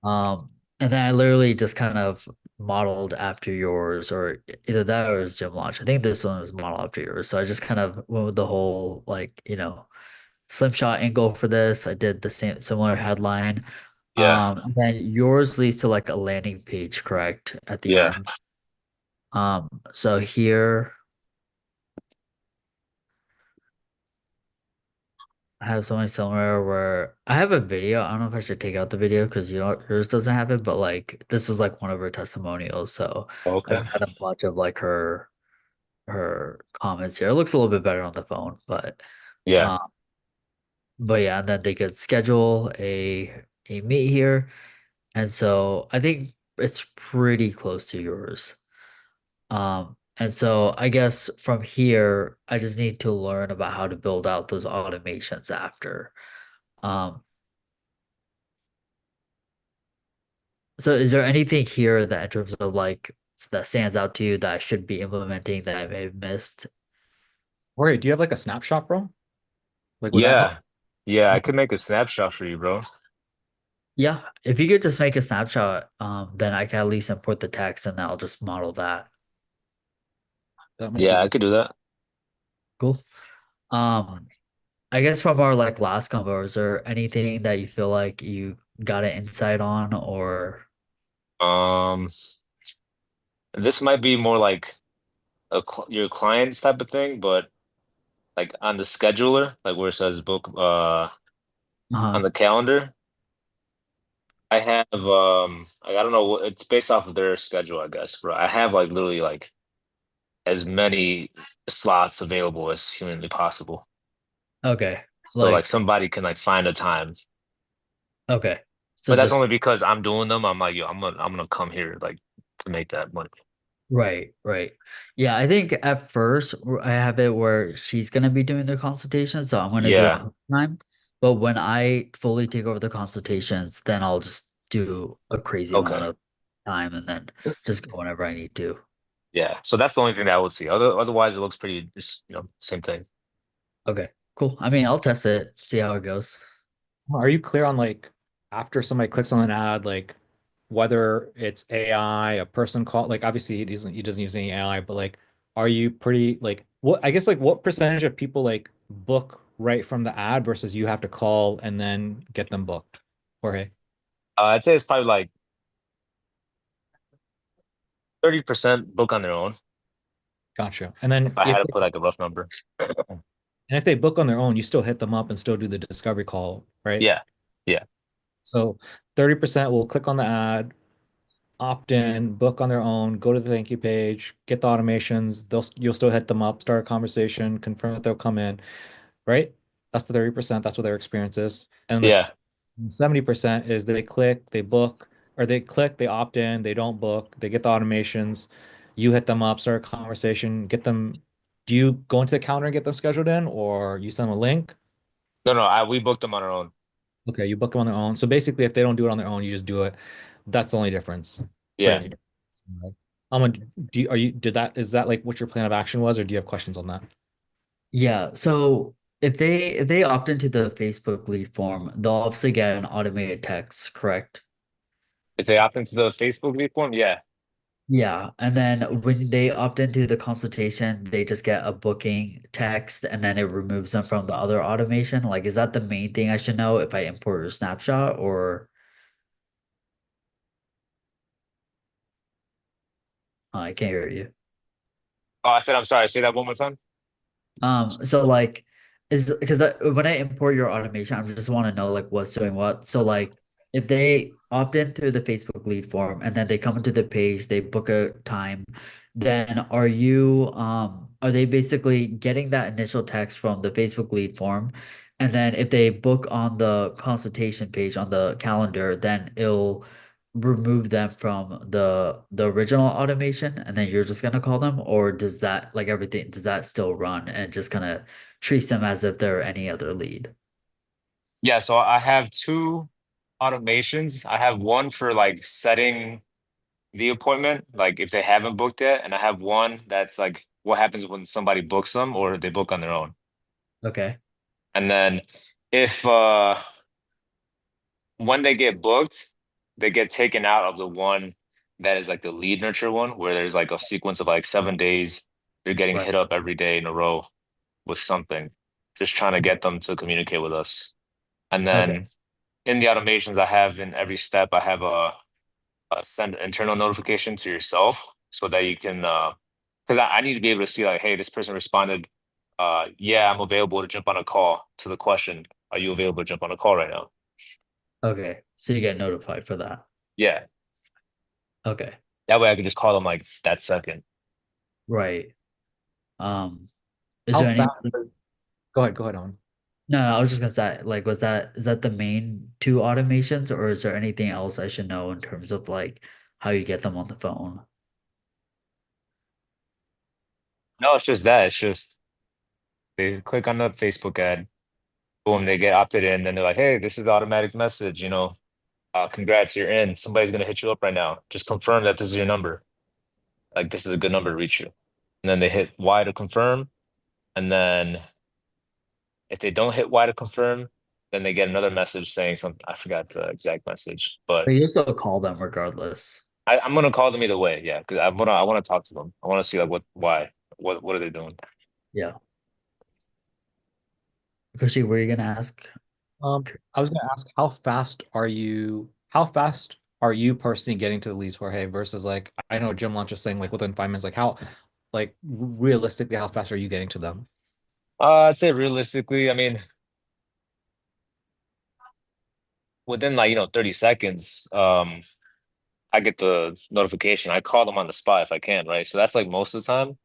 And then I literally just kind of modeled after yours, or either that or it's gym launch. I think this one was modeled after yours. So I just kind of went with the whole like, slim shot angle for this. I did the same similar headline. Yeah. And then yours leads to like a landing page, correct, at the Yeah. end. So here I have something similar where I have a video. I don't know if I should take out the video because yours doesn't have it, but like this was like one of her testimonials. So I Okay. just had a bunch of like her comments here. It looks a little bit better on the phone, Yeah. um, but yeah, and then they could schedule a meet here. And so I think it's pretty close to yours. And so I guess from here, I just need to learn about how to build out those automations after. Um, so is there anything here that in terms of like that stands out to you that I should be implementing that I may have missed? Jorge, do you have like a snapshot, bro? Like would that help? Yeah. Yeah, I could make a snapshot for you, bro. Yeah, if you could just make a snapshot, then I can at least import the text and I'll just model that. That might be Yeah, I good. could do that. Cool. Um, I guess from our like last convo, is there anything that you feel like you got an insight on or Um, this might be more like your client's type of thing, but like on the scheduler, like where it says book on the calendar, I have like I don't know what it's based off of their schedule, I guess, bro. I have like literally like as many slots available as humanly possible. okay, So like like somebody can like find a time. okay. So But that's just only because I'm doing them. I'm like, yo, I'm gonna come here like to make that money. right. Yeah, I think at first I have it where she's gonna be doing the consultation, so I'm gonna do it Yeah. all the time. But when I fully take over the consultations, then I'll just do a crazy amount Okay. of time and then just go whenever I need to. Yeah. So that's the only thing that I would see. Otherwise, it looks pretty just same thing. Okay, cool. I mean, I'll test it, see how it goes. Are you clear on like after somebody clicks on an ad, like whether it's AI, a person call, like obviously he doesn't use any AI, but like are you pretty like what I guess like what percentage of people like book right from the ad versus you have to call and then get them booked? Jorge. I'd say it's probably like 30% book on their own. Gotcha. And then If I had to put like a rough number. and if they book on their own, you still hit them up and still do the discovery call, right? Yeah. Yeah. So 30% will click on the ad, opt in, book on their own, go to the thank you page, get the automations. You'll still hit them up, start a conversation, confirm that they'll come in, right? That's the 30%. That's what their experience is. And the Yeah. 70% is they click, they book, or they click, they opt in, they don't book, they get the automations. You hit them up, start a conversation, get them. Do you go into the counter and get them scheduled in, or you send them a link? No, we booked them on our own. Okay, you book them on their own. So basically, if they don't do it on their own, you just do it. That's the only difference. Yeah. Pretty- is that like what your plan of action was, or do you have questions on that? Yeah, so if they opt into the Facebook lead form, they'll obviously get an automated text, correct? If they opt into the Facebook lead form, yeah. Yeah, and then when they opt into the consultation, they just get a booking text and then it removes them from the other automation. Like, is that the main thing I should know if I import your snapshot or I can't hear you. Oh, I said I'm sorry. Say that one more time. So like is because when I import your automation, I just want to know like what's doing what. So like if they opt in through the Facebook lead form and then they come into the page, they book a time, then are they basically getting that initial text from the Facebook lead form? And then if they book on the consultation page on the calendar, then it'll remove them from the original automation and then you're just gonna call them, or does that like everything does that still run and just kind of treats them as if they're any other lead? Yeah, so I have two automations. I have one for like setting the appointment, like if they haven't booked yet, and I have one that's like what happens when somebody books them or they book on their own. Okay. And then if when they get booked, they get taken out of the one that is like the lead nurture one, where there's like a sequence of like 7 days. They're getting Right. hit up every day in a row with something, just trying to get them to communicate with us. And then Okay. in the automations I have in every step, I have a send internal notification to yourself so that you can because I need to be able to see like, hey, this person responded, yeah, I'm available to jump on a call to the question, are you available to jump on a call right now? Okay, so you get notified for that. Yeah. Okay. That way I can just call them like that second. Right. Is How there any fast? Go ahead, Owen. No, I was just gonna say, like, is that the main two automations, or is there anything else I should know in terms of like how you get them on the phone? No, it's just that. It's just they click on the Facebook ad, boom, they get opted in, then they're like, hey, this is the automatic message, congrats, you're in. Somebody's gonna hit you up right now. Just confirm that this is your number. Like this is a good number to reach you. And then they hit Y to confirm. And then if they don't hit Y to confirm, then they get another message saying something. I forgot the exact message, but But you still call them regardless. I'm gonna call them either way, yeah, because I wanna talk to them. I wanna see like what are they doing? Yeah. Kushi, were you gonna ask? I was gonna ask how fast are you personally getting to the leads, Jorge, versus like I know Jim Launch is saying like within 5 minutes, like how like realistically, how fast are you getting to them? I'd say realistically, I mean, within like 30 seconds, I get the notification. I call them on the spot if I can, right? So that's like most of the time.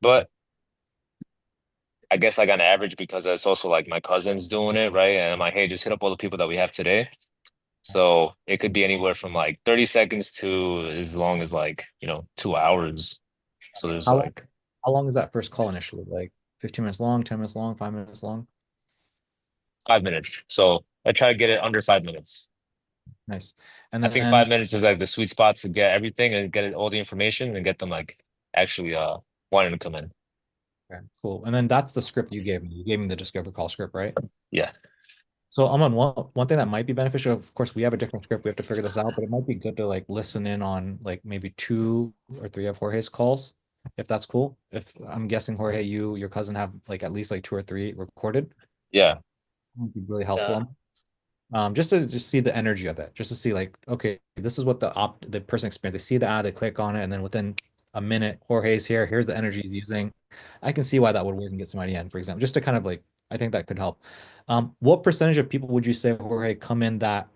But I guess like on average, because it's also like my cousin's doing it, right? And I'm like, hey, just hit up all the people that we have today. So it could be anywhere from like 30 seconds to as long as like, 2 hours. So there's How like how long is that first call initially? Like 15 minutes long, 10 minutes long, 5 minutes long? 5 minutes. So I try to get it under 5 minutes. Nice. And I think then 5 minutes is like the sweet spot to get everything and get all the information and get them like actually wanting to come in. okay, cool. And then that's the script you gave me. You gave me the Discover Call script, right? Yeah. So I'm on one thing that might be beneficial. Of course, we have a different script. We have to figure this out, but it might be good to like listen in on like maybe 2 or 3 of Jorge's calls, if that's cool. If I'm guessing Jorge, your cousin have like at least like 2 or 3 recorded. Yeah. Would be really helpful. Just to just see the energy of it, just to see like, okay, this is what the person experienced. They see the ad, they click on it, and then within a minute, Jorge's here. Here's the energy he's using. I can see why that would work and get somebody in, for example, just to kind of like, I think that could help. What percentage of people would you say, Jorge, come in that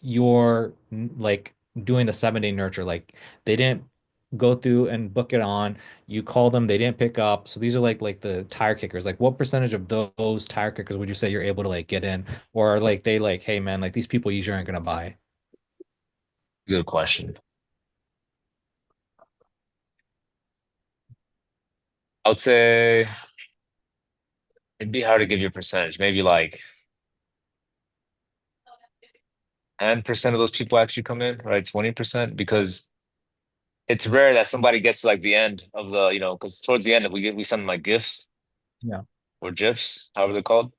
you're like doing the 7-day nurture? Like they didn't go through and book it on, you call them, they didn't pick up. So these are like the tire kickers. Like what percentage of those tire kickers would you say you're able to like get in? Or like they like, hey man, like these people usually aren't gonna buy. Good question. I would say it'd be hard to give you a percentage. Maybe like 10% of those people actually come in, right? 20%, because it's rare that somebody gets to like the end of the, because towards the end we send them like gifts. Yeah. Or GIFs, however they're called.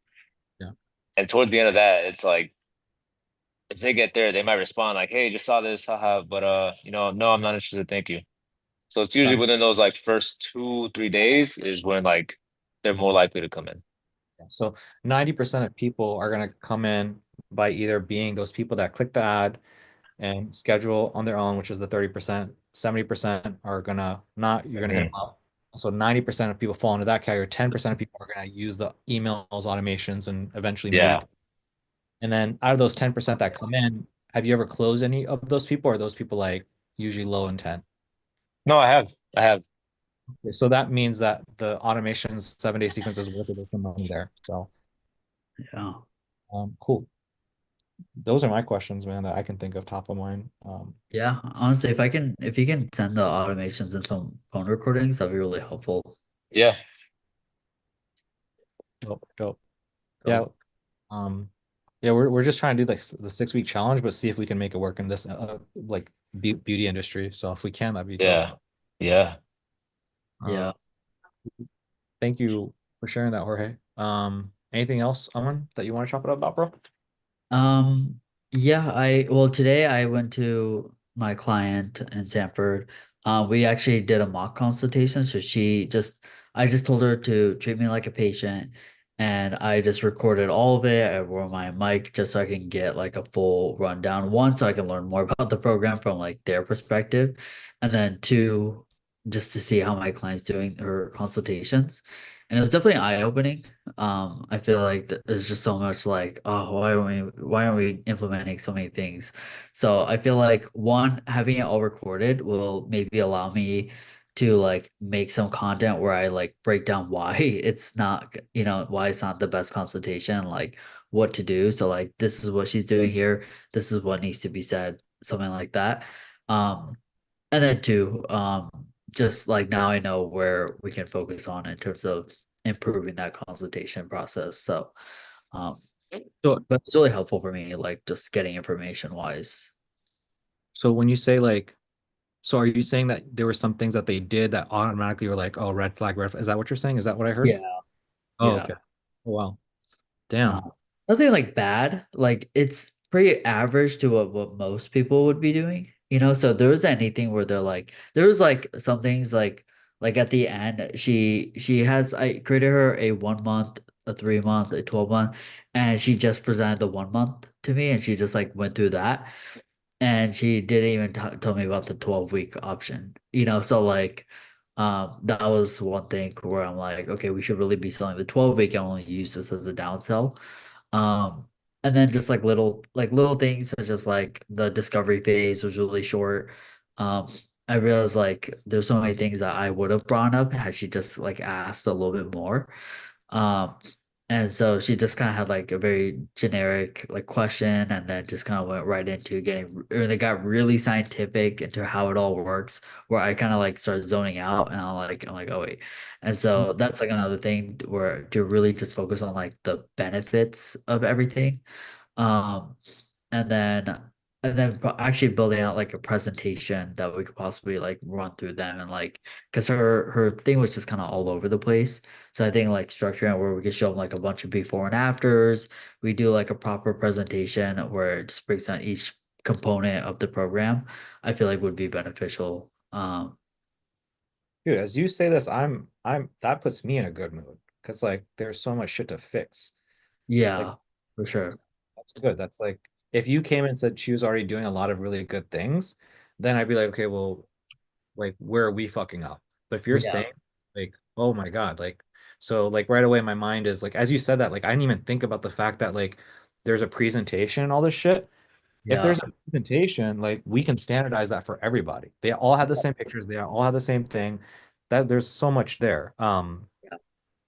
Yeah. And towards the end of that, it's like if they get there, they might respond like, "Hey, just saw this, haha." But no, I'm not interested. Thank you. So it's usually within those like first 2-3 days is when like they're more likely to come in. So 90% of people are gonna come in by either being those people that click the ad and schedule on their own, which is the 30%. 70% are gonna not, you're gonna hit them up. So 90% of people fall into that category. 10% of people are gonna use the emails, automations, and eventually Yeah. maybe. And then out of those 10% that come in, have you ever closed any of those people, or are those people like usually low intent? No, I have. So that means that the automations 7-day sequence is worth it. There's some money there. So Yeah. cool. Those are my questions, man, that I can think of top of mind. Yeah, honestly, if you can send the automations and some phone recordings, that'd be really helpful. Yeah. Dope. Yeah. Yeah, we're just trying to do like the 6-week challenge, but see if we can make it work in this like beauty industry. So if we can, that'd be dope. Yeah. Yeah. Thank you for sharing that, Jorge. Anything else, Aman, that you want to chop it up about, bro? Yeah, well today I went to my client in Sanford. We actually did a mock consultation. So I just told her to treat me like a patient, and I just recorded all of it. I wore my mic just so I can get like a full rundown. One, so I can learn more about the program from like their perspective, and then two, just to see how my client's doing her consultations. And it was definitely eye-opening. I feel like there's just so much like, oh, why aren't we implementing so many things? So I feel like one, having it all recorded will maybe allow me to like make some content where I like break down why it's not, why it's not the best consultation, like what to do. So like this is what she's doing here, this is what needs to be said, something like that. And then two, just like now I know where we can focus on in terms of improving that consultation process. So, but it's really helpful for me, like just getting information wise. So when you say like, so are you saying that there were some things that they did that automatically were like, oh, red flag, red flag? Is that what you're saying? Is that what I heard? Yeah. Oh, Yeah. okay. Oh, wow. Damn. Nothing like bad. Like it's pretty average to what most people would be doing. So there was anything where there was like some things like at the end, I created her a 1 month, a 3 month, a 12 month, and she just presented the 1 month to me, and she just like went through that, and she didn't even tell me about the 12-week option. So like, that was one thing where I'm like, okay, we should really be selling the 12-week and only use this as a downsell. Um, and then just like little things such as like the discovery phase was really short. I realized like there's so many things that I would have brought up had she just like asked a little bit more. Um, and so she just kind of had like a very generic like question, and then just kind of went right into or they got really scientific into how it all works, where I kind of like started zoning out, and I'm like, oh wait. And so that's like another thing where to really just focus on like the benefits of everything. And then and then actually building out like a presentation that we could possibly like run through them and like because her thing was just kind of all over the place. So I think like structuring it where we could show them like a bunch of before and afters. We do like a proper presentation where it just breaks down each component of the program. I feel like would be beneficial. Dude, as you say this, that puts me in a good mood because like there's so much shit to fix. Like Yeah, for that's sure. that's good. That's like if you came and said she was already doing a lot of really good things, then I'd be like, okay, well, like where are we fucking up? But if you're Yeah, saying like, oh my God, like so like right away my mind is like as you said that, like I didn't even think about the fact that like there's a presentation and all this shit. If yeah, there's a presentation, like we can standardize that for everybody. They all have the same pictures, they all have the same thing. That there's so much there. yeah,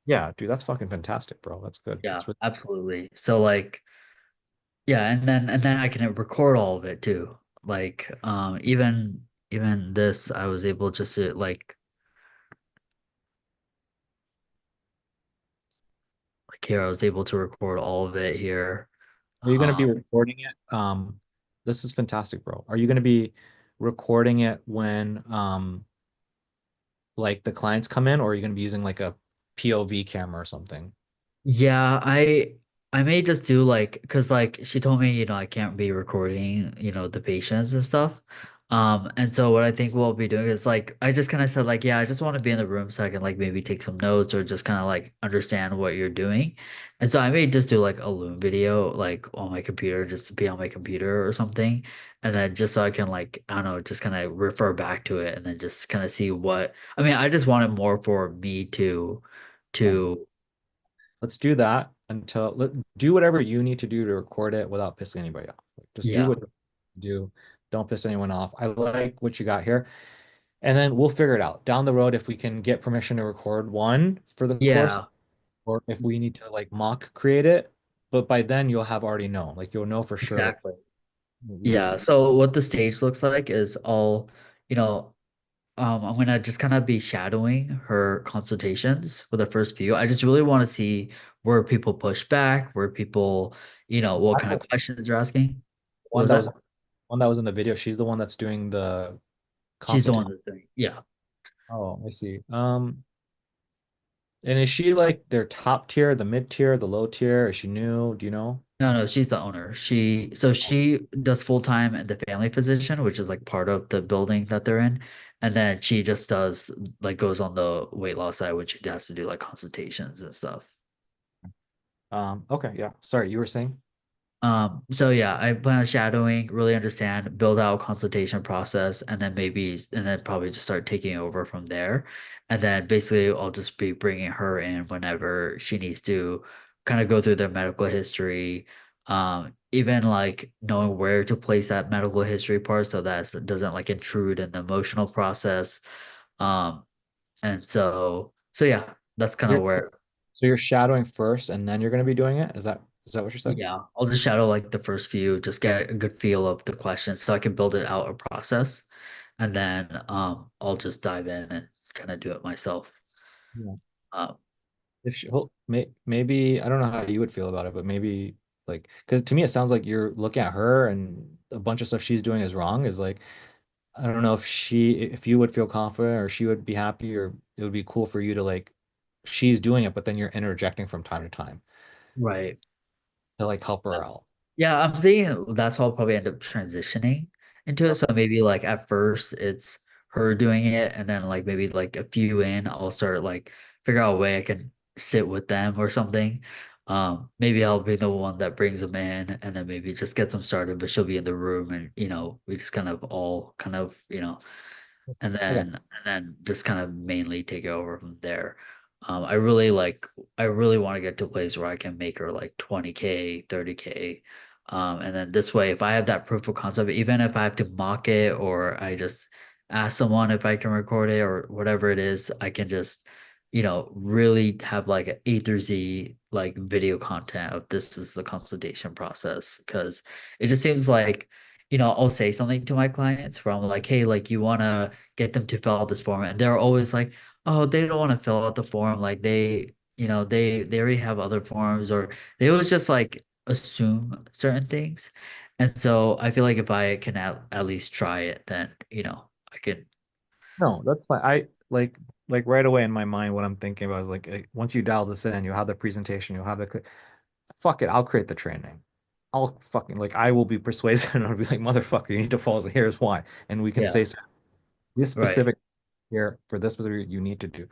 Yeah, dude, that's fucking fantastic, bro. That's good. yeah, That's really absolutely. So like yeah, and then I can record all of it too. Like even this I was able just to like here I was able to record all of it here. Are you going to be Um recording it? This is fantastic, bro. Are you going to be recording it when like the clients come in, or are you going to be using like a POV camera or something? Yeah, I may just do like because like she told me, I can't be recording, the patients and stuff. And so what I think we'll be doing is like I just kind of said like, yeah, I just want to be in the room so I can like maybe take some notes or just kind of like understand what you're doing. And so I may just do like a Loom video like on my computer just to be on my computer or something. And then just so I can like, I don't know, just kind of refer back to it and then just kind of see what I mean, I just want it more for me Yeah. to Let's do that do whatever you need to do to record it without pissing anybody off. Like, just do yeah. what you do. Don't piss anyone off. I like what you got here. And then we'll figure it out down the road if we can get permission to record one for the course Yeah, or if we need to like mock create it. But by then you'll have already known. Like you'll know for sure like exactly. what we Yeah. do. So what the stage looks like is you know, I'm gonna just kind of be shadowing her consultations for the first few. I just really want to see where people push back, where people, what I kind of know questions they're asking. What one was that was that? one that was in the video. She's the one that's doing the She's the one consultation. that's doing. Yeah. Oh, I see. And is she like their top tier, the mid tier, the low tier? Is she new? Do you know? No, no, she's the owner. She does full time at the family physician, which is like part of the building that they're in. And then she just does like goes on the weight loss side, which she has to do like consultations and stuff. Okay, yeah. Sorry, you were saying? So yeah, I plan on shadowing, really understand, build out consultation process, and then probably just start taking over from there. And then basically I'll just be bringing her in whenever she needs to kind of go through their medical history. Even like knowing where to place that medical history part so that it doesn't like intrude in the emotional process. Um, and so yeah, that's kind of You're where so you're shadowing first and then you're gonna be doing it? Is that what you said? Yeah, I'll just shadow like the first few, just get a good feel of the questions so I can build it out a process. And then I'll just dive in and kind of do it myself. Yeah. Um If she, maybe I don't know how you would feel about it, but maybe like because to me it sounds like you're looking at her and a bunch of stuff she's doing is wrong. Is like I don't know if you would feel confident or she would be happy or it would be cool for you to like she's doing it, but then you're interjecting from time to time right. to like help her out. Yeah, I'm thinking that's how I'll probably end up transitioning into it. So maybe like at first it's her doing it, and then like maybe like a few in, I'll start like figure out a way I can sit with them or something. Maybe I'll be the one that brings them in, and then maybe just gets them started, but she'll be in the room, and we just kind of all kind of and Okay. then just kind of mainly take it over from there. I really want to get to a place where I can make her like 20K, 30K. And then this way, if I have that proof of concept, even if I have to mock it or I just ask someone if I can record it or whatever it is, I can just, really have like an A through Z like video content of this is the consultation process. Cause it just seems like, I'll say something to my clients where I'm like, hey, like you want to get them to fill out this form. And they're always like, oh, they don't want to fill out the form. Like they already have other forms or they always just like assume certain things. And so I feel like if I can at least try it, then I could. No, that's fine. I like right away in my mind, what I'm thinking about is like once you dial this in, you'll have the presentation, you'll have fuck it, I'll create the training. I'll fucking like I will be persuasive and I'll be like, motherfucker, you need to follow. Here's why. And we can Yeah, say so this right. specific here for this specific you need to do.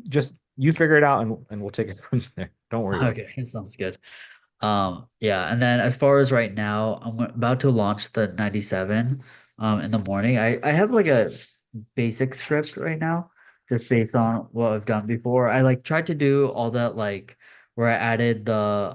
Just you figure it out and we'll take it from there. Don't worry about it. Okay, sounds good. Yeah, and then as far as right now, I'm about to launch the 97 in the morning. I have like a basic script right now, just based on what I've done before. I like tried to do all that like where I added the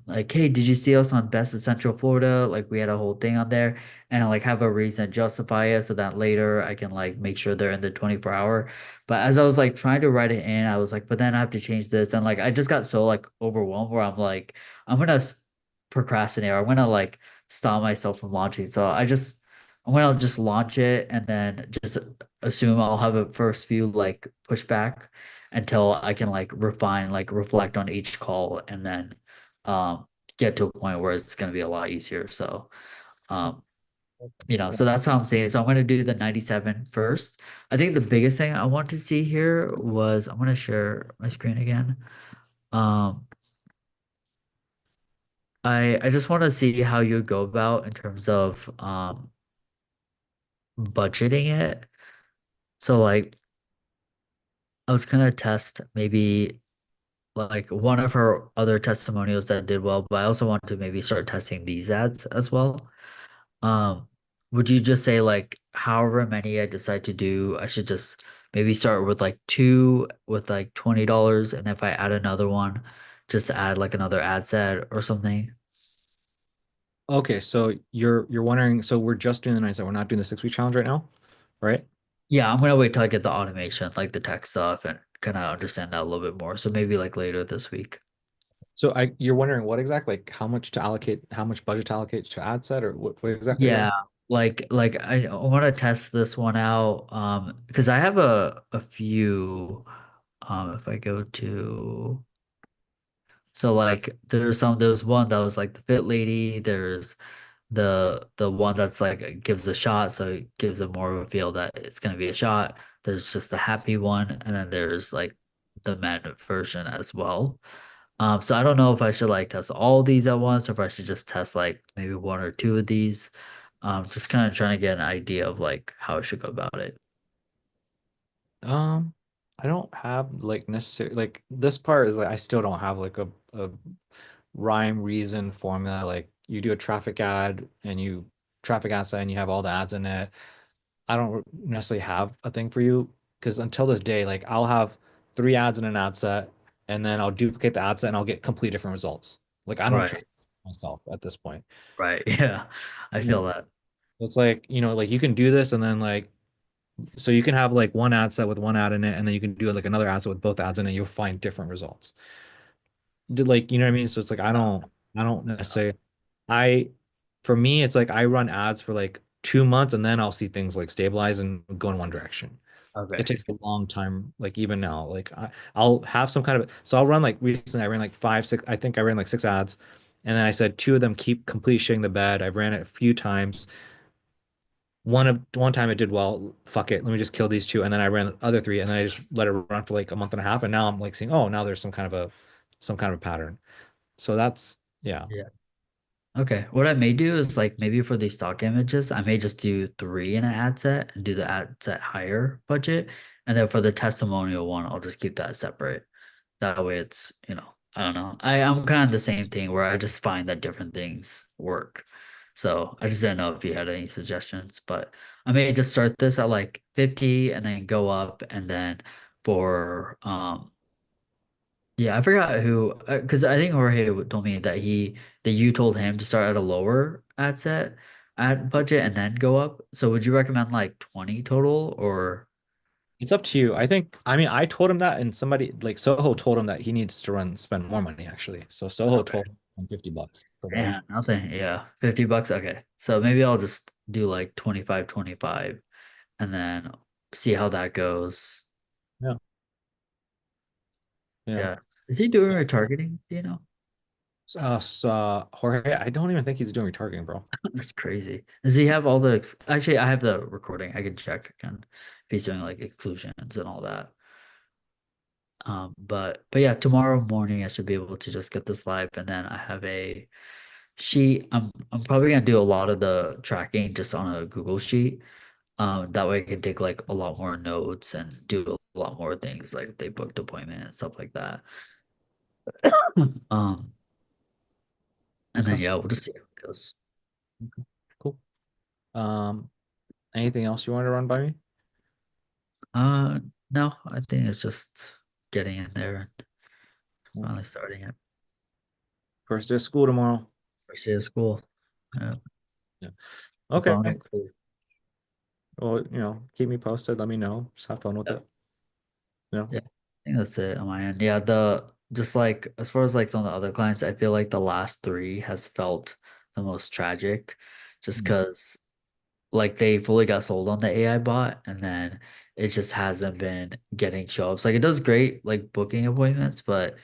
like, hey, did you see us on Best of Central Florida? Like we had a whole thing on there, and I like have a reason to justify it so that later I can like make sure they're in the 24-hour. But as I was like trying to write it in, I was like, but then I have to change this, and like I just got so like overwhelmed where I'm like, I'm gonna procrastinate. Or I'm gonna like stop myself from launching. So I'm gonna just launch it and then just assume I'll have a first few like pushback until I can like refine, like reflect on each call and then um get to a point where it's gonna be a lot easier. So um so that's how I'm saying. So I'm gonna do the 97 first. I think the biggest thing I want to see here was I'm gonna share my screen again. Um I just want to see how you go about in terms of budgeting it. So like I was gonna test maybe like one of her other testimonials that did well, but I also want to maybe start testing these ads as well. Um, would you just say like however many I decide to do, I should just maybe start with like two with like $20, and if I add another one, just add like another ad set or something? Okay, so you're wondering, so we're just doing the 97, we're not doing the 6 week challenge right now, right? Yeah, I'm gonna wait till I get the automation, like the tech stuff, and kind of understand that a little bit more. So maybe like later this week. So you're wondering what exactly, like how much to allocate, how much budget to allocate to ad set, or what exactly you're Yeah, asking? like I want to test this one out, because I have a few. If I go to, so like there's one that was like the fit lady. There's the one that's like gives a shot, so it gives it more of a feel that it's gonna be a shot. There's just the happy one, and then there's like the men version as well. So I don't know if I should like test all these at once or if I should just test like maybe one or two of these. Just kind of trying to get an idea of like how I should go about it. Um, I don't have like necessary like this part is like I still don't have like a rhyme reason formula. Like you do a traffic ad and you traffic ad set and you have all the ads in it. I don't necessarily have a thing for you because until this day, like I'll have 3 ads in an ad set and then I'll duplicate the ad set and I'll get complete different results. Like I don't trust Right, myself at this point. right. Yeah, I Yeah. feel that. It's like, like you can do this and then like so you can have like one ad set with one ad in it and then you can do like another ad set with both ads in it, you'll find different results. Did like what I mean? So it's like I don't necessarily I for me it's like I run ads for like 2 months and then I'll see things like stabilize and go in one direction. It Okay. takes a long time, like even now. Like I'll have some kind of so I'll run like recently I ran like 5, 6, I think I ran like 6 ads. And then I said two of them keep complete shitting the bed. I've ran it a few times. One time it did well. Fuck it. Let me just kill these two. And then I ran the other 3 and then I just let it run for like a month and a half. And now I'm like seeing, oh, now there's some kind of a pattern. So that's yeah. Yeah. Okay. What I may do is like maybe for these stock images, I may just do three in an ad set and do the ad set higher budget. And then for the testimonial one, I'll just keep that separate. That way it's, I don't know. I'm kind of the same thing where I just find that different things work. So I just didn't know if you had any suggestions, but I may just start this at like 50 and then go up and then for yeah, I forgot who because I think Jorge told me that you told him to start at a lower ad set ad budget and then go up. So would you recommend like 20 total or It's up to you. I mean, I told him that, and somebody like Soho told him that he needs to spend more money actually. So Soho okay. told him $50 per day. Yeah, nothing. Yeah. $50. Okay. So maybe I'll just do like 25, 25, and then see how that goes. Yeah. Yeah. Yeah. Is he doing retargeting? Do you know? Jorge, I don't even think he's doing retargeting, bro. That's crazy. Does he have all the actually I have the recording. I can check again if he's doing like exclusions and all that. But yeah, tomorrow morning I should be able to just get this live, and then I have a sheet. I'm probably gonna do a lot of the tracking just on a Google sheet. That way I can take like a lot more notes and do a lot more things like if they booked appointment and stuff like that. Um, and then Okay. yeah, we'll just see how it goes. Cool. Anything else you want to run by me? No, I think it's just getting in there and finally starting it. First day of school tomorrow. First day of school. Yeah. Yeah. I'm Okay. following it cool. Well, keep me posted. Let me know. Just have fun with it. Yeah. Yeah, I think that's it on my end. Yeah, the just like as far as like some of the other clients, I feel like the last three has felt the most tragic, just because like they fully got sold on the AI bot, and then it just hasn't been getting show ups. Like it does great like booking appointments, but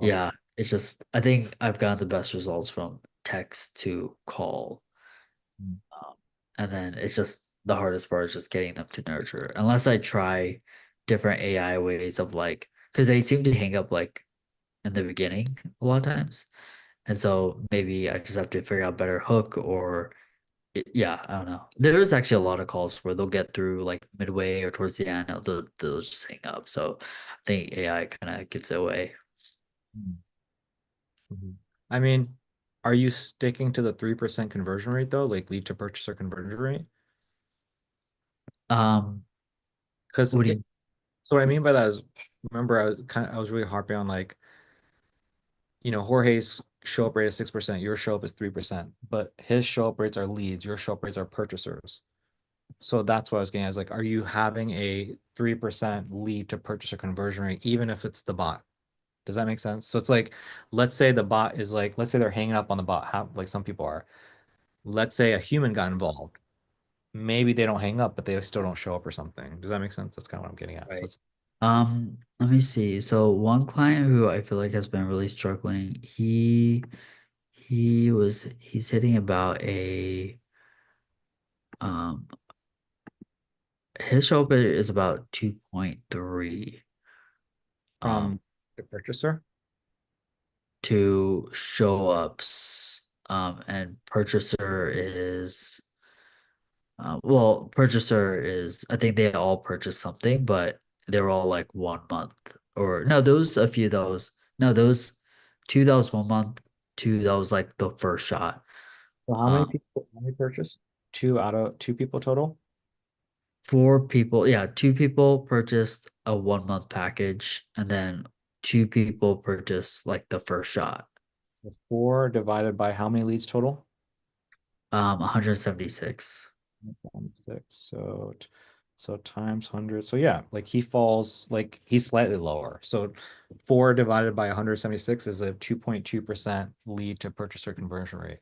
yeah, it's just I think I've gotten the best results from text to call. And then it's just the hardest part is just getting them to nurture. Unless I try different AI ways of like, because they seem to hang up like in the beginning a lot of times. And so maybe I just have to figure out better hook or yeah, I don't know. There is actually a lot of calls where they'll get through like midway or towards the end, they'll just hang up. So I think AI kind of gives it away. I mean, are you sticking to the 3% conversion rate though? Like lead to purchaser conversion rate? Because What do you so what I mean by that is, remember I was really harping on like, Jorge's show up rate is 6%, your show up is 3%, but his show up rates are leads, your show up rates are purchasers. So that's what I was getting at, is like, are you having a 3% lead to purchaser conversion rate, even if it's the bot? Does that make sense? So it's like, let's say the bot is like, let's say they're hanging up on the bot, like some people are. Let's say a human got involved. Maybe they don't hang up, but they still don't show up or something. Does that make sense? That's kind of what I'm getting at. So Right. it's Let me see. So one client who I feel like has been really struggling, he's hitting about a um his show up is about 2.3 from the purchaser. to show ups. And purchaser is purchaser is I think they all purchased something, but they were all like 1 month or no, those a few those no those two that was 1 month, two that was like the first shot. So how many people purchased? Two people total? Four people, yeah, two people purchased a 1 month package, and then two people purchased like the first shot. So 4 divided by how many leads total? 176. 6. So times 100. So yeah, like he falls, like he's slightly lower. So 4 divided by 176 is a 2.2% lead to purchaser conversion rate.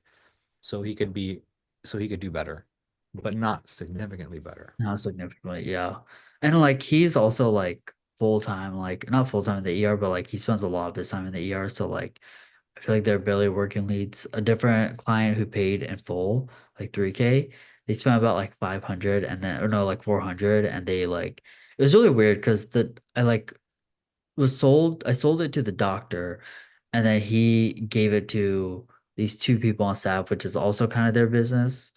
So he could do better, but not significantly better. Not significantly, yeah. And like he's also like full time, like not full time in the ER, but like he spends a lot of his time in the ER. So like I feel like they're barely working leads. A different client who paid in full, like 3K, they spent about like 500 and then or no, like 400, and they like it was really weird because I sold it to the doctor, and then he gave it to these two people on staff, which is also kind of their business.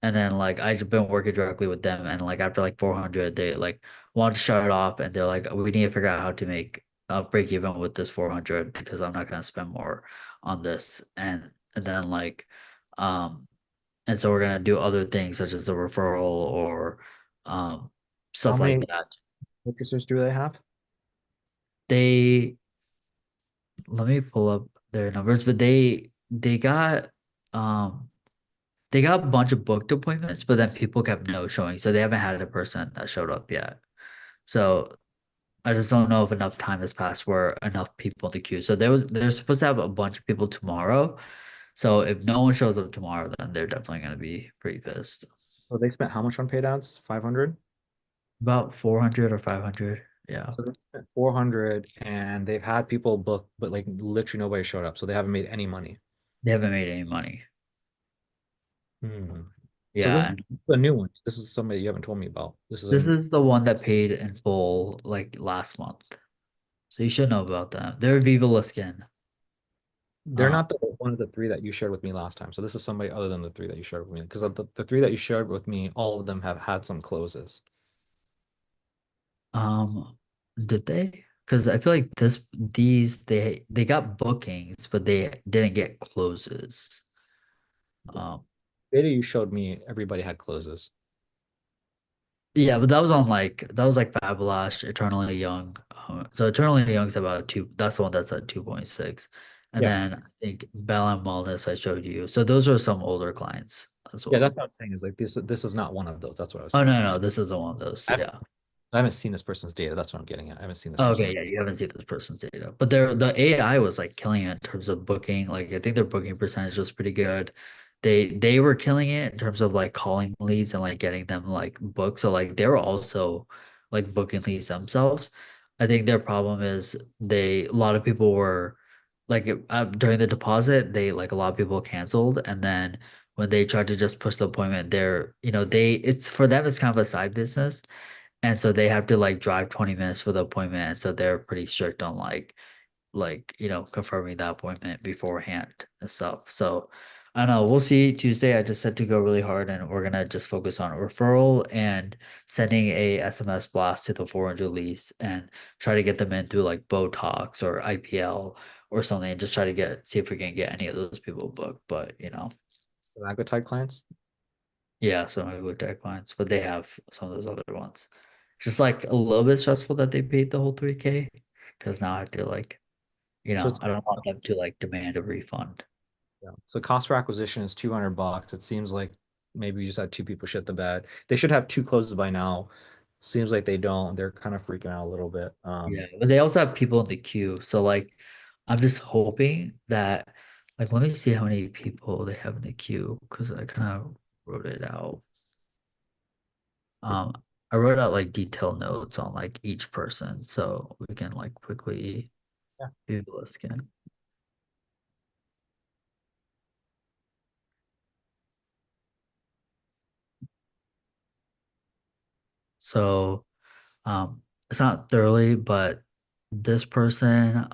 And then like I've been working directly with them, and like after like 400, they like wanted to shut it off, and they're like, we need to figure out how to make break even with this 400 because I'm not gonna spend more on this. And then like and so we're gonna do other things such as the referral or stuff How like many that. purchasers do they have? They let me pull up their numbers, but um they got a bunch of booked appointments, but then people kept no showing, so they haven't had a person that showed up yet. So I just don't know if enough time has passed where enough people in the queue. So they're supposed to have a bunch of people tomorrow. So if no one shows up tomorrow, then they're definitely gonna be pretty pissed. So they spent how much on paid ads? 500? About 400 or 500. Yeah. So they spent 400 and they've had people book, but like literally nobody showed up. So they haven't made any money. They haven't made any money. Hmm. So this Yeah. is the new one. This is somebody you haven't told me about. This is This is the one that paid in full like last month. So you should know about them. They're Viva La Skin. they're not the one of the three that you shared with me last time. So this is somebody other than the three that you shared with me. Because the three that you shared with me, all of them have had some closes. Did they? Because I feel like these they got bookings, but they didn't get closes. Um, Data you showed me, everybody had closes. yeah, but that was on that was like Fabulash, Eternally Young. So Eternally Young's about two. That's the one that's at 2.6, and Yeah. then I think Bell and Wellness I showed you. So those are some older clients as well. Yeah, that's what I'm saying is like this is not one of those. That's what I was Oh saying. no, this isn't one of those. Yeah. I haven't seen this person's data. That's what I'm getting at. I haven't seen this person. Okay, yeah, you haven't seen this person's data, but the AI was like killing it in terms of booking. Like I think their booking percentage was pretty good. They were killing it in terms of like calling leads and like getting them like booked. So like they were also like booking leads themselves. I think their problem is a lot of people were like during the deposit, they like a lot of people canceled, and then when they tried to just push the appointment, it's for them it's kind of a side business. And so they have to like drive 20 minutes for the appointment. And so they're pretty strict on confirming that appointment beforehand and stuff. So I don't know. We'll see. Tuesday, I just said to go really hard and we're gonna just focus on referral and sending a SMS blast to the 400 leads and try to get them in through like Botox or IPL or something and just try to see if we can get any of those people booked. But Semaglutide clients? yeah, some of the tech clients, but they have some of those other ones. Just like a little bit stressful that they paid the whole 3K because now I have to So it's I don't want them to like demand a refund. yeah. So cost per acquisition is $200. It seems like maybe you just had two people shit the bed. They should have two closes by now. Seems like they don't. They're kind of freaking out a little bit. Yeah, but they also have people in the queue. So like I'm just hoping that let me see how many people they have in the queue because I kind of wrote it out. Um, I wrote out like detailed notes on like each person so we can like quickly Yeah. view the list again. So it's not thoroughly, but this person,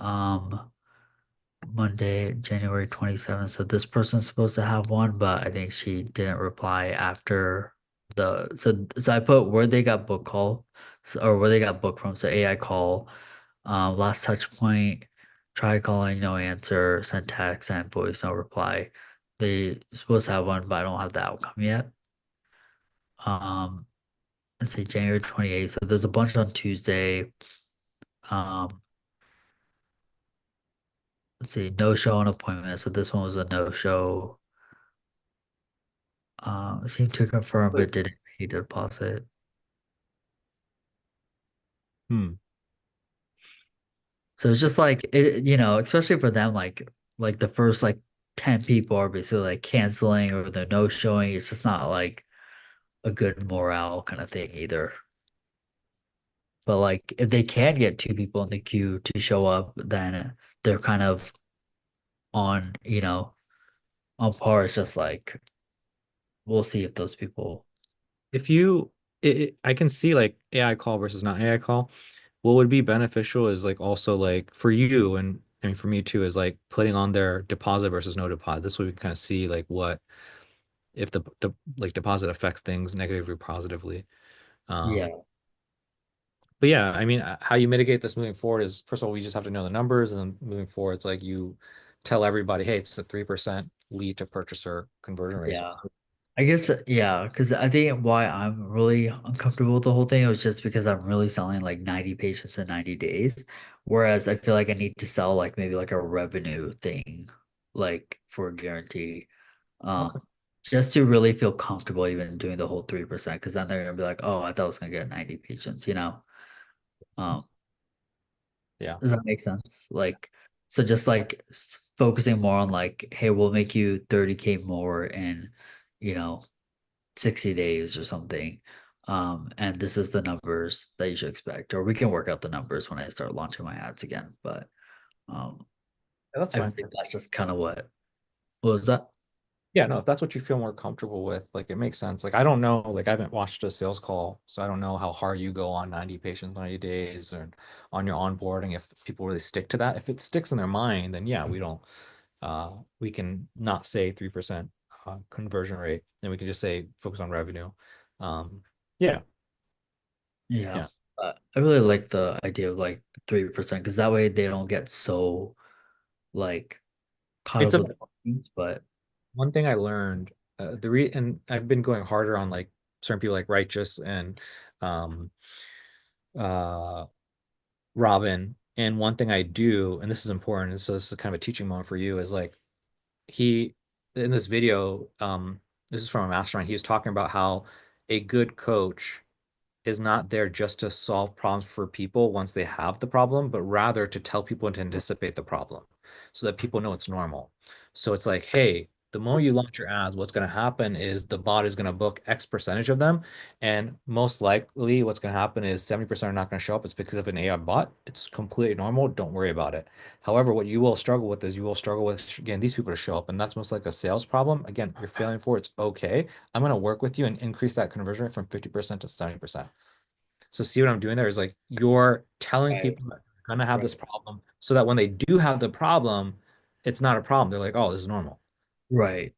Monday, January 27th. So this person's supposed to have one, but I think she didn't reply after so I put where they got book call or where they got booked from. So AI call, last touch point, tried calling, no answer, sent text, sent voice, no reply. They supposed to have one, but I don't have the outcome yet. Um, let's see, January 28th. So there's a bunch on Tuesday. Um, let's see, no show on appointment. So this one was a no show. Seemed to confirm, but didn't pay the deposit. Hmm. So it's just like especially for them, like the first like 10 people are basically like canceling or they're no showing. It's just not like a good morale kind of thing either. But like if they can get two people in the queue to show up, then they're kind of on, on par. It's just like we'll see if those people. If you, I can see like AI call versus not AI call. What would be beneficial is like also like for you and I mean for me too is like putting on their deposit versus no deposit. This way we can kind of see like what if the like deposit affects things negatively or positively. Yeah. But yeah, I mean, how you mitigate this moving forward is first of all, we just have to know the numbers, and then moving forward, it's like you tell everybody, hey, it's a 3% lead to purchaser conversion rate. Yeah. I guess, yeah, because I think why I'm really uncomfortable with the whole thing was just because I'm really selling like 90 patients in 90 days. Whereas I feel like I need to sell like maybe like a revenue thing, like for a guarantee. Okay. Just to really feel comfortable even doing the whole 3%, because then they're gonna be like, oh, I thought I was gonna get 90 patients. Um, Yeah. does that make sense? Like, so just like focusing more on like, hey, we'll make you 30K more in, you know, 60 days or something. And this is the numbers that you should expect, or we can work out the numbers when I start launching my ads again. But That's I fine. think that's just kind of what was that? Yeah, no, if that's what you feel more comfortable with, like it makes sense. Like I don't know, like I haven't watched a sales call, so I don't know how hard you go on 90 patients, 90 days, or on your onboarding if people really stick to that. If it sticks in their mind, then yeah, we can not say 3% conversion rate, and we can just say focus on revenue. Yeah, Yeah. yeah. I really like the idea of like 3% because that way they don't get so like caught It's up a with the things, but one thing I learned, and I've been going harder on like certain people like Righteous and um uh Robin. And one thing I do, and this is important, and so this is kind of a teaching moment for you, is like he in this video, this is from a mastermind, he was talking about how a good coach is not there just to solve problems for people once they have the problem, but rather to tell people to anticipate the problem so that people know it's normal. So it's like, hey, the moment you launch your ads, what's going to happen is the bot is going to book X percentage of them. And most likely, what's going to happen is 70% are not going to show up. It's because of an AI bot. It's completely normal. Don't worry about it. However, what you will struggle with is you will struggle with getting these people to show up. And that's most like a sales problem. Again, you're failing for it's okay. I'm going to work with you and increase that conversion rate from 50% to 70%. So see what I'm doing there is like you're telling right, people that they're gonna have this right, problem so that when they do have the problem, it's not a problem. They're like, oh, this is normal. right.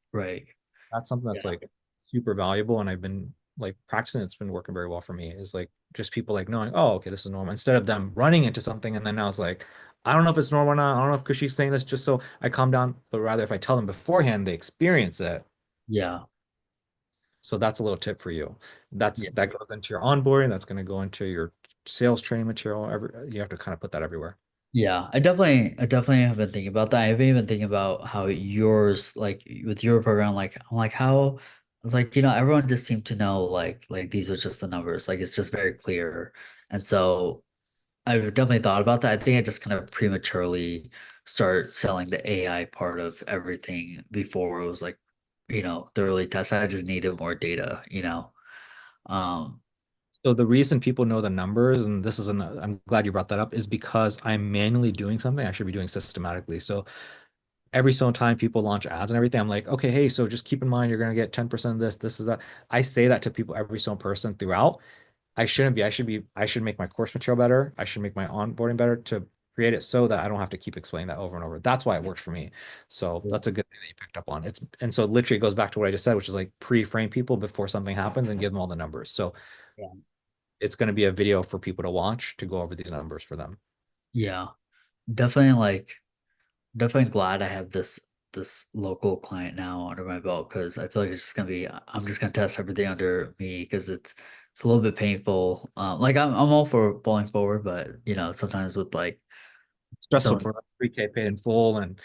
That's something that's Yeah. like super valuable. And I've been like practicing, it's been working very well for me. Is like just people like knowing, oh, okay, this is normal. Instead of them running into something and then now it's like, I don't know if it's normal or not. I don't know if because she's saying this just so I calm down, but rather if I tell them beforehand, they experience it. Yeah. So that's a little tip for you. Yeah. That goes into your onboarding. That's going to go into your sales training material. You have to kind of put that everywhere. Yeah, I definitely have been thinking about that. I've been even thinking about how yours, like with your program, like I'm like how I was like, everyone just seemed to know like these are just the numbers. Like it's just very clear. And so I've definitely thought about that. I think I just kind of prematurely start selling the AI part of everything before it was like, thoroughly tested. I just needed more data. Um, So the reason people know the numbers, and I'm glad you brought that up, is because I'm manually doing something I should be doing systematically. So every so time people launch ads and everything, I'm like, okay, hey, so just keep in mind you're gonna get 10% of this is that. I say that to people every so person throughout. I shouldn't be. I should make my course material better. I should make my onboarding better to create it so that I don't have to keep explaining that over and over. That's why it works for me. So that's a good thing that you picked up on. And so literally it goes back to what I just said, which is like pre-frame people before something happens and give them all the numbers. So yeah, it's going to be a video for people to watch to go over these numbers for them. yeah, definitely definitely glad I have this local client now under my belt because I feel like it's just gonna be I'm just gonna test everything under me because it's a little bit painful. Like I'm all for pulling forward, but sometimes with like It's stressful someone, for 3K paid in full and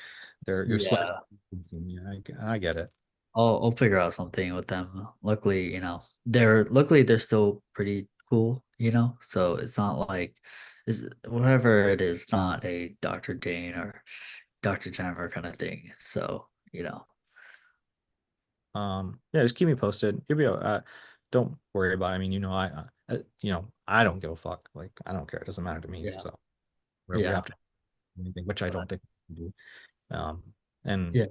you're sweating. yeah, Yeah, I get it. I'll figure out something with them. Luckily, they're still pretty cool, so it's not like is whatever it is, not a Dr. Dane or Dr. Jennifer kind of thing. So, Yeah, just keep me posted. You'll be don't worry about it. I mean, I don't give a fuck. Like, I don't care. It doesn't matter to me. yeah, So we yeah, have to do anything, which I don't think we can do. And yeah,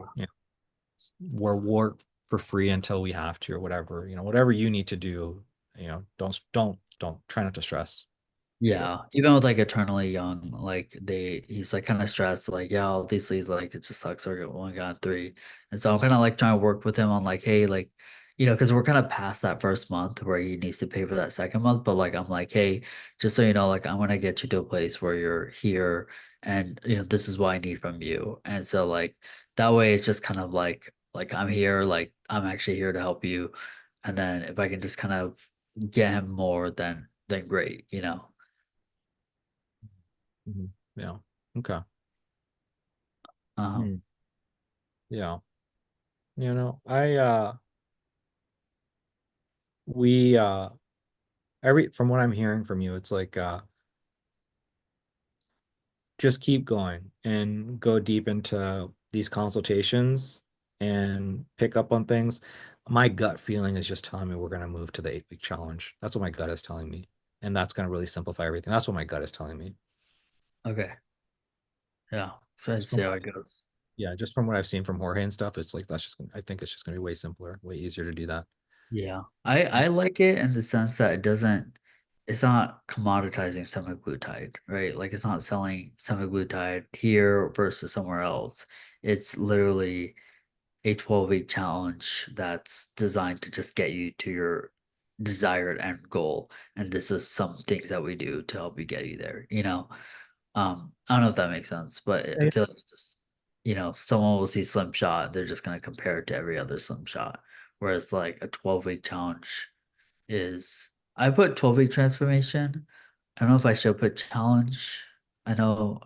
we're for free until we have to or whatever. Whatever you need to do. Don't try not to stress. yeah. Even with like Eternally Young, like he's like kind of stressed, like, yeah, all these leads, like it just sucks. Or only got three, and so I'm kind of like trying to work with him on like, hey, like, because we're kind of past that first month where he needs to pay for that second month. But like, I'm like, hey, just so you know, like, I'm gonna get you to a place where you're here, and this is what I need from you. And so like that way, it's just kind of like I'm here, like I'm actually here to help you, and then if I can just kind of get him more, then great. Mhm. Yeah. Okay. Um, Hmm. Yeah. We from what I'm hearing from you, it's like just keep going and go deep into these consultations and pick up on things. my gut feeling is just telling me we're gonna move to the 8-week challenge. That's what my gut is telling me, and that's gonna really simplify everything. That's what my gut is telling me. Okay. Yeah. So let's Just see from how it goes. Yeah, just from what I've seen from Jorge and stuff, it's like that's just I think it's just gonna be way simpler, way easier to do that. Yeah. I like it in the sense that it's not commoditizing semaglutide, right? Like it's not selling semaglutide here versus somewhere else. It's literally a 12-week challenge that's designed to just get you to your desired end goal. And this is some things that we do to help you get you there, you know? I don't know if that makes sense, but I Yeah. feel like it just, someone will see Slim Shot, they're just gonna compare it to every other Slim Shot. Whereas like a 12-week challenge is I put 12-week transformation. I don't know if I should put challenge. I know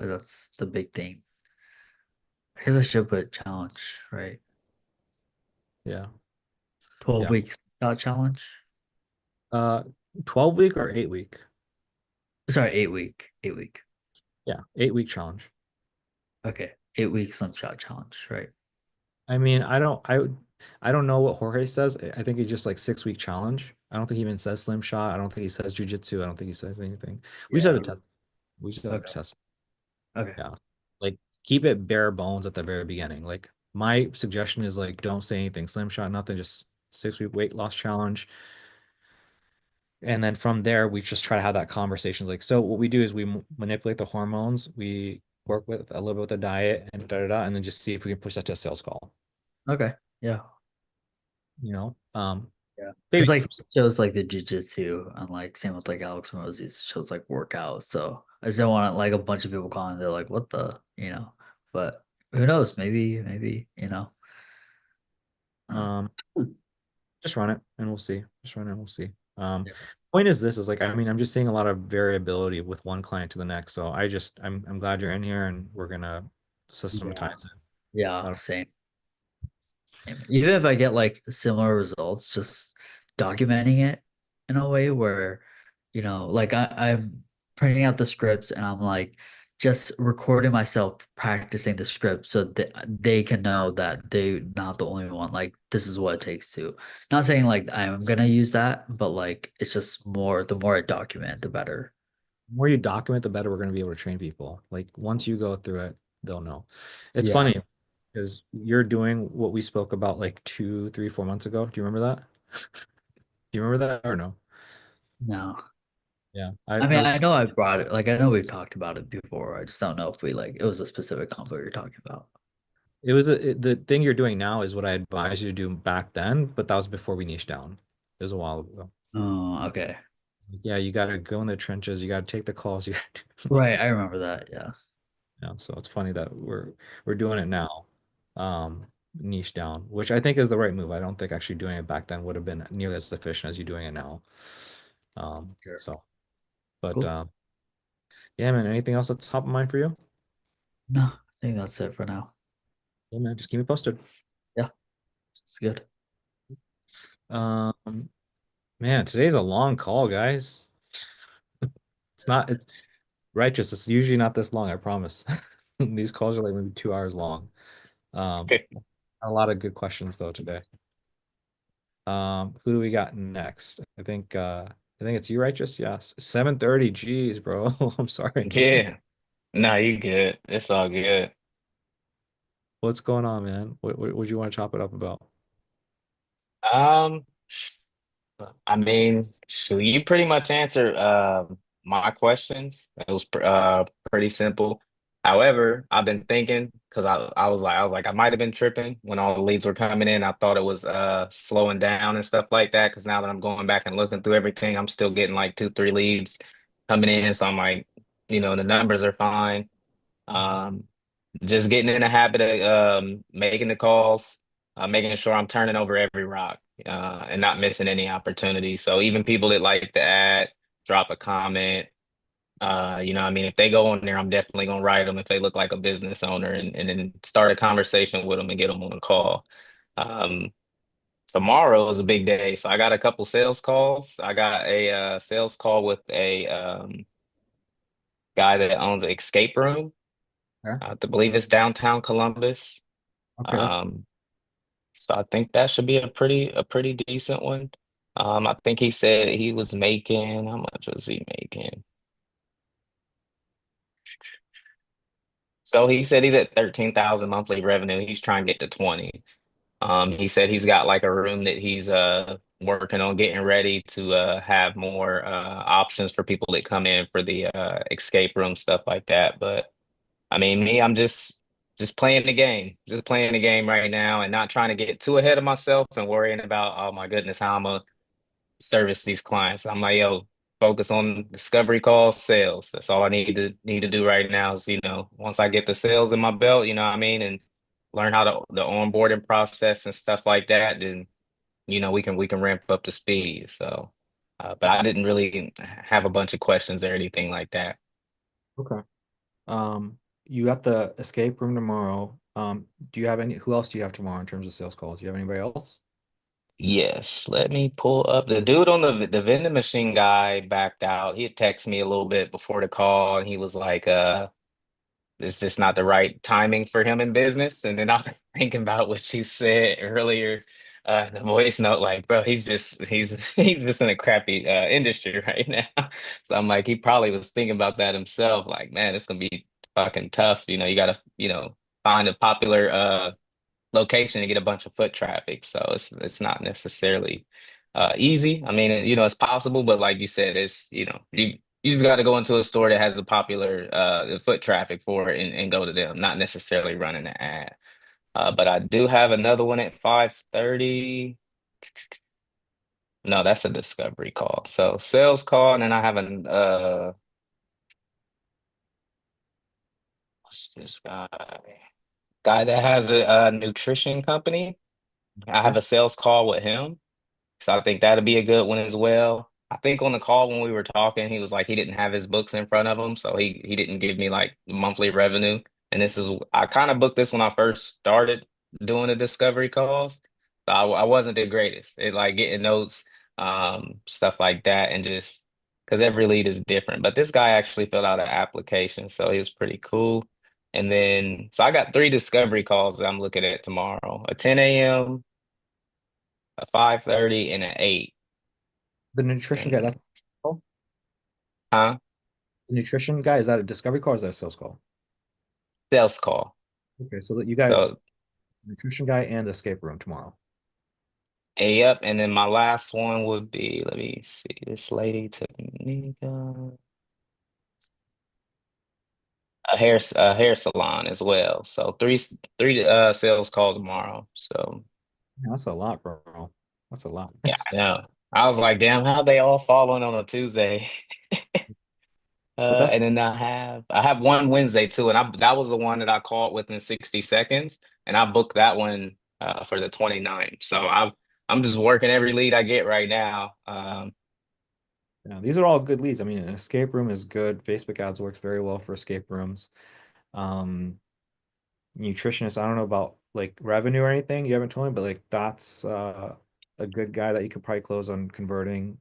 that's the big thing. I guess I should put challenge, right? Yeah. 12 Yeah. weeks challenge. Uh, 12-week or 8-week? Sorry, 8-week. 8-week. Yeah, 8-week challenge. Okay. 8 week Slim Shot challenge, right? I mean, I don't know what Jorge says. I think he's just like 6-week challenge. I don't think he even says slim shot. I don't think he says jujitsu. I don't think he says anything. We just have to Yeah. test. We just have to Okay. test. Okay. Yeah. Like keep it bare bones at the very beginning. Like my suggestion is like don't say anything slim shot, nothing, just 6-week weight loss challenge. And then from there, we just try to have that conversations. Like, so what we do is we manipulate the hormones. We work with a little bit with the diet and and then just see if we can push that to a sales call. Okay. Yeah. You know, Yeah. baby Because like steps. it shows like the jujitsu and like same with like Alex Moses shows like workouts. So I just don't want like a bunch of people calling. They're like, what the, but who knows? Maybe, Um, just run it and we'll see. Just run it and we'll see. Yeah. Point is this is like, I mean, I'm just seeing a lot of variability with one client to the next. So I'm glad you're in here and we're gonna systematize it. Yeah, same. Even if I get like similar results, just documenting it in a way where, like I'm printing out the scripts and I'm like just recording myself practicing the script so that they can know that they're not the only one. Like this is what it takes to. Not saying like I'm gonna use that, but like it's just the more I document, the better. The more you document, the better we're going to be able to train people. Like once you go through it, they'll know. It's Yeah. funny because you're doing what we spoke about like 2, 3, 4 months ago. Do you remember that? Do you remember that or no? No. Yeah. I I mean, was I know I brought it. Like I know we've talked about it before. I just don't know if we like it was a specific combo you're talking about. it was the thing you're doing now is what I advised you to do back then, but that was before we niched down. It was a while ago. Oh, okay. Yeah, you got to go in the trenches. You got to take the calls. You got Right, I remember that. Yeah. Yeah, so it's funny that we're doing it now, niche down, which I think is the right move. I don't think actually doing it back then would have been nearly as efficient as you doing it now. Sure. So, but Cool. yeah, man. Anything else that's top of mind for you? No, I think that's it for now. Yeah, man. Just keep me posted. Yeah, it's good. Man, today's a long call, guys. It's righteous. It's usually not this long, I promise. These calls are like maybe 2 hours long. A lot of good questions though today. Who do we got next? I think it's you, Righteous. Yes. 7:30. Jeez, bro. I'm sorry. Yeah. No, you good. It's all good. What's going on, man? What do you want to chop it up about? Um, I mean, shoot, you pretty much answered my questions. It was pretty simple. However, I've been thinking because I was like I might have been tripping when all the leads were coming in. I thought it was slowing down and stuff like that. Because now that I'm going back and looking through everything, I'm still getting like 2, 3 leads coming in. So I'm like, the numbers are fine. Um, just getting in the habit of making the calls, making sure I'm turning over every rock, and not missing any opportunities. So even people that like to add, drop a comment, what I mean, if they go on there, I'm definitely gonna write them if they look like a business owner, and then start a conversation with them and get them on a call. Um, Tomorrow is a big day, so I got a couple sales calls. I got a sales call with a guy that owns an escape room. Okay. I believe it's downtown Columbus. Okay. Um, So I think that should be a pretty decent one. I think he said he was making, how much was he making? So he said he's at 13,000 monthly revenue. He's trying to get to 20. He said he's got like a room that he's working on getting ready to have more options for people that come in for the escape room stuff like that. But I mean, me, I'm just playing the game, just playing the game right now, and not trying to get too ahead of myself and worrying about, oh my goodness, how I'm gonna service these clients. I'm like, yo, focus on discovery calls, sales. That's all I need to do right now is, once I get the sales in my belt, you know what I mean, and learn how the onboarding process and stuff like that, then we can ramp up the speed. So, but I didn't really have a bunch of questions or anything like that. Okay. You got the escape room tomorrow. Do you have who else do you have tomorrow in terms of sales calls? Do you have anybody else? Yes, let me pull up the dude on the vending machine guy backed out. He had texted me a little bit before the call and he was like, it's just not the right timing for him in business. And then I was thinking about what you said earlier, the voice note, like, bro, he's just in a crappy industry right now. So I'm like, he probably was thinking about that himself. Like, man, it's gonna be fucking tough. You gotta, find a popular location to get a bunch of foot traffic. So it's not necessarily easy. I mean, it's possible, but like you said, it's you just got to go into a store that has a popular foot traffic for it and go to them, not necessarily running an ad. But I do have another one at 5:30. No, that's a discovery call. So sales call, and then I have an what's this guy that has a nutrition company. I have a sales call with him. So I think that'll be a good one as well. I think on the call when we were talking, he was like he didn't have his books in front of him, so he didn't give me like monthly revenue. And this is I kind of booked this when I first started doing the discovery calls. So I wasn't the greatest at like getting notes, stuff like that, and just because every lead is different. But this guy actually filled out an application, so he was pretty cool. And then so I got three discovery calls that I'm looking at tomorrow: a 10 a.m., a 5:30, and an 8. The nutrition guy, And that's oh, huh? the nutrition guy, is that a discovery call or is that a sales call? Sales call. Okay, so that you guys So, nutrition guy and the escape room tomorrow. yep. And then my last one would be, let me see, this lady, Tanika, a hair salon as well. So three sales calls tomorrow. So Yeah, that's a lot, bro. That's a lot. yeah, I know. I was like, damn, how they all falling on a Tuesday? But that's And then I have one Wednesday too, and that was the one that I called within 60 seconds, and I booked that one for the 29th. So I'm just working every lead I get right now. yeah, these are all good leads. I mean, an escape room is good. Facebook ads works very well for escape rooms. Um, Nutritionist, I don't know about like revenue or anything. You haven't told me, but like that's a good guy that you could probably close on converting,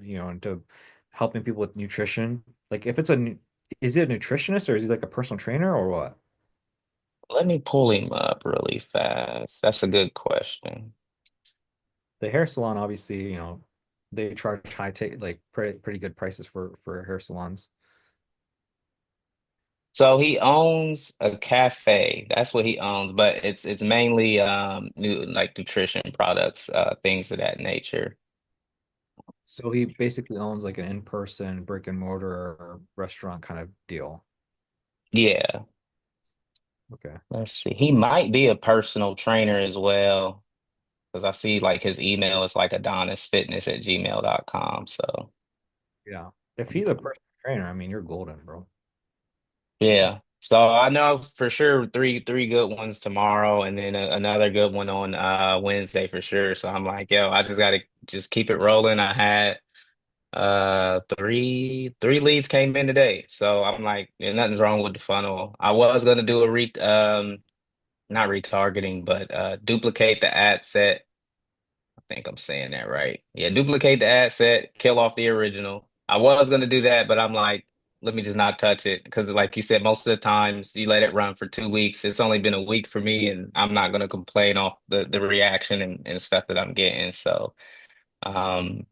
into helping people with nutrition. Like if is it a nutritionist or is he like a personal trainer or what? Let me pull him up really fast. That's a good question. The hair salon, obviously, they charge high take like pretty good prices for hair salons. So he owns a cafe. That's what he owns, but it's mainly new like nutrition products, things of that nature. So he basically owns like an in-person brick and mortar restaurant kind of deal. Yeah. Okay. Let's see. He might be a personal trainer as well, because I see like his email is like adonisfitness@gmail.com. So Yeah. If he's a personal trainer, I mean, you're golden, bro. yeah. So I know for sure three good ones tomorrow, and then another good one on Wednesday for sure. So I'm like, yo, I just gotta just keep it rolling. I had three leads came in today. So I'm like, yeah, nothing's wrong with the funnel. I was gonna do a not retargeting, but duplicate the ad set. I think I'm saying that right. Yeah, duplicate the ad set, kill off the original. I was gonna do that, but I'm like, let me just not touch it because, like you said, most of the times you let it run for 2 weeks. It's only been a week for me, and I'm not gonna complain off the reaction and stuff that I'm getting. So,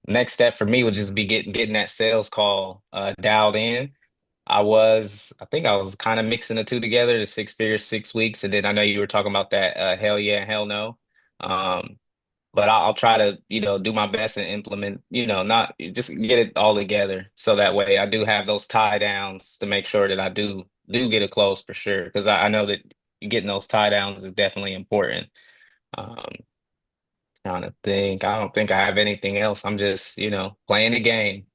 next step for me would just be getting that sales call dialed in. I think I was kind of mixing the two together, the 6 figures, 6 weeks, and then I know you were talking about that hell yeah, and hell no. Um, but I'll try to, do my best and implement, not just get it all together so that way I do have those tie downs to make sure that I do get it close for sure. Because I know that getting those tie downs is definitely important. Um, Trying to think. I don't think I have anything else. I'm just, playing the game.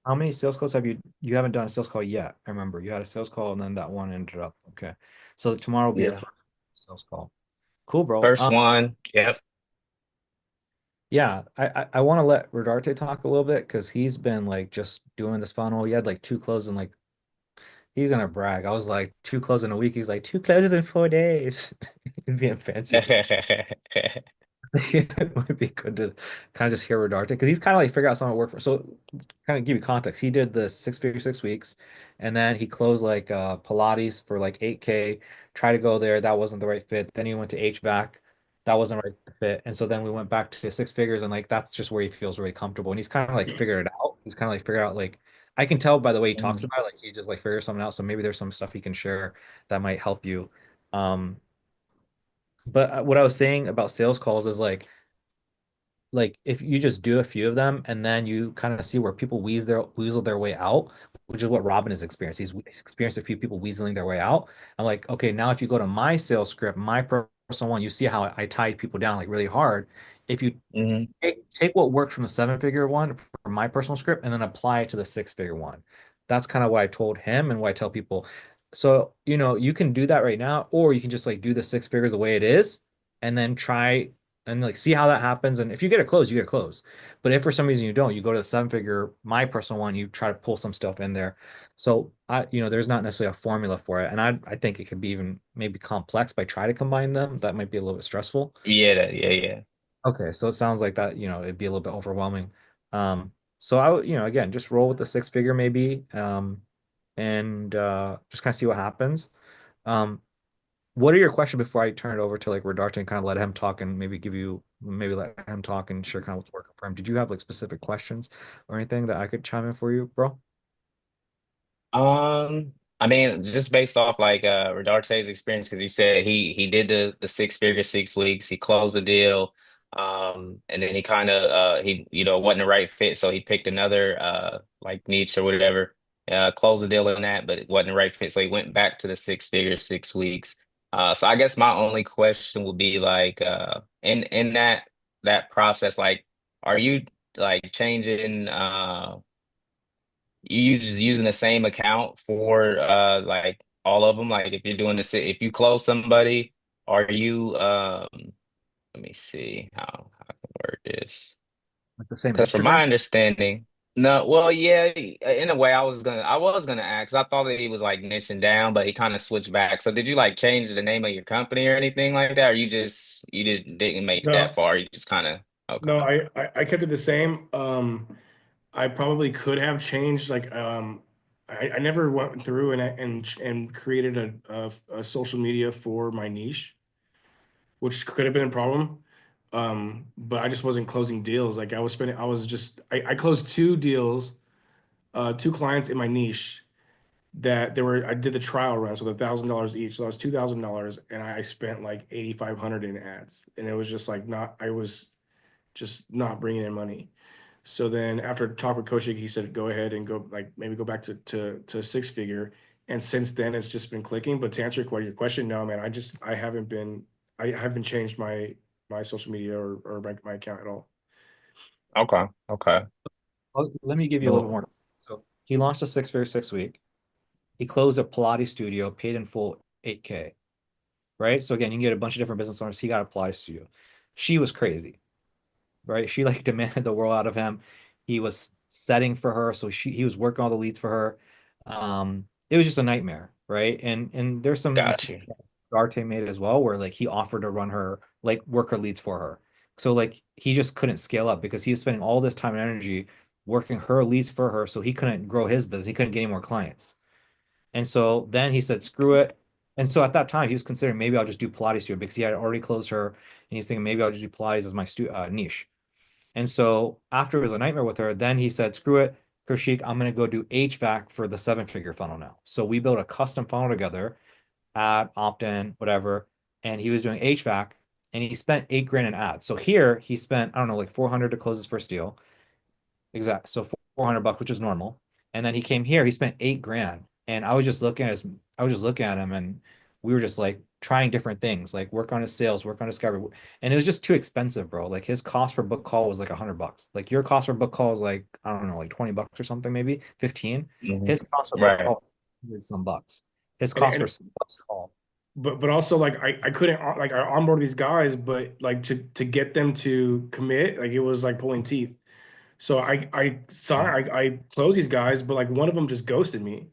How many sales calls have you haven't done a sales call yet? I remember you had a sales call and then that one ended up. Okay. So tomorrow will be the Yeah. first sales call. Cool, bro. First one. Yep. Yeah, I want to let Rodarte talk a little bit because he's been like just doing this funnel. He had like two closes in like he's gonna brag. I was like 2 closes in a week. He's like 2 closes in 4 days. Being fancy. It would be good to kind of just hear Rodarte because he's kind of like figure out something to work for. So kind of give you context. He did the 6 figure 6 weeks, and then he closed like Pilates for like 8K. Tried to go there, that wasn't the right fit. Then he went to HVAC, that wasn't the right fit. And so then we went back to 6 figures, and like that's just where he feels really comfortable. And he's kind of like figured it out. He's kind of like figured out like I can tell by the way he talks about it, like he just like figures something out. So maybe there's some stuff he can share that might help you. Um, but what I was saying about sales calls is like if you just do a few of them and then you kind of see where people weasel their way out, which is what Robin has experienced. He's experienced a few people weaseling their way out. I'm like, okay, now if you go to my sales script, my personal one, you see how I tied people down like really hard. If you Hmm. take what worked from the 7 figure one for my personal script and then apply it to the 6 figure one. That's kind of what I told him and what I tell people. So, you can do that right now, or you can just like do the 6 figures the way it is and then try and like see how that happens. And if you get it closed, you get it closed. But if for some reason you don't, you go to the 7 figure, my personal one, you try to pull some stuff in there. So there's not necessarily a formula for it. And I think it could be even maybe complex by try to combine them. That might be a little bit stressful. Yeah, yeah. Okay, so it sounds like that, it'd be a little bit overwhelming. So I would, again, just roll with the 6 figure maybe, and just kind of see what happens. Um, what are your questions before I turn it over to like Rodarte and kind of let him talk and maybe let him talk and share kind of what's working for him? Did you have like specific questions or anything that I could chime in for you, bro? I mean, just based off like Rodarte's experience, because he said he did the 6 figure 6 weeks, he closed the deal, and then he kind of he wasn't the right fit, so he picked another like niche or whatever, closed the deal in that, but it wasn't the right fit, so he went back to the 6 figure 6 weeks. So I guess my only question would be like in that process, like, are you like changing you just using the same account for like all of them? Like if you're doing this, if you close somebody, are you let me see how I can word this. Like the same Because from my Instagram? understanding, no, well, yeah, in a way, I was gonna ask. I thought that he was like niching down, but he kind of switched back. So did you like change the name of your company or anything like that, or you just didn't make it that No, far? You just kind of no, okay. I kept it the same. I probably could have changed like I never went through and created a social media for my niche, which could have been a problem. But I just wasn't closing deals. Like I closed two deals, two clients in my niche that I did the trial run, so the $1,000 each. So that was $2,000, and I spent like 8,500 in ads, and it was just like not. I was just not bringing in money. So then after talk with Koshik, he said, go ahead and go like maybe go back to a 6 figure. And since then it's just been clicking. But to answer your question, no, man, I haven't changed my social media or my account at all. Okay, okay. Let me give you a little bit Well, more. So he launched a 6 figure 6 week. He closed a Pilates studio, paid in full 8K. Right. So again, you can get a bunch of different business owners. He got a Pilates studio. She was crazy. Right? She like demanded the world out of him. He was setting for her, so he was working all the leads for her. It was just a nightmare, right? And there's some Got mistakes you. Arte made as well, where like he offered to run her, like work her leads for her. So like he just couldn't scale up because he was spending all this time and energy working her leads for her, so he couldn't grow his business. He couldn't get any more clients. And so then he said, screw it. And so at that time, he was considering maybe I'll just do Pilates studio because he had already closed her. And he's thinking maybe I'll just do Pilates as my niche. And so after it was a nightmare with her, then he said, screw it, Kaushik, I'm going to go do HVAC for the 7-figure funnel now. So we built a custom funnel together at opt-in, whatever. And he was doing HVAC and he spent $8,000 in ads. So here he spent, I don't know, like 400 to close his first deal. Exact. So $400, which is normal. And then he came here, he spent $8,000. And I was just looking at him and we were just like trying different things, like work on his sales, work on discovery. And it was just too expensive, bro. Like his cost per book call was like $100. Like your cost per book call is like, I don't know, like $20 or something, maybe 15. His cost per book Right. call is some bucks. His cost per sales call. But also like I couldn't like I onboard these guys, but like to get them to commit, like it was like pulling teeth. So I closed these guys, but like one of them just ghosted me.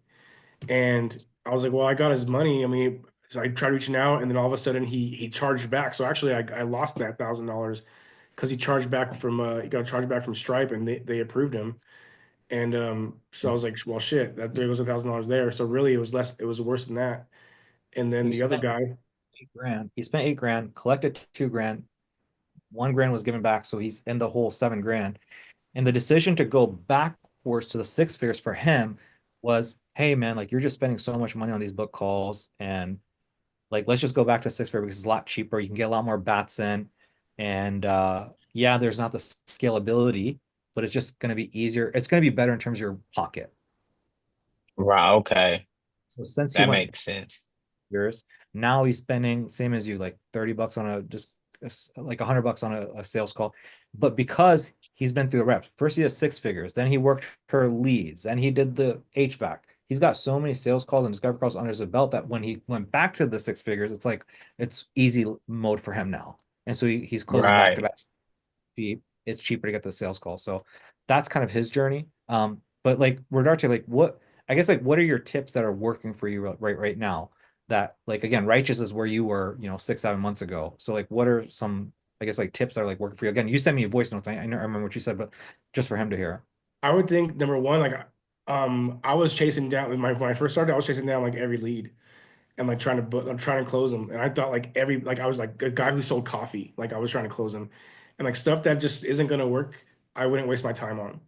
And I was like, well, I got his money. I mean, so I tried reaching out, and then all of a sudden he charged back. So actually, I lost that $1,000 because he charged back from he got charged back from Stripe, and they approved him. And so I was like, well, shit, that there goes $1,000 there. So really, it was less. It was worse than that. And then the other guy, $8,000. He spent $8,000, collected $2,000. $1,000 was given back, so he's in the whole $7,000. And the decision to go backwards to the 6 figures for him was, hey man, like you're just spending so much money on these book calls, and like let's just go back to 6 figures because it's a lot cheaper. You can get a lot more bats in, and yeah, there's not the scalability, but it's just going to be easier. It's going to be better in terms of your pocket. Right. Okay. So since he That went makes sense. years, now he's spending same as you, like $30 on like $100 on a sales call. But because he's been through the reps, first he has 6 figures, then he worked her leads, then he did the HVAC. He's got so many sales calls and discovery calls under his belt that when he went back to the 6 figures, it's like it's easy mode for him now. And so he's closing back to back. It's cheaper to get the sales call. So that's kind of his journey. But like Rodarte, like what I guess like what are your tips that are working for you right now? That like again, Righteous is where you were, 6-7 months ago. So like what are some I guess like tips that are like working for you? Again, you sent me a voice notes. I remember what you said, but just for him to hear. I would think number one, like I was chasing down when I first started, I was chasing down like every lead and like trying to close them. And I thought like I was like a guy who sold coffee, like I was trying to close them, and like stuff that just isn't gonna work, I wouldn't waste my time on.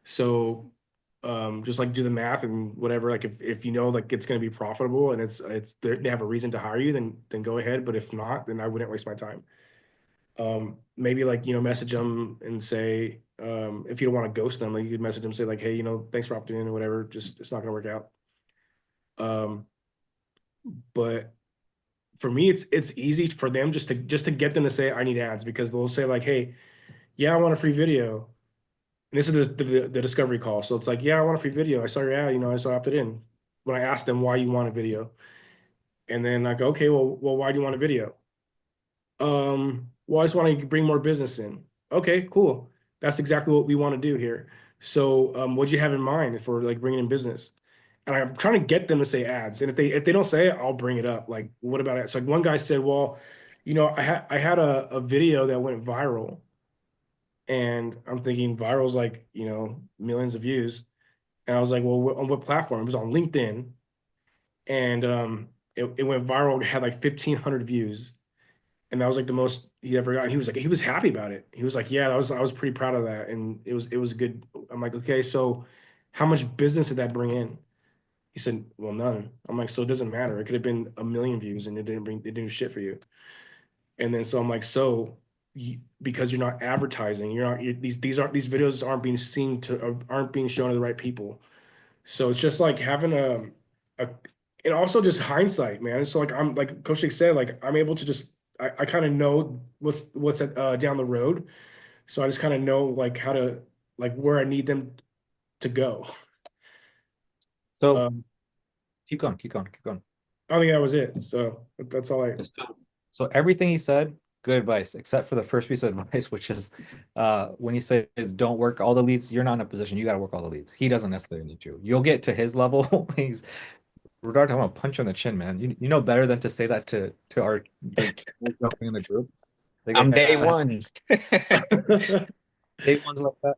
So just like do the math and whatever. Like if you know like it's gonna be profitable and they have a reason to hire you, then go ahead. But if not, then I wouldn't waste my time. Maybe like message them and say if you don't want to ghost them, like you could message them, say like, hey, thanks for opting in or whatever, just it's not gonna work out. But for me it's easy for them just to get them to say I need ads, because they'll say like, hey, yeah, I want a free video. And this is the discovery call. So it's like, yeah, I want a free video. I saw your ad, I saw opted in. When I asked them why you want a video, and then I go, okay, well, why do you want a video? Well, I just want to bring more business in. Okay, cool. That's exactly what we want to do here. So, what do you have in mind for like bringing in business? And I'm trying to get them to say ads. And if they don't say it, I'll bring it up. Like, what about it? So like one guy said, well, I had a video that went viral, and I'm thinking viral's like, millions of views. And I was like, well, on what platform? It was on LinkedIn. And it went viral, it had like 1,500 views. And that was like the most he ever got. And he was happy about it. He was like, yeah, I was pretty proud of that. And it was good. I'm like, okay, so how much business did that bring in? He said, well, none. I'm like, so it doesn't matter. It could have been 1 million views and it didn't do shit for you. And then so I'm like, because you're not advertising, these videos aren't being seen aren't being shown to the right people. So it's just like having and also just hindsight, man. It's like I'm like Coach Nick said, like I'm able to just I kind of know what's down the road, so I just kind of know like how to like where I need them to go. So keep going. I think that was it. So that's all I. So everything he said, good advice, except for the first piece of advice, which is when he says don't work all the leads, you're not in a position, you got to work all the leads. He doesn't necessarily need to. You'll get to his level. Rodarte, I'm gonna punch you on the chin, man. You know better than to say that to our in the group. I'm day one. Day one's like that.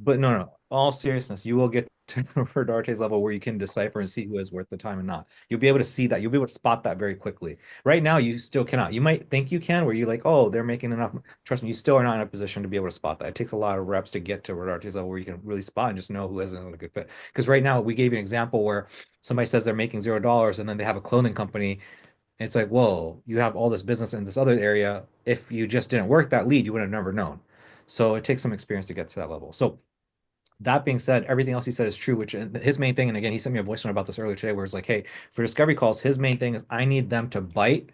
But no, all seriousness, you will get to Rodarte's level where you can decipher and see who is worth the time and not. You'll be able to see that. You'll be able to spot that very quickly. Right now, you still cannot. You might think you can, where you're like, oh, they're making enough. Trust me, you still are not in a position to be able to spot that. It takes a lot of reps to get to Rodarte's level where you can really spot and just know who isn't a good fit. Because right now, we gave you an example where somebody says they're making $0 and then they have a clothing company. And it's like, whoa, you have all this business in this other area. If you just didn't work that lead, you would have never known. So it takes some experience to get to that level. So that being said, everything else he said is true, which his main thing, and again, he sent me a voice note about this earlier today, where it's like, hey, for discovery calls, his main thing is I need them to bite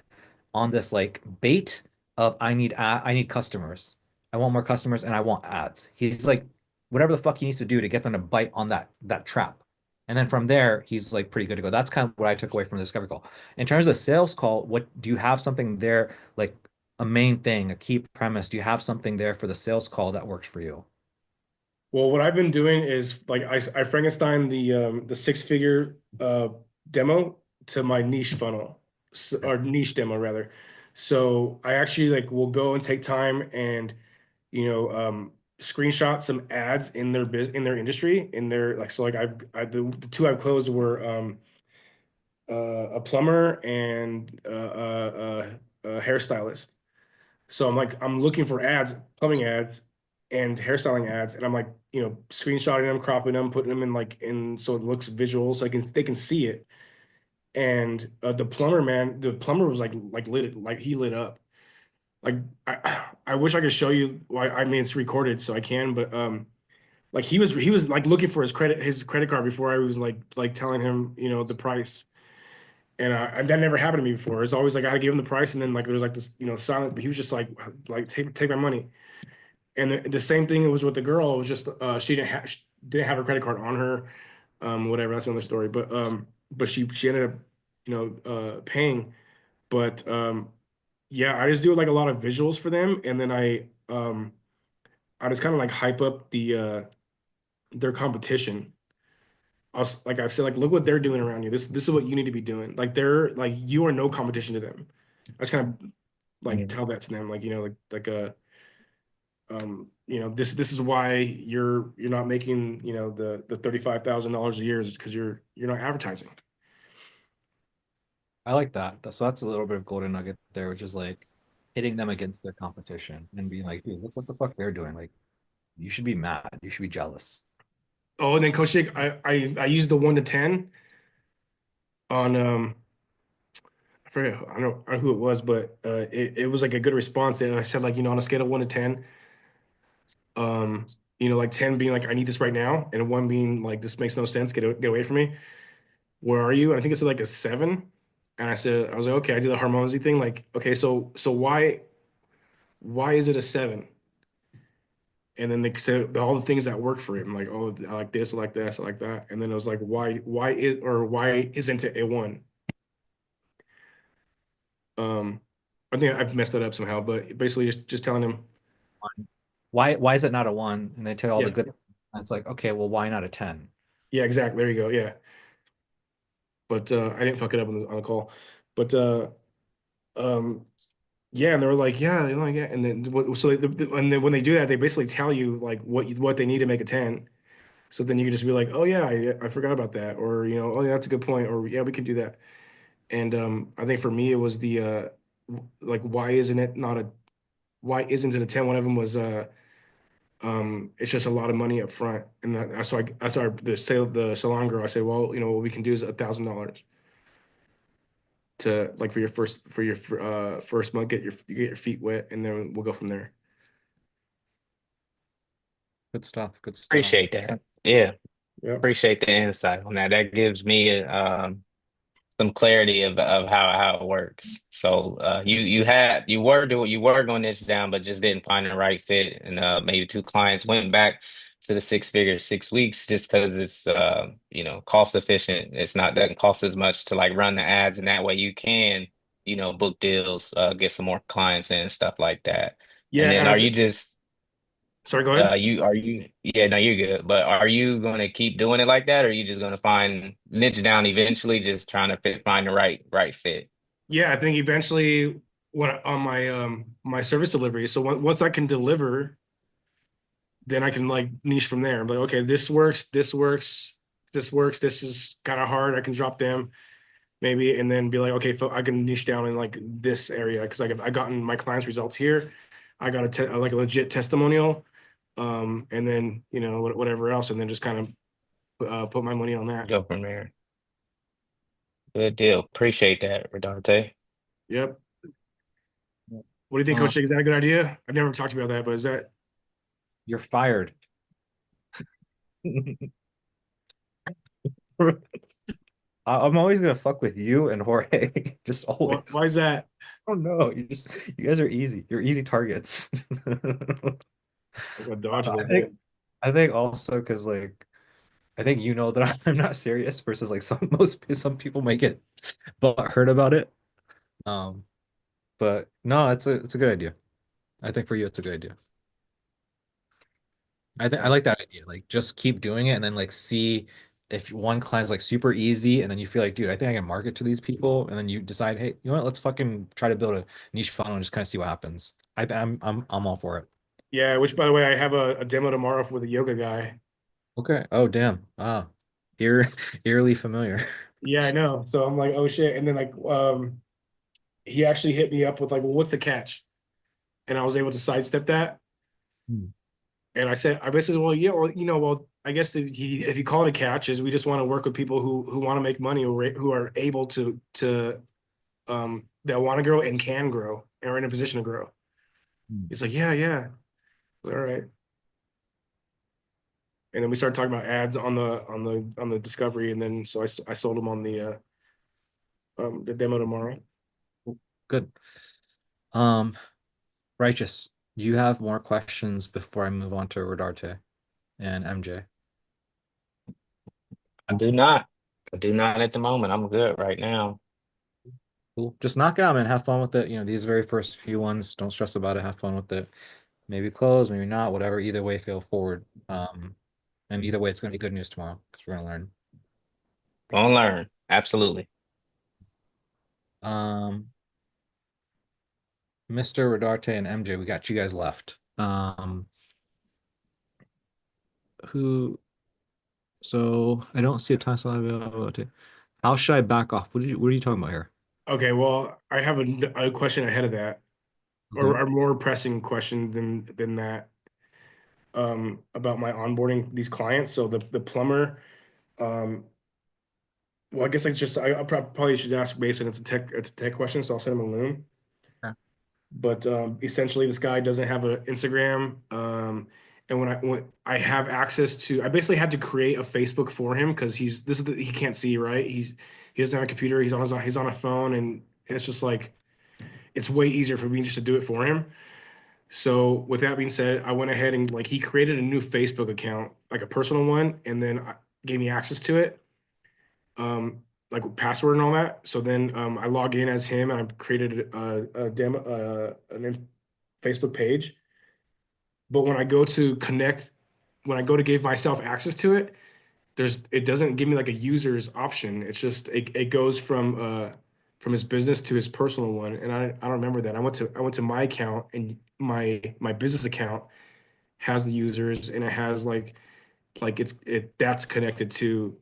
on this like bait of I need customers. I want more customers and I want ads. He's like, whatever the fuck he needs to do to get them to bite on that trap. And then from there, he's like pretty good to go. That's kind of what I took away from the discovery call. In terms of sales call, what do you have something there, like a main thing, a key premise? Do you have something there for the sales call that works for you? Well, what I've been doing is like I Frankenstein the 6-figure demo to my niche funnel, or niche demo rather. So I actually like will go and take time and screenshot some ads in their industry, in their like, so like the two I've closed were a plumber and a hairstylist. So I'm looking for ads, plumbing ads and hairstyling ads, and I'm like, screenshotting them, cropping them, putting them in so it looks visual, so they can see it. And the plumber was like lit, like he lit up. Like I wish I could show you why. I mean, it's recorded, so I can, but like he was like looking for his credit card before I was like telling him the price. And that never happened to me before. It's always like I had to give him the price, and then like there's like this silent, but he was just like take my money. And the same thing was with the girl. It was just she didn't have her credit card on her, whatever. That's another story. But she ended up paying. But yeah, I just do like a lot of visuals for them, and then I just kind of like hype up their competition. Like I've said, like look what they're doing around you. This is what you need to be doing. Like they're like you are no competition to them. I just kind of like tell that to them, like this is why you're not making the $35,000 a year is because you're not advertising. I like that. So that's a little bit of golden nugget there, which is like hitting them against their competition and being like, dude, look what the fuck they're doing. Like, you should be mad. You should be jealous. Oh, and then Coach Jake, I used the 1 to 10 on I forget, I don't know who it was, but it was like a good response. And I said like, on a scale of 1 to 10, like 10 being like I need this right now, and 1 being like this makes no sense, get away from me. Where are you? And I think it's like a 7. And I was like, okay, I did the Harmozy thing. Like, okay, so why is it a 7? And then they said all the things that work for him, like, oh, I like this, I like this, I like that. And then it was like, why isn't it a 1? I think I've messed that up somehow, but basically just telling him Why is it not a 1? And they tell you all the Yeah. good. It's like, okay, well, why not a 10? Yeah, exactly. There you go. Yeah. But I didn't fuck it up on the call. But yeah, and they were like, yeah, yeah. And then and then when they do that, they basically tell you like what they need to make a 10. So then you can just be like, oh yeah, I forgot about that, or oh yeah, that's a good point, or yeah, we can do that. And I think for me it was the like why isn't it a 10? One of them was it's just a lot of money up front, and the salon girl, I said, well, what we can do is $1,000 to like for your first month, get your feet wet, and then we'll go from there. Good stuff. Good stuff. Appreciate that. Yeah, Yeah. appreciate the insight on that. That gives me some clarity of how it works. So you were going this down, but just didn't find the right fit, and maybe 2 clients went back to the 6 figure 6 weeks just because it's cost efficient. It's not doesn't cost as much to like run the ads, and that way you can book deals, get some more clients in and stuff like that. Yeah. And then are you just Sorry, go ahead. yeah, no, you're good. But are you going to keep doing it like that, or are you just going to niche down eventually, just trying to find the right fit? Yeah, I think eventually when on my service delivery. So once I can deliver then I can like niche from there. I'm like, okay, this works, this works, this works. This is kind of hard. I can drop them maybe, and then be like, okay, I can niche down in like this area because I gotten my clients' results here. I got like a legit testimonial, and then whatever else, and then just kind of put my money on that. Go from there. Good deal. Appreciate that, Rodarte. Yep. What do you think, Uh, Coach? Is that a good idea? I've never talked about that, but is that? You're fired. I'm always gonna fuck with you and Jorge. Just always. Why is that? Oh no, you guys are easy. You're easy targets. I'm gonna dodge a I little think bit. I think also because like I think you know that I'm not serious versus like some people might get heard about it. Um, but no, it's a good idea. I think for you it's a good idea. I like that idea. Like just keep doing it and then like see if one client's like super easy and then you feel like, dude, I think I can market to these people, and then you decide, hey, you know what, let's fucking try to build a niche funnel and just kind of see what happens. I'm all for it. Yeah, which by the way, I have a demo tomorrow with a yoga guy. Okay. Oh damn. Ah, ear eerily familiar. Yeah, I know. So I'm like, oh shit. And then like he actually hit me up with like, well, what's the catch? And I was able to sidestep that. Hmm. And I basically said, well, yeah, well, well, I guess if you call it a catch is we just want to work with people who want to make money or who are able to that want to grow and can grow and are in a position to grow. He's like, yeah. All right. And then we started talking about ads on the discovery, and then so I sold him on the demo tomorrow. Good. Um, Righteous, do you have more questions before I move on to Rodarte and MJ? I do not. I do not at the moment. I'm good right now. Cool. Just knock it out, man. Have fun with it. These very first few ones, don't stress about it. Have fun with it. Maybe close, maybe not, whatever. Either way, feel forward. And either way, it's gonna be good news tomorrow because we're gonna learn. Gonna learn. Absolutely. Mr. Rodarte and MJ, we got you guys left. Who? So I don't see a time slot available. How should I back off? What are you talking about here? Okay, well, I have a question ahead of that, or Okay. a more pressing question than that, about my onboarding these clients. So the plumber, well, I guess I probably should ask Mason. It's a tech question, so I'll send him a loom. Okay. But essentially, this guy doesn't have an Instagram. And when I have access to, I basically had to create a Facebook for him because he can't see, right? He doesn't have a computer. He's on a phone, and it's just like it's way easier for me just to do it for him. So with that being said, I went ahead and like he created a new Facebook account, like a personal one, and then gave me access to it, like with password and all that. So then I log in as him, and I created a demo, Facebook page. But when I go to connect, when I go to give myself access to it, it doesn't give me like a user's option. It's just it goes from his business to his personal one, and I don't remember that. I went to my account, and my business account has the users, and it has like that's connected to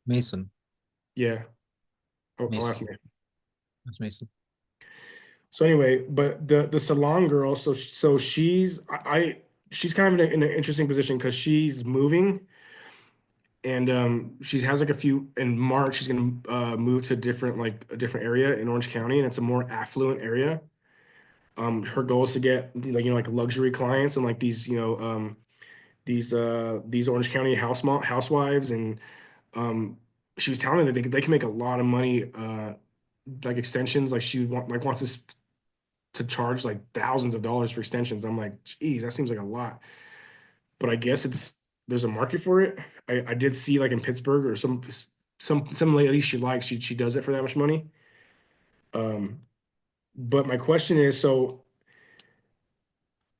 Mason. yeah. I'll ask Mason. me. That's Mason. So anyway, but the salon girl, so she's she's kind of in an interesting position because she's moving, and she has like a few in March. She's gonna move to a different area in Orange County, and it's a more affluent area. Her goal is to get like luxury clients and like these these Orange County housewives, and she was telling me that they can make a lot of money like extensions. Like wants us to charge like thousands of dollars for extensions. I'm like, geez, that seems like a lot. But I guess there's a market for it. I did see like in Pittsburgh or some lady she likes, she does it for that much money. But my question is, so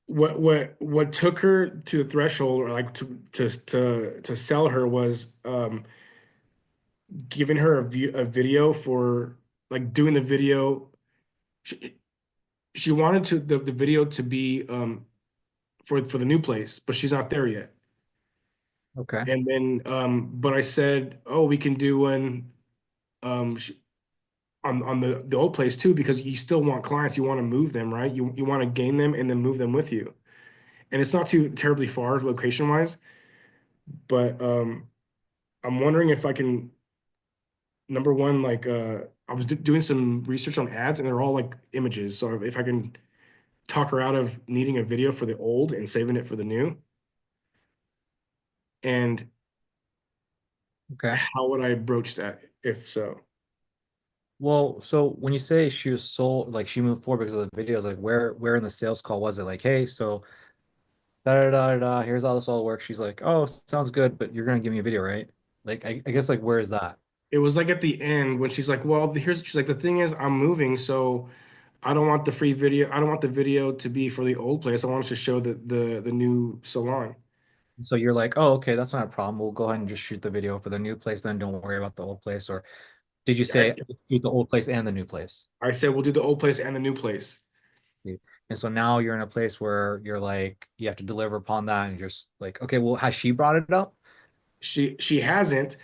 what took her to the threshold or like to sell her was giving her a video for like doing the video. She wanted the video to be for the new place, but she's not there yet. Okay. And then, but I said, oh, we can do one on the old place too, because you still want clients, you want to move them, right? You want to gain them and then move them with you. And it's not too terribly far location wise, but I'm wondering if I can, number one, like I was doing some research on ads and they're all like images. So if I can talk her out of needing a video for the old and saving it for the new. And Okay. how would I broach that if so? Well, so when you say she was sold, like she moved forward because of the videos, like where in the sales call was it? Like, hey, so da da da da, da, here's how this all works. She's like, oh, sounds good, but you're gonna give me a video, right? Like, I guess like where is that? It was like at the end when she's like, well, she's like, the thing is, I'm moving, so I don't want the free video. I don't want the video to be for the old place. I want to show the new salon. So you're like, oh, okay, that's not a problem. We'll go ahead and just shoot the video for the new place, then don't worry about the old place. Or did you say shoot the old place and the new place? I said we'll do the old place and the new place. And so now you're in a place where you're like, you have to deliver upon that, and you're just like, okay, well, has she brought it up? She hasn't,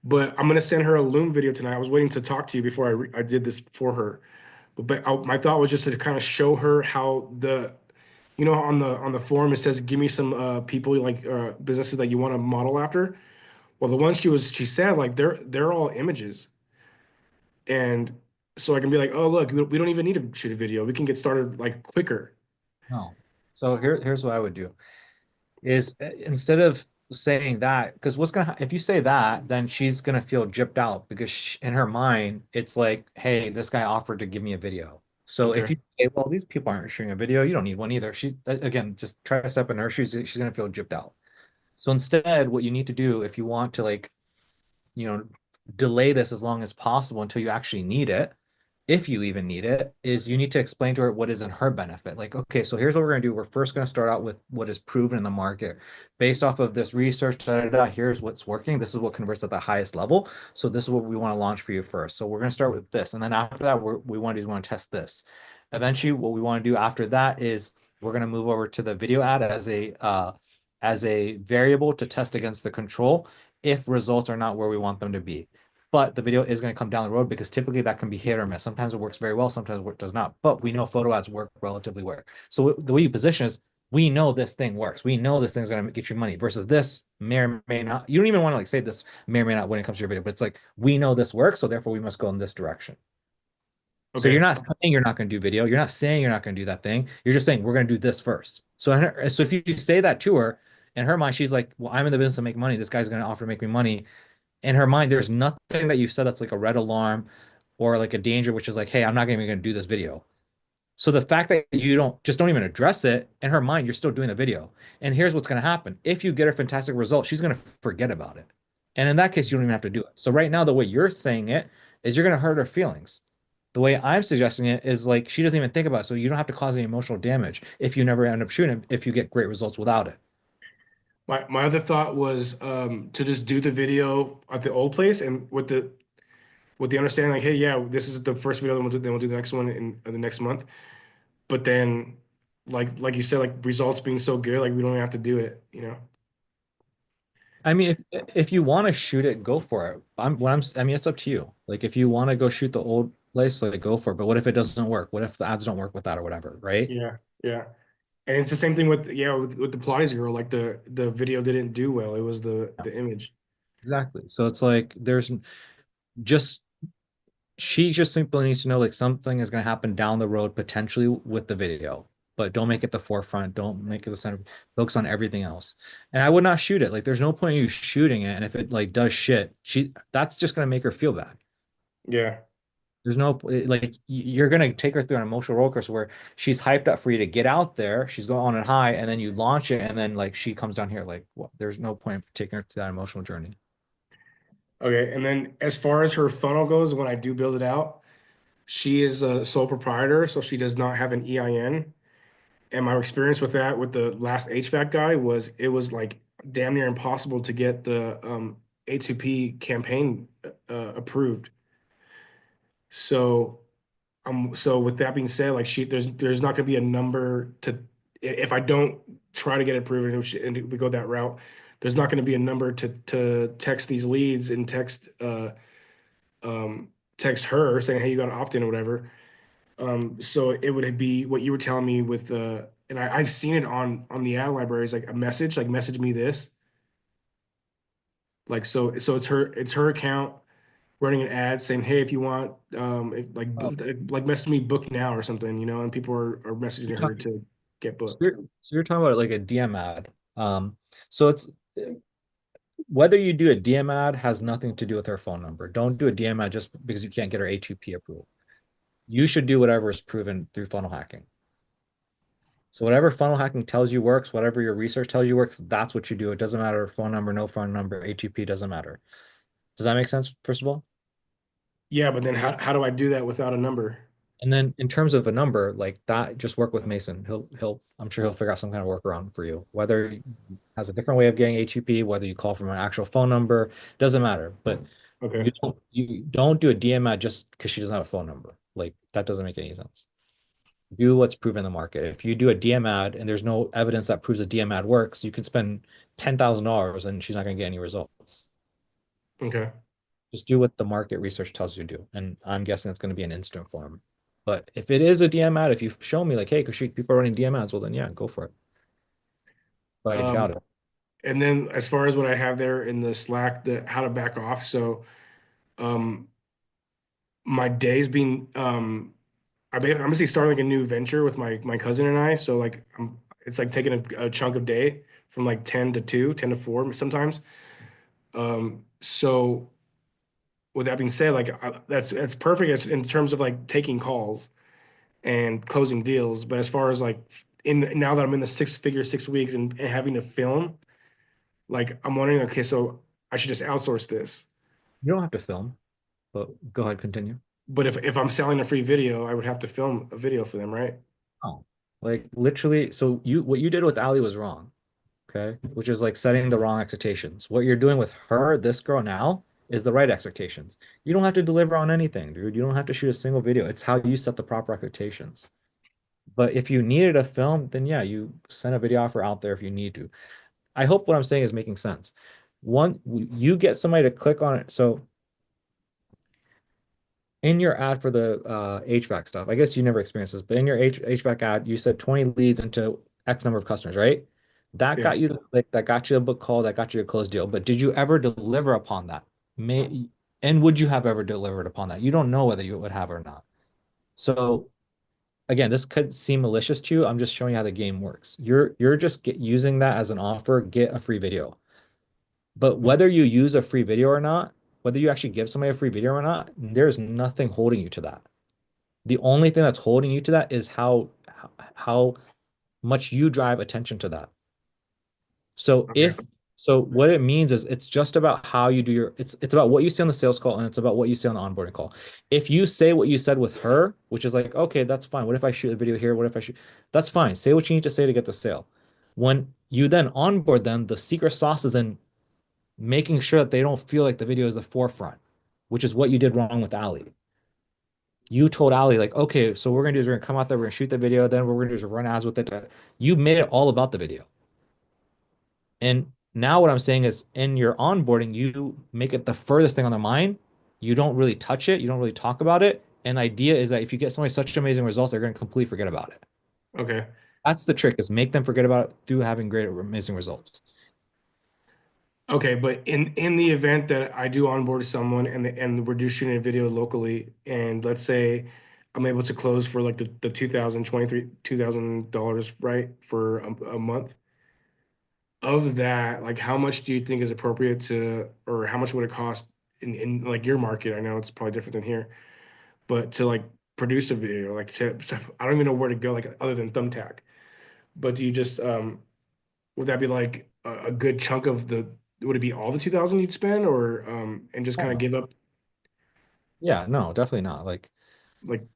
but I'm gonna send her a Loom video tonight. I was waiting to talk to you before I did this for her, but my thought was just to kind of show her how you know, on the forum it says give me some people like businesses that you want to model after. Well, the ones she said like they're all images, and so I can be like, oh look, we don't even need to shoot a video. We can get started like quicker. No. So here's what I would do is instead of saying that, because if you say that, then she's gonna feel gypped out because in her mind, it's like, hey, this guy offered to give me a video. So if Okay. you say, well, these people aren't shooting a video, you don't need one either. She's again, just try to step in her shoes, she's gonna feel gypped out. So instead, what you need to do if you want to like, you know, delay this as long as possible until you actually need it, if you even need it, is you need to explain to her what is in her benefit. Like, okay, so here's what we're going to do. We're first going to start out with what is proven in the market based off of this research. Here's what's working. This is what converts at the highest level. So this is what we want to launch for you first. So we're going to start with this. And then after that, we want to test this. Eventually, what we want to do after that is we're going to move over to the video ad as a variable to test against the control if results are not where we want them to be. But the video is going to come down the road because typically that can be hit or miss. Sometimes it works very well, sometimes it does not. But we know photo ads work relatively well. So the way you position is, we know this thing works. We know this thing's going to get you money versus this may or may not. You don't even want to like say this may or may not when it comes to your video, but it's like, we know this works, so therefore we must go in this direction. So Okay. you're not saying you're not going to do video. You're not saying you're not going to do that thing. You're just saying we're going to do this first. So if you say that to her, in her mind, she's like, well, I'm in the business to make money. This guy's going to offer to make me money. In her mind, there's nothing that you've said that's like a red alarm or like a danger, which is like, hey, I'm not even going to do this video. So the fact that you don't even address it, in her mind, you're still doing the video. And here's what's going to happen. If you get a fantastic result, she's going to forget about it. And in that case, you don't even have to do it. So right now, the way you're saying it is you're going to hurt her feelings. The way I'm suggesting it is like she doesn't even think about it. So you don't have to cause any emotional damage if you never end up shooting, if you get great results without it. My other thought was to just do the video at the old place and with the understanding like, hey, yeah, this is the first video, then we'll do the next one in the next month. But then like you said, like results being so good, like we don't even have to do it, you know? I mean, if you want to shoot it, go for it. I mean, it's up to you. Like, if you want to go shoot the old place, like, go for it. But what if it doesn't work? What if the ads don't work with that or whatever, right? Yeah, yeah. And it's the same thing with with the Pilates girl, like the video didn't do well. It was the image. Exactly. So it's like just she just simply needs to know like something is going to happen down the road potentially with the video, but don't make it the forefront. Don't make it the center. Focus on everything else. And I would not shoot it. Like, there's no point in you shooting it. And if it like does shit, that's just going to make her feel bad. Yeah. There's no like you're gonna take her through an emotional roller coaster where she's hyped up for you to get out there. She's going on and high, and then you launch it, and then like she comes down here like, what? There's no point in taking her to that emotional journey. Okay. And then as far as her funnel goes, when I do build it out, she is a sole proprietor, so she does not have an EIN. And my experience with that with the last HVAC guy was it was like damn near impossible to get the A2P campaign approved. So so with that being said, like there's not gonna be a number to if I don't try to get it proven and we go that route, there's not going to be a number to text these leads and text her saying, hey, you got to opt in or whatever. So it would be what you were telling me with and I've seen it on the ad libraries, like a message, like message me this. Like so it's her account running an ad saying, hey, if you want if like message me book now or something, you know, and people are messaging her to get So booked. you're talking about like a DM ad. So it's whether you do a DM ad has nothing to do with her phone number. Don't do a DM ad just because you can't get her A2P approval. You should do whatever is proven through funnel hacking. So whatever funnel hacking tells you works, whatever your research tells you works, that's what you do. It doesn't matter phone number, no phone number, A2P doesn't matter. Does that make sense, first of all? Yeah, but then how do I do that without a number? And then in terms of a number like that, just work with Mason. I'm sure he'll figure out some kind of workaround for you. Whether he has a different way of getting A2P, whether you call from an actual phone number, doesn't matter. But Okay. you don't do a DM ad just because she doesn't have a phone number. Like that doesn't make any sense. Do what's proven in the market. If you do a DM ad and there's no evidence that proves a DM ad works, you can spend $10,000 and she's not going to get any results. Okay. Just do what the market research tells you to do. And I'm guessing it's going to be an instant form. But if it is a DM ad, if you show me like, hey, Kushik, people are running DM ads, well then yeah, go for it. But I doubt it. And then as far as what I have there in the Slack, the how to back off. So my day's been I'm basically starting like a new venture with my cousin and I. So like it's like taking a chunk of day from like 10 to 2, 10 to 4 sometimes. So with that being said, like that's perfect as in terms of like taking calls and closing deals. But as far as like now that I'm in the 6 figure 6 weeks and having to film, like I'm wondering, okay, so I should just outsource this. You don't have to film, but go ahead, continue. But if I'm selling a free video, I would have to film a video for them, right? Oh, like literally, so what you did with Ali was wrong. Okay, which is like setting the wrong expectations. What you're doing with her, this girl now, is the right expectations. You don't have to deliver on anything, dude. You don't have to shoot a single video. It's how you set the proper expectations. But if you needed a film, then yeah, you send a video offer out there if you need to. I hope what I'm saying is making sense. One, you get somebody to click on it. So in your ad for the HVAC stuff, I guess you never experienced this, but in your HVAC ad, you said 20 leads into X number of customers, right? That Yeah. got you the click, that got you a book call, that got you a closed deal. But did you ever deliver upon that? And would you have ever delivered upon that? You don't know whether you would have or not. So again, this could seem malicious to you. I'm just showing you how the game works. You're just using that as an offer, get a free video. But whether you use a free video or not, whether you actually give somebody a free video or not, there's nothing holding you to that. The only thing that's holding you to that is how much you drive attention to that. So Okay. what it means is it's just about how you do it's about what you say on the sales call and it's about what you say on the onboarding call. If you say what you said with her, which is like, okay, that's fine. What if I shoot a video here? What if I shoot? That's fine. Say what you need to say to get the sale. When you then onboard them, the secret sauce is in making sure that they don't feel like the video is the forefront, which is what you did wrong with Ali. You told Ali, like, okay, so what we're gonna do is we're gonna come out there, we're gonna shoot the video, then what we're gonna do is run ads with it. You made it all about the video. And now what I'm saying is in your onboarding, you make it the furthest thing on their mind. You don't really touch it, you don't really talk about it. And the idea is that if you get somebody such amazing results, they're gonna completely forget about it. Okay. That's the trick, is make them forget about it through having great, amazing results. Okay, but in the event that I do onboard someone and we're just shooting a video locally, and let's say I'm able to close for like the 2023 $2,000, right, for a month. Of that, like how much do you think is appropriate to, or how much would it cost in like your market? I know it's probably different than here, but to like produce a video, like I don't even know where to go, like other than Thumbtack. But do you just would that be like a good chunk of would it be all the 2,000 you'd spend, or and just kind of give up Yeah, no, definitely not. Like, like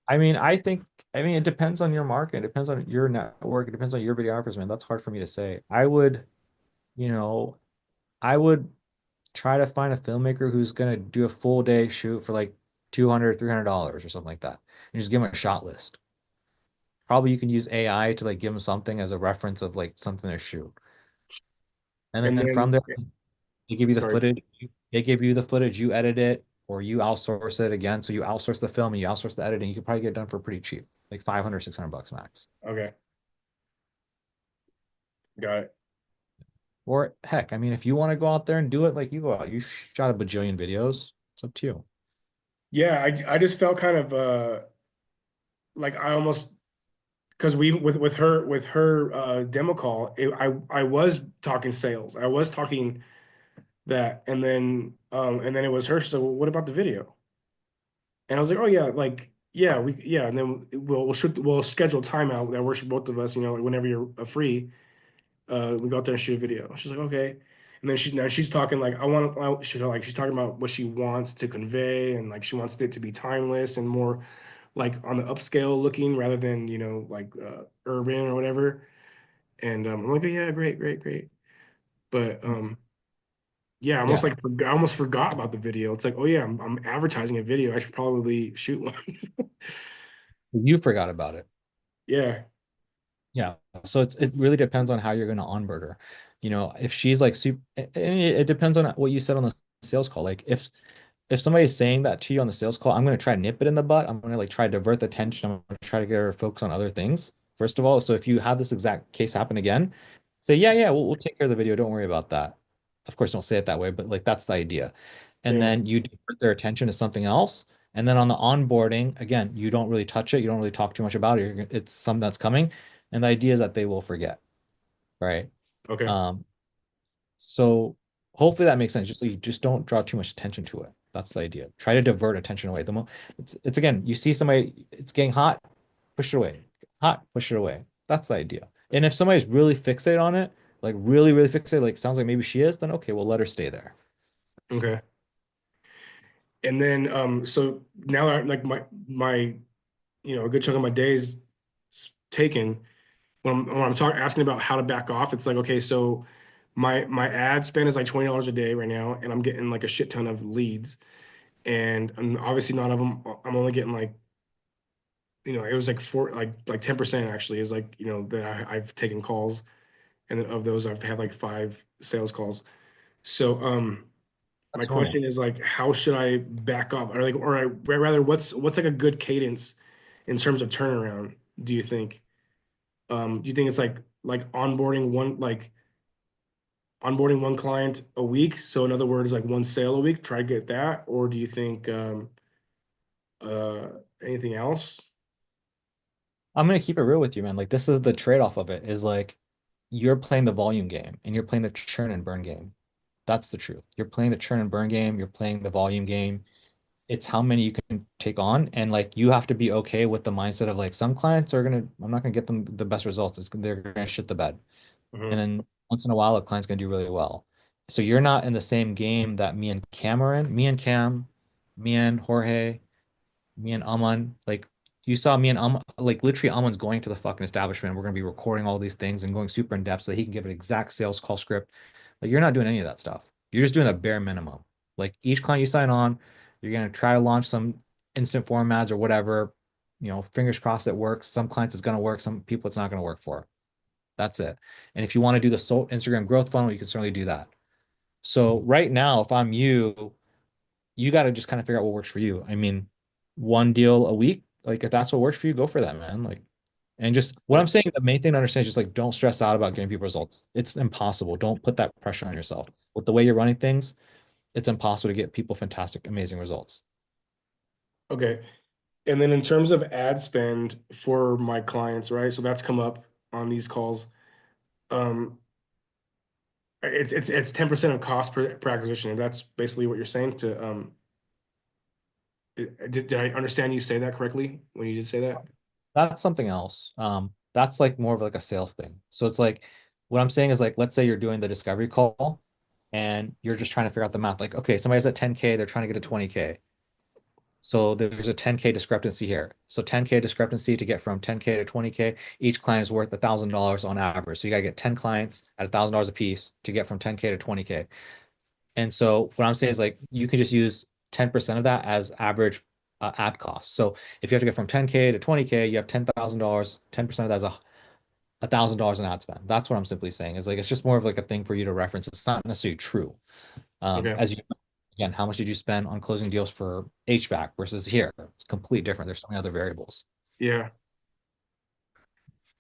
I mean, it depends on your market. It depends on your network. It depends on your videographers, man. That's hard for me to say. You know, I would try to find a filmmaker who's gonna do a full day shoot for like $200, $300 or something like that, and just give them a shot list. probably you can use AI to like give them something as a reference of like something to shoot. And And then from then, there, they give you the sorry. footage. They give you the footage, you edit it, or you outsource it again. So you outsource the film and you outsource the editing. You could probably get it done for pretty cheap, like 500, $600 max. Okay. Got it. Or heck, I mean, if you want to go out there and do it, like you go out, you shot a bajillion videos. It's up to you. Yeah, I just felt kind of like I almost because we with her demo call, I was talking sales. I was talking that, and then it was her. So what about the video? And I was like, oh yeah, like yeah, and then we'll schedule time out that works for both of us. Like whenever you're free, we go out there and shoot a video. She's like, okay. And then now she's talking like she's talking about what she wants to convey, and like she wants it to be timeless and more like on the upscale looking rather than like urban or whatever. And I'm like, oh, yeah, great, great, great. But yeah, Yeah, I almost forgot about the video. It's like, oh yeah, I'm advertising a video. I should probably shoot one. you forgot about it. Yeah. Yeah. So it really depends on how you're going to onboard her. If she's like super, and it depends on what you said on the sales call. Like if somebody's saying that to you on the sales call, I'm going to try to nip it in the butt. I'm going to like try to divert the attention. I'm going to try to get her to focus on other things. First of all, so if you have this exact case happen again, say, yeah, we'll take care of the video. Don't worry about that. Of course, don't say it that way, but like that's the idea. And Yeah. then you divert their attention to something else. And then on the onboarding, again, you don't really touch it. You don't really talk too much about it. It's something that's coming. And the idea is that they will forget, right? Okay. So hopefully that makes sense. You just don't draw too much attention to it. That's the idea. Try to divert attention away. It's again, you see somebody, it's getting hot, push it away. Hot, push it away. That's the idea. And if somebody's really fixated on it, like really, really fixated, like sounds like maybe she is, then okay, we'll let her stay there. Okay. And then so now like my a good chunk of my days taken when I'm talking asking about how to back off. It's like, okay, so my ad spend is like $20 a day right now, and I'm getting like a shit ton of leads, and obviously none of them. I'm only getting like it was like 10% actually is like that I've taken calls, and then of those I've had like 5 sales calls. So my That's normal. question is like, how should I back off, or rather, what's like a good cadence in terms of turnaround? Do you think? Do you think it's like onboarding one client a week? So in other words, like one sale a week, try to get that, or do you think uh anything else? I'm gonna keep it real with you, man. Like this is the trade-off of it, is like you're playing the volume game and you're playing the churn and burn game. That's the truth. You're playing the churn and burn game, you're playing the volume game. It's how many you can take on, and like you have to be okay with the mindset of like some clients are gonna, I'm not gonna get them the best results. They're gonna shit the bed. And then once in a while a client's gonna do really well. So you're not in the same game that me and Cam are in. Me and Cam, me and Jorge, me and Aman, like you saw me and Aman, like literally Aman's going to the fucking establishment. We're gonna be recording all these things and going super in depth so that he can give an exact sales call script. Like you're not doing any of that stuff. You're just doing the bare minimum. Like each client you sign on, you're gonna try to launch some instant form ads or whatever. Fingers crossed it works. Some clients it's gonna work, some people it's not gonna work for. That's it. And if you want to do the Instagram growth funnel, you can certainly do that. So right now, if I'm you, you got to just kind of figure out what works for you. I mean, one deal a week, like if that's what works for you, go for that, man. Like, and just what I'm saying, the main thing to understand is just like don't stress out about getting people results. It's impossible. Don't put that pressure on yourself. With the way you're running things, it's impossible to get people fantastic, amazing results. Okay. And then in terms of ad spend for my clients, right? So that's come up on these calls. Um, it's 10% of cost per acquisition. And that's basically what you're saying to did I understand you say that correctly when you did say that? That's something else. That's like more of like a sales thing. So it's like what I'm saying is like, let's say you're doing the discovery call and you're just trying to figure out the math. Like, okay, somebody's at 10K, they're trying to get to 20K. So there's a 10K discrepancy here. So 10K discrepancy to get from 10K to 20K, each client is worth $1,000 on average. So you got to get 10 clients at $1,000 a piece to get from 10K to 20K. And so what I'm saying is like, you can just use 10% of that as average ad cost. So if you have to get from 10K to 20K, you have $10,000. 10% of that is $1,000 in ad spend. That's what I'm simply saying, is like it's just more of like a thing for you to reference. It's not necessarily true. Okay. As you again, how much did you spend on closing deals for HVAC versus here? It's completely different. There's so many other variables. Yeah.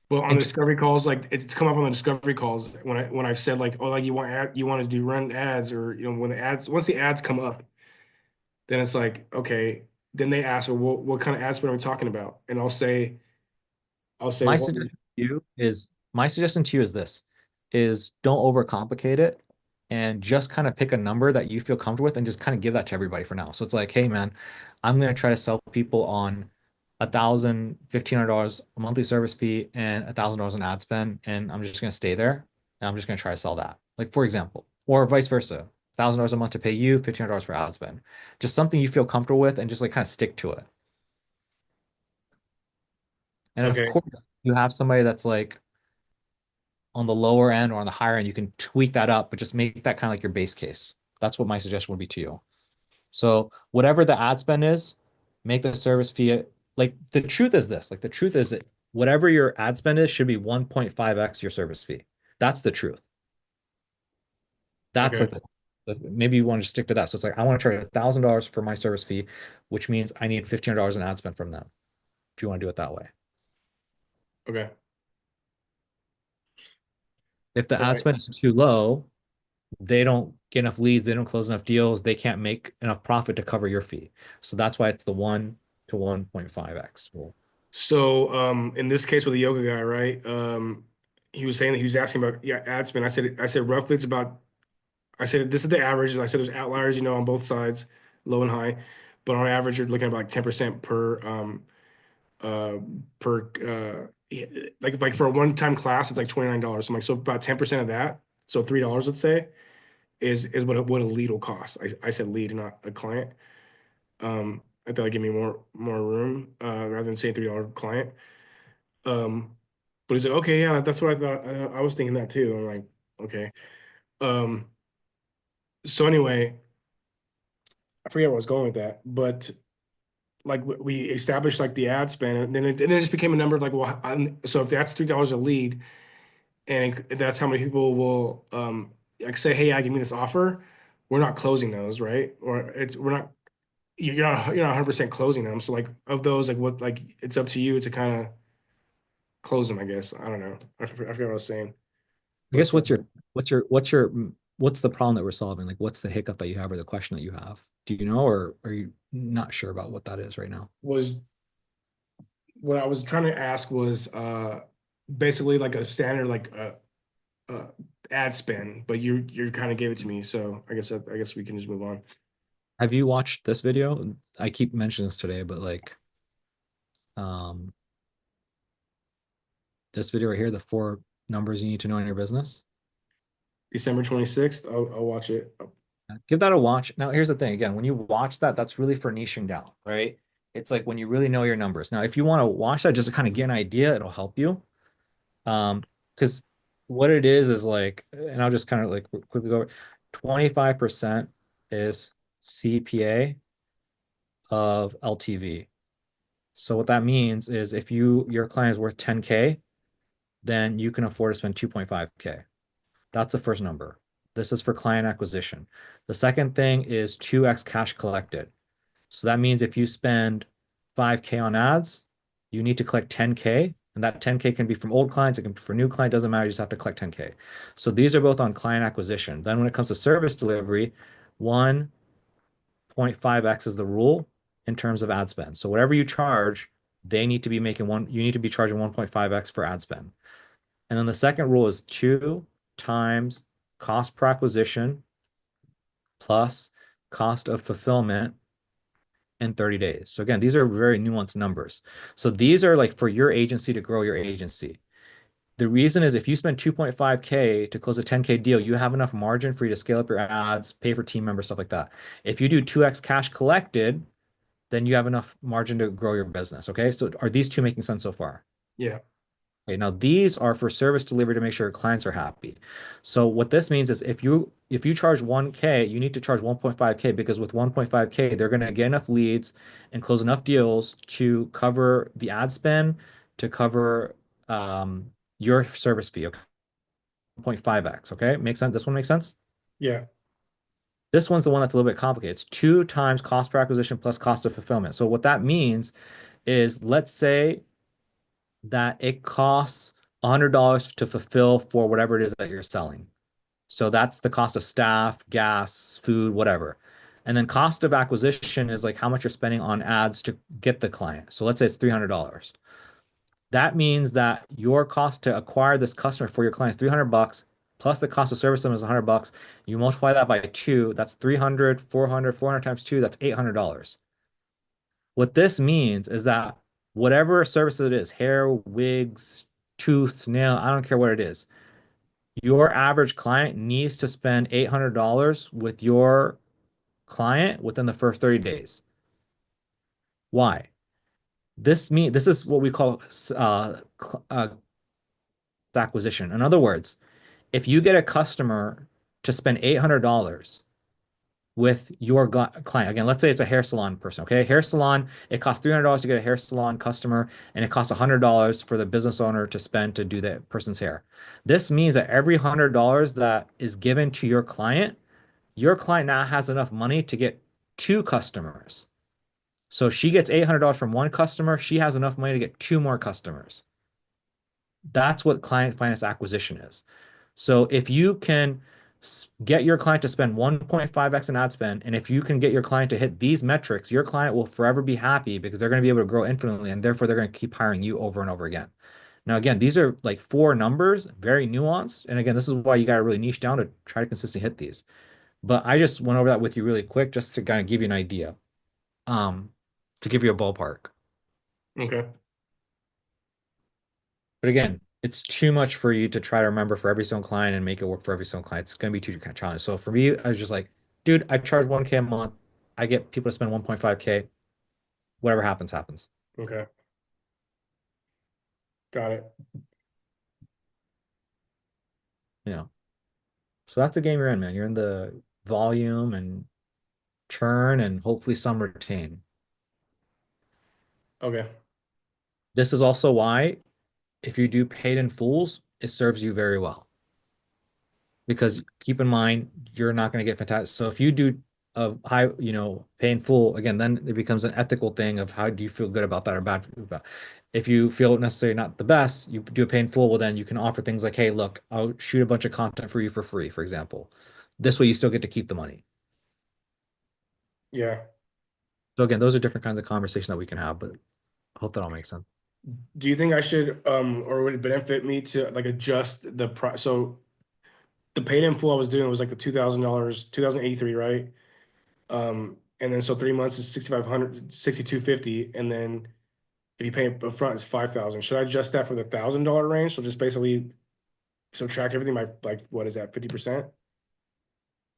Well, on And the discovery calls, like it's come up on the discovery calls when I've said like, oh, like you want to do run ads, or when once the ads come up, then it's like, okay, then they ask, well, what kind of ad spend are we talking about? And I'll say, My well, suggestion to you is this, is don't overcomplicate it and just kind of pick a number that you feel comfortable with and just kind of give that to everybody for now. So it's like, hey man, I'm going to try to sell people on $1,500 a monthly service fee and $1,000 in ad spend, and I'm just going to stay there and I'm just going to try to sell that. Like for example, or vice versa, $1,000 a month to pay you, $1,500 for ad spend. Just something you feel comfortable with and just like kind of stick to it. And Okay. of course, you have somebody that's like on the lower end or on the higher end, you can tweak that up, but just make that kind of like your base case. That's what my suggestion would be to you. So whatever the ad spend is, make the service fee. Like the truth is this, like the truth is that whatever your ad spend is should be 1.5x your service fee. That's the truth. That's Okay. like maybe you want to stick to that. So it's like, I want to charge $1,000 for my service fee, which means I need $1,500 in ad spend from them. If you want to do it that way. Okay. If the ad Right. spend is too low, they don't get enough leads, they don't close enough deals, they can't make enough profit to cover your fee. So that's why it's the 1 to 1.5x rule. So in this case with the yoga guy, right? He was saying that he was asking about ad spend. I said roughly it's about, I said this is the average, and I said there's outliers, on both sides, low and high, but on average you're looking at about like 10% like for a one-time class it's like $29. So I'm like, so about 10% of that, so $3, let's say, is what a lead will cost. I said lead, not a client. I thought it'd give me more room rather than say $3 client. But he's like, okay, yeah, that's what I thought. I was thinking that too. I'm like, okay. So anyway, I forget where I was going with that, but like we established like the ad spend, and then it just became a number of like, well, so if that's $3 a lead, and that's how many people will like say, hey, I give me this offer, we're not closing those, right? Or you're not 100% closing them. So like of those, like what, like it's up to you to kind of close them, I guess. I don't know. I forgot what I was saying. I guess But, what's the problem that we're solving? Like what's the hiccup that you have or the question that you have? Do you know, or are you not sure about what that is right now? was what I was trying to ask was basically like a standard like ad spend, but you kind of gave it to me, so I guess we can just move on. Have you watched this video? I keep mentioning this today, but like this video right here, the 4 numbers you need to know in your business. December 26th, I'll watch it. Give that a watch. Now, here's the thing. Again, when you watch that, that's really for niching down, right? It's like when you really know your numbers. Now, if you want to watch that just to kind of get an idea, it'll help you. Because what it is like, and I'll just kind of like quickly go over, 25% is CPA of LTV. So what that means is if your client is worth 10K, then you can afford to spend 2.5K. That's the first number. This is for client acquisition. The second thing is 2x cash collected. So that means if you spend 5K on ads, you need to collect 10K, and that 10K can be from old clients, it can be for new client, doesn't matter, you just have to collect 10K. So these are both on client acquisition. Then when it comes to service delivery, 1.5x is the rule in terms of ad spend. So whatever you charge, they need to be you need to be charging 1.5x for ad spend. And then the second rule is 2 times cost per acquisition plus cost of fulfillment in 30 days. So again, these are very nuanced numbers. So these are like for your agency to grow your agency. The reason is if you spend 2.5K to close a 10K deal, you have enough margin for you to scale up your ads, pay for team members, stuff like that. If you do 2x cash collected, then you have enough margin to grow your business. Okay. So are these two making sense so far? Yeah. Okay, now these are for service delivery to make sure clients are happy. So what this means is if you charge 1K, you need to charge 1.5K because with 1.5K, they're going to get enough leads and close enough deals to cover the ad spend, to cover your service fee. Okay. 1.5x. Okay. Makes sense? This one makes sense? Yeah. This one's the one that's a little bit complicated. It's 2 times cost per acquisition plus cost of fulfillment. So what that means is let's say that it costs $100 to fulfill for whatever it is that you're selling. So that's the cost of staff, gas, food, whatever. And then cost of acquisition is like how much you're spending on ads to get the client. So let's say it's $300. That means that your cost to acquire this customer for your client is $300 plus the cost of service them is $100. You multiply that by 2, that's 300, 400 times 2, that's $800. What this means is that whatever service it is, hair, wigs, tooth, nail, I don't care what it is, your average client needs to spend $800 with your client within the first 30 days. Why? This is what we call acquisition. In other words, if you get a customer to spend $800 with your client, again, let's say it's a hair salon person, okay? Hair salon, it costs $300 to get a hair salon customer, and it costs $100 for the business owner to spend to do that person's hair. This means that every $100 that is given to your client now has enough money to get 2 customers. So she gets $800 from 1 customer, she has enough money to get 2 more customers. That's what client finance acquisition is. So if you can get your client to spend 1.5x in ad spend, and if you can get your client to hit these metrics, your client will forever be happy because they're going to be able to grow infinitely, and therefore they're going to keep hiring you over and over again. Now, again, these are like 4 numbers, very nuanced. And again, this is why you got to really niche down to try to consistently hit these. But I just went over that with you really quick just to kind of give you an idea, to give you a ballpark. Okay. But again, it's too much for you to try to remember for every single client and make it work for every single client. It's going to be too challenging. So for me, I was just like, dude, I charge 1K a month. I get people to spend 1.5K. Whatever happens, happens. Okay. Got it. Yeah. So that's the game you're in, man. You're in the volume and churn and hopefully some retain. Okay. This is also why if you do paid in fulls, it serves you very well. Because keep in mind, you're not going to get fantastic. So if you do a high, pay in full, again, then it becomes an ethical thing of how do you feel good about that or bad about. If you feel necessarily not the best, you do a pay in full, well, then you can offer things like, hey, look, I'll shoot a bunch of content for you for free, for example. This way you still get to keep the money. Yeah. So again, those are different kinds of conversations that we can have, but I hope that all makes sense. Do you think I should or would it benefit me to like adjust the price? So the paid in full I was doing was like the $2,000, 2,083, right? And then so 3 months is 6,500, 6,250, and then if you pay up front it's 5,000. Should I adjust that for the $1,000 range? So just basically subtract everything by like what is that, 50%?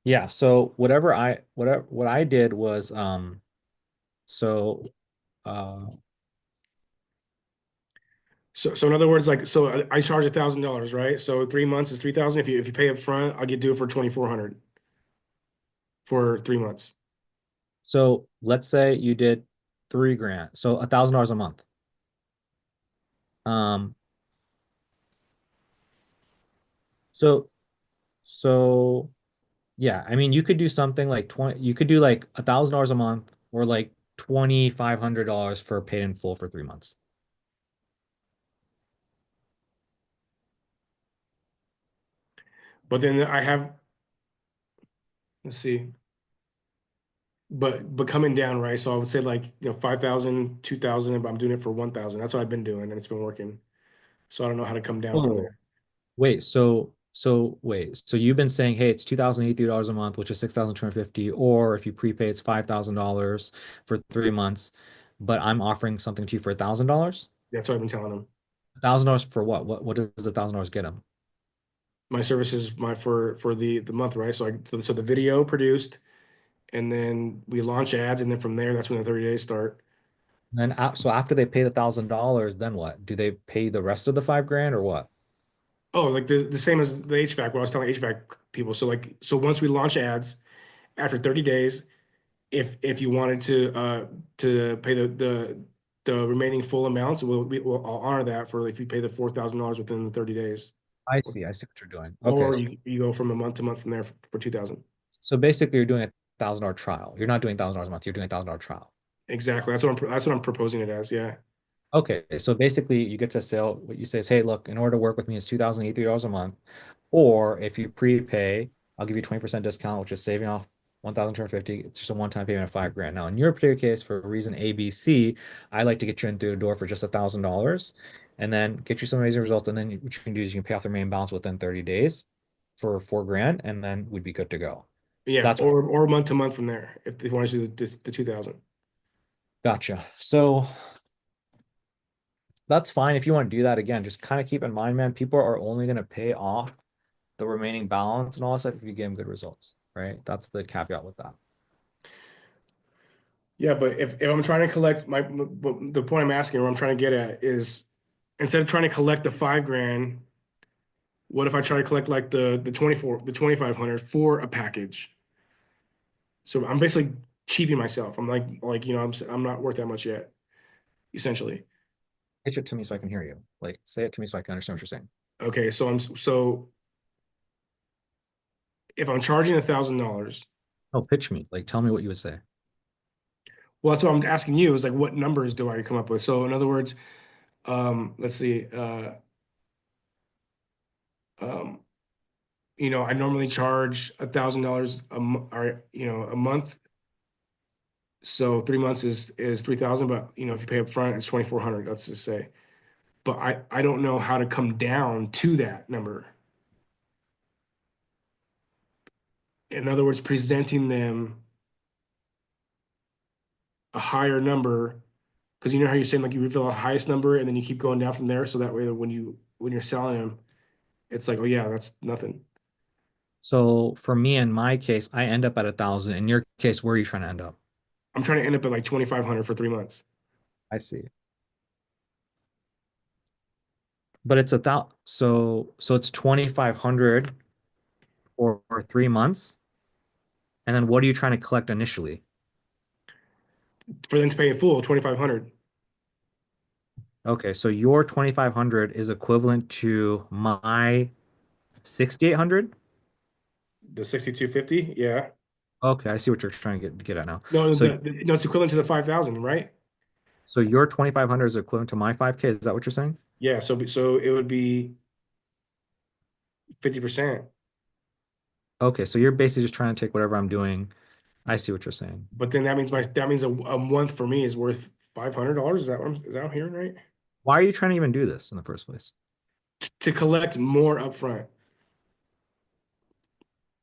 Yeah, so what I did was so uh So in other words, like so I charge $1,000, right? So 3 months is 3,000. If you pay up front, I'll get do it for 2,400 for 3 months. so let's say you did 3 grand, so $1,000 a month. Um so yeah, I mean you could do something like 20, you could do like $1,000 a month or like $2,500 for paid in full for 3 months. But then I have, let's see, but coming down, right? So I would say like 5,000, 2,000, but I'm doing it for 1,000. That's what I've been doing, and it's been working. So I don't know how to come down from Oh, there. wait, so you've been saying, hey, it's $2,083 a month, which is 6,250, or if you prepay, it's $5,000 for 3 months, but I'm offering something to you for $1,000? That's what I've been telling them. $1,000 for what? What does $1,000 get them? My services, for the month, right? So the video produced, and then we launch ads, and then from there, that's when the 30 days start. Then so after they pay the $1,000, then what? Do they pay the rest of the 5 grand or what? Oh, like the same as the HVAC, what I was telling HVAC people. So like, so once we launch ads, after 30 days, if you wanted to pay the remaining full amounts, we'll I'll honor that for if you pay the $4,000 within the 30 days. I see what you're doing. Or Okay, you go from a month to month from there for 2,000. so basically you're doing a $1,000 trial. You're not doing $1,000 a month, you're doing a $1,000 trial. Exactly. That's what I'm proposing it as. Yeah. Okay, so basically you get to sell, what you say is, hey, look, in order to work with me, it's $2,083 a month. Or if you prepay, I'll give you 20% discount, which is saving off 1,250. It's just a one-time payment of 5 grand. Now, in your particular case, for reason A, B, C, I like to get you in through the door for just $1,000 and then get you some amazing results. And then what you can do is you can pay off the remaining balance within 30 days for 4 grand, and then we'd be good to go. Yeah. That's Or month to month from there if they want to do the 2,000. Gotcha. So that's fine. If you want to do that, again, just kind of keep in mind, man, people are only going to pay off the remaining balance and all that stuff if you give them good results, right? That's the caveat with that. Yeah, but if I'm trying to collect the point I'm asking, or I'm trying to get at is, instead of trying to collect the 5 grand, what if I try to collect like the 2,500 for a package? So I'm basically cheaping myself. I'm like, you know, I'm not worth that much yet, essentially. Pitch it to me so I can hear you. Like, say it to me so I can understand what you're saying. Okay, so if I'm charging $1,000, Oh, pitch me. Like, tell me what you would say. well, that's what I'm asking you is like, what numbers do I come up with? So in other words, let's see, you know, I normally charge $1,000 a month. So 3 months is 3,000, but you know, if you pay up front, it's 2,400, let's just say. But I don't know how to come down to that number. In other words, presenting them a higher number, because you know how you're saying like you reveal the highest number and then you keep going down from there. So that way that when you're selling them, it's like, oh yeah, that's nothing. So for me, in my case, I end up at 1,000. In your case, where are you trying to end up? I'm trying to end up at like 2,500 for 3 months. I see. But it's 1,000. So it's 2,500 for 3 months. And then what are you trying to collect initially? For them to pay in full, 2,500. Okay, so your 2,500 is equivalent to my 6,800. The 6,250, yeah. Okay, I see what you're trying to get at now. No, So no, it's equivalent to the 5,000, right? so your 2,500 is equivalent to my 5K. Is that what you're saying? Yeah, so it would be 50%. Okay, so you're basically just trying to take whatever I'm doing. I see what you're saying. But then that means a month for me is worth $500. Is that what I'm hearing right? Why are you trying to even do this in the first place? To collect more upfront,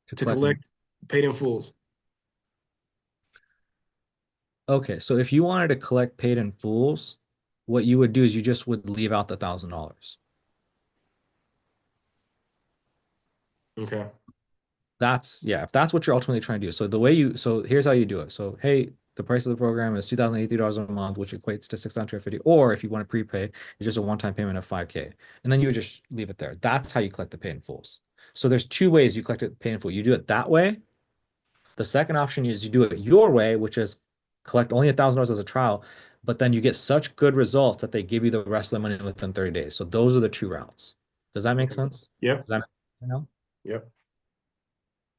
to collect paid in fulls. Okay, so if you wanted to collect paid in fulls, what you would do is you just would leave out the $1,000. Okay. If that's what you're ultimately trying to do. So here's how you do it. So, hey, the price of the program is $2,083 a month, which equates to $650. Or if you want to prepay, it's just a one-time payment of 5K. And then you would just leave it there. That's how you collect the pay in fulls. So there's two ways you collect it pay in full. You do it that way. The second option is you do it your way, which is collect only $1,000 as a trial, but then you get such good results that they give you the rest of the money within 30 days. So those are the two routes. Does that make sense? Yep. Does that make sense? Yep.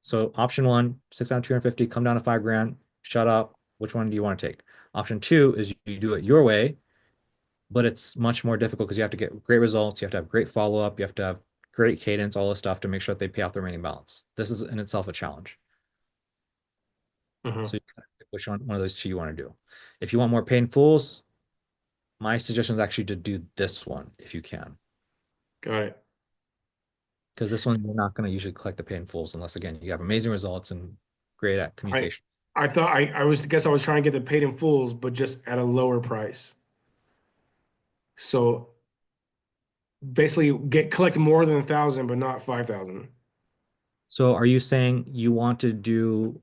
So option one, 6,250, come down to 5 grand, shut up. Which one do you want to take? Option two is you do it your way, but it's much more difficult because you have to get great results. You have to have great follow-up. You have to have great cadence, all this stuff to make sure that they pay off the remaining balance. This is in itself a challenge. Mhm. So you kind of pick which one of those two you want to do. If you want more pay in fulls, my suggestion is actually to do this one if you can. Got it. Because this one, you're not going to usually collect the pay in fulls unless, again, you have amazing results and great at communication. I thought I was trying to get the paid in fulls, but just at a lower price. So basically collect more than 1,000, but not 5,000. So are you saying you want to do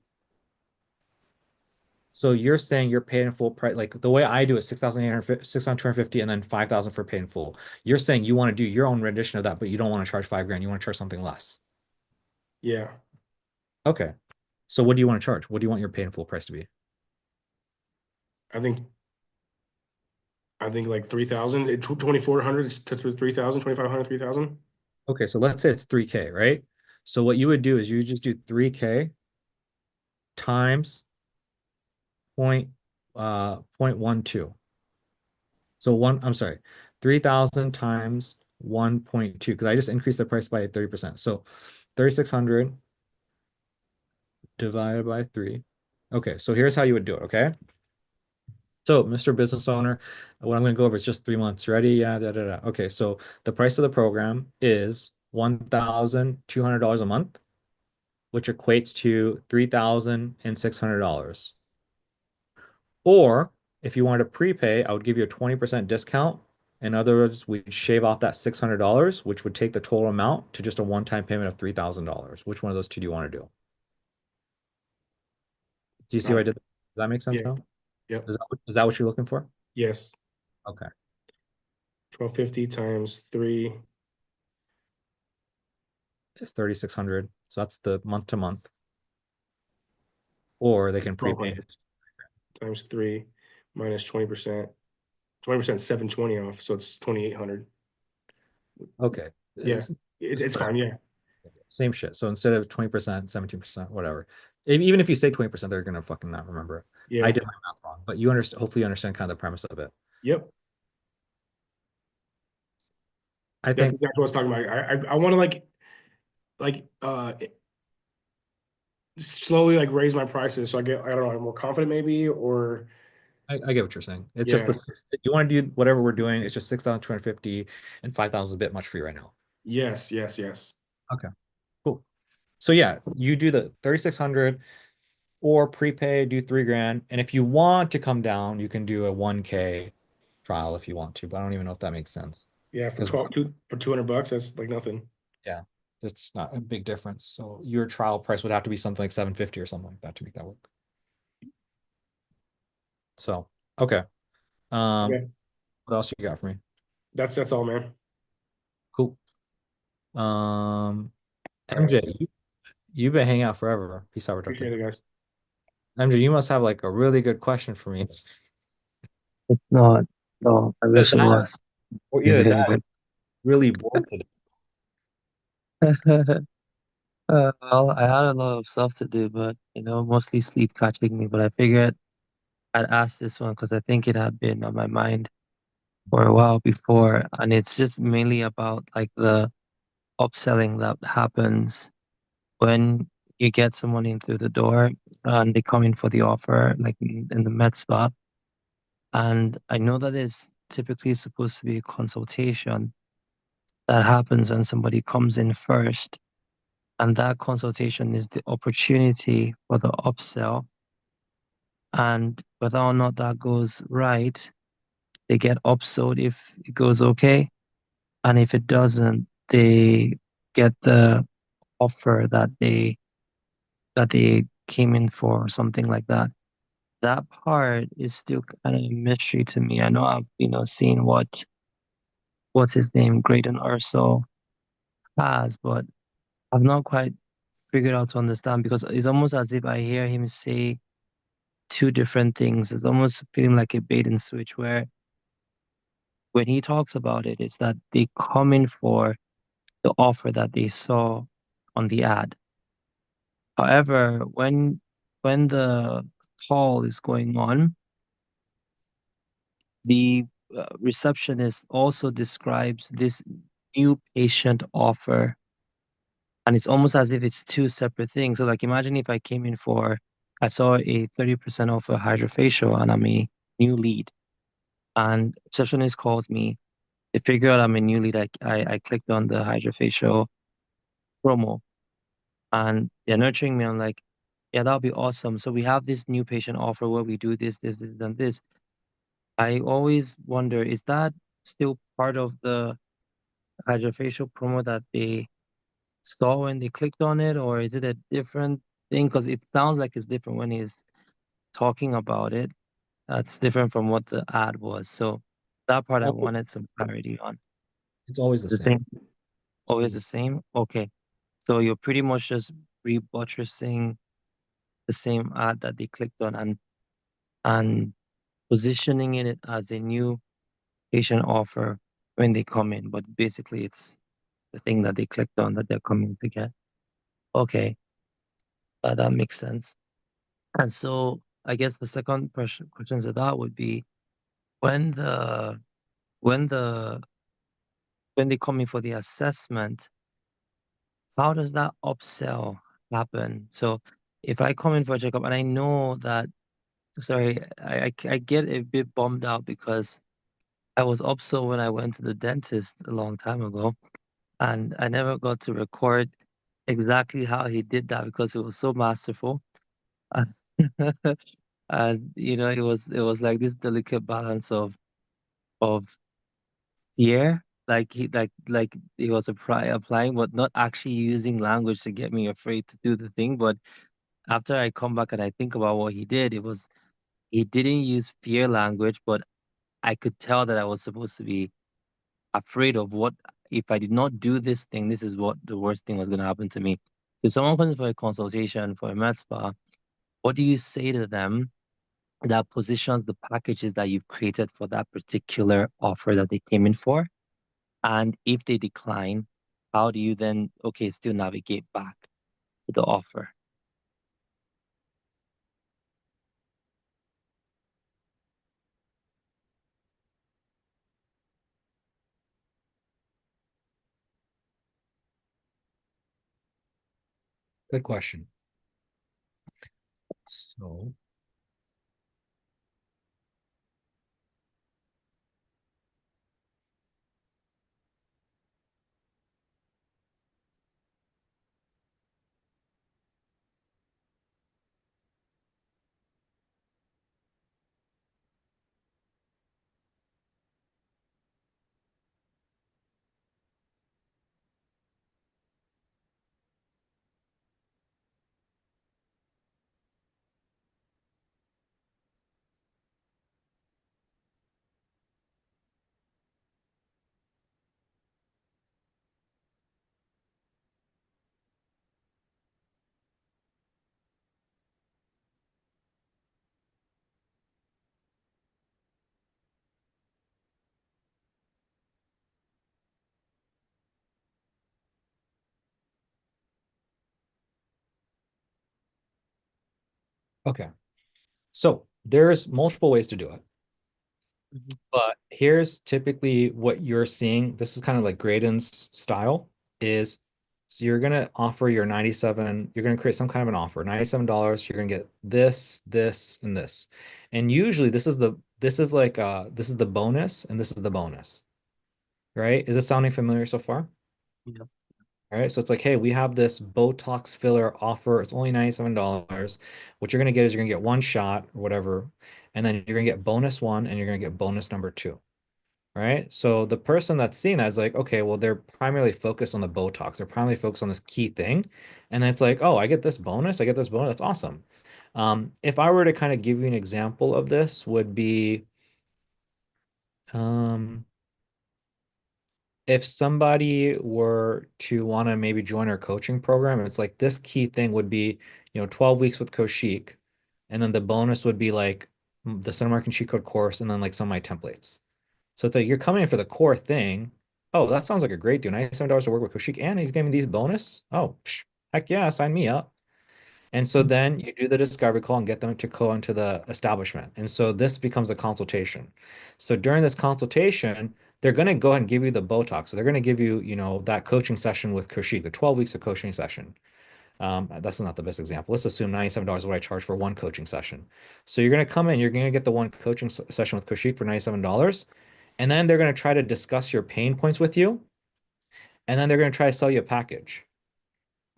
So you're saying you're paying full price, like the way I do it, 6,850, 6,250, and then 5,000 for paying full. You're saying you want to do your own rendition of that, but you don't want to charge 5 grand. You want to charge something less. Yeah. Okay. So what do you want to charge? What do you want your paying full price to be? I think like 3,000, 2,400 to 3,000, 2,500, 3,000. Okay, so let's say it's 3K, right? So what you would do is you just do 3K times point 0.12. So I'm sorry, 3,000 times 1.2, because I just increased the price by 30%. So 3,600 divided by 3. Okay, so here's how you would do it, okay? So, Mr. Business Owner, what I'm going to go over is just 3 months. Ready? Yeah, da, da, da. Okay, so the price of the program is $1,200 a month, which equates to $3,600. Or if you wanted to prepay, I would give you a 20% discount. In other words, we'd shave off that $600, which would take the total amount to just a one-time payment of $3,000. Which one of those two do you want to do? Do you see what I did? Does that make sense Yeah. now? Yep. Is that what you're looking for? Yes. Okay. 1,250 times 3. It's 3,600. So that's the month to month. Or they can prepay. 1,200 times 3 minus 20%. 20% 720 off, so it's 2,800. Okay. Yeah, it's fine. Yeah. Same shit. So instead of 20%, 17%, whatever. Even if you say 20%, they're gonna fucking not remember it. Yeah. I did my math wrong, but you understand. Hopefully, you understand kind of the premise of it. Yep. I That's think exactly what I was talking about. I want to like slowly like raise my prices so I don't know, I'm more confident maybe, or I get what you're saying. It's just you want to do whatever we're doing. It's just 6,250 and 5,000 is a bit much for you right now. yes. Okay, cool. So yeah, you do the 3,600 or prepay, do 3 grand. And if you want to come down, you can do a 1K trial if you want to, but I don't even know if that makes sense. Yeah, for $200, that's like nothing. Yeah, it's not a big difference. So your trial price would have to be something like 750 or something like that to make that work. So, okay. Okay. What else you got for me? That's all, man. Cool. MJ, you've been hanging out forever. Peace out. Appreciate it, guys. MJ, you must have like a really good question for me. It's not. No, I wish it was. Or either that, really bored today. Well, I had a lot of stuff to do, but mostly sleep catching me. But I figured I'd ask this one because I think it had been on my mind for a while before, and it's just mainly about like the upselling that happens when you get someone in through the door and they come in for the offer, like in the med spa. And I know that is typically supposed to be a consultation that happens when somebody comes in first. And that consultation is the opportunity for the upsell. And whether or not that goes right, they get upsold if it goes okay. And if it doesn't, they get the offer that they came in for, or something like that. That part is still kind of a mystery to me. I know I've seen what's his name, Graydon Urso has, but I've not quite figured out to understand, because it's almost as if I hear him say two different things. It's almost feeling like a bait and switch, where when he talks about it, it's that they come in for the offer that they saw on the ad. However, when the call is going on, the receptionist also describes this new patient offer, and it's almost as if it's two separate things. So like, imagine if I saw a 30% off a hydrofacial and I'm a new lead, and receptionist calls me, they figure out I'm a new lead. I clicked on the hydrofacial promo and they're nurturing me. I'm like, yeah, that'll be awesome. So we have this new patient offer where we do this, and this. I always wonder, is that still part of the hydrofacial promo that they saw when they clicked on it, or is it a different thing? Because it sounds like it's different when he's talking about it, that's different from what the ad was. So that part I Oh. wanted some clarity on. It's always the The same. same, always the same? Okay. So you're pretty much just rebuttressing the same ad that they clicked on and positioning it as a new patient offer when they come in, but basically it's the thing that they clicked on that they're coming to get. Okay, that makes sense. And so I guess the second question to that would be when the when the when they come in for the assessment, how does that upsell happen? So if I come in for a checkup and I know that, sorry, I get a bit bummed out because I was upsold when I went to the dentist a long time ago, and I never got to record exactly how he did that because it was so masterful. And it was like this delicate balance of fear, like he was applying, but not actually using language to get me afraid to do the thing. But after I come back and I think about what he did, he didn't use fear language, but I could tell that I was supposed to be afraid of what if I did not do this thing, this is what the worst thing was going to happen to me. So if someone comes for a consultation for a med spa, what do you say to them that positions the packages that you've created for that particular offer that they came in for? And if they decline, how do you then, okay, still navigate back to the offer? Good question. So okay. So there's multiple ways to do it. But here's typically what you're seeing. This is kind of like Graydon's style is so you're gonna offer your 97, you're gonna create some kind of an offer, $97, you're gonna get this, this, and this. And usually this is the bonus and this is the bonus. Right? Is this sounding familiar so far? Yeah. All right, so it's like, hey, we have this Botox filler offer. It's only $97. What you're gonna get is you're gonna get one shot or whatever, and then you're gonna get bonus one and you're gonna get bonus number two. Right? So the person that's seeing that is like, okay, well, they're primarily focused on the Botox. They're primarily focused on this key thing. And then it's like, oh, I get this bonus. I get this bonus. That's awesome. If I were to kind of give you an example of this would be, um, if somebody were to want to maybe join our coaching program, it's like this key thing would be, 12 weeks with Koshik, and then the bonus would be like the Center Marketing Cheat Code course, and then like some of my templates. So it's like you're coming in for the core thing. Oh, that sounds like a great deal. $97 to work with Koshik, and he's giving me these bonus. Oh, heck yeah, sign me up. And so then you do the discovery call and get them to go into the establishment. And so this becomes a consultation. So during this consultation, they're going to go ahead and give you the Botox. So they're going to give you, that coaching session with Koshik, the 12 weeks of coaching session. That's not the best example. Let's assume $97 is what I charge for one coaching session. So you're going to come in, you're going to get the one coaching session with Koshik for $97. And then they're going to try to discuss your pain points with you. And then they're going to try to sell you a package.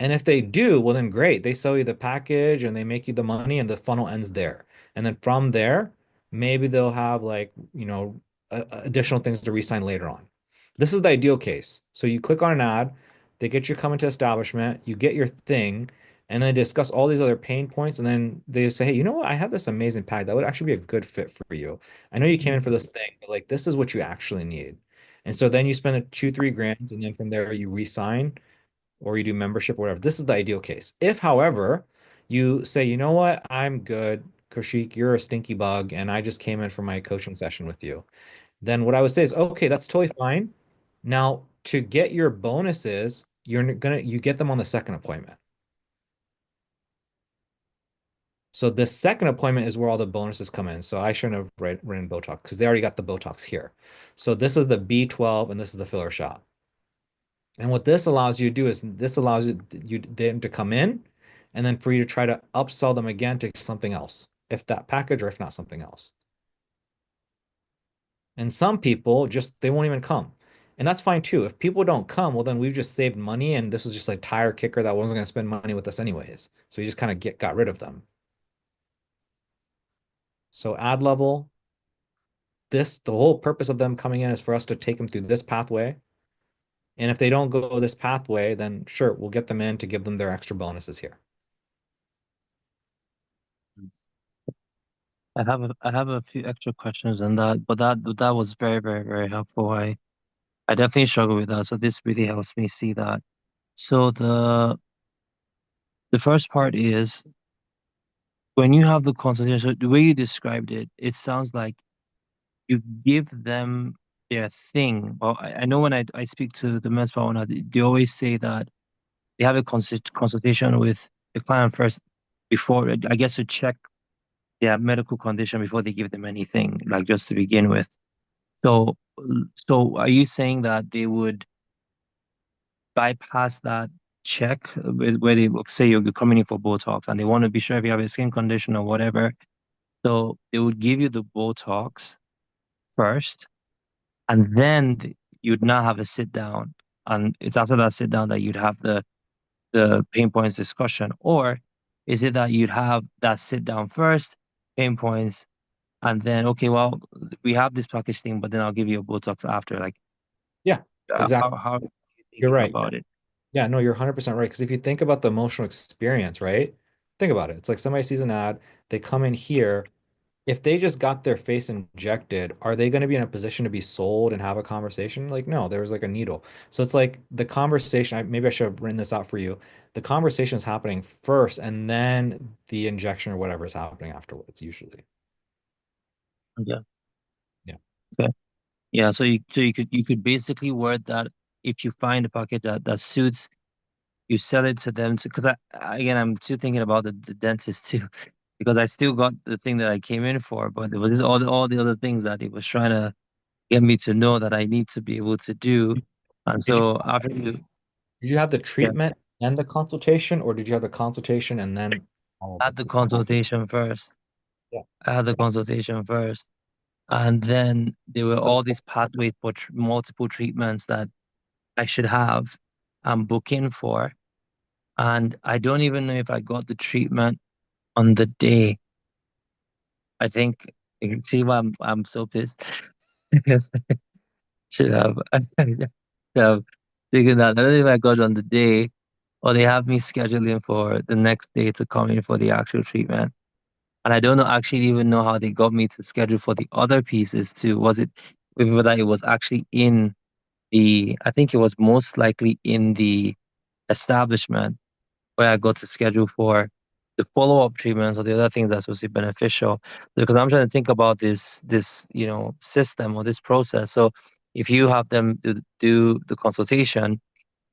And if they do, well, then great. They sell you the package and they make you the money and the funnel ends there. And then from there, maybe they'll have like, additional things to re-sign later on. This is the ideal case. So you click on an ad, they get you coming to establishment, you get your thing, and then discuss all these other pain points, and then they say, hey, you know what? I have this amazing pack that would actually be a good fit for you. I know you came in for this thing, but like this is what you actually need. And so then you spend a 2-3 grand, and then from there you re-sign or you do membership or whatever. This is the ideal case. If, however, you say, you know what, I'm good, Kaushik, you're a stinky bug, and I just came in for my coaching session with you, then what I would say is, okay, that's totally fine. Now, to get your bonuses, you get them on the second appointment. So the second appointment is where all the bonuses come in. So I shouldn't have written Botox because they already got the Botox here. So this is the B12 and this is the filler shot. And what this allows you to do is this allows them to come in and then for you to try to upsell them again to something else, if that package or if not something else. And some people just, they won't even come. And that's fine too. If people don't come, well, then we've just saved money and this was just like tire kicker that wasn't going to spend money with us anyways. So we just kind of got rid of them. So ad level, the whole purpose of them coming in is for us to take them through this pathway. And if they don't go this pathway, then sure, we'll get them in to give them their extra bonuses here. I have a few extra questions on that, but that was very, very, very helpful. I definitely struggle with that, so this really helps me see that. So the first part is when you have the consultation, so the way you described it, it sounds like you give them their thing. Well, I know when I speak to the men's power owner, they always say that they have a consultation with the client first before, I guess, to check their medical condition before they give them anything, like just to begin with. So are you saying that they would bypass that check where they say you're coming in for Botox and they want to be sure if you have a skin condition or whatever? So they would give you the Botox first, and then you'd now have a sit down, and it's after that sit down that you'd have the pain points discussion, or is it that you'd have that sit down first, pain points, and then okay, well, we have this package thing, but then I'll give you a Botox after, like Yeah, exactly. how You're right. about it? Yeah, no, you're 100% right. Because if you think about the emotional experience, right? Think about it. It's like somebody sees an ad, they come in here. If they just got their face injected, are they going to be in a position to be sold and have a conversation? Like, no, there was like a needle. So it's like the conversation, maybe I should have written this out for you. The conversation is happening first, and then the injection or whatever is happening afterwards, usually. Yeah. Yeah. Okay. Yeah. So you could basically word that if you find a package that suits, you sell it to them because again I'm still thinking about the dentist too, because I still got the thing that I came in for, but it was just all the other things that he was trying to get me to know that I need to be able to do. And so after you Did you have the treatment and the consultation, or did you have the consultation and then I had the consultation first. Yeah. I had the consultation first. And then there were all these pathways for multiple treatments that I should have I'm booking for. And I don't even know if I got the treatment on the day. I think you can see why I'm so pissed. Yes, I should have should have figured that. I don't know if I got it on the day or they have me scheduling for the next day to come in for the actual treatment. And I don't know actually even know how they got me to schedule for the other pieces too. Was it whether it was actually in I think it was most likely in the establishment where I got to schedule for the follow-up treatments or the other things that's supposed to be beneficial. Because I'm trying to think about this system or this process. So if you have them do the consultation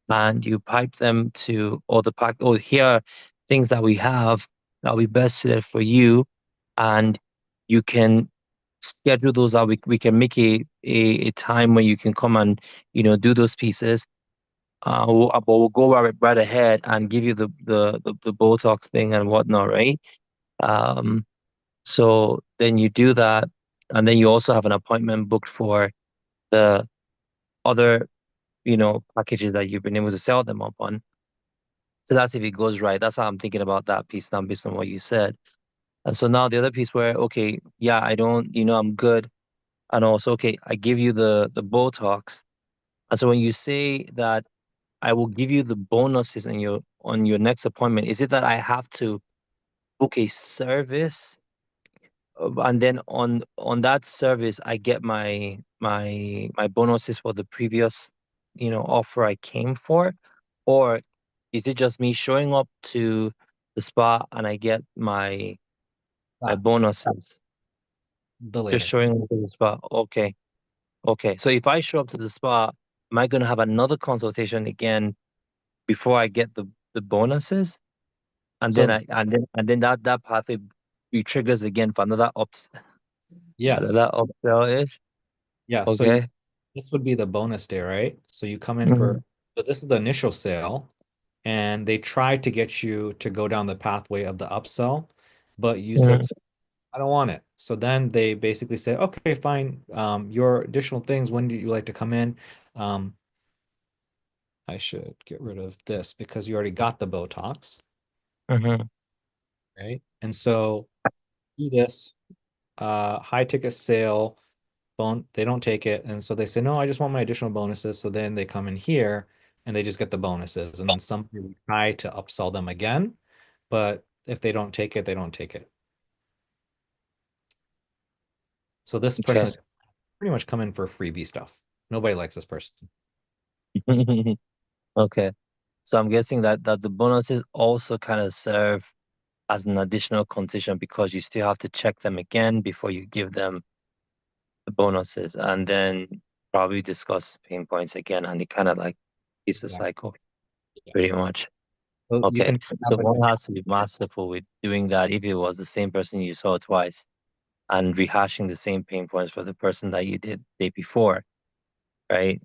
and you pipe them to all the pack, oh, here are things that we have that'll be best suited for you, and you can schedule those out. We can make a time where you can come and do those pieces. But we'll go right ahead and give you the Botox thing and whatnot, right? So then you do that, and then you also have an appointment booked for the other, packages that you've been able to sell them up on. So that's if it goes right. That's how I'm thinking about that piece now based on what you said. And so now the other piece where, okay, yeah, I don't, I'm good. And also, okay, I give you the Botox. And so when you say that I will give you the bonuses on your next appointment, is it that I have to book a service, and then on that service I get my bonuses for the previous, offer I came for, or is it just me showing up to the spa and I get my That, bonuses the just later. showing up to the spa? Okay. Okay. So if I show up to the spa, am I gonna have another consultation again before I get the bonuses? And then So that pathway triggers again for another yes, another upsell-ish. yeah. So Okay. this would be the bonus day, right? So you come in Mhm. for, so this is the initial sale, and they try to get you to go down the pathway of the upsell, but you said, Mhm. I don't want it. So then they basically say, okay, fine. Your additional things, when do you like to come in? Um, I should get rid of this because you already got the Botox, Mhm. right? And so do this high ticket sale, they don't take it, and so they say, no, I just want my additional bonuses. So then they come in here and they just get the bonuses, and then somebody will try to upsell them again, but if they don't take it, they don't take it. So this person Okay. is pretty much come in for freebie stuff. Nobody likes this person. Okay. So I'm guessing that the bonuses also kind of serve as an additional condition because you still have to check them again before you give them the bonuses, and then probably discuss pain points again, and it kind of like is a Exactly. cycle Yeah. pretty much. So you Okay. can So have like one has to be masterful with doing that if it was the same person you saw twice and rehashing the same pain points for the person that you did the day before, right?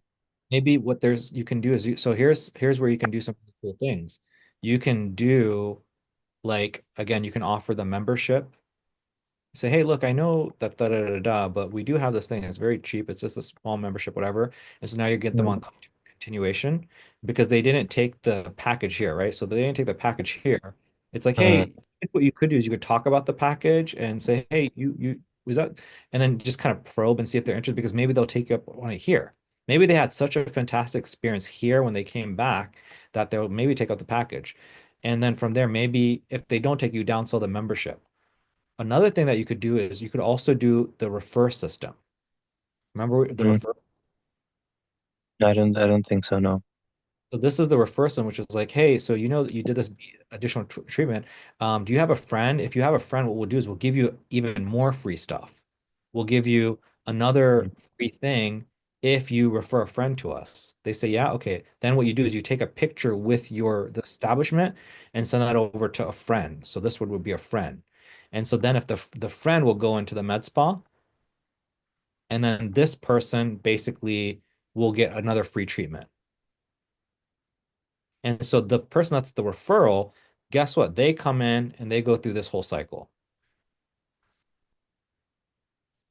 maybe what you can do is so here's where you can do some cool things. You can do, like, again, you can offer the membership. Say, hey, look, I know that da da da da, but we do have this thing. It's very cheap. It's just a small membership, whatever. And so now you get them on continuation because they didn't take the package here, right? So they didn't take the package here. It's like, Mhm. hey, what you could do is you could talk about the package and say, hey, you was that, and then just kind of probe and see if they're interested because maybe they'll take you up on it here. Maybe they had such a fantastic experience here when they came back that they'll maybe take out the package. And then from there, maybe if they don't take you down, sell the membership. Another thing that you could do is you could also do the refer system. Remember the Mhm. refer? I don't think so, no. So this is the refer system, which is like, hey, so you know that you did this additional treatment. Do you have a friend? If you have a friend, what we'll do is we'll give you even more free stuff. We'll give you another free thing if you refer a friend to us. They say, yeah, okay. Then what you do is you take a picture with the establishment and send that over to a friend. So this would be a friend. And so then if the friend will go into the med spa, and then this person basically will get another free treatment. And so the person that's the referral, guess what? They come in and they go through this whole cycle.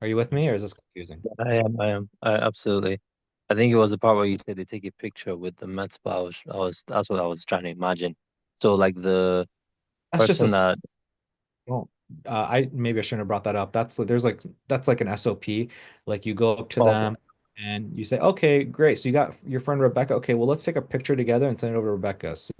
Are you with me, or is this confusing? I am. Absolutely. I think it was the part where you said they take a picture with the med spa. That's what I was trying to imagine. So like the That's just person a that well, I maybe I shouldn't have brought that up. That's like an SOP. Like you go up to oh, them and you say, okay, great. So you got your friend Rebecca. Okay, well, let's take a picture together and send it over to Rebecca. So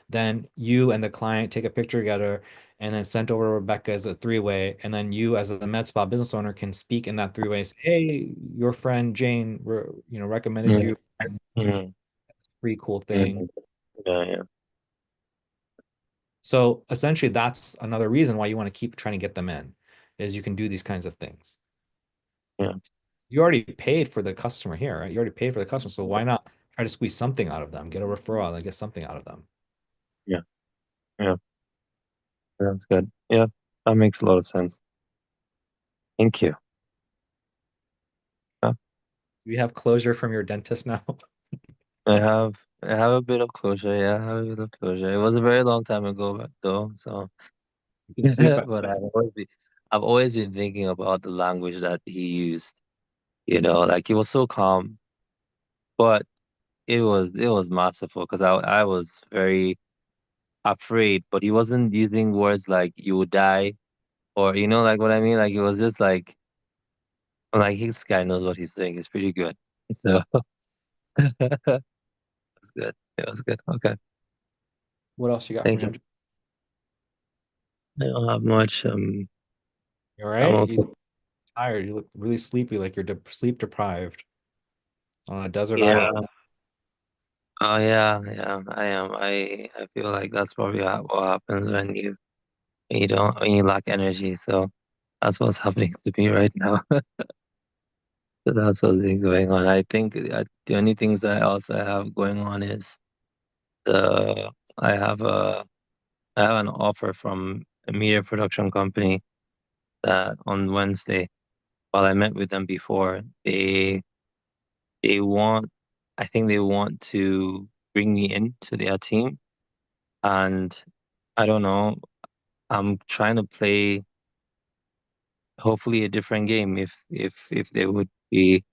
then you and the client take a picture together and then send over to Rebecca as a three-way. And then you, as a med spa business owner, can speak in that three-way. Say, hey, your friend Jane, recommended mm, you. mm, Pretty cool thing. mm, yeah. So essentially, that's another reason why you want to keep trying to get them in, is you can do these kinds of things. Yeah. You already paid for the customer here, right? You already paid for the customer, so why not try to squeeze something out of them, get a referral and get something out of them? Yeah. Yeah. That's good. Yeah. That makes a lot of sense. Thank you. Yeah. You have closure from your dentist now. I have a bit of closure. Yeah, I have a bit of closure. It was a very long time ago back though, so You can sleep at but night. I've always been thinking about the language that he used. Like he was so calm, but it was masterful because I was very afraid, but he wasn't using words like "you would die" or like what I mean. Like it was just like I'm like this guy knows what he's doing. It's pretty good. So it's good. It was good. Okay. What else you got Thank for me, you. MJ? I don't have much. You all I'm right? okay. You look tired. You look really sleepy, like you're sleep deprived on a desert Yeah. island. Oh yeah, yeah. I am. I feel like that's probably what happens when you lack energy. So that's what's happening to me right now. So that's what's been going on. I think the only things I also have going on is the I have a I have an offer from a media production company that on Wednesday, while I met with them before, they want I think they want to bring me into their team, and I don't know. I'm trying to play hopefully a different game if they would be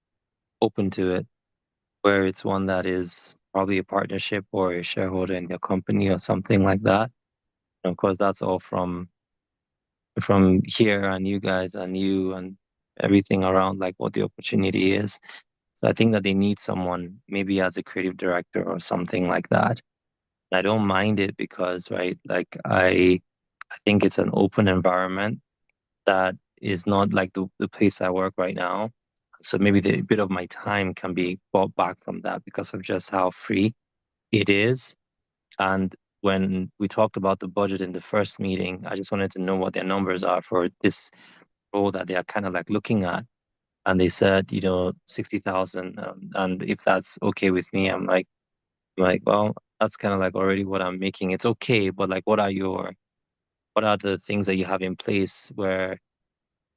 open to it, where it's one that is probably a partnership or a shareholder in your company or something like that. And of course, that's all from here and you guys and you and everything around, like what the opportunity is. So I think that they need someone maybe as a creative director or something like that. And I don't mind it because, right, like I think it's an open environment that is not like the place I work right now. So maybe the bit of my time can be bought back from that because of just how free it is. And when we talked about the budget in the first meeting, I just wanted to know what their numbers are for this role that they are kind of like looking at. And they said, 60,000. And if that's okay with me, I'm like, well, that's kind of like already what I'm making. It's okay, but like, what are the things that you have in place where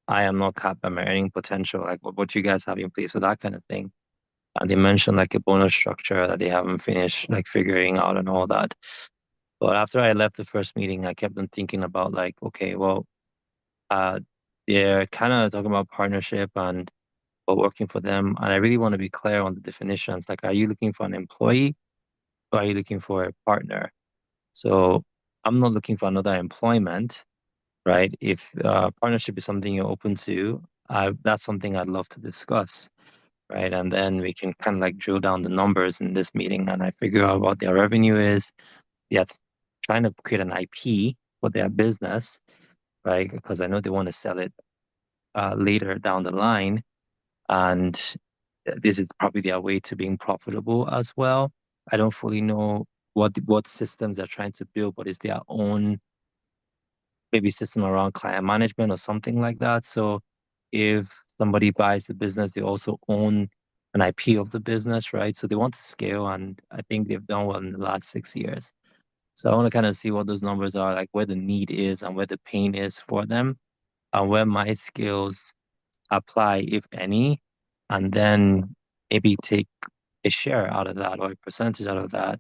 I am not capped by my earning potential? Like, what you guys have in place for that kind of thing? And they mentioned like a bonus structure that they haven't finished like figuring out and all that. But after I left the first meeting, I kept on thinking about like, okay, well, uh, they're kind of talking about partnership and working for them, and I really want to be clear on the definitions. Like, are you looking for an employee or are you looking for a partner? So I'm not looking for another employment, right? If partnership is something you're open to, that's something I'd love to discuss, right? And then we can kind of like drill down the numbers in this meeting, and I figure out what their revenue is. They're trying to create an IP for their business, right? Because I know they want to sell it later down the line, and this is probably their way to being profitable as well. I don't fully know what systems they're trying to build, but it's their own maybe system around client management or something like that. So if somebody buys the business, they also own an IP of the business, right? So they want to scale, and I think they've done well in the last 6 years. So I want to kind of see what those numbers are, like where the need is and where the pain is for them, and where my skills apply, if any, and then maybe take a share out of that or a percentage out of that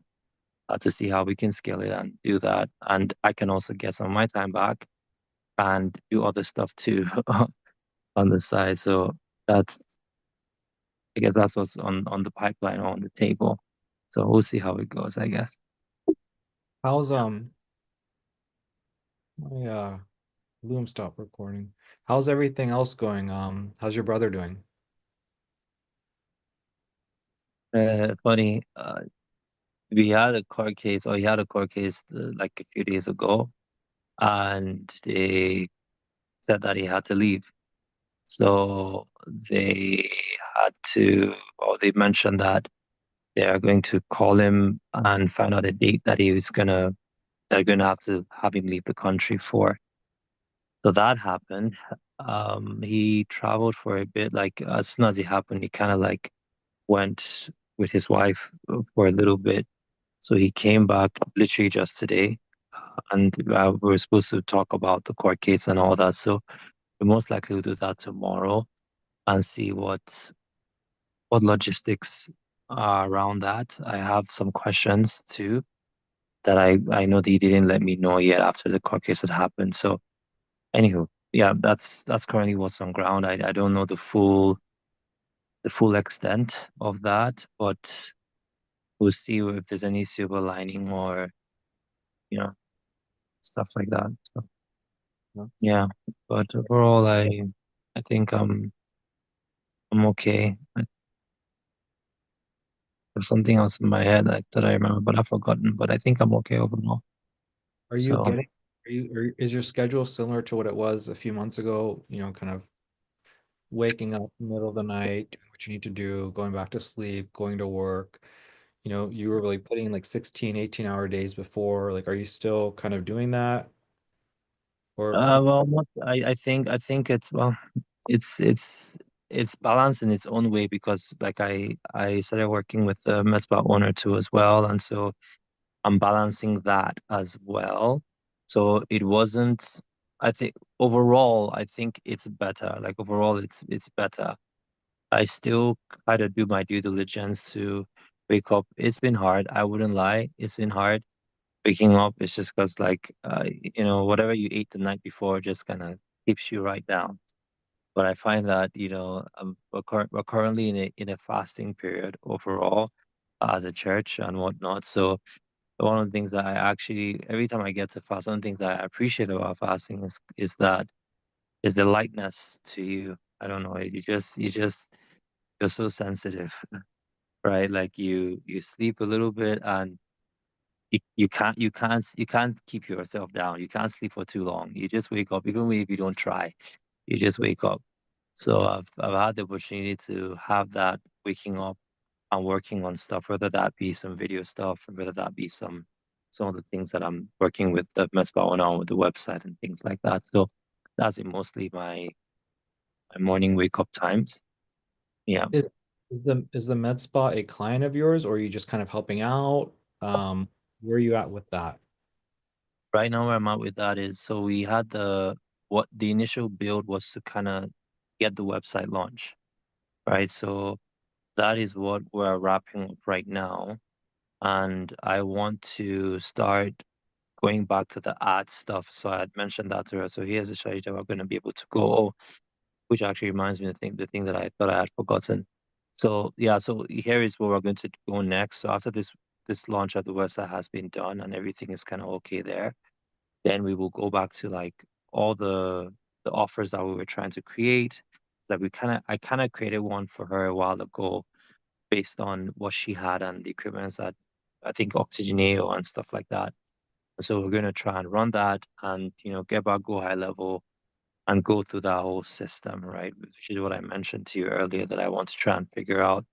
to see how we can scale it and do that. And I can also get some of my time back and do other stuff too on the side. So that's, I guess that's what's on the pipeline or on the table. So we'll see how it goes, I guess. How's my Loom stop recording? How's everything else going? How's your brother doing? Funny, we had a court case, or he had a court case like a few days ago, and they said that he had to leave. So they had to, or they mentioned that they are going to call him and find out a date that they're gonna have to have him leave the country for. So that happened. He traveled for a bit, like as soon as it happened, he kind of like went with his wife for a little bit. So he came back literally just today, and we were supposed to talk about the court case and all that. So we most likely will do that tomorrow and see what logistics are around that. I have some questions too that I know that he didn't let me know yet after the court case had happened. So anywho, yeah, that's currently what's on ground. I don't know the full extent of that, but we'll see if there's any silver lining or you know stuff like that. So, yeah, but overall, I think I'm okay. There's something else in my head that I remember, but I've forgotten. But I think I'm okay overall. Are you So getting, is your schedule similar to what it was a few months ago? You know, kind of waking up in the middle of the night, doing what you need to do, going back to sleep, going to work. You know, you were really putting in like 16, 18-hour days before. Like, are you still kind of doing that? Or well, I think it's well, it's it's it's balanced in its own way because like I started working with the Metspa owner too as well, and so I'm balancing that as well. So it wasn't. I think overall, I think it's better. Like overall, it's better. I still try to do my due diligence to wake up. It's been hard. I wouldn't lie. It's been hard waking up. It's just because like whatever you ate the night before just kind of keeps you right down. But I find that we're currently in a fasting period overall as a church and whatnot. So one of the things that I actually every time I get to fast, one of the things that I appreciate about fasting is the lightness to you. I don't know. You just you're so sensitive, right? Like you sleep a little bit and you can't keep yourself down. You can't sleep for too long. You just wake up, even if you don't try, you just wake up. So I've had the opportunity to have that waking up and working on stuff, whether that be some video stuff, or whether that be some of the things that I'm working with the Metspa on with the website and things like that. So that's mostly my morning wake up times. Yeah. is is the med spa a client of yours, or are you just kind of helping out? Where are you at with that? Right now where I'm at with that is so we had what the initial build was to kind of get the website launch, right? So that is what we're wrapping up right now. And I want to start going back to the ad stuff. So I had mentioned that to her. So here's the strategy that we're going to be able to go, which actually reminds me of the thing that I thought I had forgotten. So yeah, so here is where we're going to go next. So after this launch of the website has been done and everything is kind of okay there, then we will go back to like all the offers that we were trying to create. Like I kind of created one for her a while ago based on what she had and the equipments that I think Oxygeneo and stuff like that. So we're going to try and run that and get back go high level and go through that whole system, right? Which is what I mentioned to you earlier that I want to try and figure out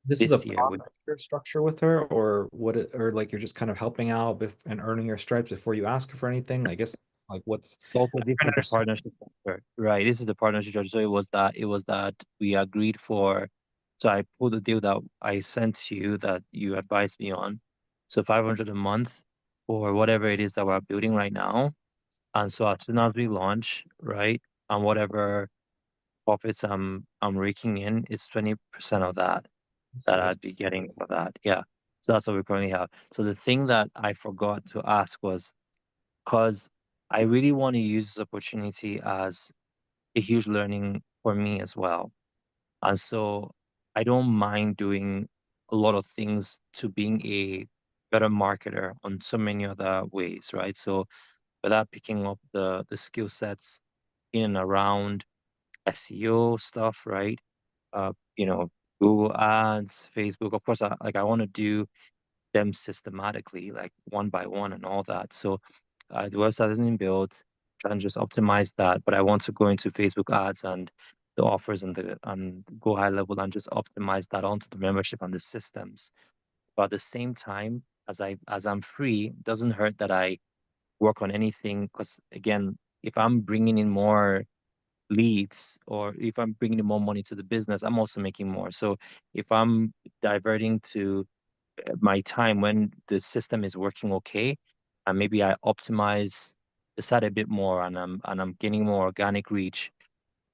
This is a this year. profit share structure with her, or or like you're just kind of helping out and earning your stripes before you ask her for anything? I guess like what's Also, I'm this trying is to the understand. partnership structure, right? This is the partnership structure. So it was that we agreed for. So I pulled the deal that I sent to you that you advised me on. So 500 a month for whatever it is that we're building right now. And so as soon as we launch, right, and whatever profits I'm raking in, it's 20% of that I'd be getting for that. Yeah. So that's what we currently have. So the thing that I forgot to ask was because I really want to use this opportunity as a huge learning for me as well. And so I don't mind doing a lot of things to being a better marketer on so many other ways, right? So without picking up the skill sets in and around SEO stuff, right? Uh, you know, Google Ads, Facebook. Of course, I want to do them systematically, like one by one and all that. So the website isn't built, try and just optimize that. But I want to go into Facebook ads and the offers and go high level and just optimize that onto the membership and the systems. But at the same time, as I'm free, it doesn't hurt that I work on anything because again, if I'm bringing in more leads or if I'm bringing in more money to the business, I'm also making more. So if I'm diverting to my time when the system is working okay, and maybe I optimize the site a bit more, and I'm getting more organic reach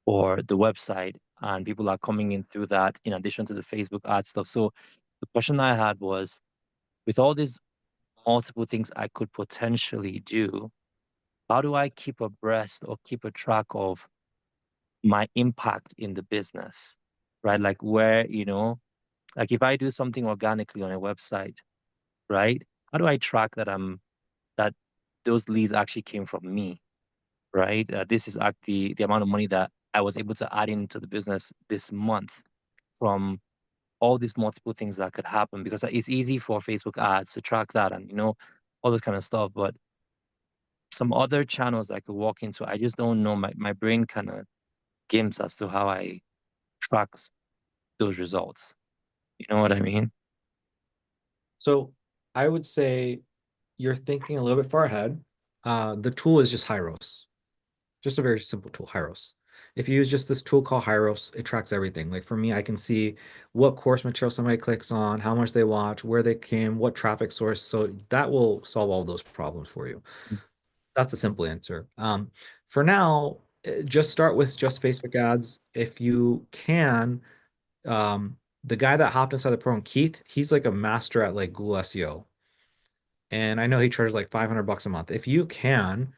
for the website, and people are coming in through that in addition to the Facebook ad stuff. So the question I had was, with all these multiple things I could potentially do, how do I keep abreast or keep a track of my impact in the business, right? Like where, like if I do something organically on a website, right? How do I track that those leads actually came from me, right? This is actually the amount of money that I was able to add into the business this month from all these multiple things that could happen because it's easy for Facebook ads to track that and all this kind of stuff. But some other channels I could walk into. I just don't know. My brain kind of games as to how I track those results. You know what I mean? So I would say you're thinking a little bit far ahead. The tool is just Hyros. Just a very simple tool, Hyros. If you use just this tool called Hyros, it tracks everything. Like for me, I can see what course material somebody clicks on, how much they watch, where they came, what traffic source. So that will solve all those problems for you. That's a simple answer. For now, just start with just Facebook ads. If you can, the guy that hopped inside the program, Keith, he's like a master at like Google SEO. And I know he charges like 500 bucks a month. If you can,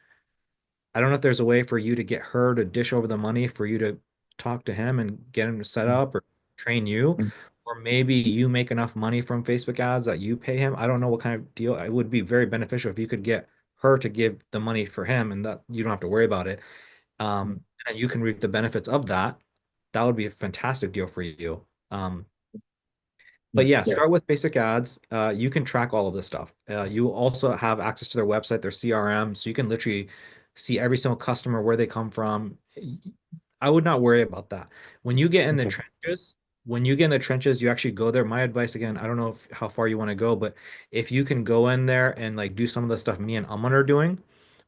I don't know if there's a way for you to get her to dish over the money for you to talk to him and get him to set up or train you. Or maybe you make enough money from Facebook ads that you pay him. I don't know what kind of deal. It would be very beneficial if you could get her to give the money for him and that you don't have to worry about it. And you can reap the benefits of that. That would be a fantastic deal for you. But yeah, start with basic ads. You can track all of this stuff. You also have access to their website, their CRM, so you can literally see every single customer, where they come from. I would not worry about that. When you get in the trenches, you actually go there. My advice again, I don't know how far you want to go, but if you can go in there and like do some of the stuff me and Aman are doing,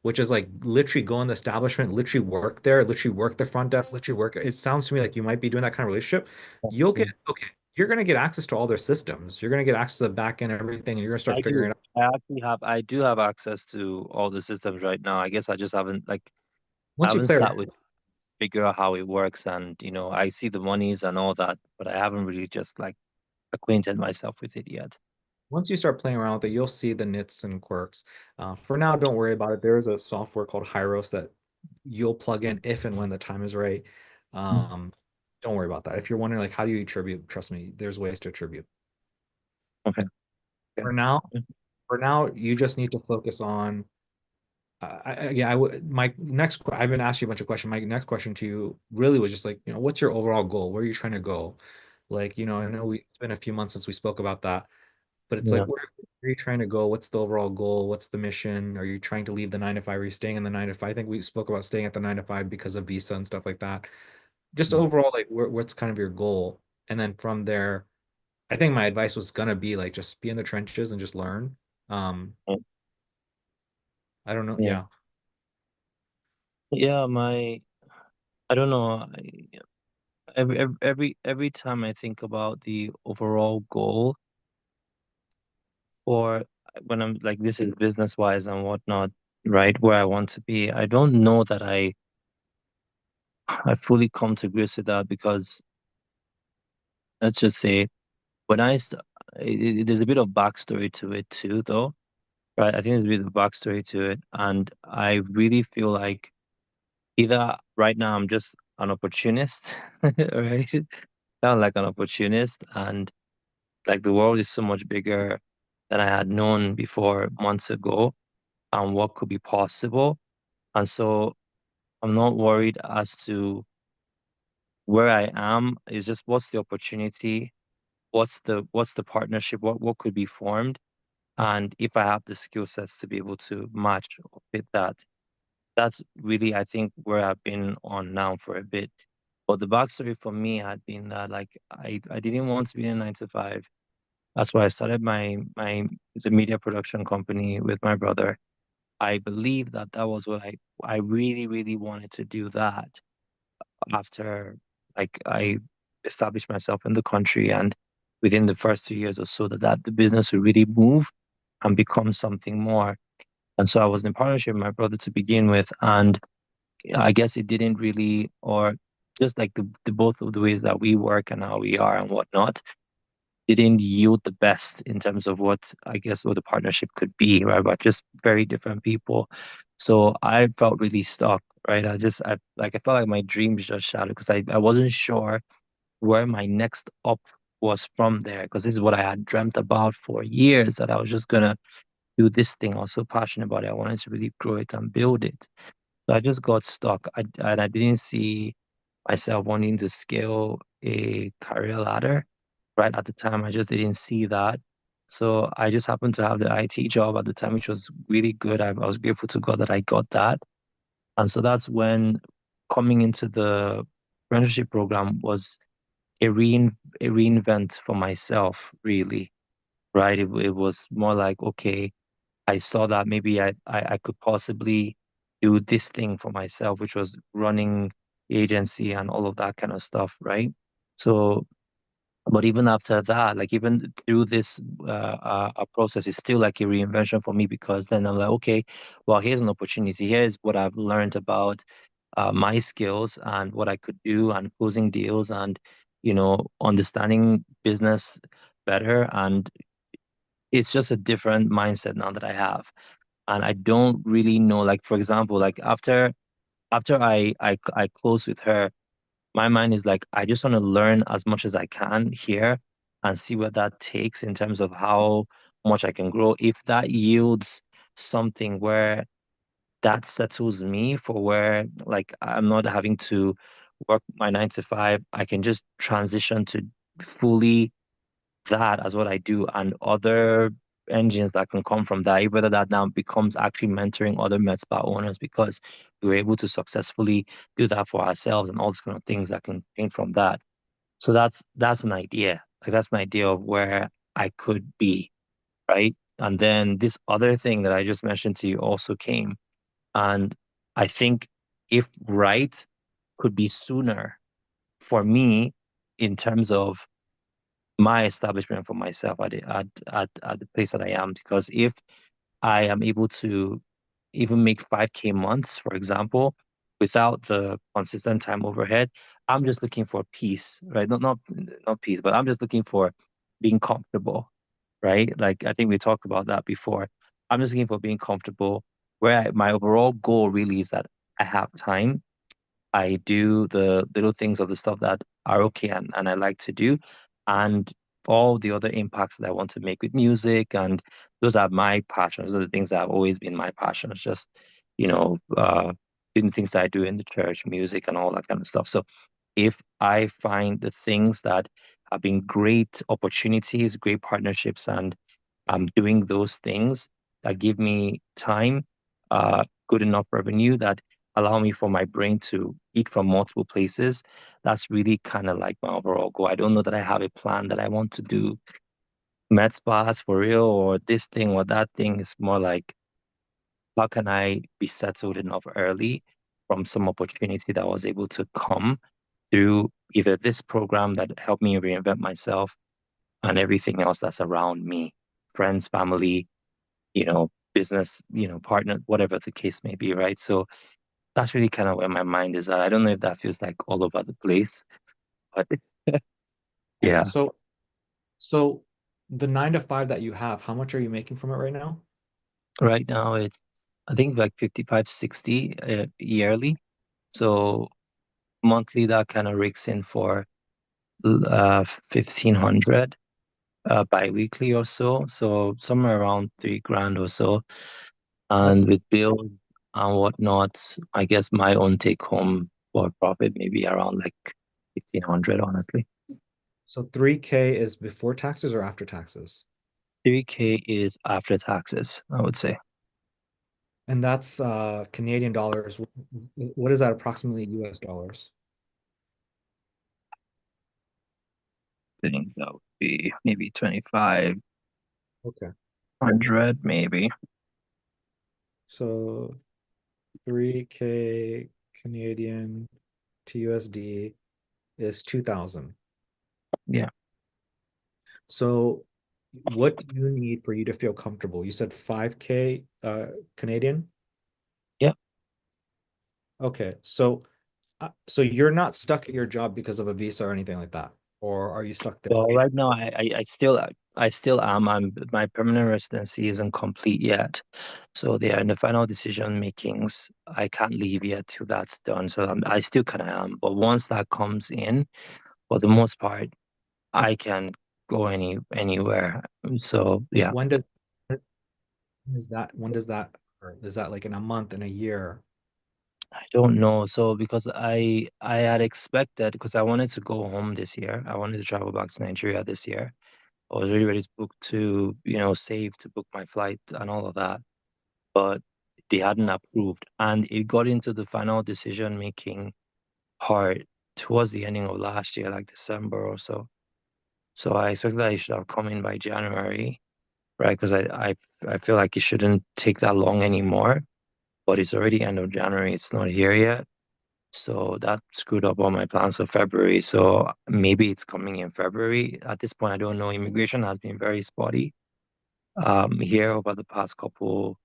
which is like literally go in the establishment, literally work there, literally work the front desk, literally work. It sounds to me like you might be doing that kind of relationship. You'll get okay. You're gonna get access to all their systems. You're gonna get access to the back end and everything, and you're gonna start I figuring do. it out. I do have access to all the systems right now. I guess I just haven't I Once you haven't play sat around, with figure out how it works, and I see the monies and all that, but I haven't really just like acquainted myself with it yet. once you start playing around with it, you'll see the nits and quirks. For now, don't worry about it. There is a software called Hyros that you'll plug in if and when the time is right. Don't worry about that. If you're wondering like how do you attribute, trust me, there's ways to attribute. Okay. For now, you just need to focus on. Yeah, I would. I've been asking you a bunch of questions. My next question to you really was just like, what's your overall goal? Where are you trying to go? Like, I know it's been a few months since we spoke about that, but it's like, Yeah. where are you trying to go? What's the overall goal? What's the mission? Are you trying to leave the 9 to 5? Are you staying in the 9 to 5? I think we spoke about staying at the 9 to 5 because of visa and stuff like that. Just overall, like, what's kind of your goal? And then from there, I think my advice was gonna be like, just be in the trenches and just learn. I don't know. Yeah. Yeah. Yeah, I don't know. Every time I think about the overall goal, or when I'm like, this is business wise and whatnot, right? Where I want to be, I don't know that I fully come to grips with that, because let's just say when there's a bit of backstory to it too, though, right? I think there's a bit of backstory to it, and I really feel like either right now I'm just an opportunist, right? Sound like an opportunist, and like the world is so much bigger than I had known before months ago, and what could be possible. And so I'm not worried as to where I am. It's just what's the opportunity, what's the partnership, what could be formed, and if I have the skill sets to be able to match or fit that. That's really, I think, where I've been on now for a bit. But the backstory for me had been that like I didn't want to be in a 9 to 5. That's why I started the media production company with my brother. I believe that that was what I really, really wanted to do that after like I established myself in the country, and within the first 2 years or so that the business would really move and become something more. And so I was in partnership with my brother to begin with, and I guess it didn't really, or just like the both of the ways that we work and how we are and whatnot, didn't yield the best in terms of what I guess what the partnership could be, right? But just very different people. So I felt really stuck, right? I felt like my dreams just shattered, because I wasn't sure where my next up was from there, because this is what I had dreamt about for years, that I was just gonna do this thing. I was so passionate about it. I wanted to really grow it and build it. So I just got stuck. And I didn't see myself wanting to scale a career ladder. Right at the time, I just didn't see that. So I just happened to have the IT job at the time, which was really good. I was grateful to God that I got that. And so that's when coming into the apprenticeship program was a reinvent for myself, really, right? It was more like, okay, I saw that maybe I could possibly do this thing for myself, which was running the agency and all of that kind of stuff, right? So, but even after that, like even through this process, it's still like a reinvention for me because then I'm like, okay, well, here's an opportunity. Here's what I've learned about my skills and what I could do and closing deals and, understanding business better. And it's just a different mindset now that I have. And I don't really know, like, for example, like after I close with her, my mind is like, I just want to learn as much as I can here and see what that takes in terms of how much I can grow. If that yields something where that settles me for where like I'm not having to work my 9 to 5, I can just transition to fully that as what I do and other engines that can come from that, whether that now becomes actually mentoring other med spa owners because we were able to successfully do that for ourselves and all those kind of things that can came from that. So that's an idea. Like that's an idea of where I could be, right? And then this other thing that I just mentioned to you also came. And I think if right could be sooner for me in terms of my establishment for myself at the place that I am. Because if I am able to even make 5K months, for example, without the consistent time overhead, I'm just looking for peace, right? Not peace, but I'm just looking for being comfortable, right? Like I think we talked about that before. I'm just looking for being comfortable. My overall goal really is that I have time. I do the little things of the stuff that are okay and I like to do, and all the other impacts that I want to make with music. And those are my passions. Those are the things that have always been my passions. Just, doing things that I do in the church, music and all that kind of stuff. So if I find the things that have been great opportunities, great partnerships, and I'm doing those things that give me time, good enough revenue that allow me for my brain to eat from multiple places. That's really kind of like my overall goal. I don't know that I have a plan that I want to do med spas for real or this thing or that thing. It's more like how can I be settled enough early from some opportunity that was able to come through either this program that helped me reinvent myself and everything else that's around me, friends, family, business, partner, whatever the case may be, right? So that's really kind of where my mind is at. I don't know if that feels like all over the place, but yeah. So the 9 to 5 that you have, how much are you making from it right now? Right now it's I think like 55, 60 yearly. So monthly that kind of rakes in for 1,500 bi-weekly or so. So somewhere around 3 grand or so. And with bills and whatnot, I guess my own take home for profit maybe around like 1,500, honestly. So 3K is before taxes or after taxes? 3K is after taxes, I would say. And that's Canadian dollars. What is that approximately US dollars? I think that would be maybe 2,500, Okay. maybe. So 3K Canadian to USD is 2,000. Yeah. So what do you need for you to feel comfortable? You said 5K Canadian? Yeah. Okay. So you're not stuck at your job because of a visa or anything like that, or are you stuck there? Well, right now I still am. My permanent residency isn't complete yet, so they are in the final decision makings. I can't leave yet till that's done. So I still kind of am. But once that comes in, for the most part, I can go anywhere. So yeah. When is that? When does that occur? Is that like in a month, in a year? I don't know. So because I had expected because I wanted to go home this year. I wanted to travel back to Nigeria this year. I was really ready to book to, save to book my flight and all of that. But they hadn't approved. And it got into the final decision making part towards the ending of last year, like December or so. So I expected that it should have come in by January, right? Because I feel like it shouldn't take that long anymore. But it's already end of January. It's not here yet. So that screwed up all my plans for February. So maybe it's coming in February. At this point, I don't know. Immigration has been very spotty here over the past couple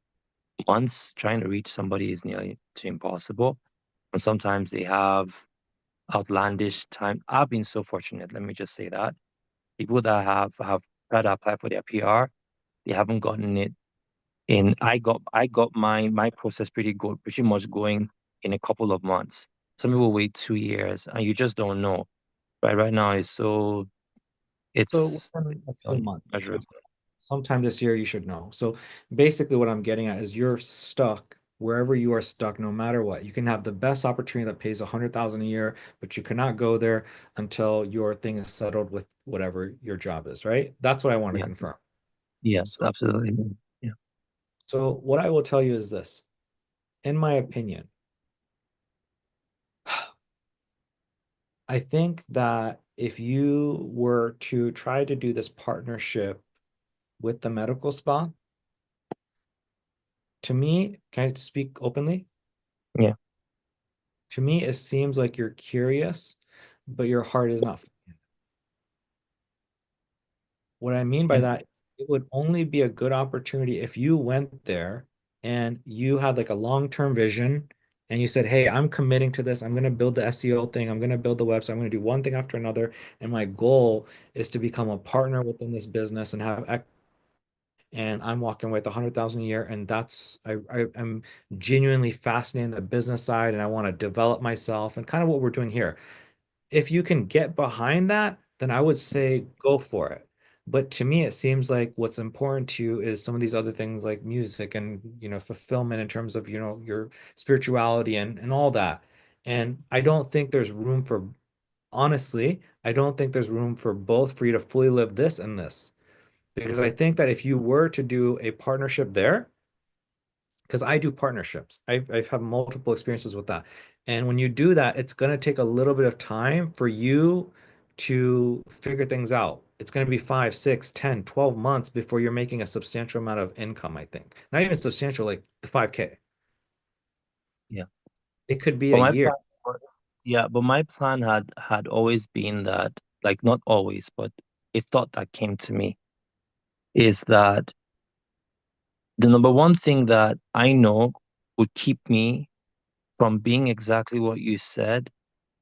months. Trying to reach somebody is nearly to impossible. And sometimes they have outlandish time. I've been so fortunate, let me just say that. People that have tried to apply for their PR, they haven't gotten it in. I got my process pretty much going in a couple of months. Some people wait 2 years and you just don't know. Right now it's So it's within a few months, unmeasurable. sometime this year, you should know. So basically what I'm getting at is you're stuck wherever you are stuck, no matter what. You can have the best opportunity that pays 100,000 a year, but you cannot go there until your thing is settled with whatever your job is, right? That's what I want to Yeah. confirm. Yes, So, absolutely. Yeah. so what I will tell you is this, in my opinion, I think that if you were to try to do this partnership with the medical spa, to me, can I speak openly? Yeah. To me, it seems like you're curious, but your heart is not. What I mean by Yeah. that is it would only be a good opportunity if you went there and you had like a long-term vision and you said, hey, I'm committing to this. I'm going to build the SEO thing. I'm going to build the website. I'm going to do one thing after another. And my goal is to become a partner within this business and and I'm walking away with 100,000 a year. And that's, I'm genuinely fascinated in the business side and I want to develop myself and kind of what we're doing here. If you can get behind that, then I would say go for it. But to me, it seems like what's important to you is some of these other things like music and, fulfillment in terms of, your spirituality and all that. And I don't think there's room for, honestly, I don't think there's room for both for you to fully live this and this. Because I think that if you were to do a partnership there, because I do partnerships. I've had multiple experiences with that. And when you do that, it's going to take a little bit of time for you to figure things out. It's going to be 5, 6, 10, 12 months before you're making a substantial amount of income, I think. Not even substantial, like the 5K. Yeah. It could be But a my year. but my plan had always been that, like not always, but a thought that came to me is that the number one thing that I know would keep me from being exactly what you said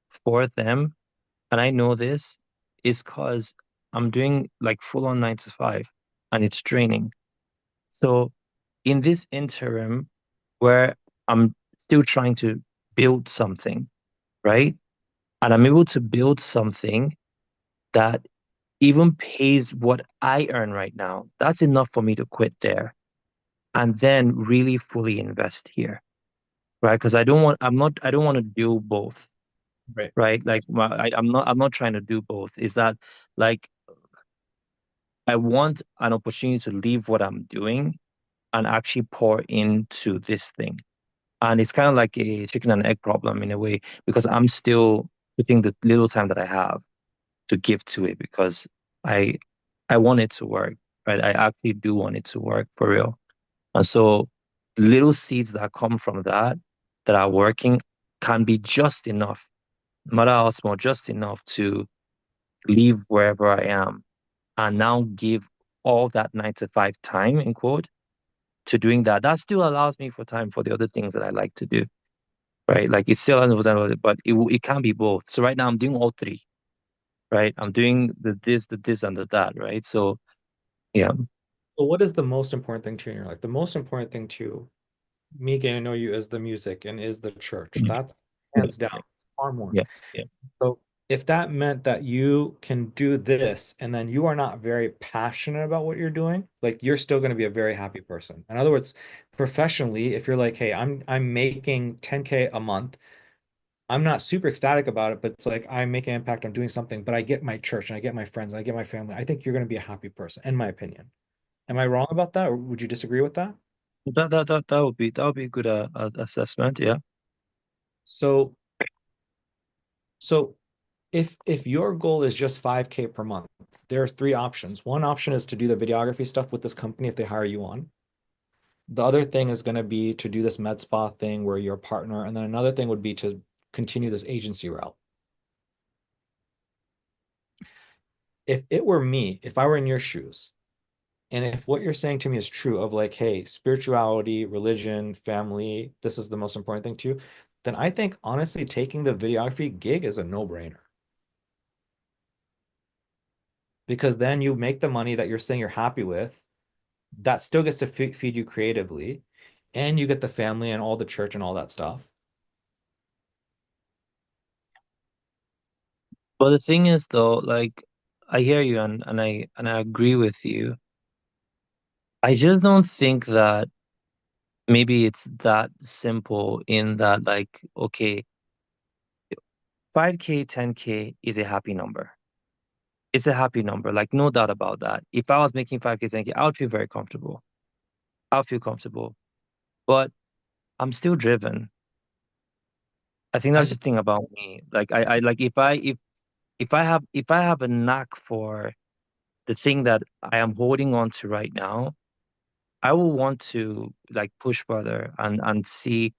for them, and I know this, is because I'm doing like full on 9 to 5 and it's draining. So in this interim where I'm still trying to build something, right? And I'm able to build something that even pays what I earn right now, that's enough for me to quit there and then really fully invest here, right? Because I don't want to do both, Right. right? Like I'm not trying to do both. Is that like I want an opportunity to leave what I'm doing and actually pour into this thing. And it's kind of like a chicken and egg problem in a way, because I'm still putting the little time that I have to give to it because I I want it to work, right? I actually do want it to work for real. And so little seeds that come from that are working can be just enough, no matter how small, just enough to leave wherever I am and now give all that 9 to 5 time in quote to doing that. That still allows me for time for the other things that I like to do, right? Like it's still unfortunate, but it can be both. So right now I'm doing all three, right? I'm doing the this, and the that, right? So yeah. So what is the most important thing to you in your life? The most important thing to me getting to know you is the music and is the church. Yeah. That's Yeah. hands down, far more. Yeah. Yeah. So if that meant that you can do this and then you are not very passionate about what you're doing, like you're still going to be a very happy person. In other words, professionally, if you're like, hey, I'm making 10K a month, I'm not super ecstatic about it, but it's like I'm making an impact on doing something, but I get my church and I get my friends and I get my family. I think you're going to be a happy person, in my opinion. Am I wrong about that, or would you disagree with that? That would be a good assessment. Yeah. So, so if your goal is just 5K per month, there are three options. One option is to do the videography stuff with this company if they hire you on. The other thing is going to be to do this med spa thing where you're a partner, and then another thing would be to continue this agency route. If it were me, if I were in your shoes, and if what you're saying to me is true of like, hey, spirituality, religion, family, this is the most important thing to you, then I think honestly taking the videography gig is a no-brainer. Because then you make the money that you're saying you're happy with, that still gets to feed you creatively, and you get the family and all the church and all that stuff. But the thing is though, like I hear you and I agree with you. I just don't think that maybe it's that simple in that like, okay, 5K, 10K is a happy number. It's a happy number, like no doubt about that. If I was making 5K, 10K, I would feel very comfortable. I'll feel comfortable. But I'm still driven. I think I that's the thing about me. Like I like if I have a knack for the thing that I am holding on to right now, I will want to like push further and see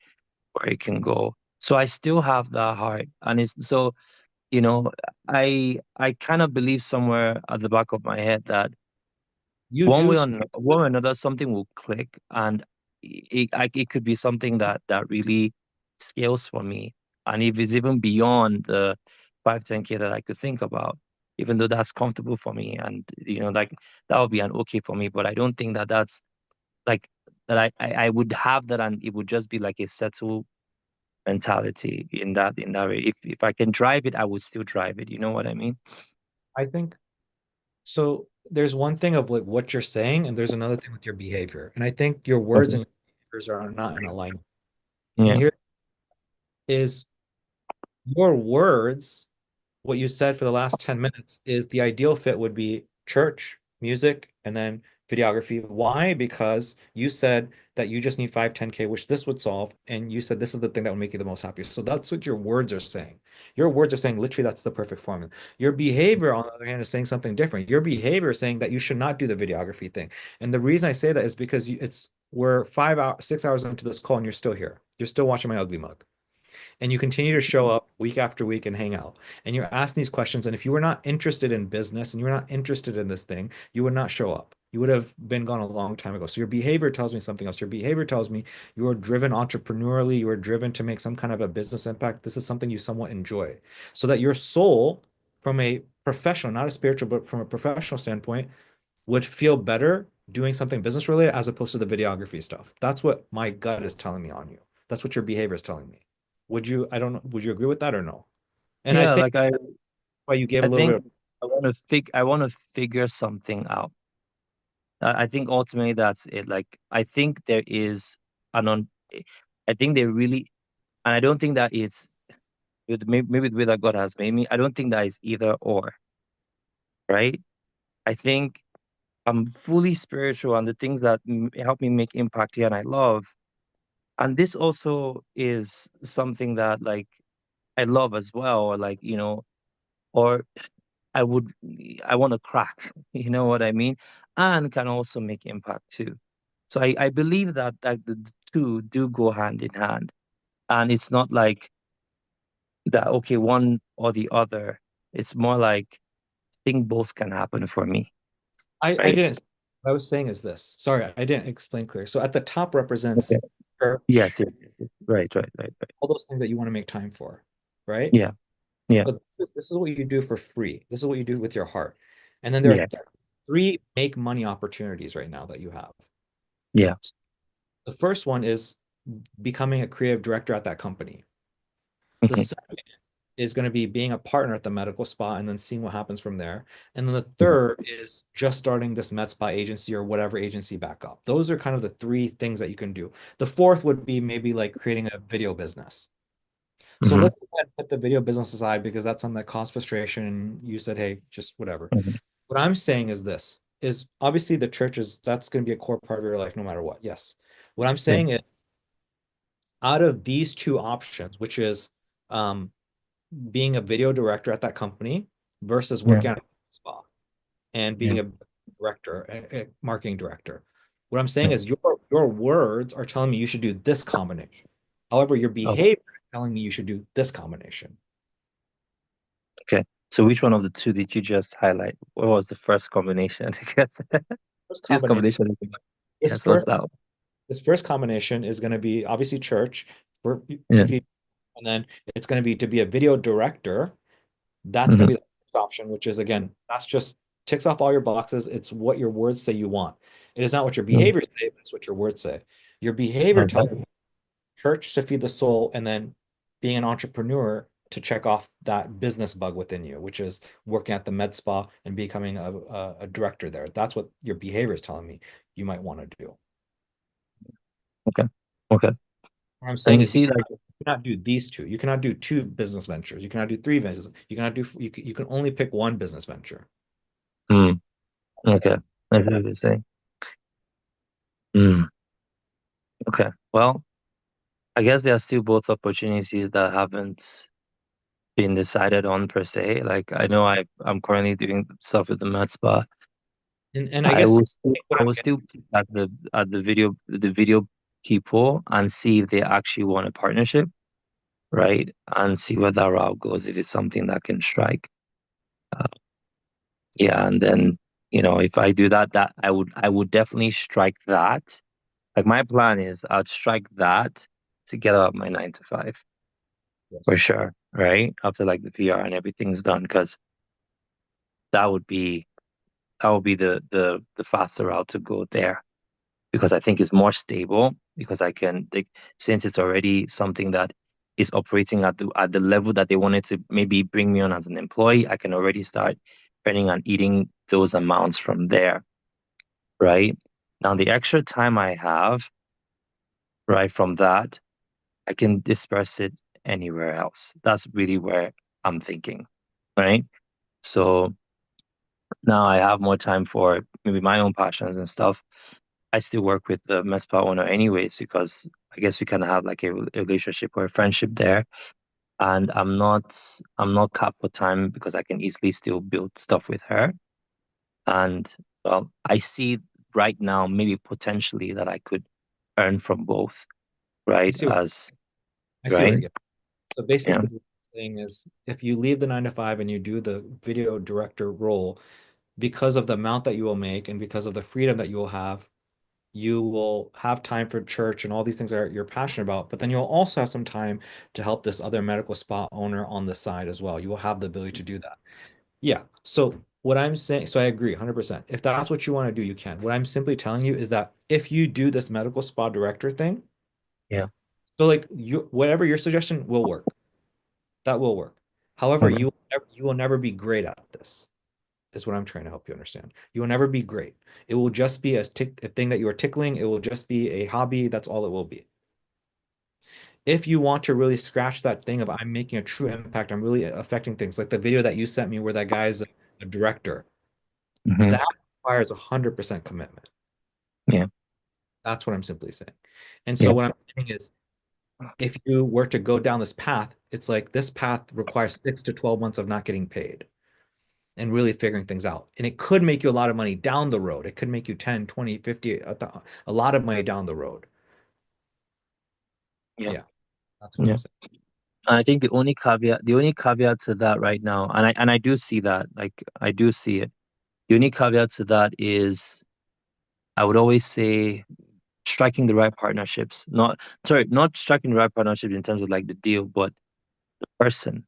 where it can go. So I still have that heart, and it's so you know I kind of believe somewhere at the back of my head that you do. one way or another something will click, and it could be something that really scales for me, and if it's even beyond the 5-10K that I could think about, even though that's comfortable for me, and like that would be an okay for me, but I don't think that that's like that I would have that, and it would just be like a settle mentality in that way. If I can drive it, I would still drive it. You know what I mean? I think so. There's one thing of like what you're saying, and there's another thing with your behavior. And I think your words Okay. and behaviors are not in alignment. Yeah. And here is your words, what you said for the last 10 minutes is the ideal fit would be church, music, and then videography. Why? Because you said that you just need 5-10K, which this would solve. And you said this is the thing that would make you the most happy. So that's what your words are saying. Your words are saying literally that's the perfect formula. Your behavior, on the other hand, is saying something different. Your behavior is saying that you should not do the videography thing. And the reason I say that is because we're 5 hours, 6 hours into this call and you're still here. You're still watching my ugly mug, and you continue to show up week after week and hang out, and you're asking these questions. And if you were not interested in business and you were not interested in this thing, you would not show up. You would have been gone a long time ago. So your behavior tells me something else. Your behavior tells me you are driven entrepreneurially. You are driven to make some kind of a business impact. This is something you somewhat enjoy, so that your soul, from a professional, not a spiritual, but from a professional standpoint, would feel better doing something business related as opposed to the videography stuff. That's what my gut is telling me on you. That's what your behavior is telling me. I don't know, would you agree with that or no? And I Yeah, think like why you gave I a little think bit of, I want to figure something out. I think ultimately that's it. Like I think there is an on I think they really, and I don't think that it's with maybe the way that God has made me, I don't think that is either or, right? I think I'm fully spiritual, and the things that help me make impact here and I love. And this also is something that like I love as well, or like, or I would I want to crack, you know what I mean? And can also make impact too. So I believe that the two do go hand in hand. And it's not like that, okay, one or the other. It's more like I think both can happen for me. I Right? didn't, what I was saying is this. Sorry, I didn't explain clear. So at the top represents Okay. church, Yes, yes. Right. all those things that you want to make time for, right? Yeah. Yeah. But this is what you do for free. This is what you do with your heart. And then there Yeah. are three make money opportunities right now that you have. Yeah. The first one is becoming a creative director at that company. The Mhm. second is going to be being a partner at the medical spa and then seeing what happens from there. And then the Mhm. third is just starting this med spa agency or whatever agency back up. Those are kind of the three things that you can do. The fourth would be maybe like creating a video business. So Mhm. let's go ahead and put the video business aside because that's something that caused frustration. And you said, hey, just whatever. Mhm. What I'm saying is this is obviously the church is that's going to be a core part of your life no matter what. Yes. What I'm Yeah. saying is out of these two options, which is um, being a video director at that company versus Yeah. working at a spa and being Yeah. a director, a marketing director. What I'm saying is your words are telling me you should do this combination. However, your Oh, behavior is telling me you should do this combination. Okay. So which one of the two did you just highlight? What was the first combination? Because First this combination, combination, this yes, what's first that one? this first combination is going to be obviously church for to Yeah. feed, and then it's going to be to be a video director. That's going Mhm. to be the first option, which is again, that's just ticks off all your boxes. It's what your words say you want. It is not what your Mhm. behavior say, but it's what your words say. Your behavior tells Okay. you church to feed the soul, and then being an entrepreneur to check off that business bug within you, which is working at the med spa and becoming a director there. That's what your behavior is telling me you might want to do. Okay. Okay. What I'm And saying you is you see, like, cannot do these two. You cannot do two business ventures. You cannot do three ventures. You cannot do you can only pick one business venture. mm, okay, I hear what you're saying. Mm, okay. Well, I guess there are still both opportunities that haven't been decided on per se. Like I know I'm currently doing stuff with the med spa. And I guess what I I'm will getting still look at the video people and see if they actually want a partnership, right? And see where that route goes if it's something that can strike. Uh, yeah, and then if I do that, I would definitely strike that. Like my plan is I'd strike that to get out of my 9 to 5 for yes. sure, right? After like the PR and everything's done, because that would be the faster route to go there because I think it's more stable because I can like, since it's already something that is operating at the level that they wanted to maybe bring me on as an employee, I can already start earning and eating those amounts from there, right? Now the extra time I have, right, from that, I can disperse it anywhere else. That's really where I'm thinking, right? So now I have more time for maybe my own passions and stuff. I still work with the med spa owner anyways because I guess we kind of have like a relationship or a friendship there. And I'm not capped for time because I can easily still build stuff with her. And well, I see right now maybe potentially that I could earn from both, I right? see I see where Right? you're getting. So basically, Yeah. what you're saying is if you leave the 9 to 5 and you do the video director role, because of the amount that you will make and because of the freedom that you will have time for church and all these things that you're passionate about. But then you'll also have some time to help this other medical spa owner on the side as well. You will have the ability to do that. Yeah. So what I'm saying, so I agree 100%. If that's what you want to do, you can. What I'm simply telling you is that if you do this medical spa director thing, Yeah. so like you whatever your suggestion will work. That will work. However, Okay. you will never be great at this, is what I'm trying to help you understand. You will never be great. It will just be a thing that you are tickling. It will just be a hobby. That's all it will be. If you want to really scratch that thing of I'm making a true impact, I'm really affecting things, like the video that you sent me where that guy's a director, Hmm. that requires 100% commitment. Yeah. That's what I'm simply saying. And so Yeah. what I'm saying is if you were to go down this path, it's like this path requires 6 to 12 months of not getting paid and really figuring things out. And it could make you a lot of money down the road. It could make you 10, 20, 50, a lot of money down the road. Yeah. Yeah, that's what Yeah. I'm saying. And I think the only caveat to that right now, and I do see that, like I do see it. The only caveat to that is I would always say striking the right partnerships. Not striking the right partnership in terms of like the deal, but the person,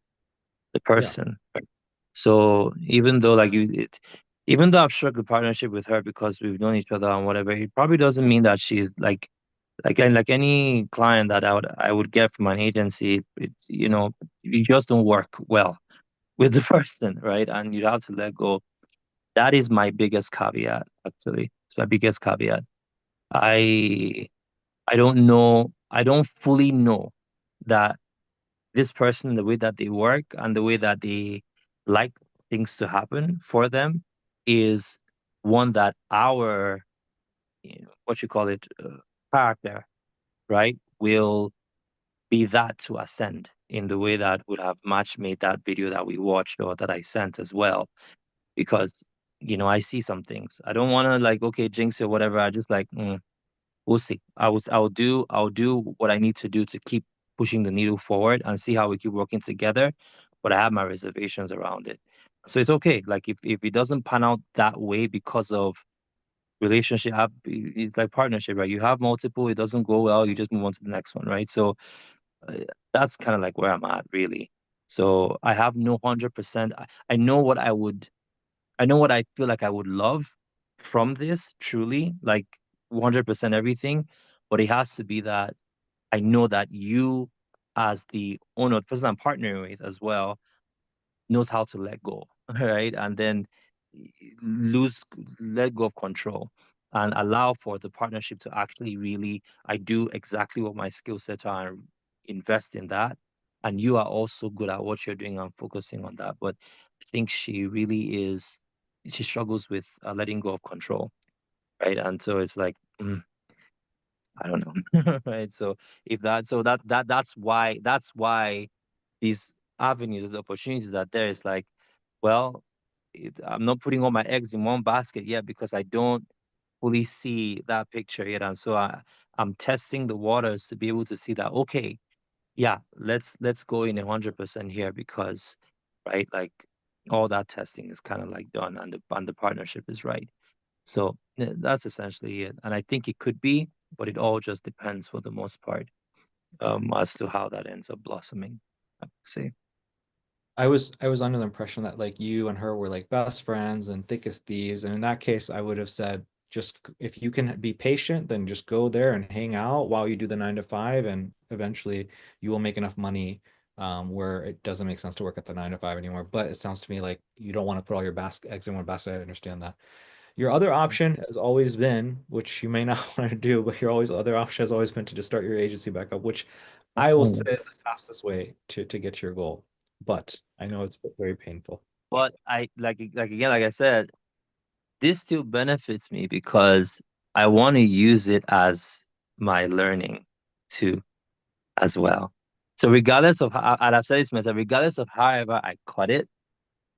the Yeah. person. Right? So even though I've struck the partnership with her because we've known each other and whatever, it probably doesn't mean that she's like any client that I would get from an agency. It's you just don't work well with the person, right? And you have to let go. That is my biggest caveat, actually. It's my biggest caveat. I I don't know. I don't fully know that this person, the way that they work and the way that they like things to happen for them is one that our, what you call it, character, right, will be that to ascend in the way that would have match made that video that we watched or that I sent as well. Because, I see some things. I don't want to like, okay, jinx or whatever. I just like, we'll see. I'll do what I need to do to keep pushing the needle forward and see how we keep working together. But I have my reservations around it. So it's okay. Like if it doesn't pan out that way because of relationship, it's like partnership, right? You have multiple, it doesn't go well, you just move on to the next one, right? So uh, that's kind of like where I'm at, really. So I have no 100%. I know what I feel like I would love from this, truly, like 100% everything. But it has to be that I know that you, as the owner, the person I'm partnering with as well, knows how to let go, right? And then let go of control and allow for the partnership to actually really, I do exactly what my skill sets are and invest in that. And you are also good at what you're doing and focusing on that. But I think she really is, she struggles with letting go of control, right? And so it's like, I don't know, right? So if that, so that's why these avenues, these opportunities are there. It's like, well, I'm not putting all my eggs in one basket yet because I don't fully see that picture yet, and so I'm testing the waters to be able to see that. Okay, yeah, let's go in 100% here because, right, like all that testing is kind of like done, and the partnership is right. So that's essentially it, and I think it could be, but it all just depends for the most part, as to how that ends up blossoming. I would say. I was under the impression that like you and her were like best friends and thick as thieves. And in that case, I would have said, just if you can be patient, then just go there and hang out while you do the 9 to 5, and eventually you will make enough money where it doesn't make sense to work at the 9 to 5 anymore. But it sounds to me like you don't want to put all your eggs in one basket. I understand that. Your other option has always been, which you may not want to do, but your other option has always been to just start your agency back up, which I will say is the fastest way to get to your goal. But I know it's very painful. But I like again, like I said, this still benefits me because I want to use it as my learning too, as well. So regardless of how, and I've said this myself, regardless of however I cut it,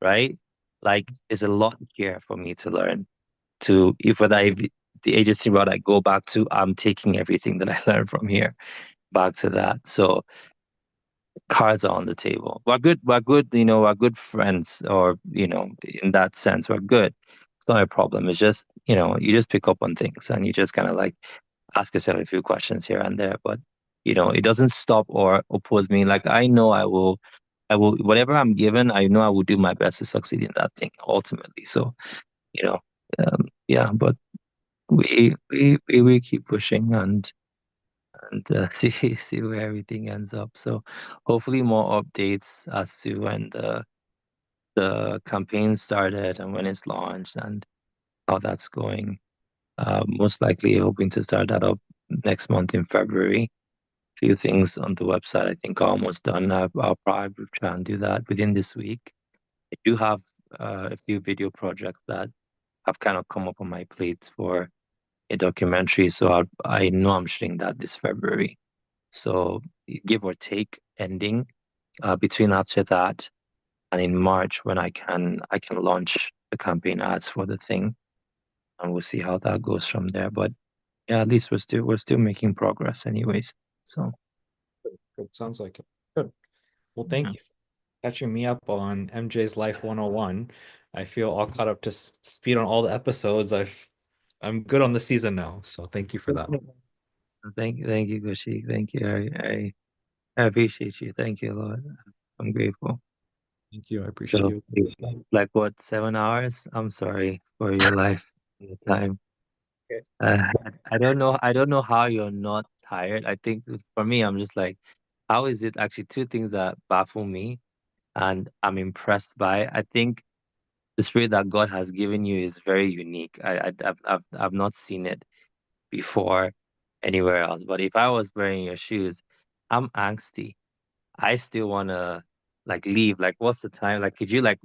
right? Like, there's a lot here for me to learn. If the agency route I go back to, I'm taking everything that I learned from here back to that. So cards are on the table. We're good, we're good friends, or, in that sense, we're good. It's not a problem. It's just, you just pick up on things and you just kind of like ask yourself a few questions here and there. But, it doesn't stop or oppose me. Like, I know whatever I'm given, I know I will do my best to succeed in that thing ultimately. So, you know, yeah, but we keep pushing and see where everything ends up. So hopefully more updates as to when the campaign started and when it's launched and how that's going. Most likely hoping to start that up next month in February. Few things on the website I think are almost done. I'll probably try and do that within this week. I do have a few video projects that have kind of come up on my plate for a documentary, so I know I'm shooting that this February. So give or take ending between after that and in March when I can launch the campaign ads for the thing, and we'll see how that goes from there. But yeah, at least we're still making progress anyways. So Good. Sounds like it. Good. Well, thank you for catching me up on MJ's Life 101. I feel all caught up to speed on all the episodes. I'm good on the season now, so thank you for that. Thank you, Gushi. Thank you. I appreciate you. Thank you a lot. I'm grateful. Thank you. I appreciate So, you. like what, 7 hours? I'm sorry for your life, your time. Okay. I don't know. I don't know how you're not tired. I think for me, I'm just like, how is it actually two things that baffle me and I'm impressed by? I think the spirit that God has given you is very unique. I've not seen it before anywhere else. But if I was wearing your shoes, I'm angsty. I still wanna like leave. Like, what's the time? Like, could you like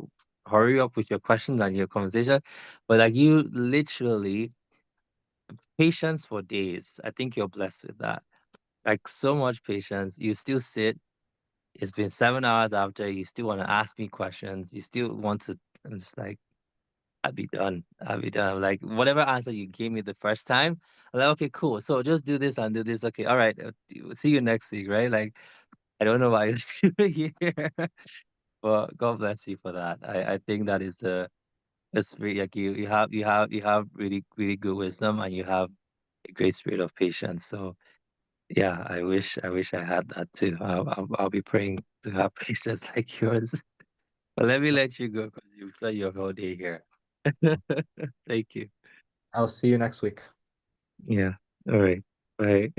hurry up with your questions and your conversation? But like, you literally patience for days. I think you're blessed with that. Like, so much patience. You still sit. It's been 7 hours after. You still want to ask me questions. You still want to. I'm just like, I'll be done. I'll be done. Like, whatever answer you gave me the first time, I'm like, okay, cool. So just do this and do this. Okay, all right. See you next week, right? Like, I don't know why you're still here, but God bless you for that. I think that is it's really like you have really really good wisdom, and you have a great spirit of patience. So yeah, I wish I had that too. I'll be praying to have patience like yours. But let me let you go because you've spent your whole day here. Thank you. I'll see you next week. Yeah. All right. Bye.